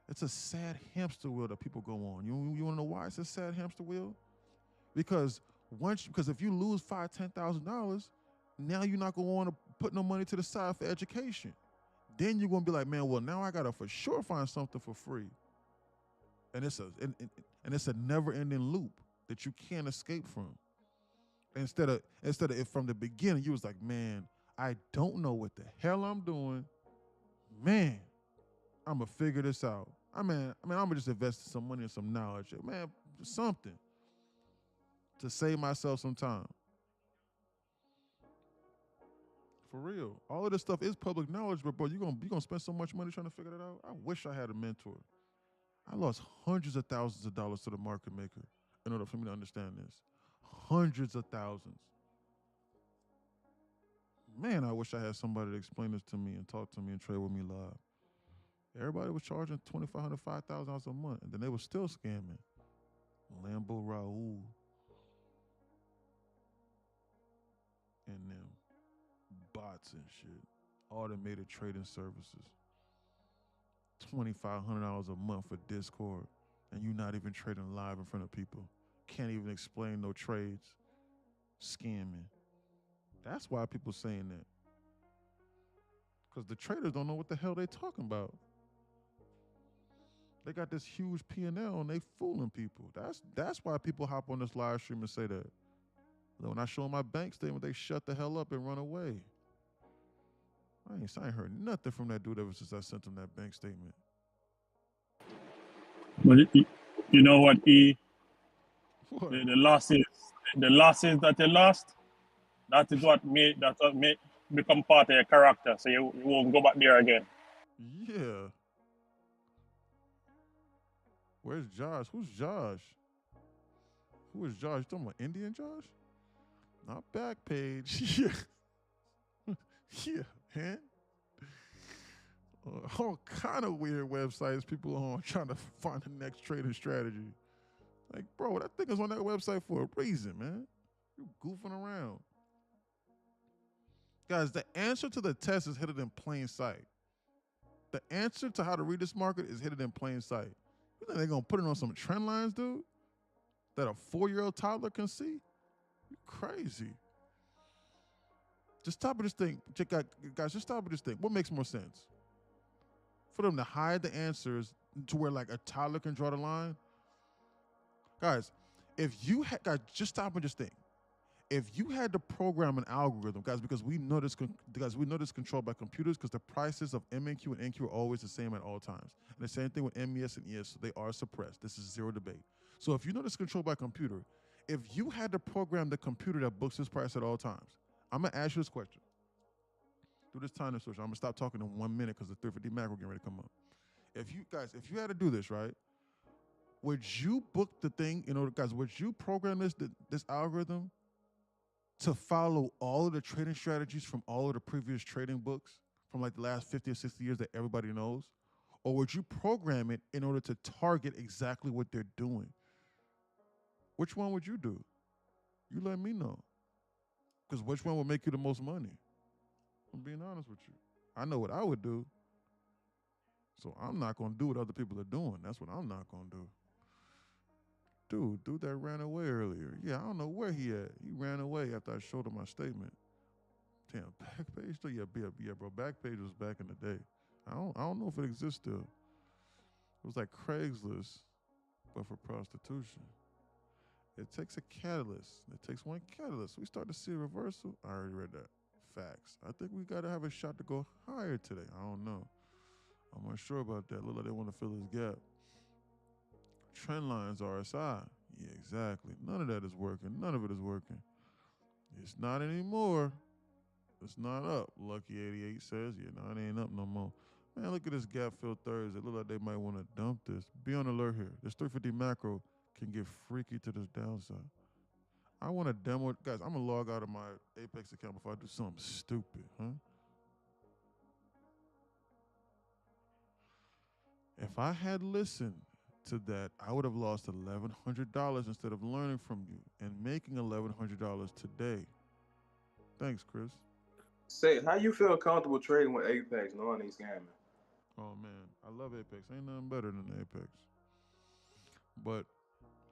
it's a sad hamster wheel that people go on. You want to know why it's a sad hamster wheel? Because if you lose $5,000-$10,000, now you're not going to want to put no money to the side for education. Then you're going to be like, man, well, now I got to for sure find something for free. And it's a never-ending loop that you can't escape from. Instead of if from the beginning you was like, man, I don't know what the hell I'm doing. Man, I'm gonna figure this out. I'm gonna just invest some money and some knowledge. Man, something to save myself some time. For real. All of this stuff is public knowledge, but bro, you're gonna spend so much money trying to figure that out. I wish I had a mentor. I lost hundreds of thousands of dollars to the market maker in order for me to understand this. Hundreds of thousands. Man, I wish I had somebody to explain this to me and talk to me and trade with me live. Everybody was charging $2,500, $5,000 a month, and then they were still scamming. Lambo Raul and them bots and shit. Automated trading services. $2,500 a month for Discord, and you're not even trading live in front of people. Can't even explain no trades. Scamming. That's why people saying that. Because the traders don't know what the hell they talking about. They got this huge P&L and they fooling people. That's why people hop on this live stream and say that. When I show them my bank statement, they shut the hell up and run away. I ain't heard nothing from that dude ever since I sent him that bank statement. But you know what, E? What? The losses that you lost, that is what made become part of your character. So you won't go back there again. Yeah. Where's Josh? Who's Josh? Who is Josh? You talking about Indian Josh? Not Backpage. Yeah. Yeah, man. All kind of weird websites people are on trying to find the next trading strategy. Like, bro, that thing is on that website for a reason, man. You goofing around. Guys, the answer to the test is hidden in plain sight. The answer to how to read this market is hidden in plain sight. You think they're going to put it on some trend lines, dude? That a 4-year-old toddler can see? You crazy. Just stop at this thing. Guys, just stop at this thing. What makes more sense? For them to hide the answers to where like a toddler can draw the line? Guys, guys, just stop and just think. If you had to program an algorithm, guys, because we know this controlled by computers because the prices of MNQ and NQ are always the same at all times. And the same thing with MES and ES, so they are suppressed. This is zero debate. So if you know this controlled by computer, if you had to program the computer that books this price at all times, I'm going to ask you this question. Do this time switch. I'm going to stop talking in 1 minute because the 350 macro getting ready to come up. If you had to do this, right, would you book the thing, would you program this algorithm to follow all of the trading strategies from all of the previous trading books from like the last 50 or 60 years that everybody knows? Or would you program it in order to target exactly what they're doing? Which one would you do? You let me know. Because which one would make you the most money? I'm being honest with you. I know what I would do. So I'm not going to do what other people are doing. That's what I'm not going to do. Dude that ran away earlier. Yeah, I don't know where he at. He ran away after I showed him my statement. Damn, Backpage still? Yeah, bro. Backpage was back in the day. I don't know if it exists still. It was like Craigslist, but for prostitution. It takes a catalyst. It takes one catalyst. We start to see a reversal. I already read that. Facts. I think we got to have a shot to go higher today. I don't know. I'm unsure about that. Look like they want to fill this gap. Trend lines RSI. Yeah, exactly. None of that is working. None of it is working. It's not anymore. It's not up. Lucky 88 says, yeah, no, it ain't up no more. Man, look at this gap fill Thursday. Look like they might want to dump this. Be on alert here. This 350 macro can get freaky to this downside. I want to demo it. Guys, I'm going to log out of my Apex account before I do something stupid, huh? If I had listened to that, I would have lost $1,100 instead of learning from you and making $1,100 today. Thanks, Chris. Say, how you feel comfortable trading with Apex knowing he's scamming? Oh, man. I love Apex. Ain't nothing better than Apex. But,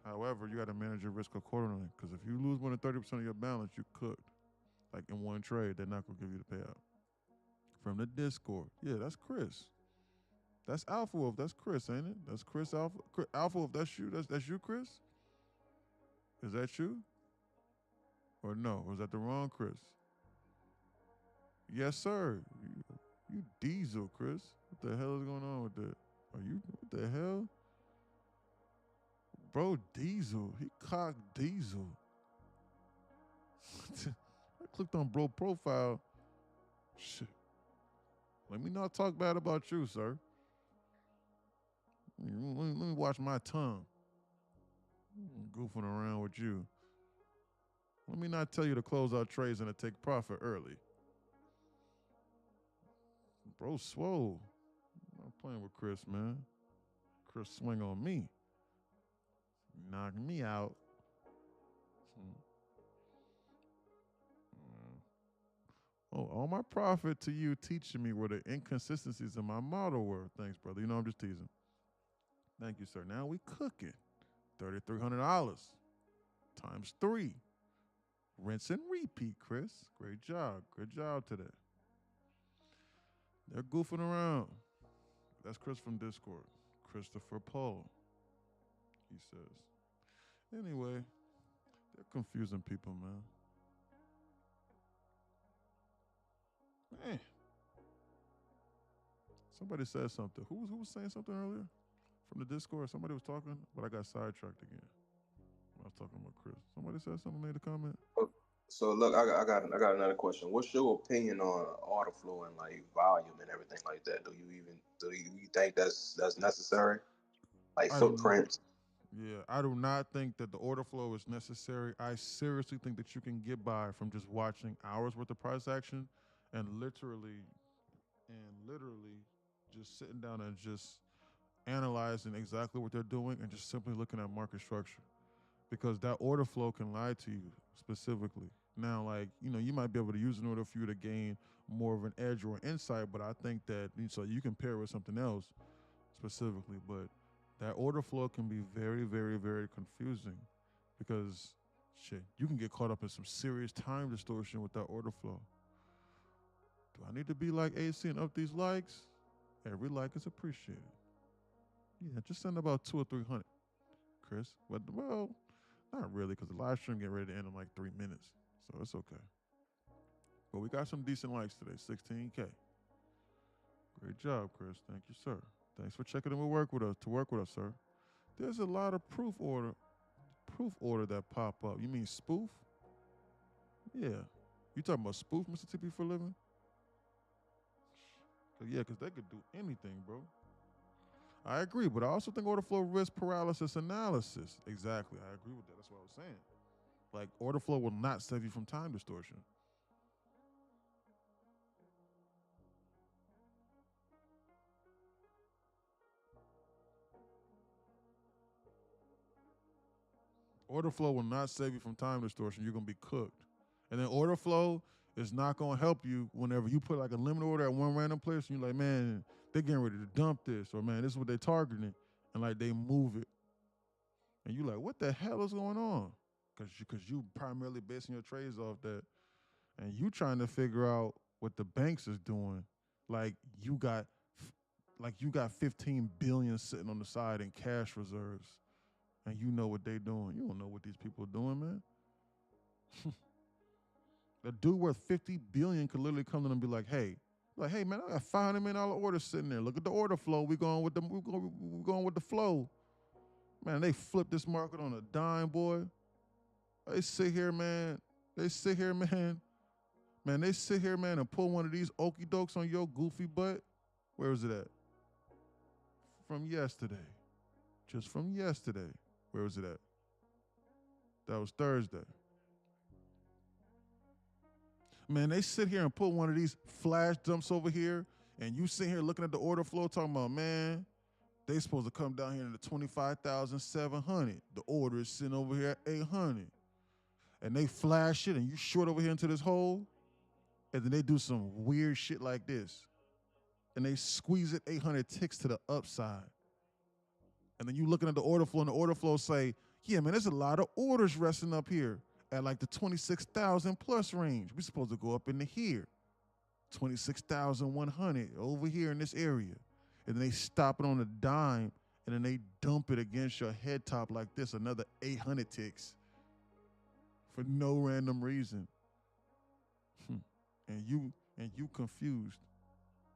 however, you got to manage your risk accordingly. Because if you lose more than 30% of your balance, you cooked. Like in one trade, they're not going to give you the payout. From the Discord. Yeah, that's Chris. That's Alpha Wolf. That's Chris, ain't it? That's Chris Alpha. Alpha Wolf, that's you? That's you, Chris? Is that you? Or no? Was that the wrong Chris? Yes, sir. You Diesel, Chris. What the hell is going on with that? Are you, what the hell? Bro, Diesel. He cocked Diesel. I clicked on bro profile. Shit. Let me not talk bad about you, sir. Let me watch my tongue. I'm goofing around with you. Let me not tell you to close out trades and to take profit early. Bro, swole. I'm playing with Chris, man. Chris swing on me. Knock me out. Oh, all my profit to you teaching me where the inconsistencies in my model were. Thanks, brother. You know I'm just teasing. Thank you, sir. Now we cooking. $3,300 times 3. Rinse and repeat, Chris. Great job. Good job today. They're goofing around. That's Chris from Discord. Christopher Paul, he says. Anyway, they're confusing people, man. Man. Somebody said something. Who was saying something earlier? From the Discord? Somebody was talking, but I got sidetracked again. I was talking about Chris. Somebody said something, made a comment. So look, I got another question. What's your opinion on order flow and like volume and everything like that? Do you think that's necessary? Like footprints? Yeah, I do not think that the order flow is necessary. I seriously think that you can get by from just watching hours worth of price action and literally just sitting down and just analyzing exactly what they're doing and just simply looking at market structure. Because that order flow can lie to you specifically. Now, like, you might be able to use an order for you to gain more of an edge or an insight, but I think that, so you can pair it with something else specifically, but that order flow can be very, very, very confusing because, shit, you can get caught up in some serious time distortion with that order flow. Do I need to be like AC and up these likes? Every like is appreciated. Yeah, just send about 200 or 300, Chris. Well, not really, because the live stream getting ready to end in like 3 minutes, so it's okay. But we got some decent likes today, 16K. Great job, Chris. Thank you, sir. Thanks for checking in to work with us, sir. There's a lot of proof order that pop up. You mean spoof? Yeah. You talking about spoof, Mr. TP, for a living? Yeah, because they could do anything, bro. I agree, but I also think order flow risk paralysis analysis. Exactly. I agree with that. That's what I was saying. Like, order flow will not save you from time distortion. Order flow will not save you from time distortion. You're gonna be cooked. And then order flow is not gonna help you whenever you put like a limit order at one random place and you're like, man, they're getting ready to dump this, or man, this is what they're targeting, and like they move it. And you're like, what the hell is going on? Because you primarily basing your trades off that, and you trying to figure out what the banks is doing. Like you got 15 billion sitting on the side in cash reserves, and you know what they doing. You don't know what these people are doing, man. A dude worth 50 billion could literally come in and be like, hey, man, I got $500 million orders sitting there. Look at the order flow. We're going with the flow. Man, they flip this market on a dime, boy. They sit here, man. Man, they sit here, man, and pull one of these okey dokes on your goofy butt. Where was it at? From yesterday. Just from yesterday. Where was it at? That was Thursday. Man, they sit here and put one of these flash dumps over here, and you sit here looking at the order flow talking about, man, they supposed to come down here to 25,700. The order is sitting over here at 800. And they flash it, and you short over here into this hole, and then they do some weird shit like this. And they squeeze it 800 ticks to the upside. And then you looking at the order flow, and the order flow say, yeah, man, there's a lot of orders resting up here at like the 26,000 plus range. We're supposed to go up into here. 26,100 over here in this area. And then they stop it on a dime, and then they dump it against your head top like this, another 800 ticks for no random reason. And you confused,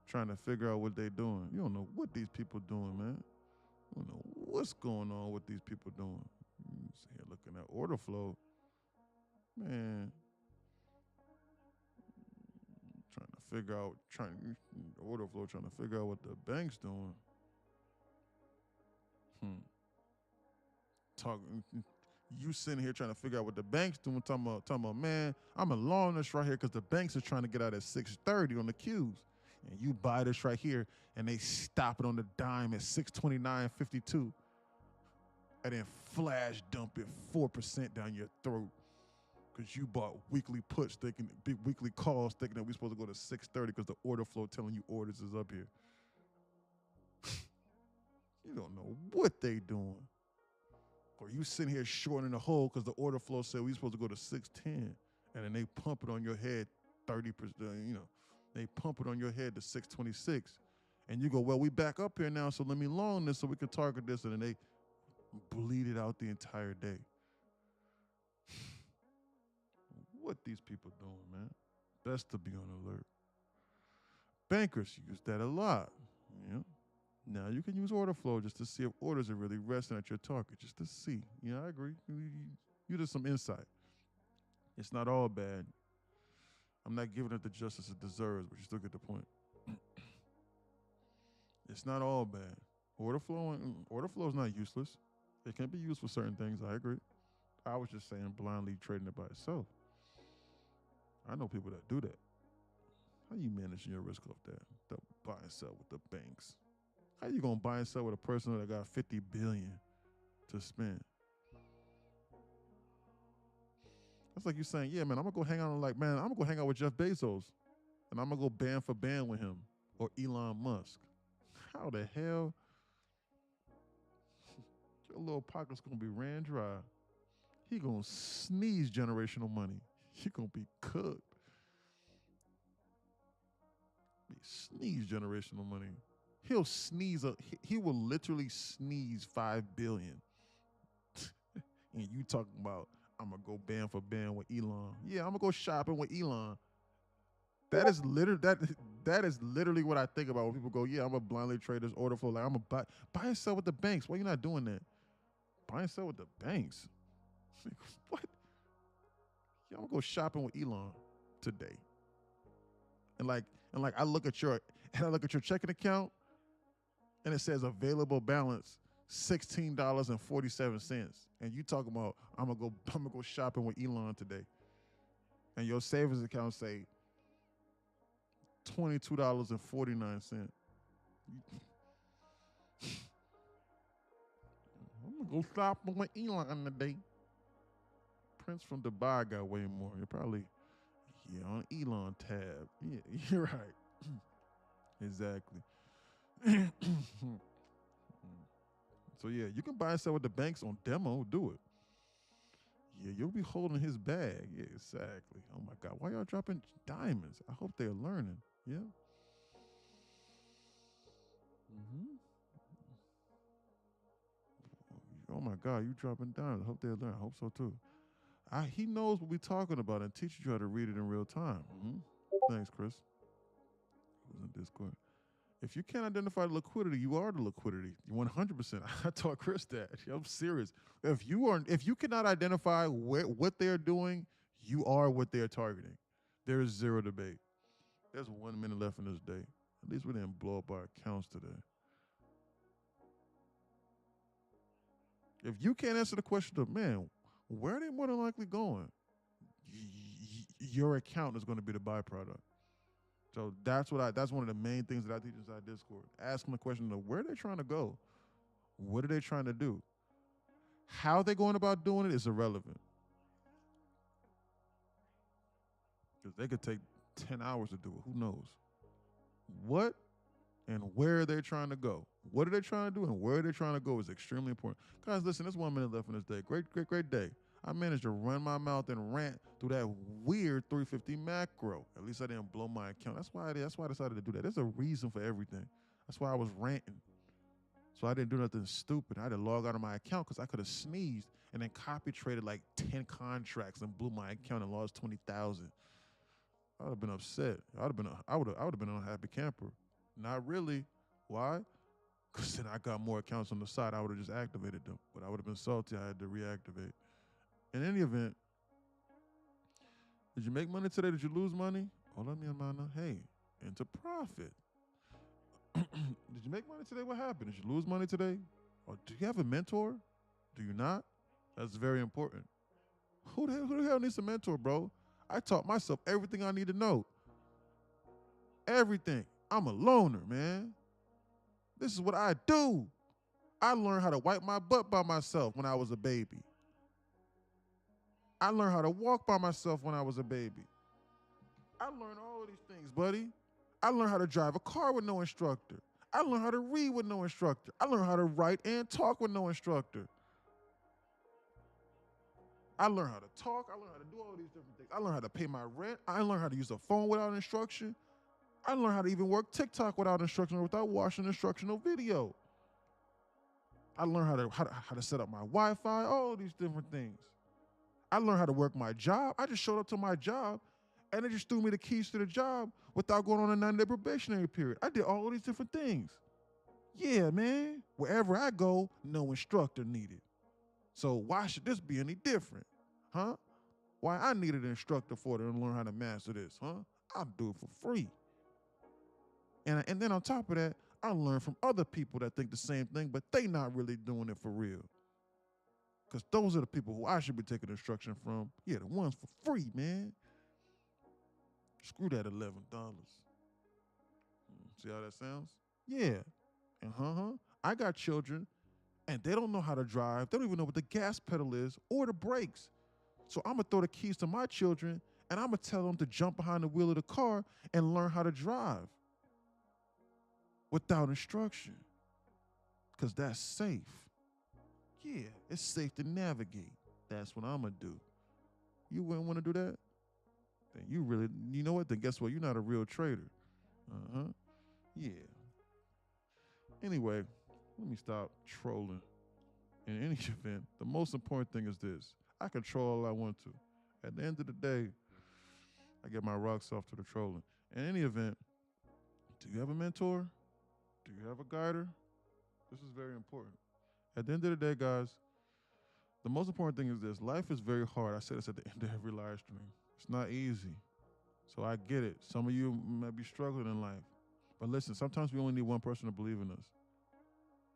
trying to figure out what they're doing. You don't know what these people doing, man. You don't know what's going on with these people doing. You sit here looking at order flow. Man, trying to figure out what the bank's doing. You sitting here trying to figure out what the bank's doing, talking about, man, I'm in long this right here because the banks are trying to get out at 6:30 on the Qs. And you buy this right here, and they stop it on the dime at 629.52. And then flash dump it 4% down your throat. Because you bought weekly puts, weekly calls, thinking that we're supposed to go to 6:30 because the order flow telling you orders is up here. You don't know what they doing. Or you sitting here shorting the hole because the order flow said we're supposed to go to 610, and then they pump it on your head 30%, they pump it on your head to 626. And you go, well, we back up here now, so let me long this so we can target this, and then they bleed it out the entire day. What these people doing, man? Best to be on alert. Bankers use that a lot. Now you can use order flow just to see if orders are really resting at your target, just to see. I agree. You did some insight. It's not all bad. I'm not giving it the justice it deserves, but you still get the point. It's not all bad. Order flow is not useless. It can be used for certain things. I agree. I was just saying blindly trading it by itself. I know people that do that. How you managing your risk off that? The buy and sell with the banks. How you gonna buy and sell with a person that got 50 billion to spend? That's like you saying, yeah, man, I'm gonna go hang out with Jeff Bezos, and I'm gonna go band for band with him or Elon Musk. How the hell? Your little pocket's gonna be ran dry. He gonna sneeze generational money. He gonna be cooked. Sneeze generational money. He'll sneeze. He will literally sneeze 5 billion. And you talking about, I'm gonna go band for band with Elon. Yeah, I'm gonna go shopping with Elon. That is literally what I think about when people go, yeah, I'm gonna blindly trade this order flow. Like I'm gonna buy and sell with the banks. Why you not doing that? Buy and sell with the banks. What? Yeah, I'm gonna go shopping with Elon today. And I look at your checking account, and it says available balance $16.47. And you talking about I'm gonna go shopping with Elon today. And your savings account say $22.49. I'm gonna go shopping with Elon today. Prince from Dubai got way more. You're probably on Elon tab. Yeah, you're right. Exactly. So yeah, you can buy and sell with the banks on demo. Do it. Yeah, you'll be holding his bag. Yeah, exactly. Oh my God, why y'all dropping diamonds? I hope they're learning. Yeah. Oh my God, you dropping diamonds. I hope they're learning. I hope so too. He knows what we're talking about and teaches you how to read it in real time. Thanks, Chris. Who's in Discord? If you can't identify the liquidity, you are the liquidity. 100%. I taught Chris that. I'm serious. If you cannot identify what they're doing, you are what they're targeting. There is zero debate. There's 1 minute left in this day. At least we didn't blow up our accounts today. If you can't answer the question of, man, where are they more than likely going? Your account is going to be the byproduct. So that's one of the main things that I teach inside Discord. Ask them the question of where are they trying to go? What are they trying to do? How they're going about doing it is irrelevant. Because they could take 10 hours to do it. Who knows? What and where are they trying to go? What are they trying to do and where are they trying to go is extremely important. Guys, listen, there's 1 minute left in this day. Great day. I managed to run my mouth and rant through that weird 350 macro. At least I didn't blow my account. That's why I decided to do that. There's a reason for everything. That's why I was ranting. So I didn't do nothing stupid. I had to log out of my account because I could have sneezed and then copy traded like 10 contracts and blew my account and lost 20,000. I would have been upset. I would have been an unhappy camper. Not really. Why? Because then I got more accounts on the side. I would have just activated them. But I would have been salty. I had to reactivate. In any event, did you make money today? Did you lose money? Oh, let me remind. Hey, into profit. Did you make money today? What happened? Did you lose money today? Or do you have a mentor? Do you not? That's very important. Who the hell needs a mentor, bro? I taught myself everything I need to know. Everything. I'm a loner, man. This is what I do. I learned how to wipe my butt by myself when I was a baby. I learned how to walk by myself when I was a baby. I learned all of these things, buddy. I learned how to drive a car with no instructor. I learned how to read with no instructor. I learned how to write and talk with no instructor. I learned how to talk. I learned how to do all these different things. I learned how to pay my rent. I learned how to use a phone without instruction. I learned how to even work TikTok without instruction or without watching an instructional video. I learned how to set up my Wi-Fi, all these different things. I learned how to work my job. I just showed up to my job and they just threw me the keys to the job without going on a 9-day probationary period. I did all of these different things. Yeah, man. Wherever I go, no instructor needed. So why should this be any different? Huh? Why I needed an instructor for it and learn how to master this, huh? I'll do it for free. And then on top of that, I learned from other people that think the same thing, but they not really doing it for real. Because those are the people who I should be taking instruction from. Yeah, the ones for free, man. Screw that $11. See how that sounds? Yeah. And I got children, and they don't know how to drive. They don't even know what the gas pedal is or the brakes. So I'm going to throw the keys to my children, and I'm going to tell them to jump behind the wheel of the car and learn how to drive without instruction. Because that's safe. Yeah, it's safe to navigate. That's what I'm going to do. You wouldn't want to do that? Then you know what? Then guess what? You're not a real trader. Yeah. Anyway, let me stop trolling. In any event, the most important thing is this. I can troll all I want to. At the end of the day, I get my rocks off to the trolling. In any event, do you have a mentor? Do you have a guider? This is very important. At the end of the day, guys, the most important thing is this. Life is very hard. I say this at the end of every live stream. It's not easy. So I get it. Some of you might be struggling in life. But listen, sometimes we only need one person to believe in us.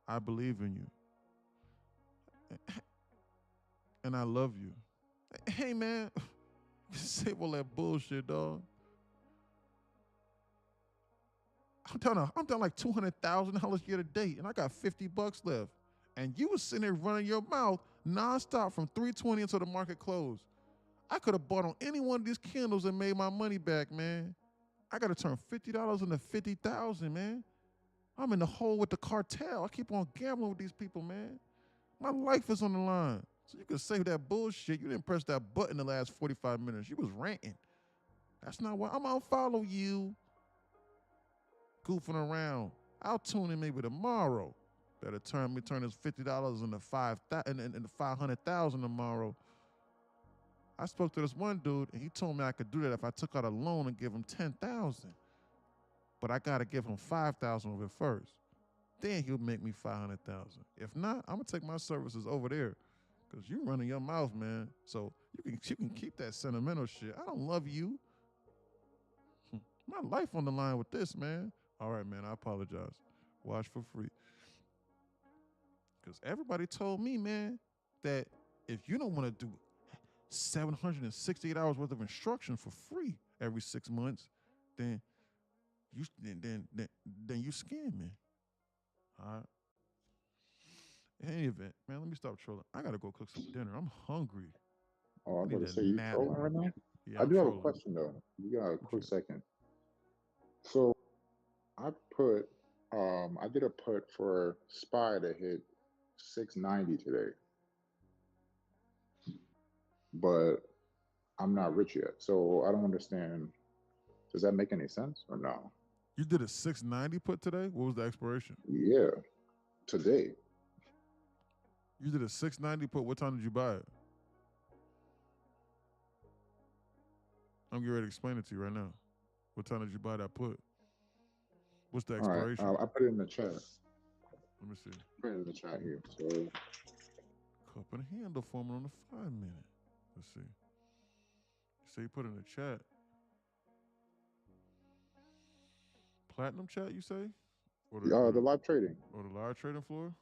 I believe in you. And I love you. Hey, man, save all that bullshit, dog. I'm down like $200,000 year to date, and I got $50 left. And you was sitting there running your mouth nonstop from 3:20 until the market closed. I could have bought on any one of these candles and made my money back, man. I got to turn $50 into 50,000, man. I'm in the hole with the cartel. I keep on gambling with these people, man. My life is on the line. So you can say that bullshit. You didn't press that button the last 45 minutes. You was ranting. That's not why I'm gonna follow you. Goofing around. I'll tune in maybe tomorrow. That'll turn this $50 into 500,000 tomorrow. I spoke to this one dude and he told me I could do that if I took out a loan and give him 10,000. But I gotta give him 5,000 of it first. Then he'll make me 500,000. If not, I'm gonna take my services over there. Cause you running your mouth, man. So you can keep that sentimental shit. I don't love you. My life on the line with this, man. All right, man, I apologize. Watch for free. Because everybody told me, man, that if you don't want to do 768 hours worth of instruction for free every 6 months, then you scam me. All right. In any event, man, let me stop trolling. I gotta go cook some dinner. I'm hungry. Oh, I'm going to say you trolling right now? Yeah, I I'm do have a trolling. question, though. You got a quick second. So I did a put for SPY to hit 690 today, but I'm not rich yet. So I don't understand. Does that make any sense or no? You did a 690 put today? What was the expiration? Yeah, today. You did a 690 put. What time did you buy it? I'm getting ready to explain it to you right now. What time did you buy that put? What's the expiration? All right, I put it in the chat. Let me see. Put it in the chat here. So cup and handle forming on the 5 minute. Let's see. So you put in the chat. Platinum chat, you say? Or the live trading. Or the live trading floor?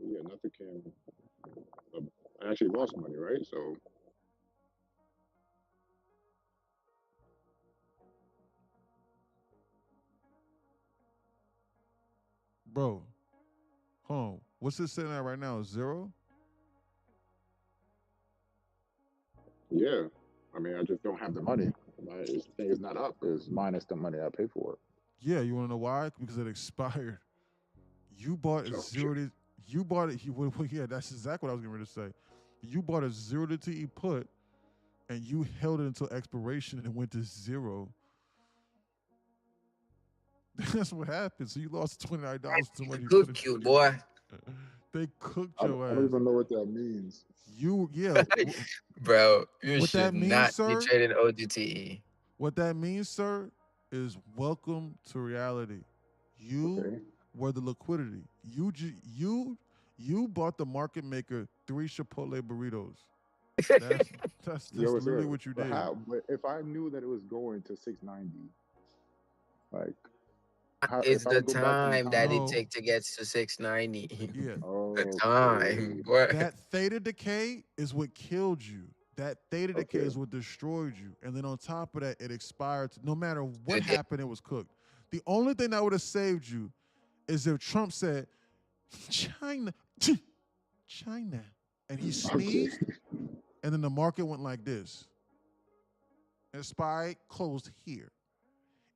Yeah, nothing came. I actually lost money, right? So bro, hold on. What's it sitting at right now? 0? yeah, I mean, I just don't have the money. My thing is not up. It's minus the money I pay for it. Yeah, you want to know why? Because it expired. You bought a you bought it. Yeah, that's exactly what I was getting ready to say. You bought a 0 to TE put, and you held it until expiration, and it went to 0. That's what happened. So you lost $29 to money. Cook you, boy. They cooked your ass. I don't even know what that means. Bro, you what should that means, not sir, be trading OGTE. What that means, sir, is welcome to reality. You were the liquidity. You bought the market maker 3 Chipotle burritos. That's literally what you did. But if I knew that it was going to 690, like it's the time that it takes to get to 690. Yeah. The time. That theta decay is what killed you. That theta decay is what destroyed you. And then on top of that, it expired. No matter what happened, it was cooked. The only thing that would have saved you is if Trump said, China, and he sneezed, and then the market went like this. And SPY closed here.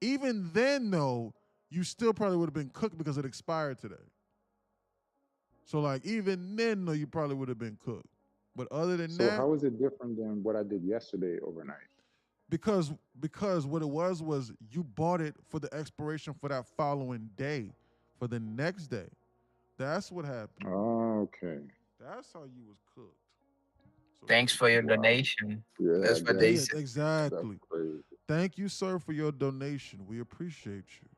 Even then, though, you still probably would have been cooked because it expired today. So, like, even then, though, you probably would have been cooked. But other than that... So how is it different than what I did yesterday overnight? Because what it was you bought it for the expiration for that following day, for the next day. That's what happened. Oh, okay. That's how you was cooked. So, thanks for your donation. Yeah, that's what they said. Exactly. Thank you, sir, for your donation. We appreciate you.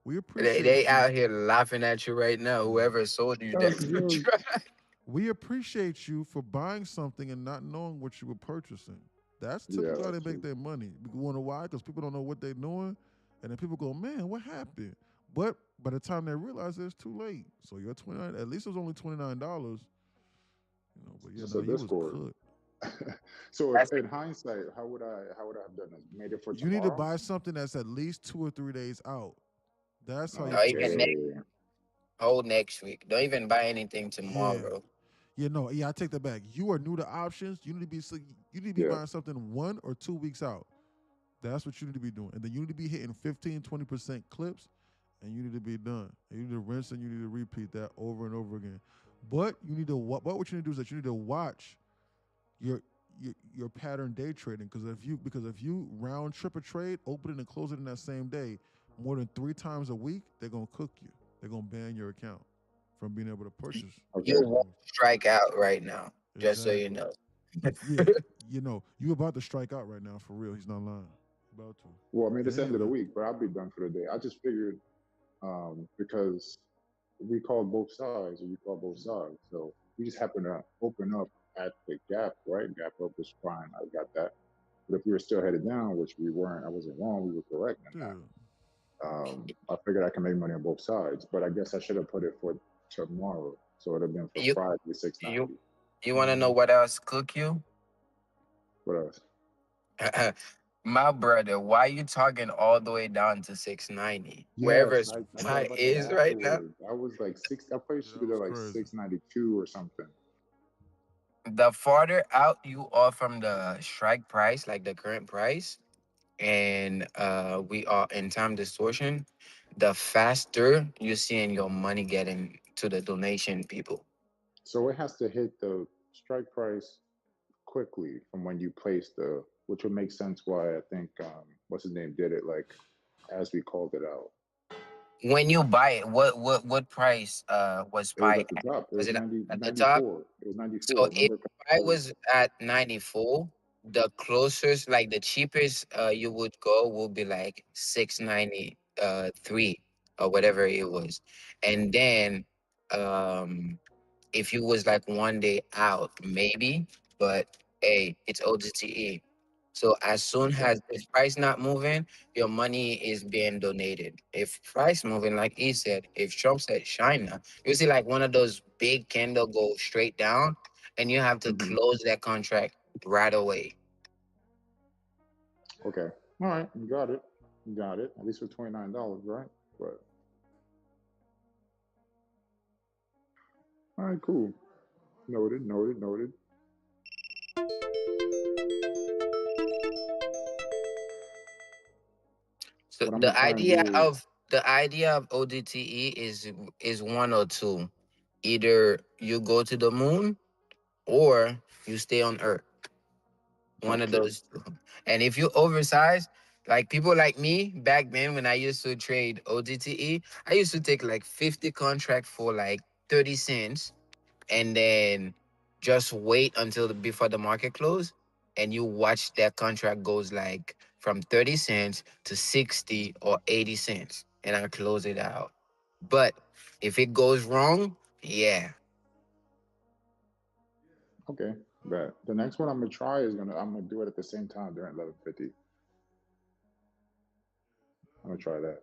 We appreciate they out here laughing at you right now, whoever sold you that. We appreciate you for buying something and not knowing what you were purchasing. That's typically how they make their money. You wonder why? Because people don't know what they're doing. And then people go, man, what happened? But by the time they realize it's too late. So you're $29, at least it was only $29. You know, but yeah, no, he was cooked. So in hindsight, how would I have done this? Made it for tomorrow? You need to buy something that's at least 2 or 3 days out. That's how you even hold next week. Don't even buy anything tomorrow. I take that back. You are new to options. You need to be Yeah. buying something 1 or 2 weeks out. That's what you need to be doing. And then you need to be hitting 15, 20% clips, and you need to be done. And you need to rinse and you need to repeat that over and over again. But what you need to do is that you need to watch your your pattern day trading, because if you round trip a trade, open it and close it in that same day more than 3 times a week, they're gonna cook you. They're gonna ban your account from being able to purchase. You won't strike out right now, just so you know. Yeah, you about to strike out right now for real. He's not lying. About to. Well, I mean, it's the Yeah, end of the man. week, but I'll be done for the day. I just figured because we called both sides, or you called both sides, so we just happened to open up at the gap, right? Gap up was fine. I got that. But if we were still headed down, which we weren't, I wasn't wrong. We were correct in that. I figured I can make money on both sides, but I guess I should have put it for tomorrow, so it'd have been for You Friday 690. you want to know what else cook you? What else? My brother, why you talking all the way down to 690? Wherever Yes, I thought spot about that is right now. afterwards. I was like six. I probably should have done like 692 or something. The farther out you are from the strike price, like the current price, and we are in time distortion, the faster you seeing your money getting to the donation people. So it has to hit the strike price quickly from when you place which would make sense why I think what's his name did it like as we called it out. When you buy it, what price was It was buy at the at? top. It Was was it 90, at the top? 94. It was So 94. if Remember? I was at 94, the closest, like the cheapest you would go will be like 693 or whatever it was. And then if you was like one day out, maybe, but hey, it's OGTE. So as soon as if price not moving, your money is being donated. If price moving, like he said, if Trump said China, you see like one of those big candle go straight down, and you have to close that contract right away. Okay. All right. You got it. You got it. At least for $29, right? But all right, cool. Noted, noted, noted. So What I'm gonna try and do is the idea of ODTE is one or two. Either you go to the moon or you stay on Earth. One of those two. And if you oversize, like people like me back then when I used to trade ODTE, I used to take like 50 contract for like 30 cents and then just wait until before the market close, and you watch that contract goes like from 30 cents to 60 or 80 cents and I close it out. But if it goes wrong, yeah. okay. But the next one I'm gonna try is I'm gonna do it at the same time during 11:50. I'm gonna try that.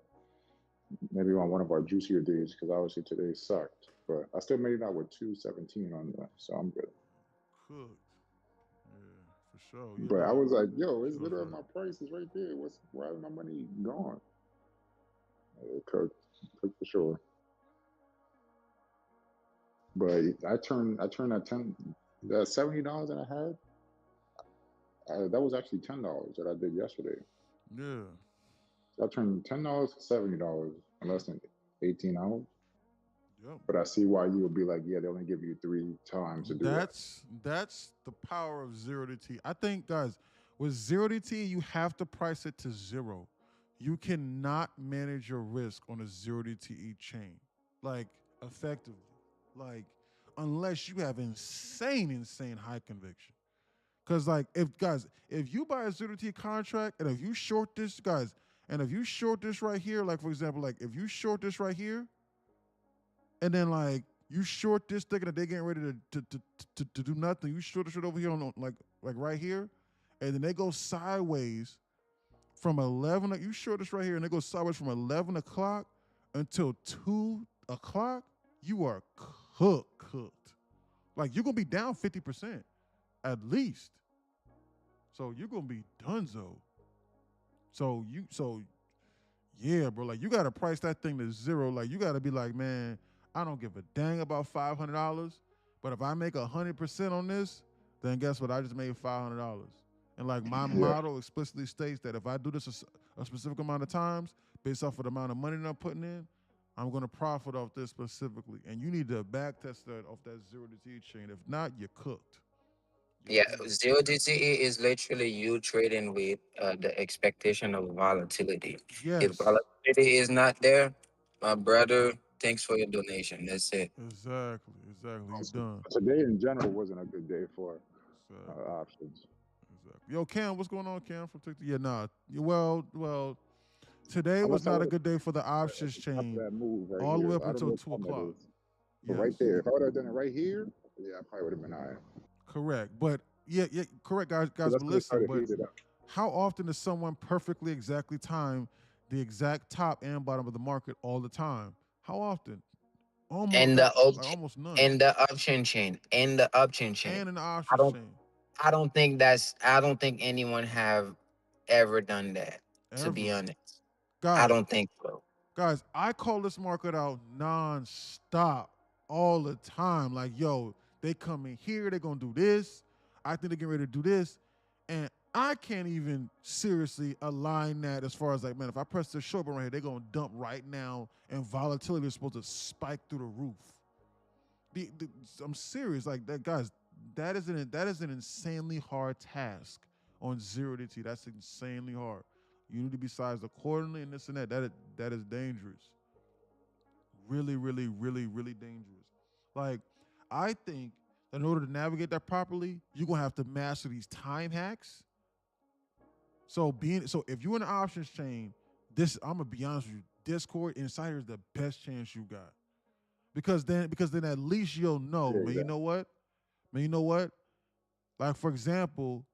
Maybe on one of our juicier days because obviously today sucked. But I still made it out with 217 on that, so I'm good. Cooked. Yeah, for sure. But I was like, yo, it's literally my price is right there. Why is my money gone? Cooked for sure. But I turned that $70 that I had. That was actually $10 that I did yesterday. Yeah. So I turned $10 to $70 in less than 18 hours. Yep. But I see why you would be like, yeah, they only give you 3 times to do that. That's the power of zero to T. I think, guys, with zero to T, you have to price it to zero. You cannot manage your risk on a zero to T chain, like effectively, like unless you have insane high conviction. Because like if you buy a zero T contract and if you short this, guys, and if you short this right here, like for example, like if you short this right here, and then like you short this thinking that they getting ready to do nothing, you short this shit over here on like right here, and then they go sideways from 11. You short this right here, and they go sideways from 11 o'clock until 2 o'clock. You are cooked. Like you're gonna be down 50%. At least. So you're gonna be donezo. So yeah, bro. Like you gotta price that thing to zero. Like you gotta be like, man, I don't give a dang about $500, But if I make 100% on this, then guess what? I just made $500. And like my Yeah. model explicitly states that if I do this a specific amount of times, based off of the amount of money that I'm putting in, I'm gonna profit off this specifically. And you need to back test that off that 0 to T chain. If not, you're cooked. You're Yeah, cooked. zero DTE is literally you trading with the expectation of volatility. If Yes. volatility is not there, my brother, thanks for your donation. That's it. Exactly. Exactly. You're Also, done. today in general wasn't a good day for Exactly. options. Exactly. Yo, Cam, what's going on, Cam from TikTok? Yeah, nah. Well, today was Unless I not a would good day for the have at options the top of chain that move right all the way here. up I don't until know what 2 time that o'clock. is, but right Yes. there, if I would have done it right here, yeah, I probably would have been higher. Correct. But yeah, correct, guys. Because Guys, that's but when it listen, started but heated up. how often does someone perfectly exactly time the exact top and bottom of the market all the time? How often? Almost And like the op- almost none. and the option chain. And the option chain. And in the I options don't chain. I don't think anyone have ever done that, to be Ever. honest. I Guys, don't think so. guys, I call this market out non-stop all the time. Like, yo, they come in here, they're gonna do this. I think they're getting ready to do this. And I can't even seriously align that as far as like, man, if I press the short button right here, they're gonna dump right now, and volatility is supposed to spike through the roof. The, I'm serious, like that, guys. That is an insanely hard task on 0 to T. That's insanely hard. You need to be sized accordingly and this and that. That is dangerous. Really, really, really, really dangerous. Like, I think that in order to navigate that properly, you're gonna have to master these time hacks. So if you're in the options chain, this I'm gonna be honest with you, Discord Insider is the best chance you got. Because then at least you'll know, Yeah, man, you exactly. know what? Man, you know what? Like for example,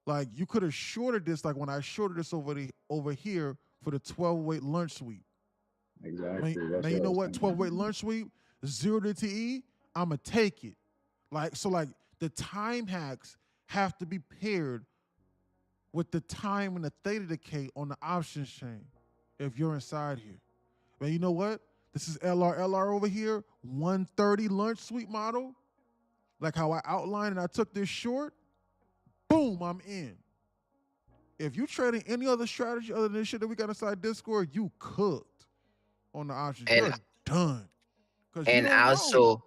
like you could have shorted this like when I shorted this over here for the 12-weight lunch sweep. Man, Exactly. That's man, you what I know was what? 12-weight thinking. lunch sweep, 0 to TE, I'ma take it. Like the time hacks have to be paired with the time and the theta decay on the options chain if you're inside here. Man, you know what? This is LR over here, 130 lunch sweep model. Like how I outlined and I took this short, boom, I'm in. If you trading any other strategy other than this shit that we got inside Discord, you cooked on the options. And You're done. Because you and don't know.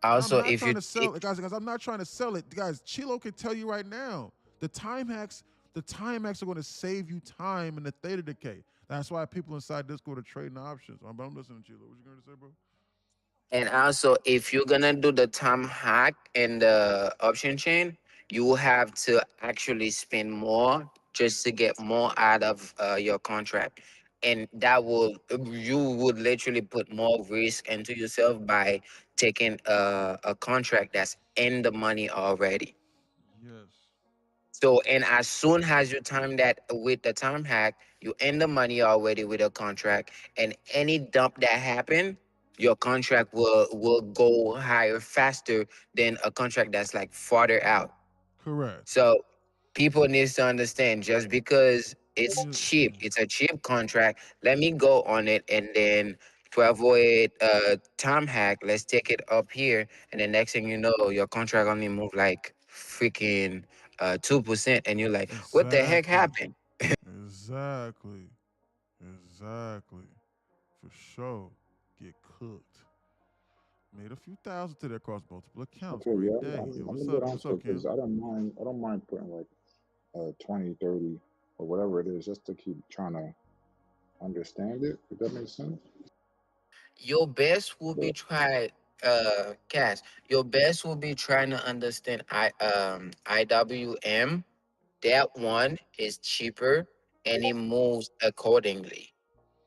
And I'm not if trying you to sell it, guys. I'm not trying to sell it. Guys, Chilo can tell you right now. The time hacks are going to save you time in the theta decay. That's why people inside Discord are trading options. But I'm listening to Chilo. What you going to say, bro? And also, if you're gonna do the time hack in the option chain, you will have to actually spend more just to get more out of your contract, and that will you would literally put more risk into yourself by taking a contract that's in the money already. Yes. So, and as soon as you time that with the time hack, you end the money already with a contract, and any dump that happen, your contract will go higher faster than a contract that's like farther out. Correct. So, people needs to understand just because it's Yeah. cheap, it's a cheap contract. Let me go on it, and then to avoid time hack, let's take it up here, and the next thing you know, your contract only move like freaking 2%, and you're like, what the heck Exactly. happened? Exactly. Exactly. For sure. Get cooked. Made a few thousand today across multiple accounts. Okay, yeah, Great day. Yo, I'm what's gonna up? get What's onto up, it because Kim? I don't mind putting like 20, 30, or whatever it is, just to keep trying to understand it. If that makes sense. Your best will be But try Cash. Your best will be trying to understand IWM. That one is cheaper and it moves accordingly,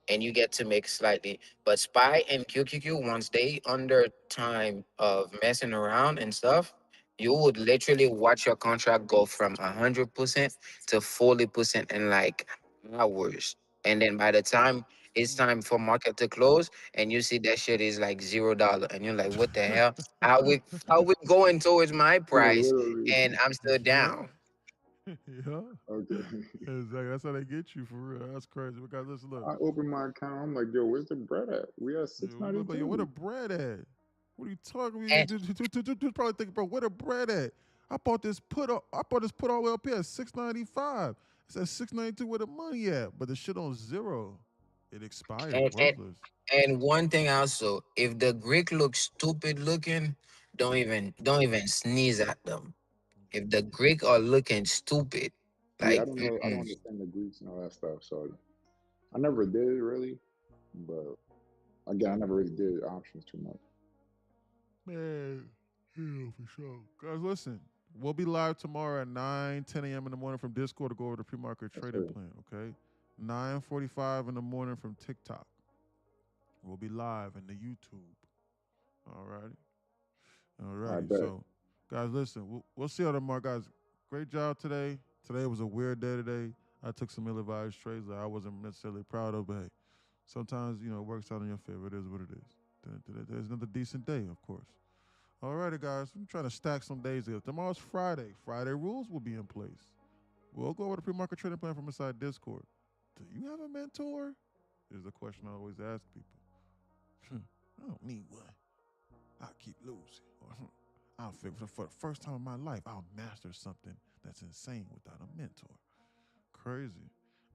and you get to make slightly. But Spy and QQQ, once they under time of messing around and stuff, you would literally watch your contract go from 100% to 40% in like hours. And then by the time it's time for market to close, and you see that shit is like $0, and you're like, what the hell? How we going towards my yeah, price, literally. and I'm still Yeah. down. Yeah. Okay. Exactly. That's how they get you for real. That's crazy. Because listen, look. I opened my account. I'm like, yo, where's the bread at? We at Yeah, we look like, yo, where the 692. bread at? What are you talking And about? You probably thinking, bro, where the bread at? I bought this put all the way up here at $6.95. It says $6.92 where the money at, but the shit on zero. It expired, and and, worthless. and one thing also, if the Greek looks stupid looking, don't even sneeze at them. If the Greek are looking stupid, Yeah, I like don't know. I don't understand the Greeks and all that stuff. So I never did really, but again, I never really did options too much. Man, yeah, for sure. Guys, listen. We'll be live tomorrow at 9, 10 a.m. in the morning from Discord to go over the pre-market Yes, trading sir. plan, okay? 9:45 in the morning from TikTok. We'll be live in the YouTube. All righty. All I righty. bet. So, guys, listen. We'll see y'all tomorrow, guys. Great job today. Today was a weird day today. I took some ill-advised trades that I wasn't necessarily proud of, but hey, sometimes, it works out in your favor. It is what it is. There's another decent day, of course. All righty, guys. I'm trying to stack some days together. Tomorrow's Friday. Friday rules will be in place. We'll go over the pre-market trading plan from inside Discord. Do you have a mentor? Is the question I always ask people. I don't need one. I'll keep losing. Or I'll figure for the first time in my life, I'll master something that's insane without a mentor. Crazy.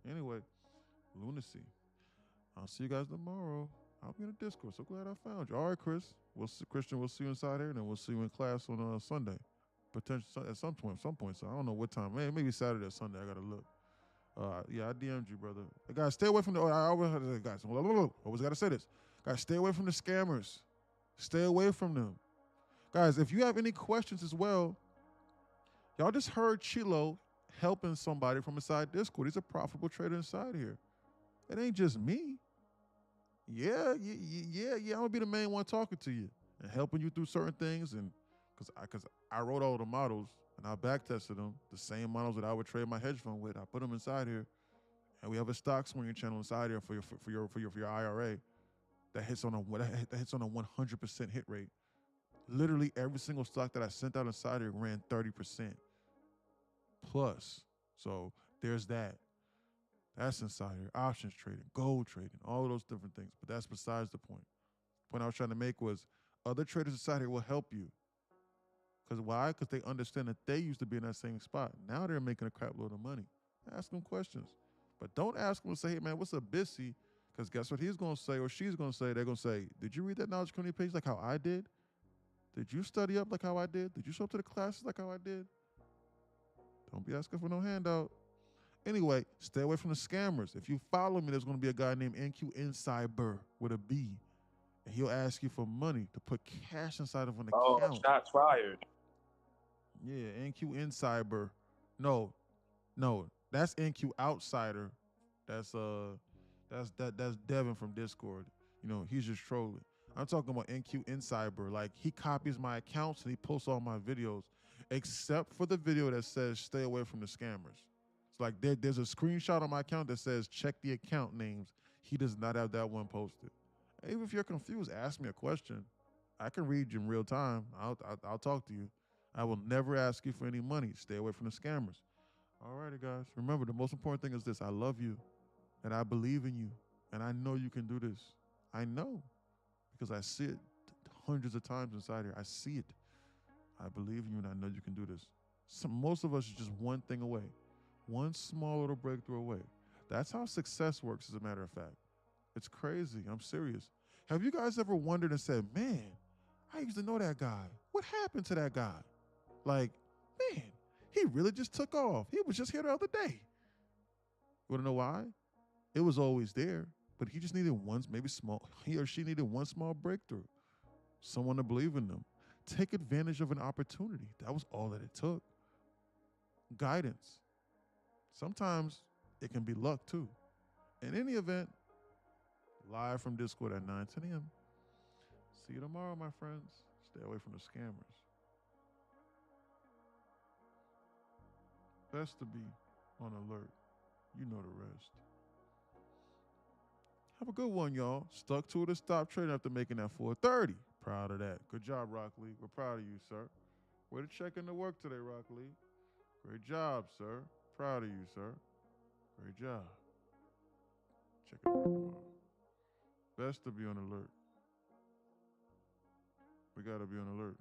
Anyway, lunacy. I'll see you guys tomorrow. I'll be in the Discord. So glad I found you. All right, Chris. Christian, we'll see you inside here, and then we'll see you in class on Sunday. Potentially at some point. So I don't know what time. Maybe Saturday or Sunday. I gotta look. Yeah, I DM'd you, brother. Hey, guys, stay away from the. I always gotta say this. Guys, stay away from the scammers. Stay away from them. Guys, if you have any questions as well, y'all just heard Chilo helping somebody from inside Discord. He's a profitable trader inside here. It ain't just me. Yeah. I'm gonna be the main one talking to you and helping you through certain things. And because I wrote all the models and I back tested them, the same models that I would trade my hedge fund with. I put them inside here, and we have a stock swinging channel inside here for your IRA that hits on a 100% hit rate. Literally every single stock that I sent out inside here ran 30% plus. So there's that. That's insider, options trading, gold trading, all of those different things. But that's besides the point. The point I was trying to make was other traders inside here will help you. Because why? Because they understand that they used to be in that same spot. Now they're making a crap load of money. Ask them questions. But don't ask them to say, hey, man, what's a Bissy? Because guess what he's going to say or she's going to say? They're going to say, did you read that knowledge community page like how I did? Did you study up like how I did? Did you show up to the classes like how I did? Don't be asking for no handout. Anyway, stay away from the scammers. If you follow me, there's going to be a guy named NQ Insider with a B. And he'll ask you for money to put cash inside of an account. Shots fired. Yeah, NQ Insider. No, that's NQ Outsider. That's Devin from Discord. He's just trolling. I'm talking about NQ Insider. Like, he copies my accounts and he posts all my videos, except for the video that says stay away from the scammers. It's like there's a screenshot on my account that says check the account names. He does not have that one posted. Even if you're confused, ask me a question. I can read you in real time. I'll talk to you. I will never ask you for any money. Stay away from the scammers. All righty, guys. Remember, the most important thing is this. I love you, and I believe in you, and I know you can do this. I know, because I see it hundreds of times inside here. I see it. I believe in you, and I know you can do this. Most of us are just one thing away, one small little breakthrough away. That's how success works, as a matter of fact. It's crazy. I'm serious. Have you guys ever wondered and said, man, I used to know that guy. What happened to that guy? Like, man, he really just took off. He was just here the other day. You want to know why? It was always there, but he just needed he or she needed one small breakthrough. Someone to believe in them. Take advantage of an opportunity. That was all that it took. Guidance. Sometimes it can be luck too. In any event, live from Discord at 9, 10 a.m. See you tomorrow, my friends. Stay away from the scammers. Best to be on alert. You know the rest. Have a good one, y'all. Stuck to it and stopped trading after making that 430. Proud of that. Good job, Rock Lee. We're proud of you, sir. Way to check in the work today, Rock Lee. Great job, sir. Proud of you, sir. Great job. Check in the work tomorrow. Best to be on alert. We gotta be on alert.